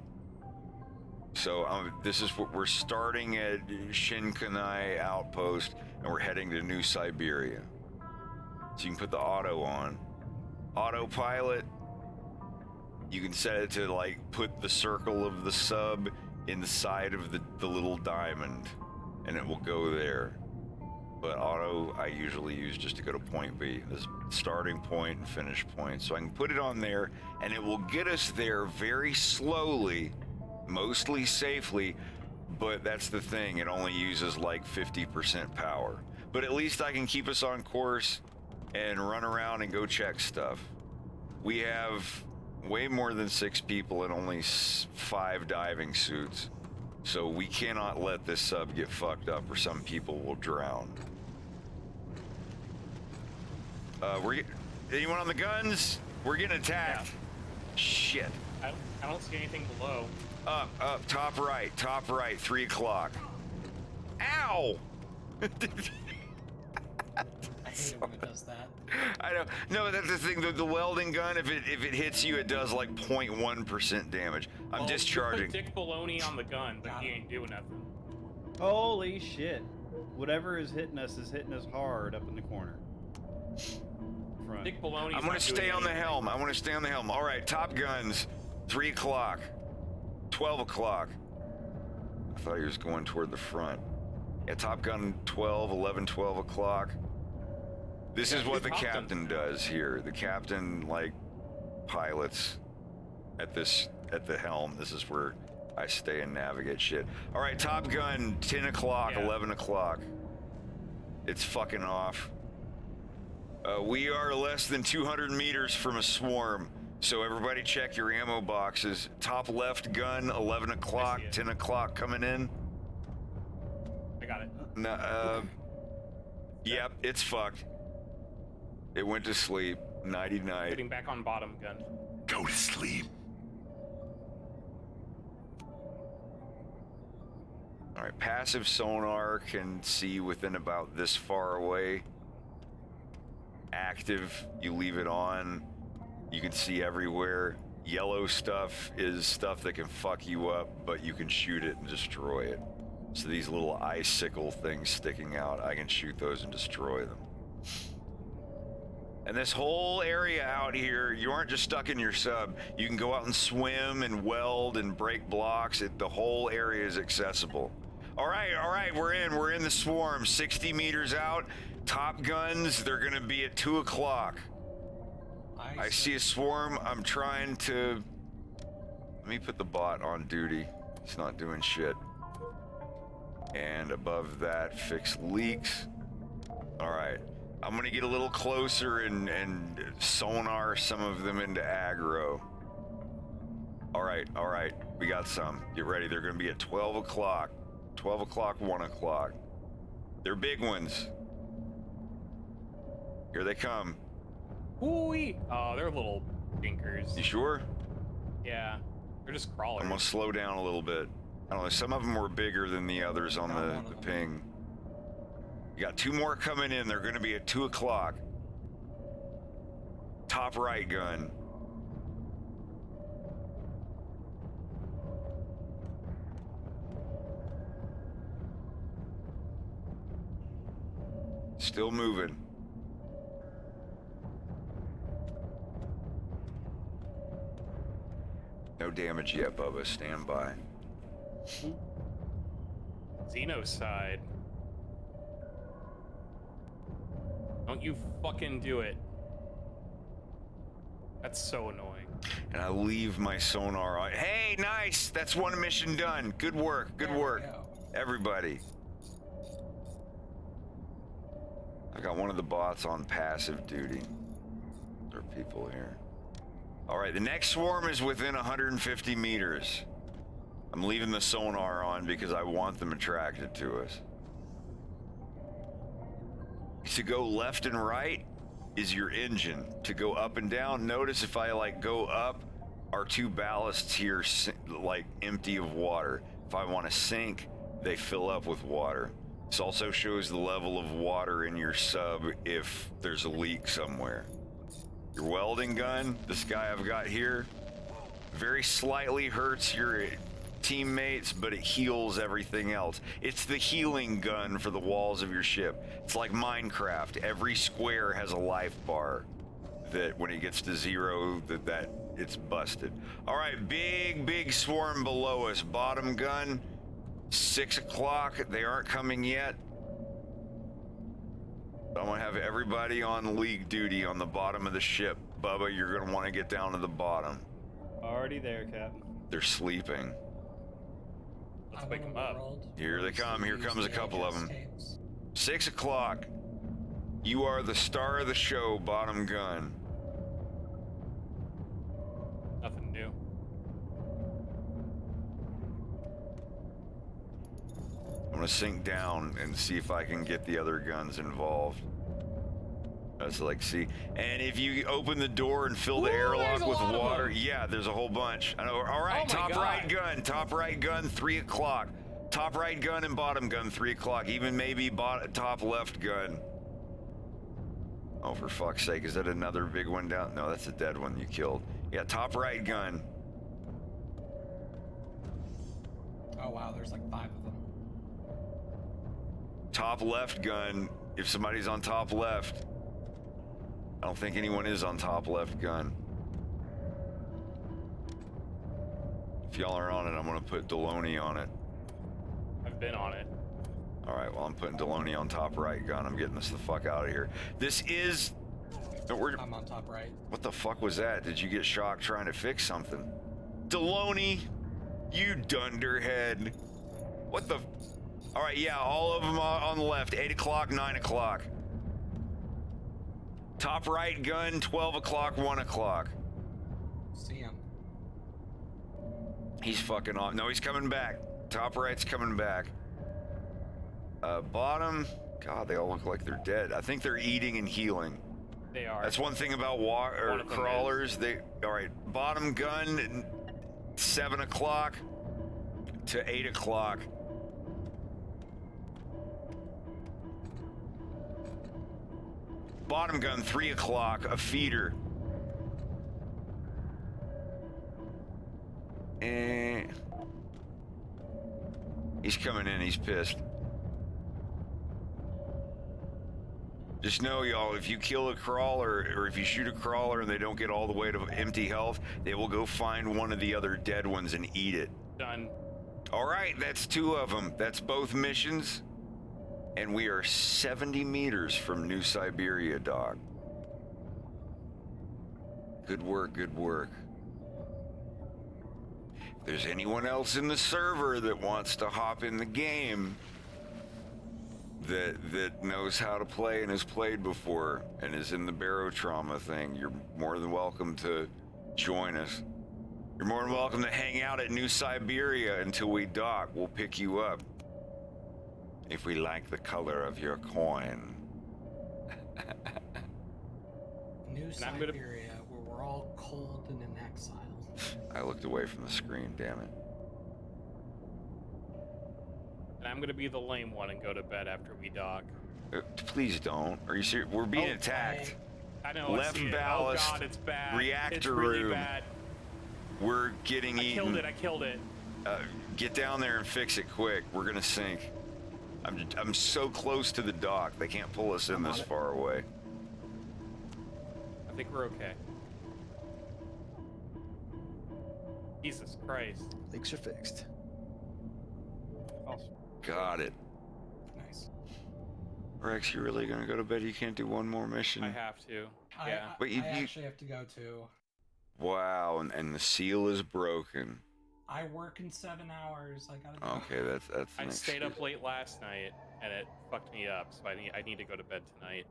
S1: So this is what we're starting at Shinkanai Outpost, and we're heading to New Siberia. So you can put the auto on. Autopilot, you can set it to, like, put the circle of the sub inside of the little diamond, and it will go there. But auto, I usually use just to go to point B. There's starting point and finish point. So I can put it on there, and it will get us there very slowly, mostly safely, but that's the thing. It only uses like 50% power. But at least I can keep us on course and run around and go check stuff. We have way more than 6 people and only 5 diving suits. So we cannot let this sub get fucked up or some people will drown. Anyone on the guns? We're getting attacked. Yeah. Shit.
S3: I don't see anything below.
S1: Up, top right, 3 o'clock. Ow!
S10: I hate it when it does that.
S1: I know. No, that's the thing. The welding gun, if it hits you, it does like 0.1% damage. I'm discharging.
S3: Put Dick Baloney on the gun, but he ain't doing nothing.
S6: Holy shit! Whatever is hitting us hard up in the corner. Front.
S3: Dick Baloney.
S1: I'm gonna stay on the helm. I want to stay on the helm. All right, top guns, 3 o'clock, 12 o'clock. I thought he was going toward the front. Yeah, Top Gun 12, 11, 12 o'clock. This is what the captain does here. The captain, like, pilots at the helm. This is where I stay and navigate shit. All right, Top Gun, 10 o'clock, 11 o'clock. It's fucking off. We are less than 200 meters from a swarm. So everybody check your ammo boxes. Top left gun, 11 o'clock, 10 o'clock coming in.
S3: I got it.
S1: No, yep, it's fucked. It went to sleep. Nighty night.
S3: Getting back on bottom gun.
S12: Go to sleep.
S1: All right, passive sonar can see within about this far away. Active, you leave it on. You can see everywhere. Yellow stuff is stuff that can fuck you up, but you can shoot it and destroy it. So these little icicle things sticking out, I can shoot those and destroy them. And this whole area out here, you aren't just stuck in your sub. You can go out and swim and weld and break blocks. The whole area is accessible. All right, we're in the swarm, 60 meters out. Top guns, they're gonna be at 2 o'clock. I see a swarm. I'm trying to... Let me put the bot on duty. It's not doing shit. And above that, fix leaks. All right. I'm gonna get a little closer and sonar some of them into aggro. All right. We got some. Get ready. They're gonna be at 12 o'clock. 12 o'clock, 1 o'clock. They're big ones. Here they come.
S3: Ooh-wee. Oh, they're little dinkers.
S1: You sure?
S3: Yeah. They're just crawlers.
S1: I'm gonna slow down a little bit. I don't know, some of them were bigger than the others on the ping. You got 2 more coming in. They're gonna be at 2 o'clock. Top right gun. Still moving. No damage yet, Bubba. Stand by.
S3: Xeno's side. Don't you fucking do it. That's so annoying.
S1: And I leave my sonar on. Hey, nice! That's one mission done. Good work. Good work. Everybody. I got one of the bots on passive duty. There are people here. All right, the next swarm is within 150 meters. I'm leaving the sonar on because I want them attracted to us. To go left and right is your engine. To go up and down, notice if I like go up, our 2 ballasts here like empty of water. If I want to sink, they fill up with water. This also shows the level of water in your sub if there's a leak somewhere. Your welding gun, this guy I've got here, very slightly hurts your teammates, but it heals everything else. It's the healing gun for the walls of your ship. It's like Minecraft. Every square has a life bar that when it gets to 0, that it's busted. All right, big swarm below us. Bottom gun, 6 o'clock. They aren't coming yet. I'm gonna have everybody on league duty on the bottom of the ship. Bubba, you're gonna want to get down to the bottom.
S6: Already there, Captain.
S1: They're sleeping.
S3: Let's
S10: I
S3: wake
S10: want
S3: them
S10: a
S3: up.
S10: world
S1: Here
S10: where
S1: they
S10: we
S1: come.
S10: still
S1: Here
S10: use
S1: comes a couple of
S10: VHS
S1: them.
S10: tapes.
S1: 6 o'clock. You are the star of the show, bottom gun.
S3: Nothing new.
S1: I'm gonna sink down and see if I can get the other guns involved. That's like, see, and if you open the door and fill the airlock
S3: there's a
S1: with
S3: lot of
S1: water,
S3: them.
S1: yeah, there's a whole bunch. I know. All right,
S3: Oh my
S1: top right gun, 3 o'clock. Top right gun and bottom gun, 3 o'clock. Even maybe top left gun. Oh, for fuck's sake, is that another big one down? No, that's a dead one you killed. Yeah, top right gun.
S10: Oh wow, there's like 5 of them.
S1: Top left gun, if somebody's on top left. I don't think anyone is on top left gun. If y'all are on it, I'm gonna put Deloney on it.
S3: I've been on it.
S1: All right, well, I'm putting Deloney on top right gun. I'm getting us the fuck out of here. This is... No,
S10: I'm on top right.
S1: What the fuck was that? Did you get shocked trying to fix something? Deloney, you dunderhead. What the... All right, yeah, all of them on the left. 8 o'clock, 9 o'clock. Top right gun, 12 o'clock, 1 o'clock.
S10: See him.
S1: He's fucking off. No, he's coming back. Top right's coming back. Bottom, God, they all look like they're dead. I think they're eating and healing.
S3: They are.
S1: That's one thing about crawlers. All right, bottom gun, 7 o'clock to 8 o'clock. Bottom gun, 3 o'clock, a feeder. He's coming in, he's pissed. Just know, y'all, if you kill a crawler, or if you shoot a crawler and they don't get all the way to empty health, they will go find one of the other dead ones and eat it.
S3: Done.
S1: All right, that's 2 of them. That's both missions. And we are 70 meters from New Siberia, Doc. Good work, good work. If there's anyone else in the server that wants to hop in the game that knows how to play and has played before and is in the barotrauma thing, you're more than welcome to join us. You're more than welcome to hang out at New Siberia until we dock. We'll pick you up. If we like the color of your coin.
S10: New Siberia, where we're all cold and in exile.
S1: I looked away from the screen, damn it.
S3: And I'm gonna be the lame one and go to bed after we dock.
S1: Please don't. Are you serious? We're being attacked.
S3: I know.
S1: Left
S3: I see it.
S1: ballast.
S3: Oh God, it's bad.
S1: Reactor
S3: it's really
S1: room.
S3: Bad.
S1: We're getting eaten.
S3: I killed it.
S1: Get down there and fix it quick. We're gonna sink. I'm so close to the dock. They can't pull us in this far away.
S3: I think we're okay. Jesus Christ.
S14: Leaks are fixed.
S3: Awesome.
S1: Got it.
S10: Nice.
S1: Rex, you really gonna go to bed? You can't do one more mission?
S3: I have to. Yeah.
S1: But
S10: I actually have to go too.
S1: Wow, and the seal is broken.
S10: I work in 7 hours. I gotta go.
S1: Okay, that's.
S3: I stayed up late last night and it fucked me up, so I need to go to bed tonight.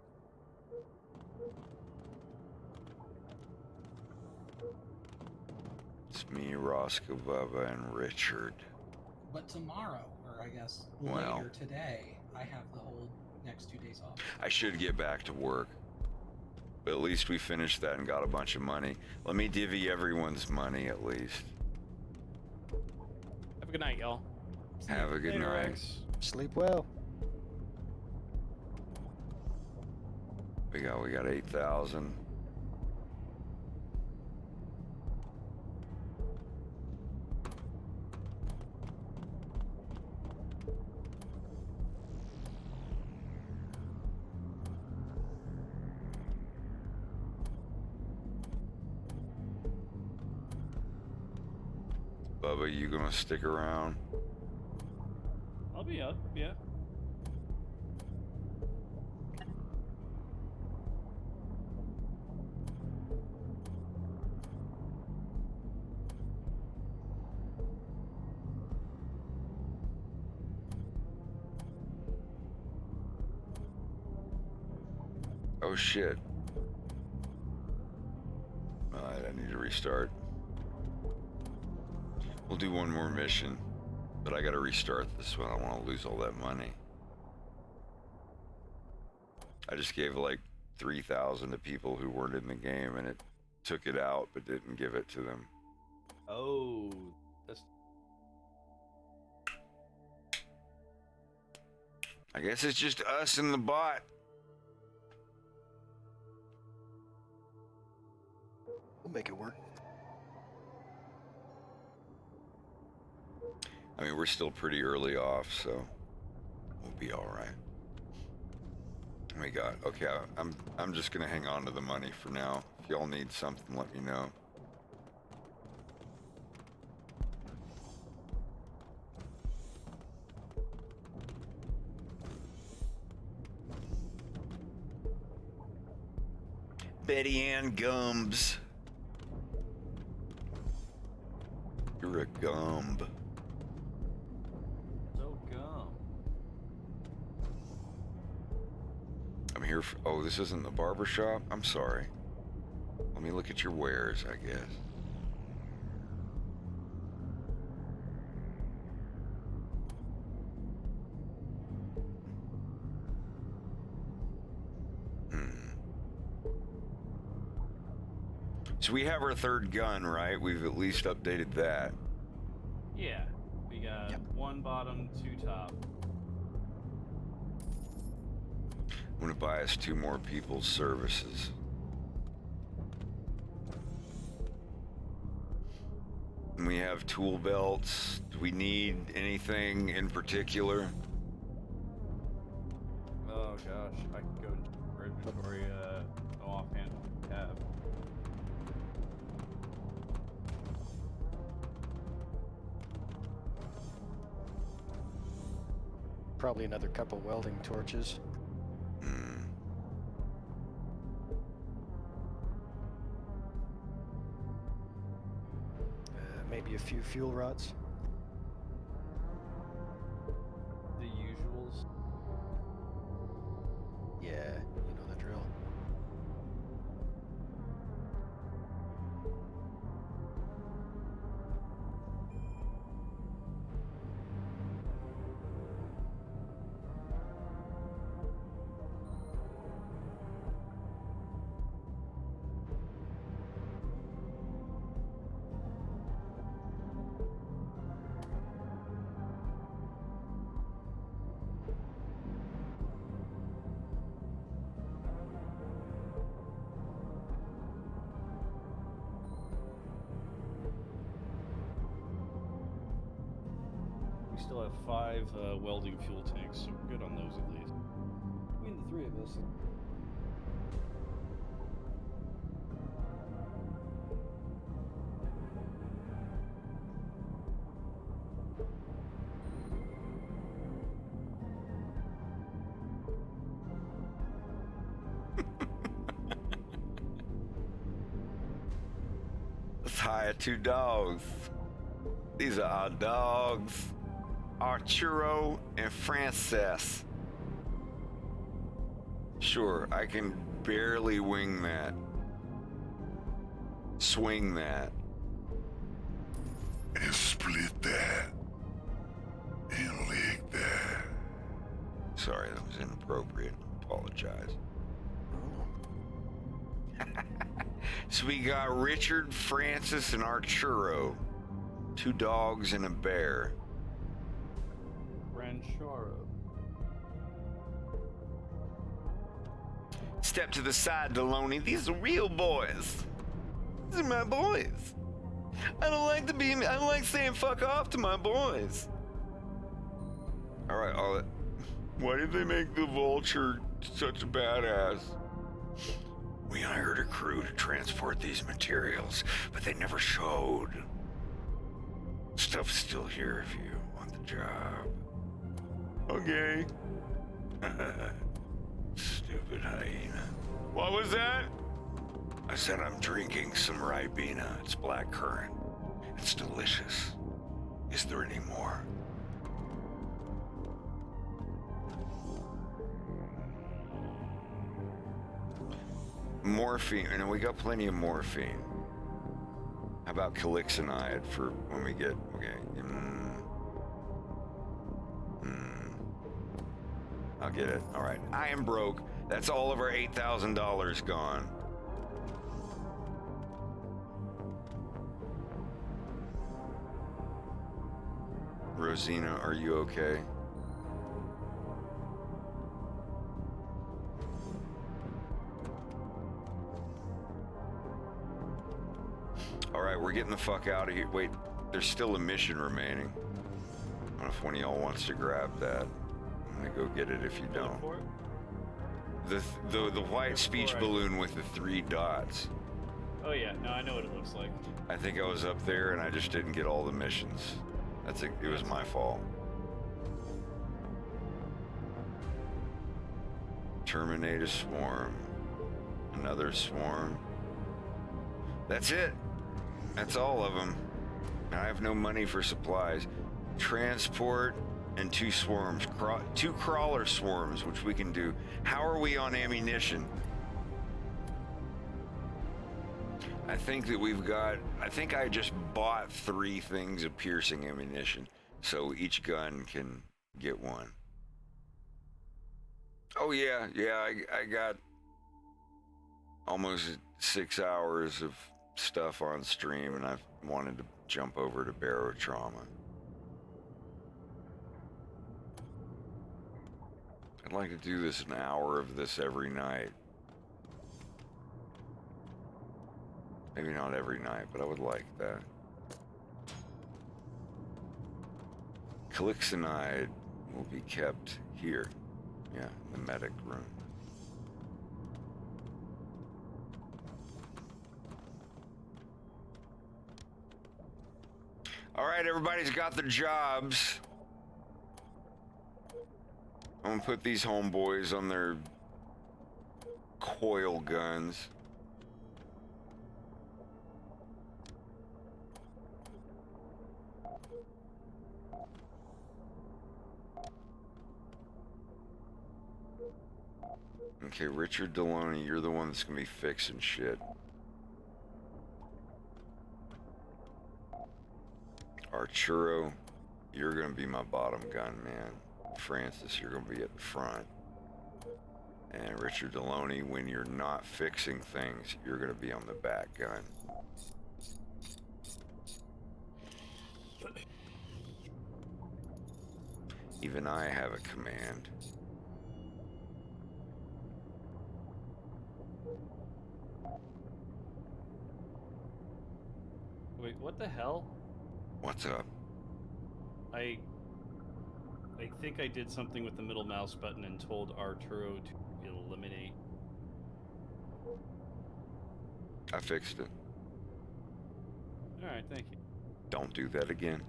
S1: It's me, Roscoe, Bubba, and Richard.
S10: But tomorrow, or I guess
S1: Well.
S10: later today, I have the whole next 2 days off.
S1: I should get back to work. But at least we finished that and got a bunch of money. Let me divvy everyone's money at least.
S3: Have a good night, y'all.
S1: Have a good
S3: Later,
S1: night.
S3: Rex.
S14: Sleep well.
S1: We got 8,000. Bubba, you gonna stick around?
S2: I'll be up, yeah.
S1: Oh shit. Alright, I need to restart. We'll do one more mission, but I gotta restart this one. I don't want to lose all that money. I just gave like 3,000 to people who weren't in the game, and it took it out but didn't give it to them.
S2: Oh, that's
S1: I guess it's just us and the bot.
S14: We'll make it work.
S1: I mean, we're still pretty early off, so we'll be all right. We got okay. I'm just gonna hang on to the money for now. If y'all need something, let me know. Betty Ann Gums. You're a gumb.
S2: so gum.
S1: I'm here for, oh, this isn't the barber shop? I'm sorry. Let me look at your wares, I guess. So we have our third gun, right? We've at least updated that.
S2: Yeah, we got one bottom, two top.
S1: I'm gonna buy us 2 more people's services. And we have tool belts. Do we need anything in particular?
S2: Oh gosh, I could go to our inventory, go offhand tab.
S14: Probably another couple welding torches. Maybe a few fuel rods.
S2: The usuals.
S14: Yeah, you know the drill.
S2: We still have 5 welding fuel tanks, so we're good on those at least. Between the 3 of us.
S1: Let's hire 2 dogs. These are our dogs. Arturo and Frances. Sure, I can barely wing that. Swing that.
S12: And split that. And leg that.
S1: Sorry, that was inappropriate. Apologize. So we got Richard, Francis, and Arturo. 2 dogs and a bear.
S2: Ranchoro.
S1: Step to the side, Deloney. These are real boys. These are my boys. I don't like saying fuck off to my boys. Alright, why did they make the Vulture such a badass? We hired a crew to transport these materials, but they never showed. Stuff's still here if you want the job. Okay. Stupid hyena. What was that? I said I'm drinking some Ribena. It's blackcurrant. It's delicious. Is there any more? morphine, and we got plenty of morphine. How about calixinide for when we get, okay. I'll get it. All right. I am broke. That's all of our $8,000 gone. Rosina, are you okay? All right, we're getting the fuck out of here. Wait, there's still a mission remaining. I don't know if one of y'all wants to grab that. I'm gonna go get it if you don't. The white speech balloon with the 3 dots.
S2: Oh yeah, no, I know what it looks like.
S1: I think I was up there and I just didn't get all the missions. It was my fault. Terminate a swarm. Another swarm. That's it. That's all of them. I have no money for supplies. Transport and 2 swarms. 2 crawler swarms, which we can do. How are we on ammunition? I think that we've got, I think I just bought 3 things of piercing ammunition, so each gun can get 1. Oh yeah, I got almost 6 hours of stuff on stream, and I've wanted to jump over to Barotrauma. I'd like to do this an hour of this every night. Maybe not every night, but I would like that. Calixinide will be kept here. Yeah, in the medic room. All right, everybody's got their jobs. I'm gonna put these homeboys on their coil guns. Okay, Richard Deloney, you're the one that's gonna be fixing shit. Arturo, you're gonna be my bottom gun, man. Francis, you're gonna be at the front. And Richard Deloney, when you're not fixing things, you're gonna be on the back gun. Even I have a command.
S2: Wait, what the hell?
S1: What's up?
S2: I think I did something with the middle mouse button and told Arturo to eliminate.
S1: I fixed it.
S2: Alright, thank you.
S1: Don't do that again.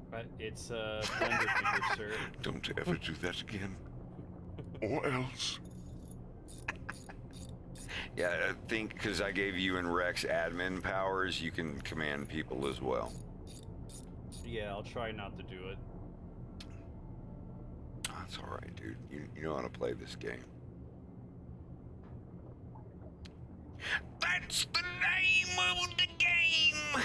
S2: But it's a blender finger, sir.
S1: Don't ever do that again. Or else. Yeah, I think because I gave you and Rex admin powers, you can command people as well.
S2: Yeah, I'll try not to do it.
S1: That's all right, dude. You know how to play this game. That's the name of the game!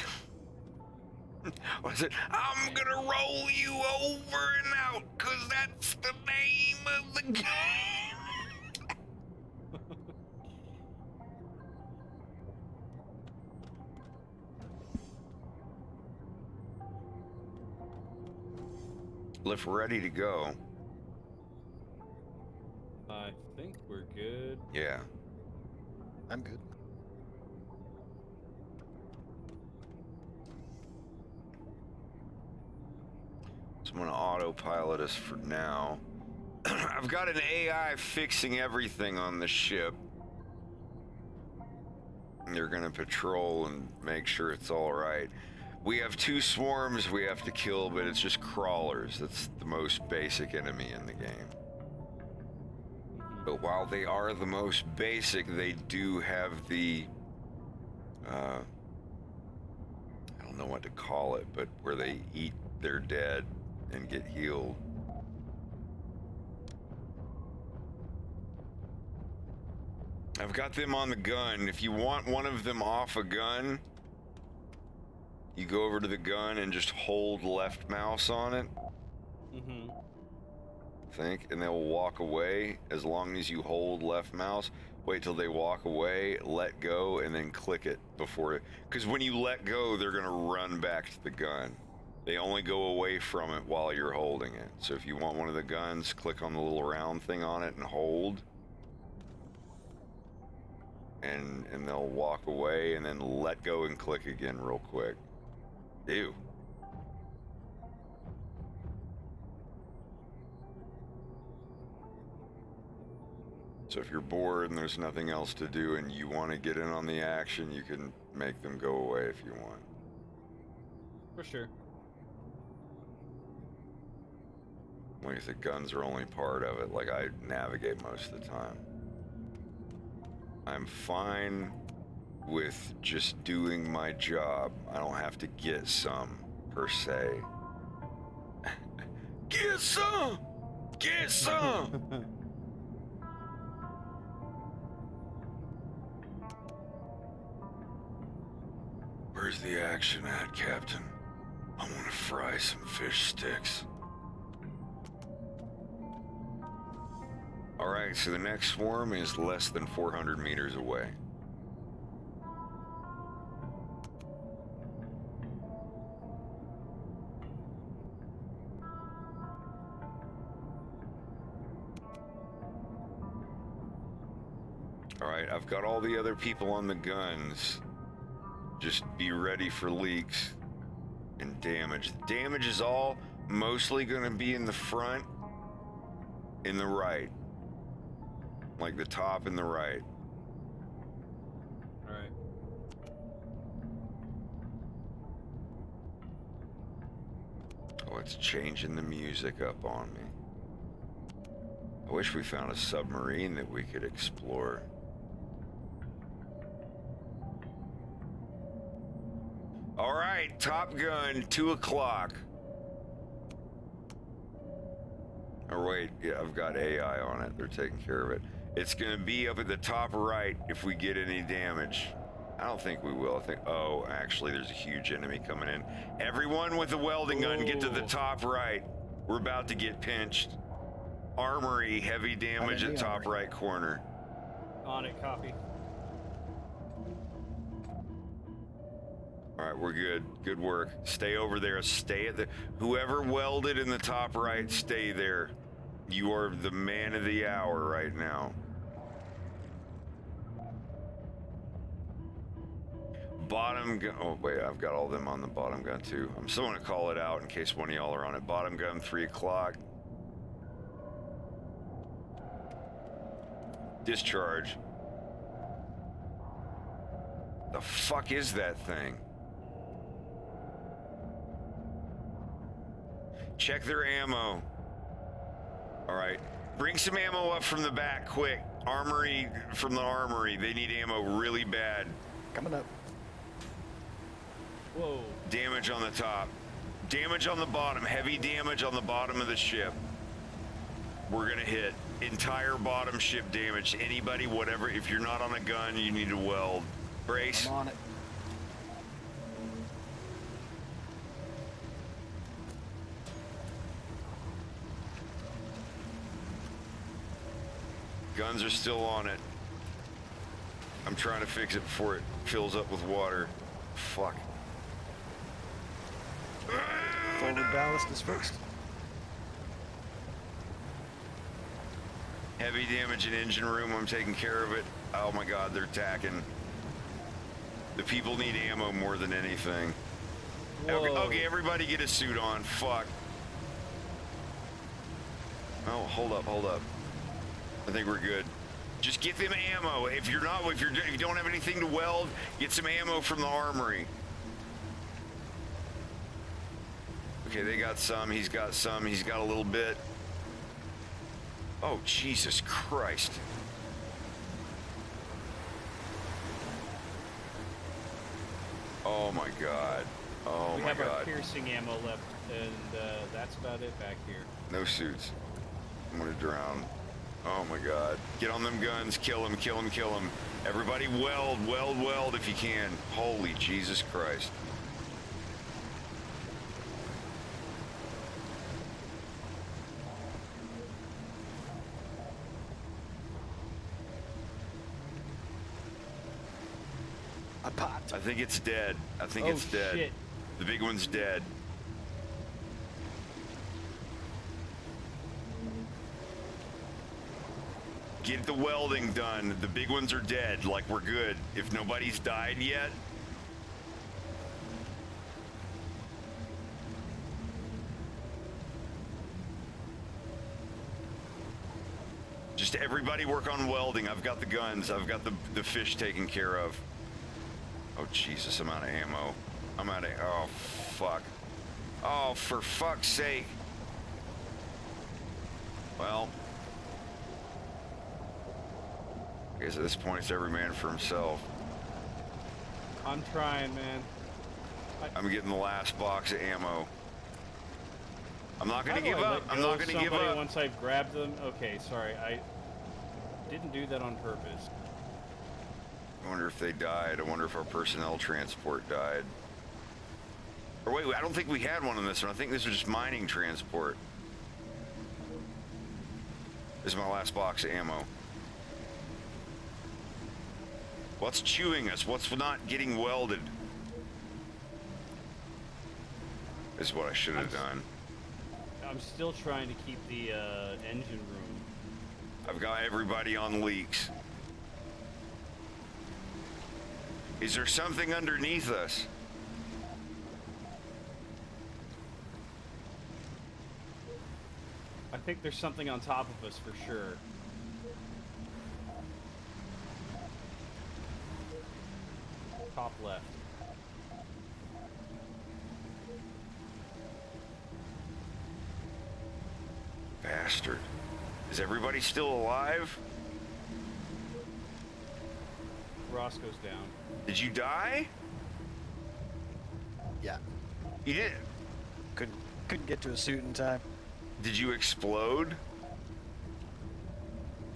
S1: Was it? I'm gonna roll you over and out, cause that's the name of the game! If we're ready to go.
S2: I think we're good.
S1: Yeah.
S14: I'm good.
S1: So I'm gonna autopilot us for now. I've got an AI fixing everything on the ship. They're gonna patrol and make sure it's all right. We have 2 swarms we have to kill, but it's just crawlers. That's the most basic enemy in the game. But while they are the most basic, they do have the, I don't know what to call it, but where they eat their dead and get healed. I've got them on the gun. If you want one of them off a gun, you go over to the gun and just hold left mouse on it.
S2: Mm-hmm.
S1: And they'll walk away as long as you hold left mouse. Wait till they walk away, let go, and then click it before. Because when you let go, they're gonna run back to the gun. They only go away from it while you're holding it. So if you want one of the guns, click on the little round thing on it and hold. And they'll walk away and then let go and click again real quick. Ew. So if you're bored and there's nothing else to do and you want to get in on the action, you can make them go away if you want.
S2: For sure.
S1: Like I said, guns are only part of it. Like, I navigate most of the time. I'm fine with just doing my job. I don't have to get some, per se. Get some! Get some! Where's the action at, Captain? I want to fry some fish sticks. Alright, so the next swarm is less than 400 meters away. Alright, I've got all the other people on the guns. Just be ready for leaks and damage. The damage is all mostly going to be in the front, in the right. Like the top and the right.
S2: Alright.
S1: Oh, it's changing the music up on me. I wish we found a submarine that we could explore. All right, Top Gun, 2 o'clock. Or wait, yeah, I've got AI on it. They're taking care of it. It's gonna be up at the top right if we get any damage. I don't think we will. I think, oh, actually, there's a huge enemy coming in. Everyone with a welding gun, get to the top right. We're about to get pinched. Armory, heavy damage at top right corner.
S2: On it, copy.
S1: All right, we're good. Good work. Stay over there. Stay at the... Whoever welded in the top right, stay there. You are the man of the hour right now. Bottom gun... Oh, wait, I've got all them on the bottom gun, too. I'm still going to call it out in case one of y'all are on it. Bottom gun, 3 o'clock. Discharge. The fuck is that thing? Check their ammo. All right. Bring some ammo up from the back, quick. Armory, from the armory. They need ammo really bad.
S14: Coming up.
S2: Whoa.
S1: Damage on the top. Damage on the bottom. Heavy damage on the bottom of the ship. We're gonna hit. Entire bottom ship damage. Anybody, whatever. If you're not on a gun, you need to weld. Brace.
S14: I'm on it.
S1: Guns are still on it. I'm trying to fix it before it fills up with water. Fuck.
S14: Forward ballast is fixed.
S1: Heavy damage in engine room. I'm taking care of it. Oh my god, they're attacking. The people need ammo more than anything. Okay, everybody get a suit on. Fuck. Oh, hold up. I think we're good. Just get them ammo. If you don't have anything to weld, get some ammo from the armory. Okay, they got some. He's got some. He's got a little bit. Oh, Jesus Christ. Oh my god. Oh
S2: we
S1: my
S2: have our
S1: god.
S2: piercing ammo left, and that's about it back here.
S1: No suits. I'm gonna drown. Oh my God. Get on them guns. Kill him, kill him, kill him. Everybody weld, weld, weld if you can. Holy Jesus Christ.
S14: I popped.
S1: I think it's dead. I think
S6: Oh,
S1: it's dead.
S6: shit.
S1: The big one's dead. Get the welding done. The big ones are dead. Like, we're good. If nobody's died yet. Just everybody work on welding. I've got the guns. I've got the fish taken care of. Oh, Jesus, I'm out of ammo. I'm out of... Oh, fuck. Oh, for fuck's sake. Well... I guess at this point, it's every man for himself.
S6: I'm trying, man.
S1: I'm getting the last box of ammo. I'm not
S6: How
S1: going
S6: do
S1: to give
S6: I
S1: up.
S6: let
S1: I'm
S6: go
S1: not
S6: of
S1: going to give
S6: somebody
S1: up.
S6: Once I've grabbed them. Okay, sorry. I didn't do that on purpose.
S1: I wonder if they died. I wonder if our personnel transport died. Or wait, I don't think we had one on this one. I think this was just mining transport. This is my last box of ammo. What's chewing us? What's not getting welded? This is what I should have done.
S6: I'm still trying to keep the engine room.
S1: I've got everybody on leaks. Is there something underneath us?
S6: I think there's something on top of us for sure. Top left.
S1: Bastard. Is everybody still alive?
S6: Roscoe's down.
S1: Did you die?
S14: Yeah.
S1: You did?
S14: Couldn't get to a suit in time.
S1: Did you explode?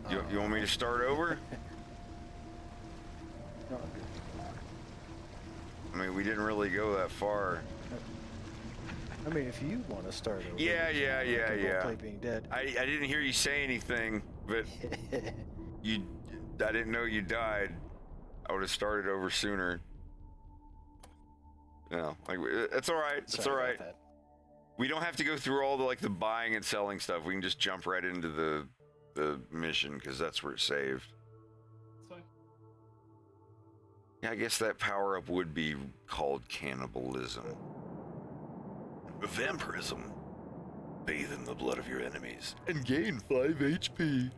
S1: You want me to start over?
S14: No,
S1: I mean, we didn't really go that far.
S14: I mean, if you want to start over.
S1: Yeah.
S14: Play being dead.
S1: I didn't hear you say anything, but I didn't know you died. I would have started over sooner. No, like it's all right. It's all
S14: Sorry
S1: right.
S14: about that.
S1: We don't have to go through all the buying and selling stuff. We can just jump right into the mission because that's where it's saved.
S6: That's fine.
S1: Yeah, I guess that power up would be called cannibalism. Vampirism. Bathe in the blood of your enemies and gain 5 HP.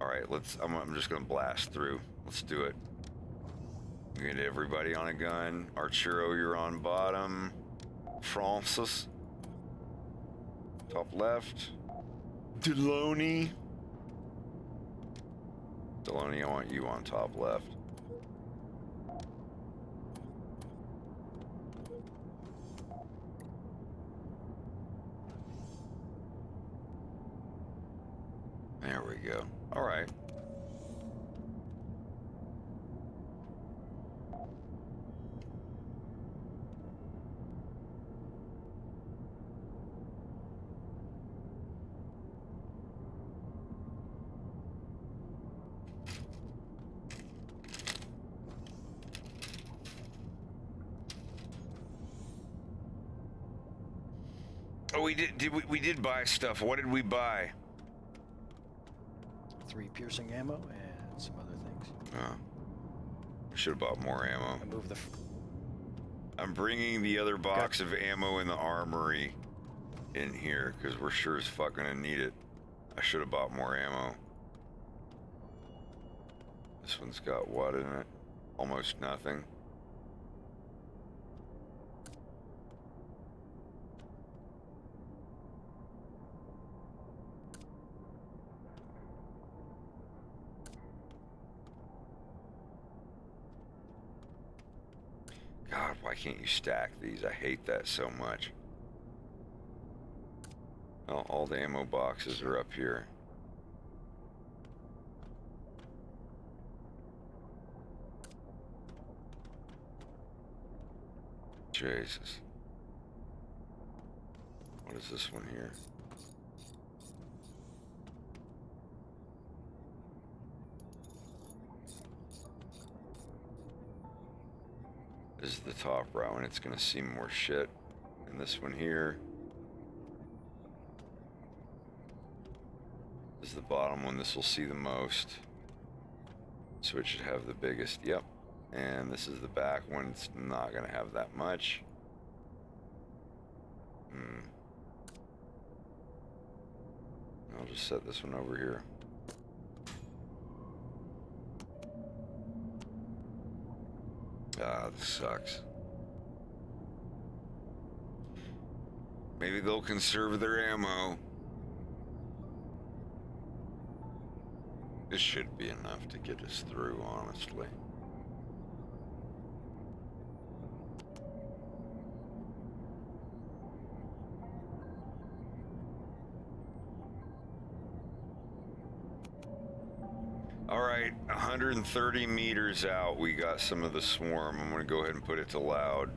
S1: All right, I'm just gonna blast through. Let's do it. Get everybody on a gun. Arturo, you're on bottom. Francis, top left. Deloney, I want you on top left. There we go. All right. Oh, we did buy stuff. What did we buy?
S14: 3 piercing ammo and some other things.
S1: Oh. I should have bought more ammo.
S14: I moved the.
S1: I'm bringing the other box of ammo in the armory in here because we're sure as fuck gonna need it. I should have bought more ammo. This one's got what in it? Almost nothing. God, why can't you stack these? I hate that so much. Oh, all the ammo boxes are up here. Jesus. What is this one here? This is the top row, and it's gonna see more shit. And this one here. This is the bottom one. This will see the most. So it should have the biggest. Yep. And this is the back one. It's not gonna have that much. I'll just set this one over here. Ah, this sucks. Maybe they'll conserve their ammo. This should be enough to get us through, honestly. All right, 130 meters out, we got some of the swarm. I'm gonna go ahead and put it to loud.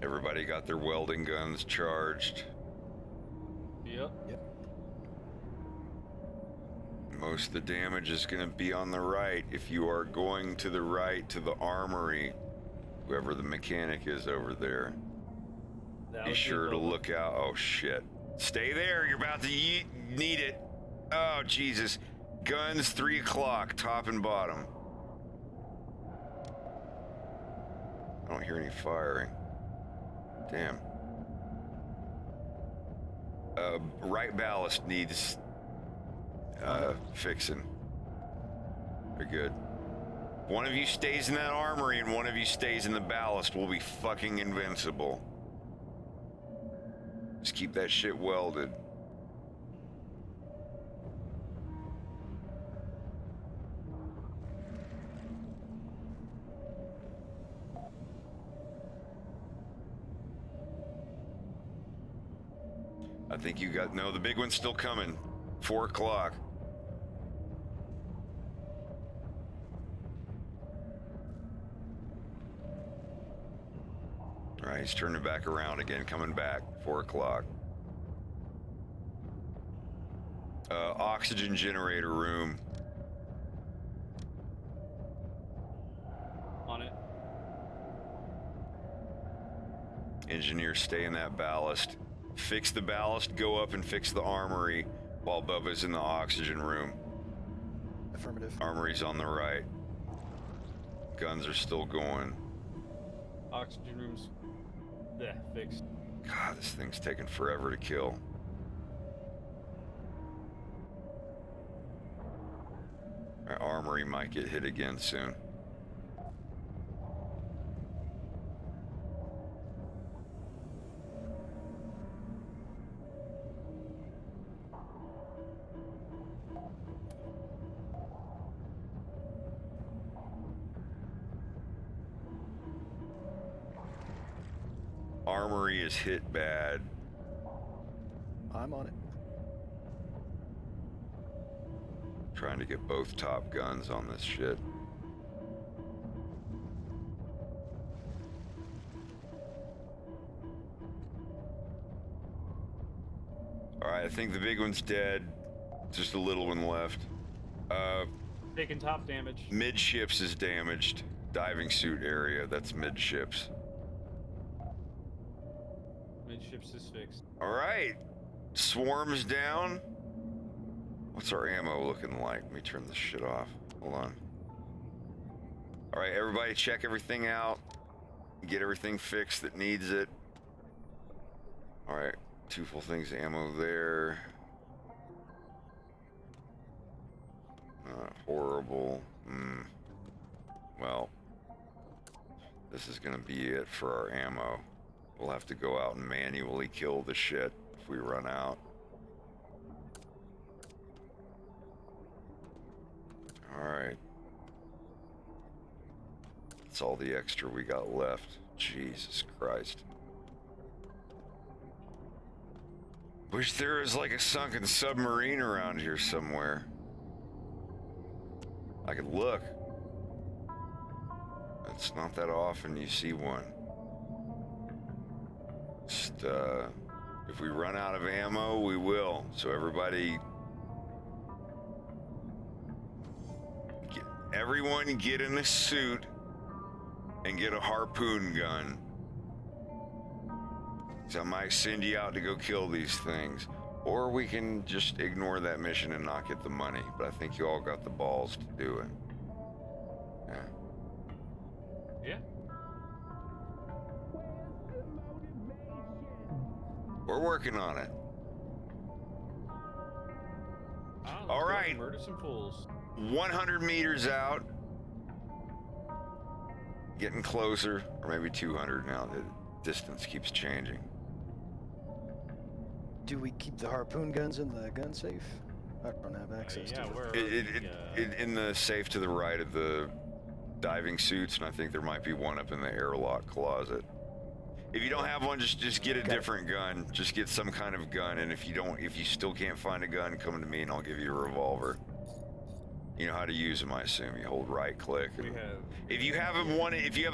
S1: Everybody got their welding guns charged.
S2: Yep.
S1: Most of the damage is gonna be on the right. If you are going to the right to the armory, whoever the mechanic is over there, be sure to look out. Oh shit. Stay there, you're about to need it. Oh, Jesus. Guns, 3 o'clock, top and bottom. I don't hear any firing. Damn. Right ballast needs fixing. They're good. One of you stays in that armory and one of you stays in the ballast. We'll be fucking invincible. Just keep that shit welded. I think you got, no, the big one's still coming. 4 o'clock. All right, he's turning back around again, coming back. 4 o'clock. Oxygen generator room.
S2: On it.
S1: Engineer, stay in that ballast. Fix the ballast, go up and fix the armory while Bubba's in the oxygen room.
S14: Affirmative.
S1: Armory's on the right. Guns are still going.
S2: Oxygen rooms. Yeah, fixed.
S1: God, this thing's taking forever to kill. Our armory might get hit again soon. Armory is hit bad.
S14: I'm on it.
S1: Trying to get both top guns on this shit. Alright, I think the big one's dead. Just a little one left.
S2: Taking top damage.
S1: Midships is damaged. Diving suit area, that's midships.
S2: Midships is fixed.
S1: Alright. Swarms down. What's our ammo looking like? Let me turn this shit off. Hold on. Alright, everybody check everything out. Get everything fixed that needs it. Alright, 2 full things of ammo there. Not horrible. Well, this is gonna be it for our ammo. We'll have to go out and manually kill the shit if we run out. Alright. That's all the extra we got left. Jesus Christ. Wish there was like a sunken submarine around here somewhere. I could look. It's not that often you see one. Just, if we run out of ammo, we will. So everybody... Everyone get in a suit and get a harpoon gun. So I might send you out to go kill these things. Or we can just ignore that mission and not get the money. But I think you all got the balls to do it. Yeah.
S2: Yeah.
S1: We're working on it. All right.
S2: Murder some fools.
S1: 100 meters out. Getting closer. Or maybe 200 now. The distance keeps changing.
S14: Do we keep the harpoon guns in the gun safe? I don't have access to it.
S1: In the safe to the right of the diving suits, and I think there might be one up in the airlock closet. If you don't have one, just get a different gun. Just get some kind of gun, and if you still can't find a gun, come to me and I'll give you a revolver. You know how to use them, I assume. You hold right click. And if you have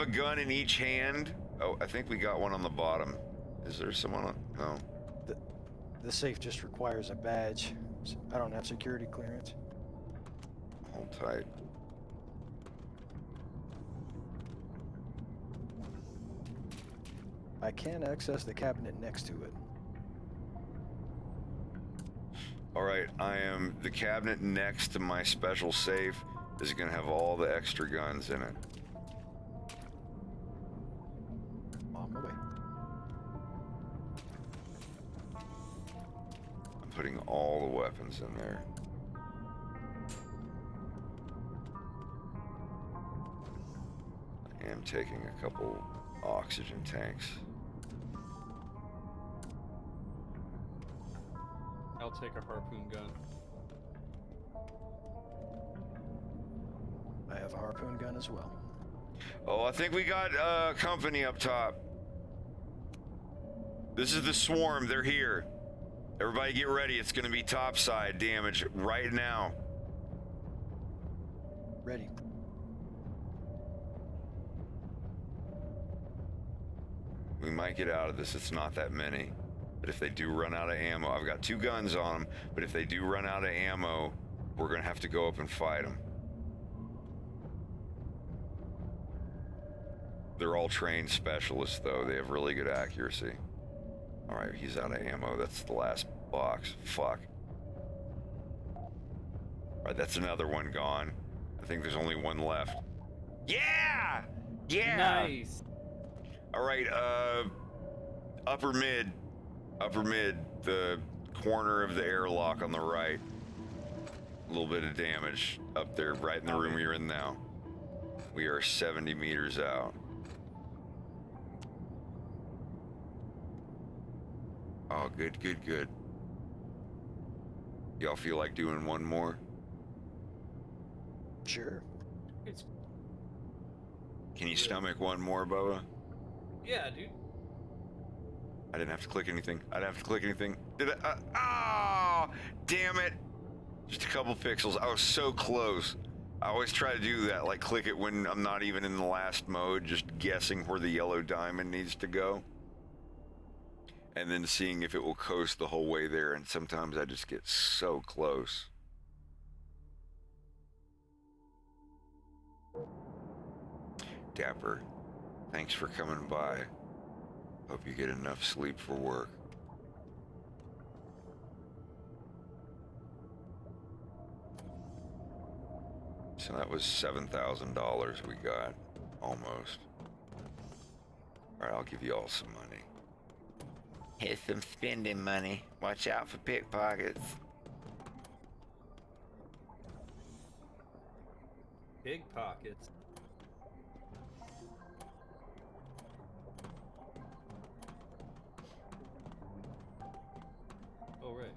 S1: a gun in each hand, oh, I think we got one on the bottom. Is there someone on? No.
S14: The safe just requires a badge. I don't have security clearance.
S1: Hold tight.
S14: I can access the cabinet next to it.
S1: All right, the cabinet next to my special safe is gonna have all the extra guns in it.
S14: On my way.
S1: I'm putting all the weapons in there. I am taking a couple oxygen tanks.
S2: I'll take a harpoon gun.
S14: I have a harpoon gun as well.
S1: Oh, I think we got company up top. This is the swarm. They're here. Everybody get ready. It's going to be topside damage right now.
S14: Ready.
S1: We might get out of this. It's not that many. But if they do run out of ammo, I've got 2 guns on them, but if they do run out of ammo, we're going to have to go up and fight them. They're all trained specialists, though. They have really good accuracy. All right, he's out of ammo. That's the last box. Fuck. All right, that's another one gone. I think there's only one left. Yeah! Yeah!
S2: Nice.
S1: All right, upper mid, the corner of the airlock on the right. A little bit of damage up there, right in the room you're in now. We are 70 meters out. Oh, good, good, good. Y'all feel like doing one more?
S14: Sure.
S1: Can you stomach one more, Bubba?
S2: Yeah, dude.
S1: I didn't have to click anything. I didn't have to click anything. Did I? Oh, damn it. Just a couple pixels. I was so close. I always try to do that, like click it when I'm not even in the last mode, just guessing where the yellow diamond needs to go. And then seeing if it will coast the whole way there. And sometimes I just get so close. Dapper, thanks for coming by. Hope you get enough sleep for work. So that was $7,000 we got, almost. All right, I'll give you all some money.
S4: Here's some spending money. Watch out for pickpockets.
S2: Big pockets. Oh, right.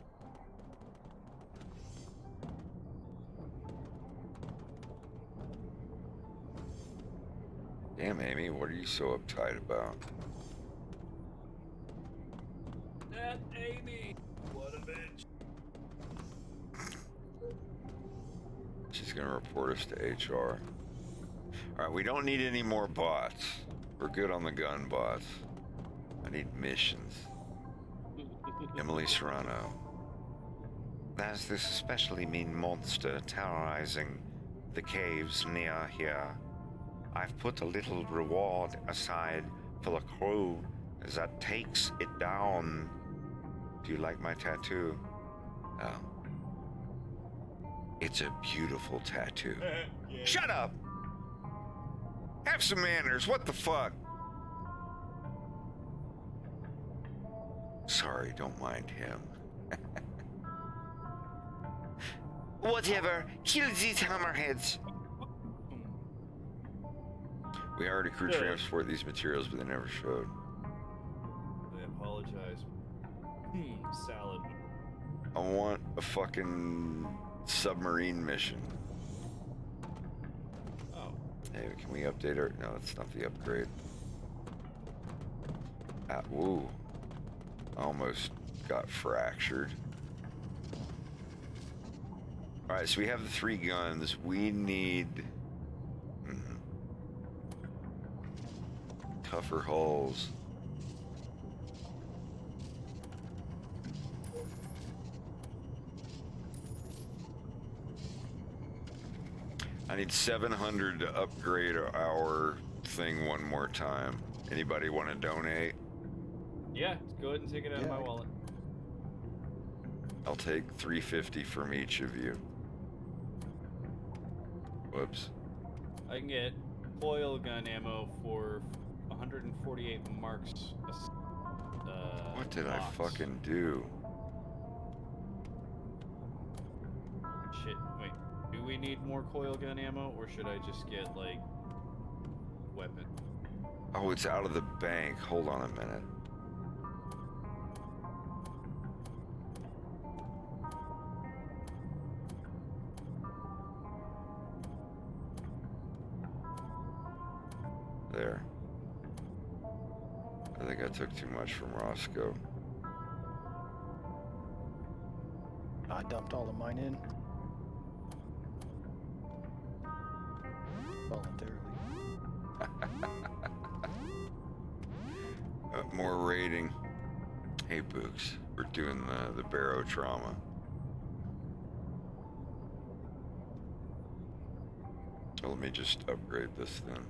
S1: Damn, Amy, what are you so uptight about?
S2: That Amy!
S6: What a bitch.
S1: She's gonna report us to HR. Alright, we don't need any more bots. We're good on the gun bots. I need missions. Emily Serrano.
S4: There's this especially mean monster terrorizing the caves near here. I've put a little reward aside for the crew that takes it down. Do you like my tattoo? Oh. It's a beautiful tattoo.
S6: Yeah.
S1: Shut up! Have some manners, what the fuck? Sorry, don't mind him.
S4: Whatever, kill these hammerheads.
S1: We already crew transport these materials, but they never showed.
S6: I apologize. Salad.
S1: I want a fucking submarine mission.
S6: Oh.
S1: Hey, can we update our... No, that's not the upgrade. Woo. Almost got fractured. Alright, so we have the 3 guns. We need... tougher hulls. I need 700 to upgrade our thing one more time. Anybody want to donate?
S6: Yeah, go ahead and take it out of my wallet.
S1: I'll take 350 from each of you. Whoops.
S6: I can get foil gun ammo for 148 marks.
S1: What did I fucking do?
S6: Shit, wait. Do we need more coil gun ammo, or should I just get, like, weapon?
S1: Oh, it's out of the bank. Hold on a minute. There. I think I took too much from Roscoe.
S14: I dumped all of mine in. Voluntarily.
S1: More rating. Hey, Books. We're doing the barotrauma. Well, let me just upgrade this then.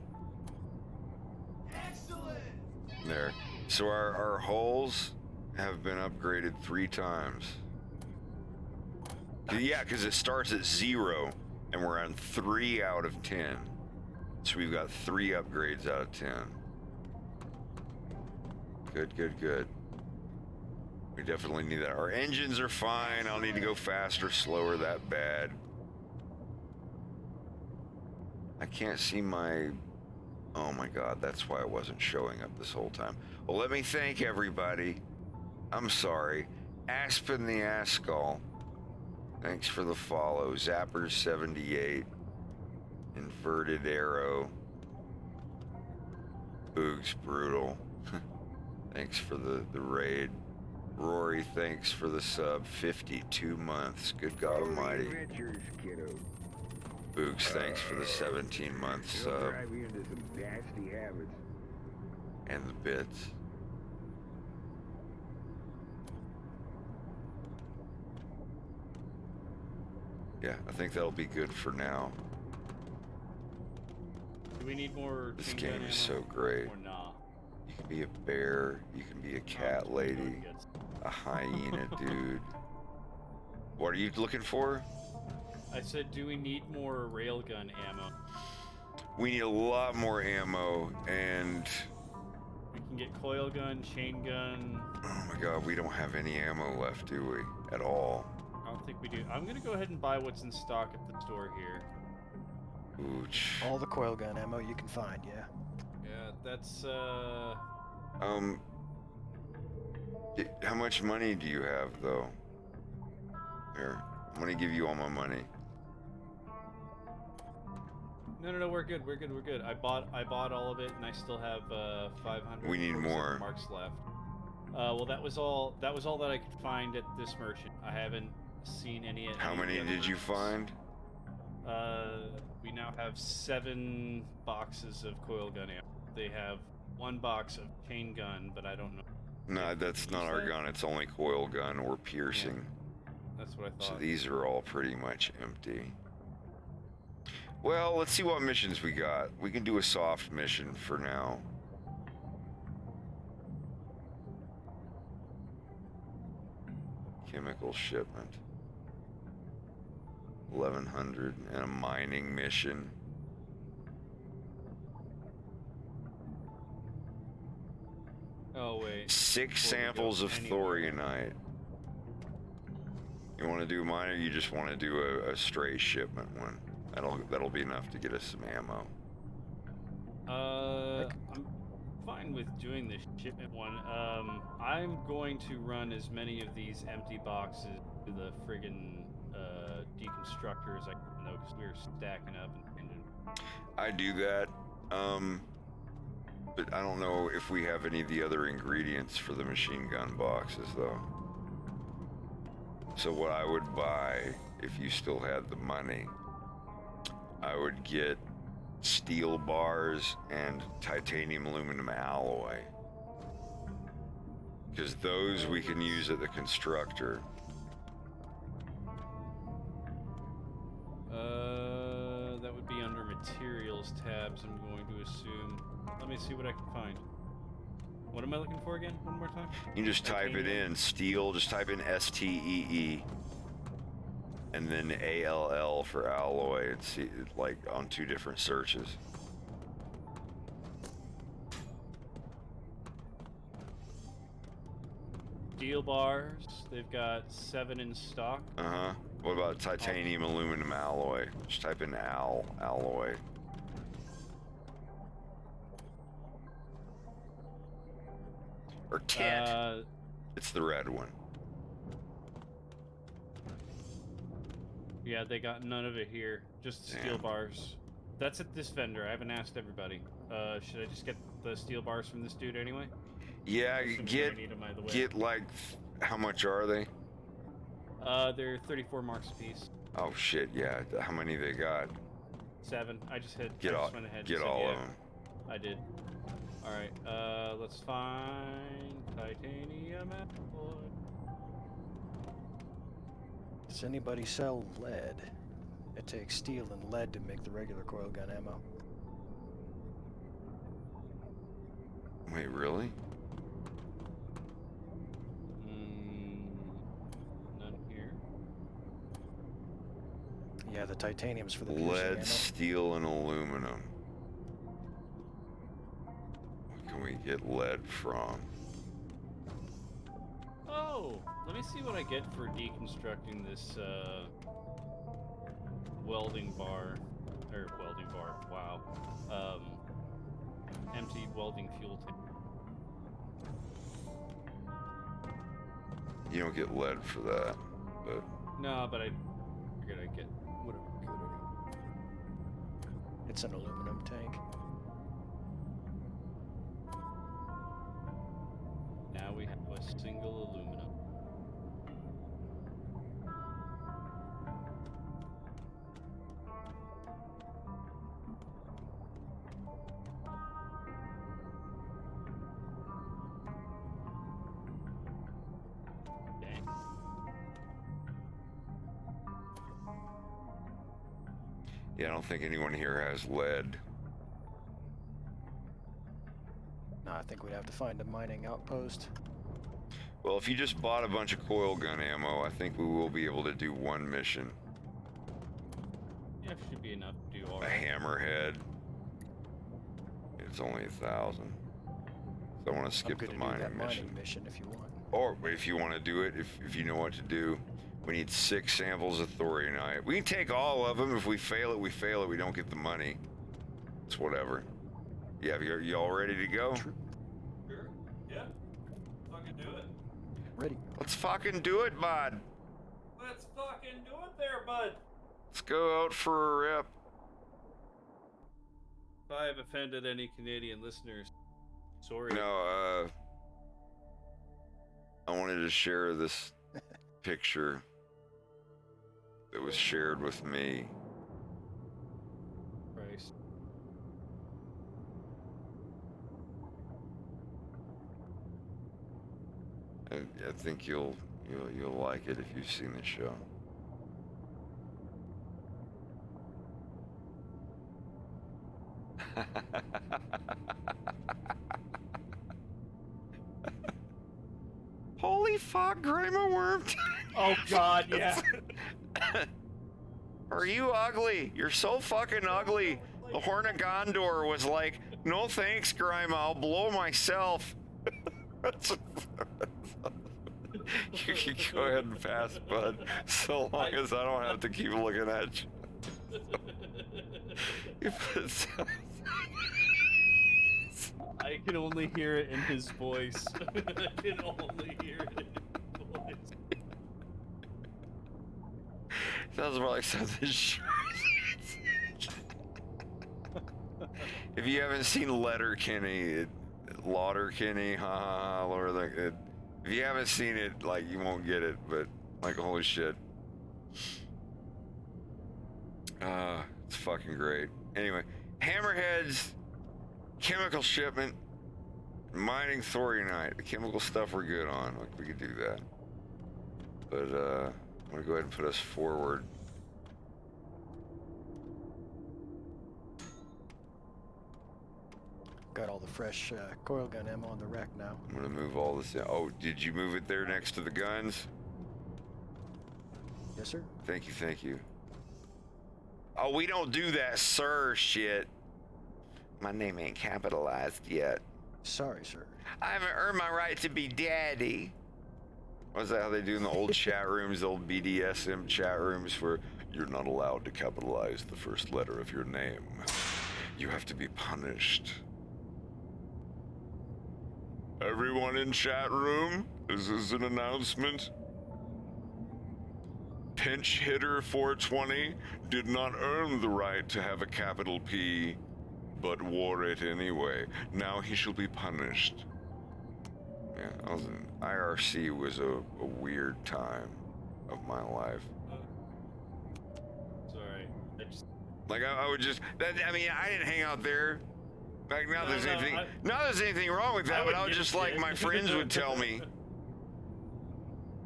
S1: There. So our hulls have been upgraded 3 times. Yeah, because it starts at 0, and we're on 3 out of 10. So we've got 3 upgrades out of 10. Good, good, good. We definitely need that. Our engines are fine. I'll need to go faster, slower, that bad. I can't see my... Oh my god, that's why I wasn't showing up this whole time. Well, let me thank everybody. I'm sorry. Aspen the Askull. Thanks for the follow. Zapper78. Inverted Arrow. Boogs Brutal. Thanks for the raid. Rory, thanks for the sub. 52 months. Good God Almighty. Boogs, thanks for the 17-month sub. And the bits. Yeah, I think that'll be good for now.
S6: Do we need more?
S1: This game is so great.
S6: Or nah?
S1: You can be a bear, you can be a cat lady, a hyena dude. What are you looking for?
S6: I said, do we need more railgun ammo?
S1: We need a lot more ammo, and...
S6: We can get coil gun, chain gun...
S1: Oh my god, we don't have any ammo left, do we? At all.
S6: I don't think we do. I'm gonna go ahead and buy what's in stock at the store here.
S1: Ooch.
S14: All the coil gun ammo you can find, yeah.
S6: Yeah, that's,
S1: How much money do you have, though? Here, I'm gonna give you all my money.
S6: No, we're good. I bought all of it, and I still have 500.
S1: We need more.
S6: Marks left. Well, that was all. That was all that I could find at this merchant. I haven't seen any. At
S1: How
S6: any of the
S1: many
S6: other
S1: did you
S6: merchants.
S1: find?
S6: We now have 7 boxes of coil gun ammo. They have 1 box of chain gun, but I don't know.
S1: No, that's not our gun. It's only coil gun or piercing.
S6: Yeah, that's what I thought.
S1: So these are all pretty much empty. Well, let's see what missions we got. We can do a soft mission for now. Chemical shipment. 1100 and a mining mission.
S6: Oh wait.
S1: 6 samples of thorionite. You want to do mine, or you just want to do a straight shipment one? That'll be enough to get us some ammo.
S6: I'm fine with doing the shipment one. I'm going to run as many of these empty boxes to the friggin' deconstructors I can, though, because we're stacking up and
S1: I do that, but I don't know if we have any of the other ingredients for the machine gun boxes, though. So what I would buy, if you still had the money, I would get steel bars and titanium aluminum alloy, because those we can use at the constructor.
S6: That would be under materials tabs, I'm going to assume. Let me see what I can find. What am I looking for again? One more time?
S1: You can just type it in, steel, just type in STEE, and then ALL for alloy, and see, like, on 2 different searches.
S6: Steel bars, they've got 7 in stock.
S1: Uh-huh. What about titanium aluminum alloy? Just type in alloy. Or tit. It's the red one.
S6: Yeah, they got none of it here. Just steel bars. That's at this vendor. I haven't asked everybody. Should I just get the steel bars from this dude anyway?
S1: Yeah, get like, how much are they?
S6: They're 34 marks a piece.
S1: Oh shit, yeah. How many they got?
S6: 7. I just went ahead and
S1: get
S6: said,
S1: all
S6: yeah,
S1: of them.
S6: I did. Alright, let's find titanium alloy.
S14: Does anybody sell lead? It takes steel and lead to make the regular coil gun ammo.
S1: Wait, really?
S6: None here.
S14: Yeah, the titanium's for the piercing
S1: Lead,
S14: ammo.
S1: steel, and aluminum. What can we get lead from?
S6: Oh, let me see what I get for deconstructing this welding bar. Wow. Empty welding fuel tank.
S1: You don't get lead for that, but...
S6: No, but I figured I'd get whatever could.
S14: It's an aluminum tank.
S6: Now we have a single aluminum. Dang.
S1: Yeah, I don't think anyone here has lead.
S14: No, I think we'd have to find a mining outpost.
S1: Well, if you just bought a bunch of coil gun ammo, I think we will be able to do one mission.
S6: Yeah, should be enough to do all
S1: A
S6: right.
S1: hammerhead. It's only 1,000. So I want to skip the mining mission.
S14: If you want.
S1: Or if you want to do it, if you know what to do. We need 6 samples of thorionite. We can take all of them. If we fail it, we fail it. We don't get the money. It's whatever. Yeah, you all ready to go?
S2: Sure. Yeah. Fucking do it.
S14: Ready.
S1: Let's fucking do it, bud.
S2: Let's fucking do it there, bud.
S1: Let's go out for a rip.
S6: If I have offended any Canadian listeners, sorry.
S1: No, I wanted to share this picture that was shared with me.
S6: Christ.
S1: I think you'll like it if you've seen the show. Holy fuck, Grandma Worm!
S3: Oh god, yeah.
S1: Are you ugly? You're so fucking ugly. The Horn of Gondor was like, no thanks, Grima, I'll blow myself. You can go ahead and pass, bud, so long as I don't have to keep looking at you.
S6: I can only hear it in his voice. I can only hear it in his voice.
S1: Sounds more like something short. If you haven't seen Letterkenny, Lauderkenny, if you haven't seen it, like, you won't get it, but, like, holy shit. It's fucking great. Anyway, Hammerheads, chemical shipment, mining thoriumite. The chemical stuff we're good on. Like, we could do that. But, I'm gonna go ahead and put us forward.
S14: Got all the fresh coil gun ammo on the rack now.
S1: I'm gonna move all this in. Oh, did you move it there next to the guns?
S14: Yes, sir.
S1: Thank you, thank you. Oh, we don't do that, sir, shit. My name ain't capitalized yet.
S14: Sorry, sir.
S1: I haven't earned my right to be daddy. Was that how they do in the old chat rooms, the old BDSM chat rooms, where you're not allowed to capitalize the first letter of your name? You have to be punished. Everyone in chat room, this is an announcement. Pinch hitter 420 did not earn the right to have a capital P, but wore it anyway. Now he shall be punished. Yeah, IRC was a weird time of my life.
S6: Sorry,
S1: Like I would just, I mean, I didn't hang out there. Like, not there's anything wrong with that, but I would just, like, my friends would tell me.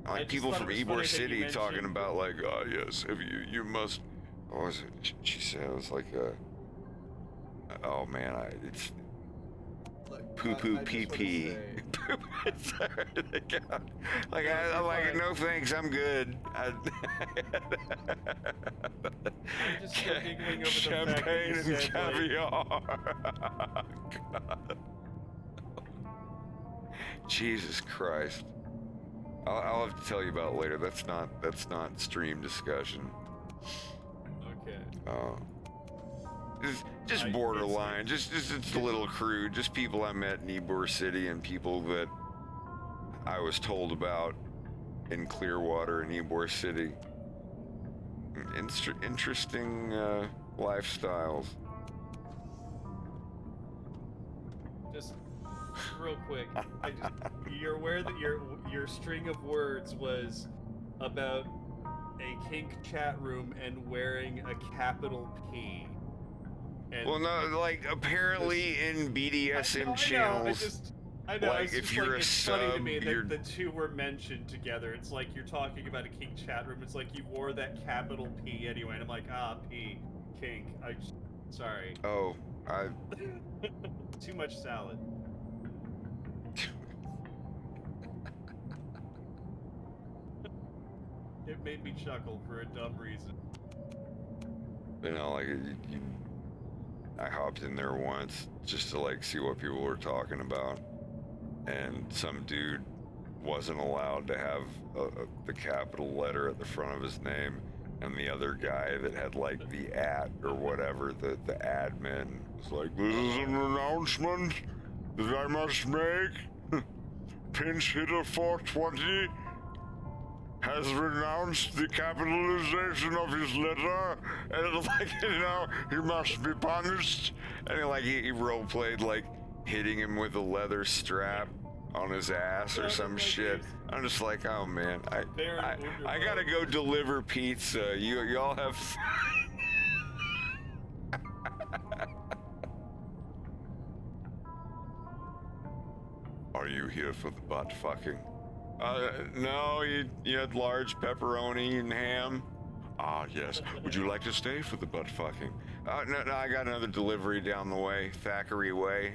S1: Like, people from Ybor City talking about, like, oh, yes, if you must, what was it? She said, it was like, oh, man, it's poo-poo pee-pee. Like, I'm like, no thanks, I'm good.
S6: I'm just still giggling over
S1: Champagne
S6: the fact that
S1: and
S6: you said,
S1: caviar. God. Jesus Christ. I'll have to tell you about it later. That's not stream discussion.
S6: Okay.
S1: Just borderline. Just it's a little crude. Just people I met in Ybor City and people that I was told about in Clearwater and Ybor City. Interesting lifestyles.
S6: Just real quick, you're aware that your string of words was about a kink chat room and wearing a capital P. And
S1: well, no, like apparently in BDSM channels.
S6: I know.
S1: Like if you're a sub,
S6: funny to me that the two were mentioned together. It's like you're talking about a kink chat room. It's like you wore that capital P anyway, and I'm like, P, kink. Sorry.
S1: Oh,
S6: Too much salad. It made me chuckle for a dumb reason.
S1: You know, like I hopped in there once just to like see what people were talking about, and some dude wasn't allowed to have the capital letter at the front of his name, and the other guy that had like the @ or whatever, the admin was like, "This is an announcement that I must make. Pinch hitter 420 has renounced the capitalization of his letter, and like, you know, he must be punished." And he role played like hitting him with a leather strap on his ass or some shit. I'm just like, oh man, I gotta go deliver pizza. Y'all have Are you here for the butt fucking? No, you had large pepperoni and ham. Ah, yes. Would you like to stay for the butt fucking? No, I got another delivery down the way, Thackeray Way.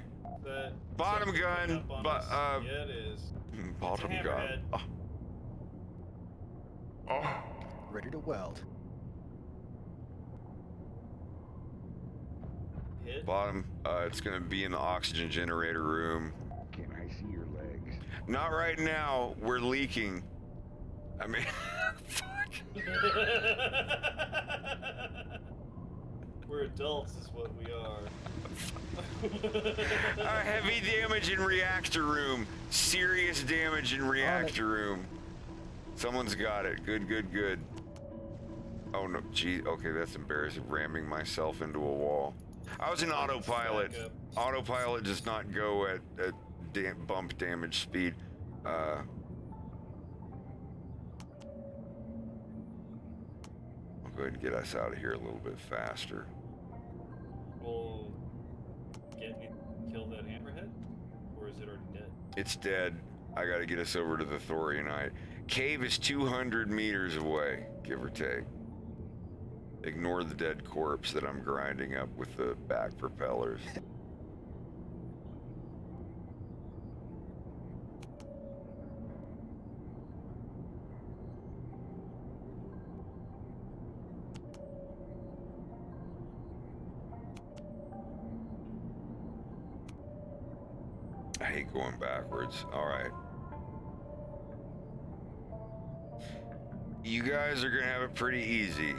S1: Bottom gun,
S6: yeah, it is.
S1: Bottom gun.
S14: Oh. Ready to weld.
S6: Hit.
S1: Bottom, it's gonna be in the oxygen generator room.
S12: Can I see your legs?
S1: Not right now, we're leaking. I mean, fuck.
S6: We're adults is what we are.
S1: Heavy damage in reactor room. Serious damage in reactor room. Someone's got it. Good. Oh no, gee, okay, that's embarrassing. Ramming myself into a wall. I was in autopilot. Autopilot does not go at bump damage speed. I'll go ahead and get us out of here a little bit faster.
S6: We'll kill that hammerhead? Or is it already dead?
S1: It's dead. I gotta get us over to the Thorianite. Cave is 200 meters away, give or take. Ignore the dead corpse that I'm grinding up with the back propellers. I hate going backwards. All right. You guys are gonna have it pretty easy.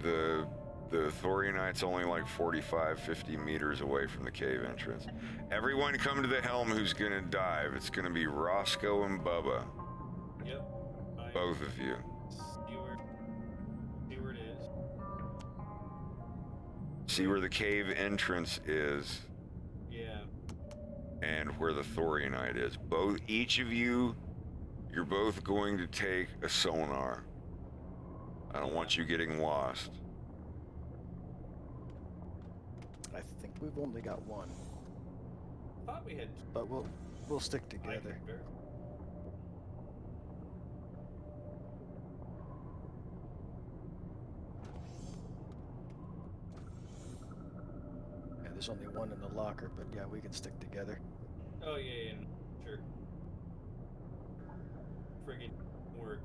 S1: The Thorianite's only like 45, 50 meters away from the cave entrance. Everyone come to the helm who's gonna dive. It's gonna be Roscoe and Bubba.
S6: Yep.
S1: Both of you.
S6: See where it is.
S1: See where the cave entrance is.
S6: Yeah.
S1: And where the Thorianite is. Each of you, you're both going to take a sonar. I don't want you getting lost.
S14: I think we've only got one.
S6: I thought we had.
S14: But we'll stick together. Yeah, there's only one in the locker, but yeah, we can stick together.
S6: Oh yeah, sure. Friggin' work.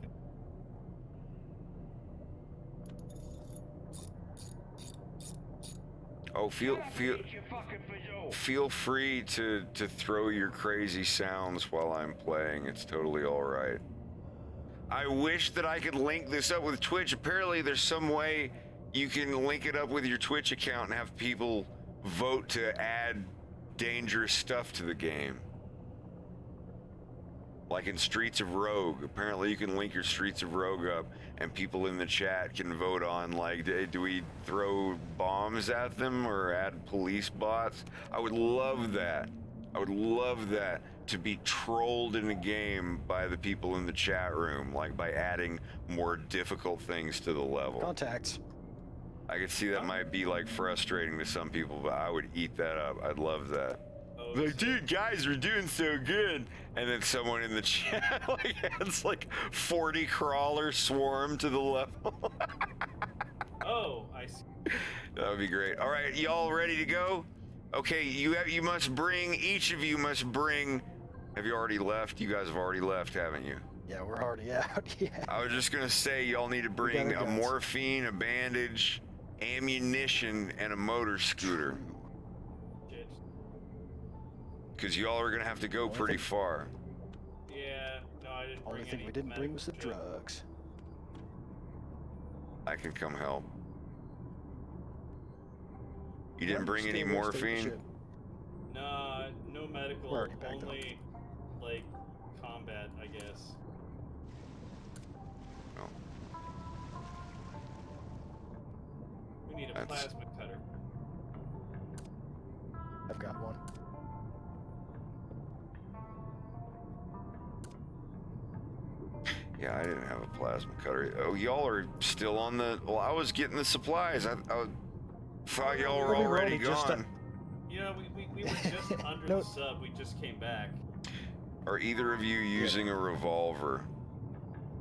S1: Oh, feel free to throw your crazy sounds while I'm playing. It's totally all right. I wish that I could link this up with Twitch. Apparently, there's some way you can link it up with your Twitch account and have people vote to add dangerous stuff to the game. Like in Streets of Rogue, apparently you can link your Streets of Rogue up and people in the chat can vote on, like, do we throw bombs at them or add police bots? I would love that. I would love that, to be trolled in a game by the people in the chat room, like by adding more difficult things to the level.
S14: Contacts.
S1: I could see that might be like frustrating to some people, but I would eat that up. I'd love that. Like, dude, guys, we're doing so good. And then someone in the chat like adds like 40 crawlers swarm to the level.
S6: Oh, I see.
S1: That would be great. All right, y'all ready to go? Okay, you must bring, each of you must bring, have you already left? You guys have already left, haven't you?
S14: Yeah, we're already out. Yeah.
S1: I was just gonna say, y'all need to bring a morphine, a bandage, ammunition, and a motor scooter. Because y'all are gonna have to go pretty far.
S6: Yeah, no, I didn't bring
S14: Only thing
S6: any
S14: we didn't bring was the
S6: medical shit.
S14: drugs.
S1: I can come help. You didn't bring any morphine?
S6: Nah, no medical,
S14: We're already backed
S6: only like combat, I guess.
S1: Oh.
S6: We need a plasma cutter.
S14: I've got one.
S1: Yeah, I didn't have a plasma cutter. Oh, y'all are still on the... Well, I was getting the supplies. I thought y'all were already gone.
S6: Yeah, we were just under the sub. We just came back.
S1: Are either of you using a revolver?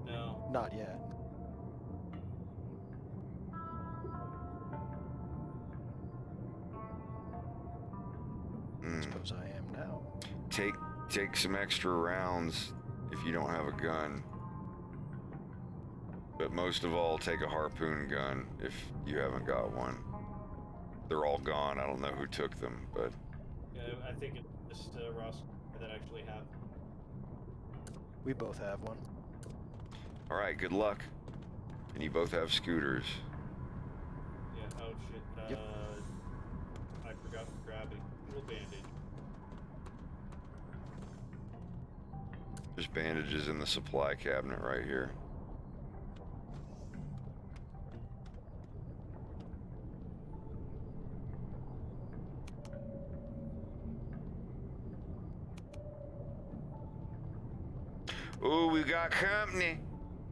S6: No.
S14: Not yet. Suppose I am now.
S1: Take some extra rounds if you don't have a gun. But most of all, take a harpoon gun if you haven't got one. They're all gone. I don't know who took them, but...
S6: Yeah, I think it's just Ross that actually have.
S14: We both have one.
S1: All right, good luck. And you both have scooters.
S6: Yeah, oh shit. I forgot to grab a little bandage.
S1: There's bandages in the supply cabinet right here. Ooh, we got company.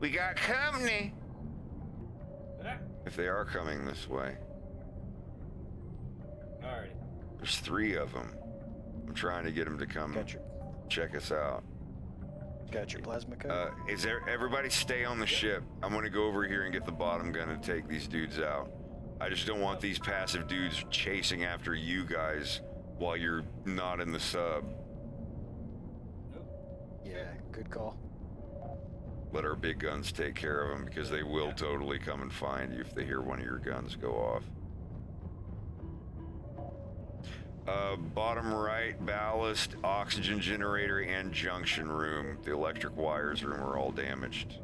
S1: We got company. If they are coming this way.
S6: Alrighty.
S1: There's 3 of them. I'm trying to get them to come check us out.
S14: Got your plasma cutter?
S1: Is there... Everybody stay on the ship. I'm gonna go over here and get the bottom gun and take these dudes out. I just don't want these passive dudes chasing after you guys while you're not in the sub.
S14: Yeah, good call.
S1: Let our big guns take care of them because they will totally come and find you if they hear one of your guns go off. Bottom right, ballast, oxygen generator, and junction room. The electric wires room are all damaged.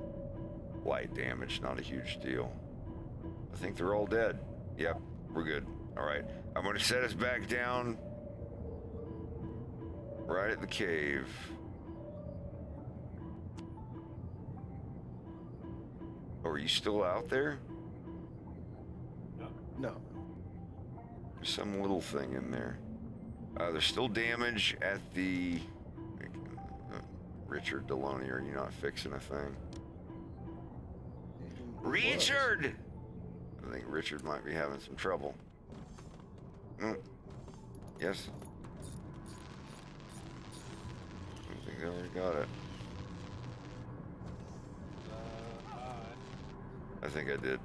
S1: Light damage, not a huge deal. I think they're all dead. Yep, we're good. All right, I'm going to set us back down right at the cave. Oh, are you still out there?
S14: No.
S1: There's some little thing in there. There's still damage at the... Richard Deloney, are you not fixing a thing? Richard! I think Richard might be having some trouble. Yes? I think they already got it. I think I did.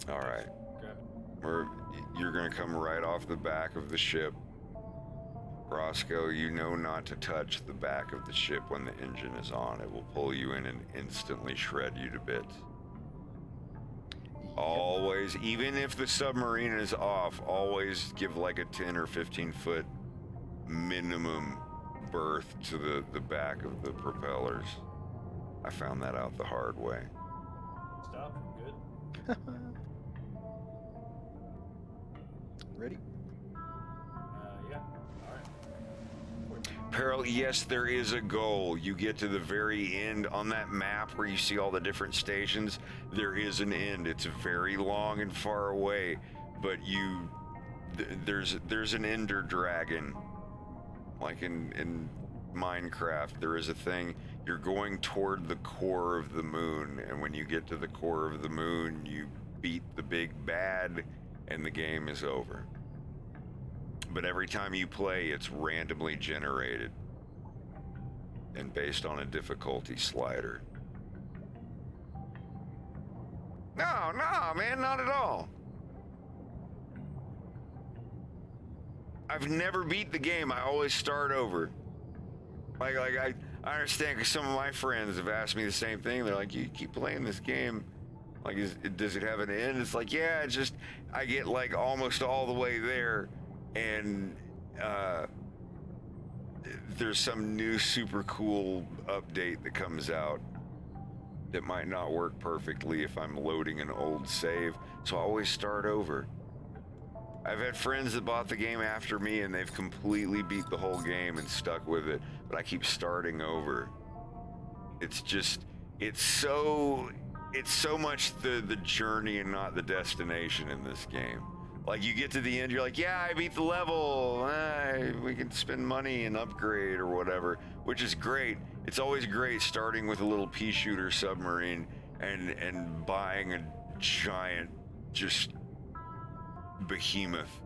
S1: All right. You're gonna come right off the back of the ship. Roscoe, you know not to touch the back of the ship when the engine is on. It will pull you in and instantly shred you to bits. Always, even if the submarine is off, always give like a 10 or 15 foot minimum berth to the back of the propellers. I found that out the hard way.
S6: Stop. Good.
S14: Ready?
S6: Yeah. Alright.
S1: Peril, yes, there is a goal. You get to the very end on that map where you see all the different stations. There is an end. It's very long and far away, but there's an ender dragon. Like in Minecraft, there is a thing. You're going toward the core of the moon, and when you get to the core of the moon, you beat the big bad, and the game is over. But every time you play, it's randomly generated and based on a difficulty slider. No, man, not at all. I've never beat the game. I always start over. Like I understand because some of my friends have asked me the same thing. They're like, you keep playing this game. Like, does it have an end? It's like, yeah, it's just, I get like almost all the way there and there's some new super cool update that comes out that might not work perfectly if I'm loading an old save. So I always start over. I've had friends that bought the game after me and they've completely beat the whole game and stuck with it, but I keep starting over. It's so much the journey and not the destination in this game. Like, you get to the end, you're like, yeah, I beat the level. We can spend money and upgrade or whatever, which is great. It's always great starting with a little pea shooter submarine and buying a giant, just behemoth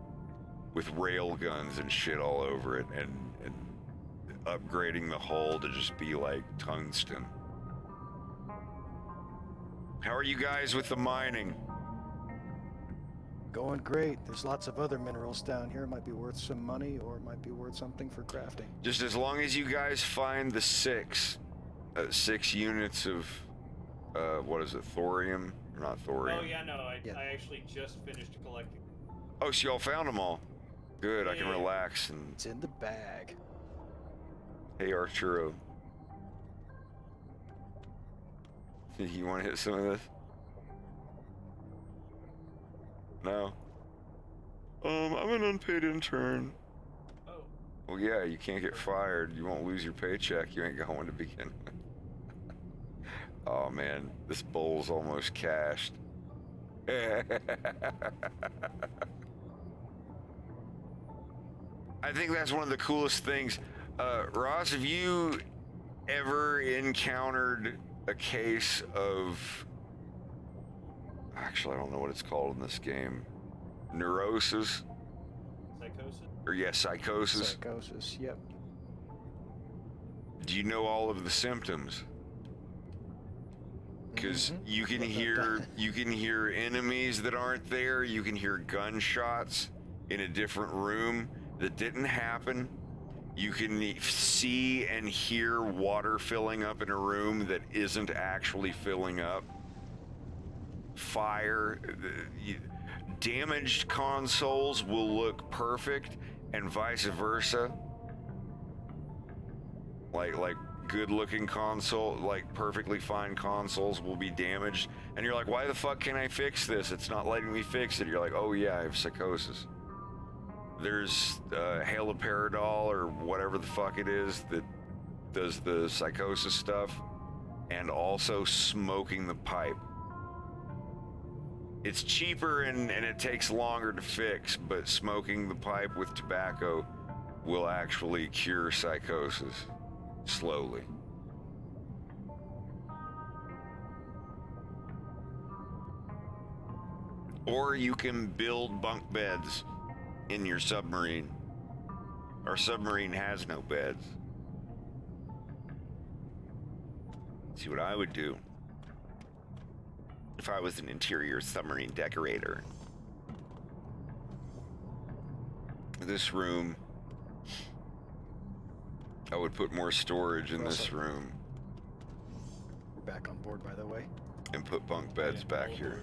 S1: with rail guns and shit all over it, and upgrading the hull to just be like tungsten. How are you guys with the mining?
S14: Going great. There's lots of other minerals down here. It might be worth some money, or it might be worth something for crafting.
S1: Just as long as you guys find the six units of, what is it, thorium? Or not thorium.
S2: Oh yeah, no, I actually just finished collecting.
S1: Oh, so y'all found them all. Good, I can relax and...
S14: It's in the bag.
S1: Hey, Arturo. You want to hit some of this? No. I'm an unpaid intern.
S2: Oh.
S1: Well, yeah, you can't get fired. You won't lose your paycheck. You ain't got one to begin with. Oh, man. This bowl's almost cashed. I think that's one of the coolest things. Ross, have you ever encountered a case of... Actually, I don't know what it's called in this game. Neurosis?
S2: Psychosis?
S1: Or yeah, psychosis.
S14: Psychosis, yep.
S1: Do you know all of the symptoms? Because you can hear enemies that aren't there. You can hear gunshots in a different room that didn't happen. You can see and hear water filling up in a room that isn't actually filling up. Fire. Damaged consoles will look perfect, and vice versa. Like good-looking console, like perfectly fine consoles will be damaged, and you're like, why the fuck can't I fix this? It's not letting me fix it. You're like, oh yeah, I have psychosis. There's haloperidol or whatever the fuck it is that does the psychosis stuff, and also smoking the pipe. It's cheaper and it takes longer to fix, but smoking the pipe with tobacco will actually cure psychosis slowly. Or you can build bunk beds in your submarine. Our submarine has no beds. See what I would do if I was an interior submarine decorator. This room, I would put more storage in this room.
S14: We're back on board, by the way.
S1: And put bunk beds back here.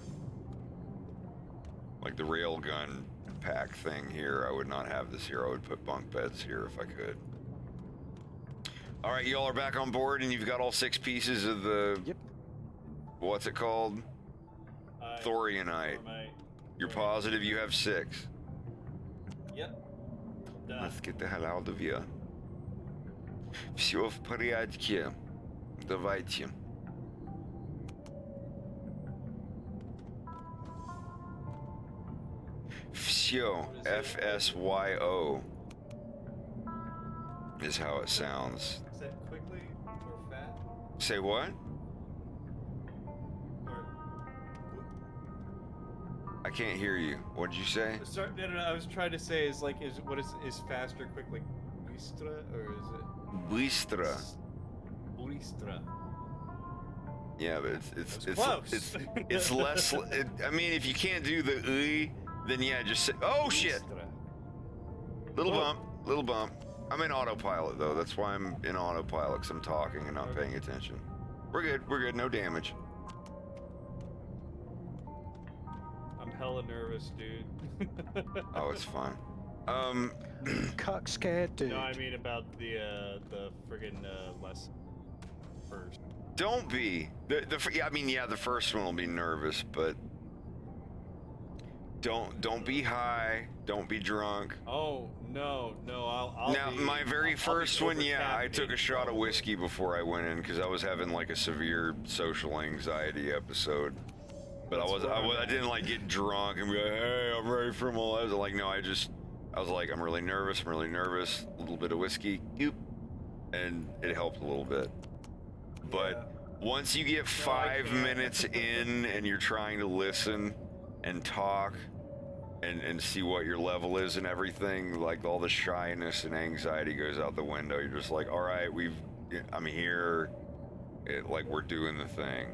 S1: Like the railgun pack thing here, I would not have this here. I would put bunk beds here if I could. All right, y'all are back on board, and you've got all 6 pieces of the...
S14: Yep.
S1: What's it called? Thoriumite. You're positive you have 6?
S2: Yep.
S1: Let's get the hell out of here. Всё в порядке. Давайте. Всё. FSYO is how it sounds.
S2: Is that quickly or fat?
S1: Say what? I can't hear you. What did you say?
S2: Sorry, no, I was trying to say is faster quickly bystra or is it
S1: Bystra.
S2: Bystra?
S1: Yeah, but it's less. I mean, if you can't do the then yeah, just say. Oh shit! Little bump. I'm in autopilot though. That's why I'm in autopilot, 'cause I'm talking and not paying attention. We're good. No damage.
S2: I'm hella nervous, dude.
S1: Oh, it's fine.
S14: Cockscat dude.
S2: No, I mean about the friggin' lesson first.
S1: Don't be. The first one will be nervous, but don't be high. Don't be drunk.
S2: Oh no, I'll
S1: now
S2: be,
S1: my very first one, yeah, I took a shot of
S2: probably.
S1: whiskey before I went in because I was having like a severe social anxiety episode. But I didn't like get drunk and be like, hey, I'm ready for my life. Like, no, I was like, I'm really nervous. A little bit of whiskey, goop, and it helped a little bit. But once you get 5 minutes in and you're trying to listen and talk and see what your level is and everything, like all the shyness and anxiety goes out the window. You're just like, all right, I'm here. Like, we're doing the thing.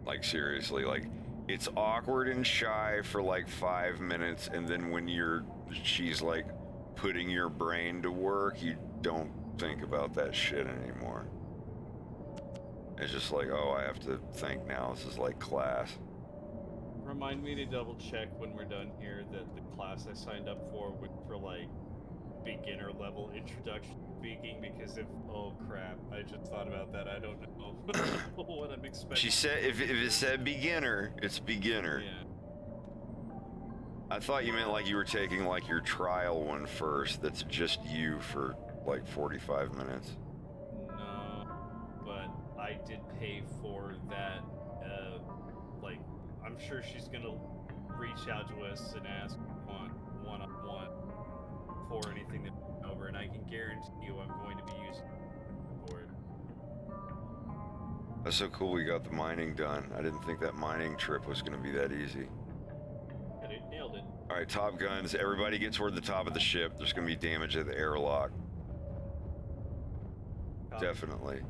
S1: Like, seriously, like, it's awkward and shy for like 5 minutes, and then when she's like putting your brain to work, you don't think about that shit anymore. It's just like, oh, I have to think now. This is like class.
S6: Remind me to double check when we're done here that the class I signed up for was for like beginner level introduction speaking, because oh crap, I just thought about that. I don't know what I'm expecting.
S1: She said if it said beginner, it's beginner.
S6: Yeah.
S1: I thought you meant like you were taking like your trial one first. That's just you for like 45 minutes.
S6: No, but I did pay for that. Like, I'm sure she's gonna reach out to us and ask one-on-one for anything that we're over, and I can guarantee you I'm going to be using it for it.
S1: That's so cool we got the mining done. I didn't think that mining trip was going to be that easy.
S6: And it nailed it.
S1: All right, Top Guns. Everybody get toward the top of the ship. There's going to be damage at the airlock. Definitely.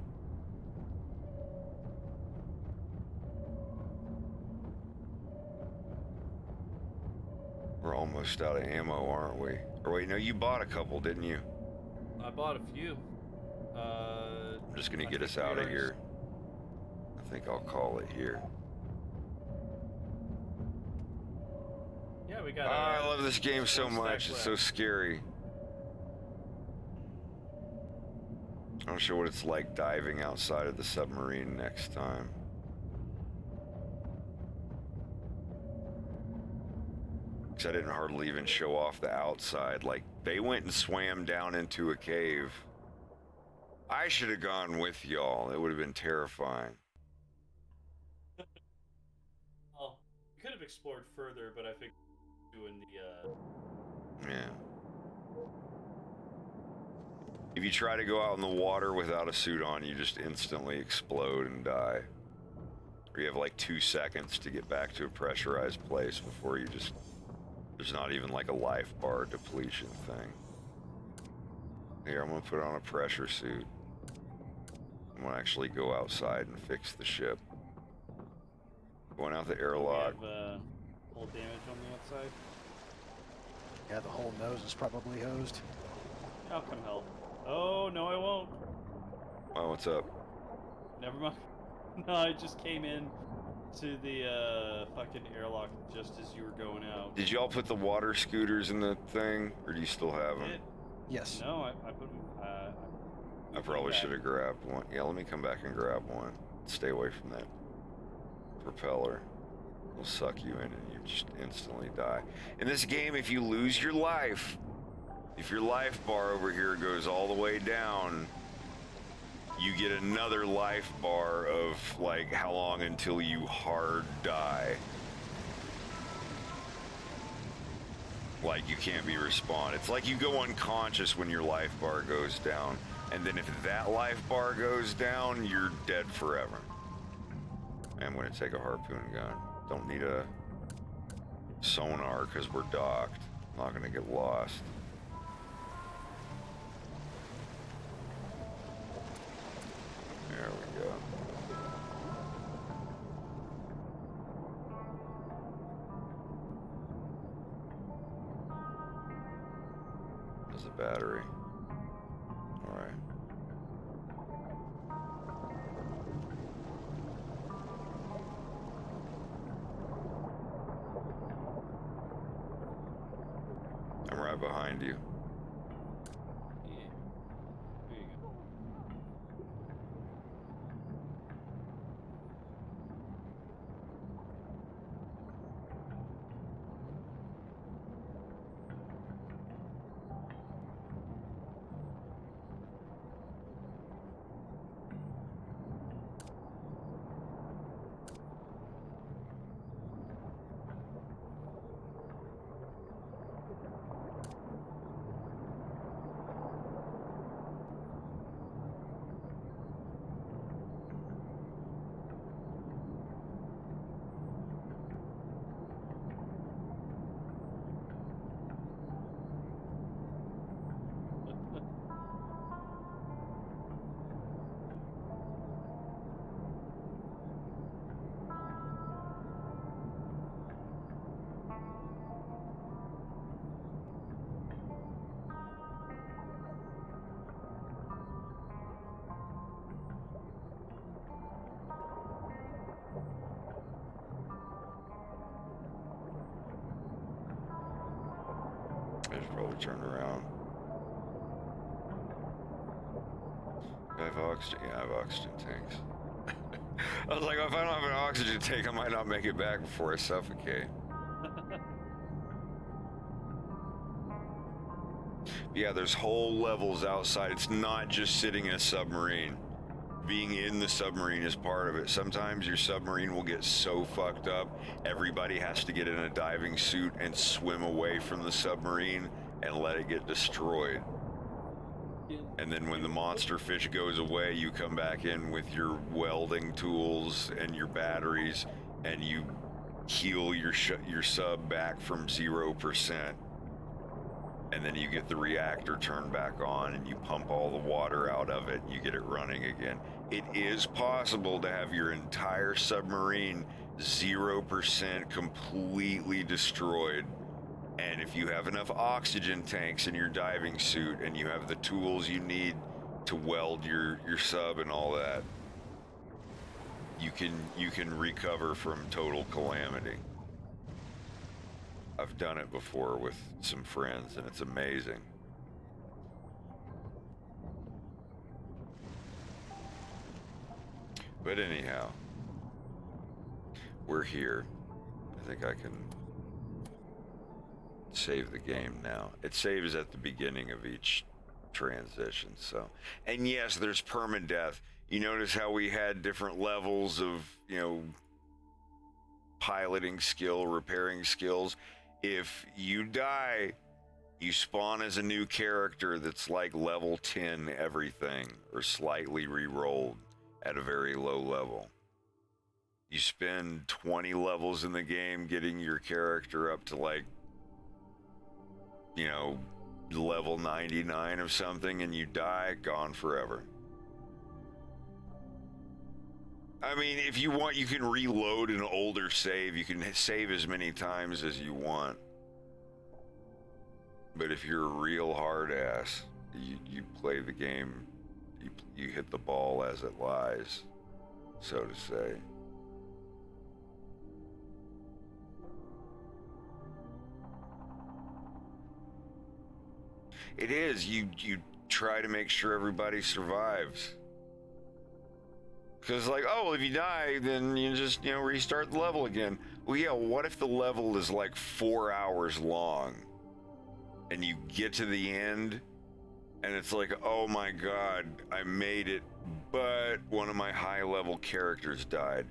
S1: We're almost out of ammo, aren't we? Or wait, no, you bought a couple, didn't you?
S6: I bought a few.
S1: I'm just gonna get us out of here. I think I'll call it here.
S6: Yeah, we got.
S1: Oh, I love this game so much. It's so scary. I'm not sure what it's like diving outside of the submarine next time. I didn't hardly even show off the outside. Like, they went and swam down into a cave. I should have gone with y'all. It would have been terrifying.
S6: Well, we could have explored further, but I think doing the
S1: Yeah. If you try to go out in the water without a suit on, you just instantly explode and die. Or you have like 2 seconds to get back to a pressurized place before you just... There's not even like a life bar depletion thing. Here, I'm gonna put on a pressure suit. I'm gonna actually go outside and fix the ship. Going out the airlock.
S6: We have hull damage on the outside.
S14: Yeah, the whole nose is probably hosed.
S6: I'll come help. Oh, no, I won't.
S1: Oh, what's up?
S6: Never mind. No, I just came in to the fucking airlock just as you were going out.
S1: Did y'all put the water scooters in the thing, or do you still have them?
S14: Yes.
S6: No, I put them.
S1: I probably should have grabbed one. Yeah, let me come back and grab one. Stay away from that propeller. It'll suck you in and you just instantly die. In this game, if you lose your life, if your life bar over here goes all the way down, you get another life bar of like how long until you hard die. Like you can't be respawned. It's like you go unconscious when your life bar goes down. And then if that life bar goes down, you're dead forever. I'm gonna take a harpoon gun. Don't need a sonar because we're docked. I'm not gonna get lost. There we go. There's a battery. All right. I'm right behind you.
S6: Yeah. There you go.
S1: I should probably turn around. Do I have oxygen? Yeah, I have oxygen tanks. I was like, if I don't have an oxygen tank, I might not make it back before I suffocate. Yeah, there's whole levels outside. It's not just sitting in a submarine. Being in the submarine is part of it. Sometimes your submarine will get so fucked up, everybody has to get in a diving suit and swim away from the submarine and let it get destroyed. And then when the monster fish goes away, you come back in with your welding tools and your batteries, and you heal your sub back from 0%. And then you get the reactor turned back on and you pump all the water out of it and you get it running again. It is possible to have your entire submarine 0% completely destroyed. And if you have enough oxygen tanks in your diving suit and you have the tools you need to weld your sub and all that, you can recover from total calamity. I've done it before with some friends, and it's amazing. But anyhow, we're here. I think I can save the game now. It saves at the beginning of each transition, so. And yes, there's permadeath. You notice how we had different levels of, piloting skill, repairing skills. If you die, you spawn as a new character that's like level 10 everything, or slightly re-rolled at a very low level. You spend 20 levels in the game getting your character up to like, level 99 of something, and you die, gone forever. I mean, if you want, you can reload an older save. You can save as many times as you want. But if you're a real hard ass, you play the game, you hit the ball as it lies, so to say. It is. You try to make sure everybody survives. Because if you die, then you just, restart the level again. Well, yeah, what if the level is like 4 hours long and you get to the end and it's like, oh my God, I made it, but one of my high level characters died.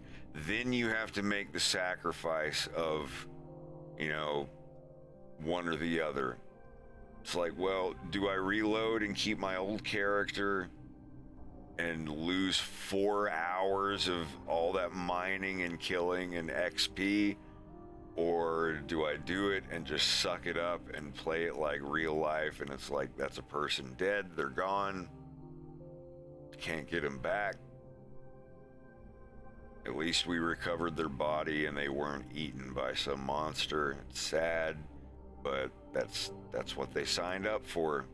S1: Then you have to make the sacrifice of, one or the other. It's like, well, do I reload and keep my old character and lose 4 hours of all that mining and killing and XP? Or do I do it and just suck it up and play it like real life, and it's like, that's a person dead, they're gone, can't get them back. At least we recovered their body and they weren't eaten by some monster. It's sad, but that's what they signed up for.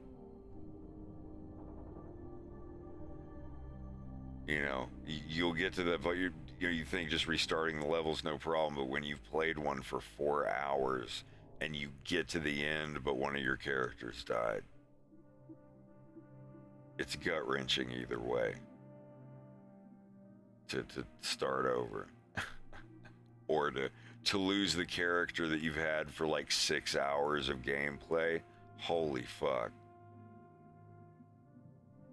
S1: You'll get to that, but you think just restarting the level's no problem, but when you've played one for 4 hours and you get to the end, but one of your characters died, it's gut-wrenching either way to start over. Or to lose the character that you've had for like 6 hours of gameplay. Holy fuck.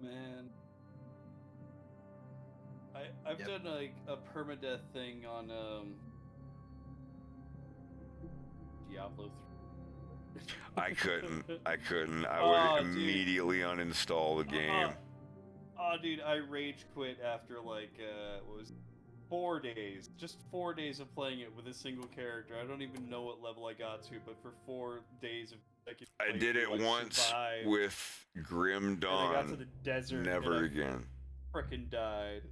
S6: Man. I've done like a permadeath thing on Diablo 3.
S1: I couldn't. I would immediately uninstall the game.
S6: Dude, I rage quit after like 4 days. Just 4 days of playing it with a single character. I don't even know what level I got to, but for 4 days of
S1: I did it once with Grim Dawn.
S6: And I got to the desert.
S1: Never again.
S6: Frickin' died.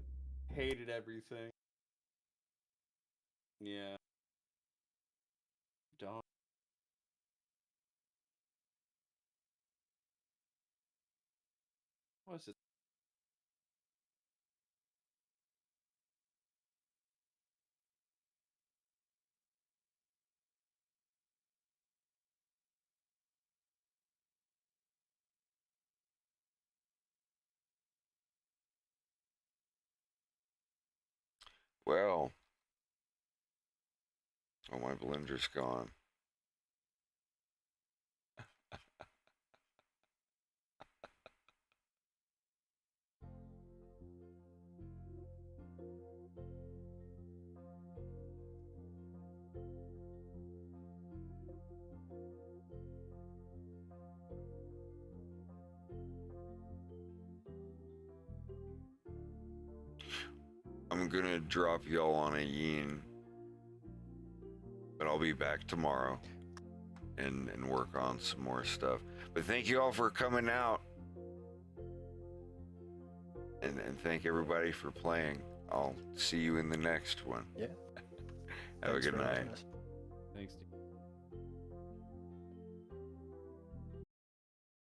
S6: Hated everything. Yeah. Dawn. What is it?
S1: Well. Oh, my blender's gone. I'm gonna drop y'all on a yin, but I'll be back tomorrow and work on some more stuff. But thank you all for coming out, and thank everybody for playing. I'll see you in the next one.
S14: Yeah.
S1: Have
S14: Thanks
S1: a good
S14: for having
S1: night.
S14: us.
S6: Thanks.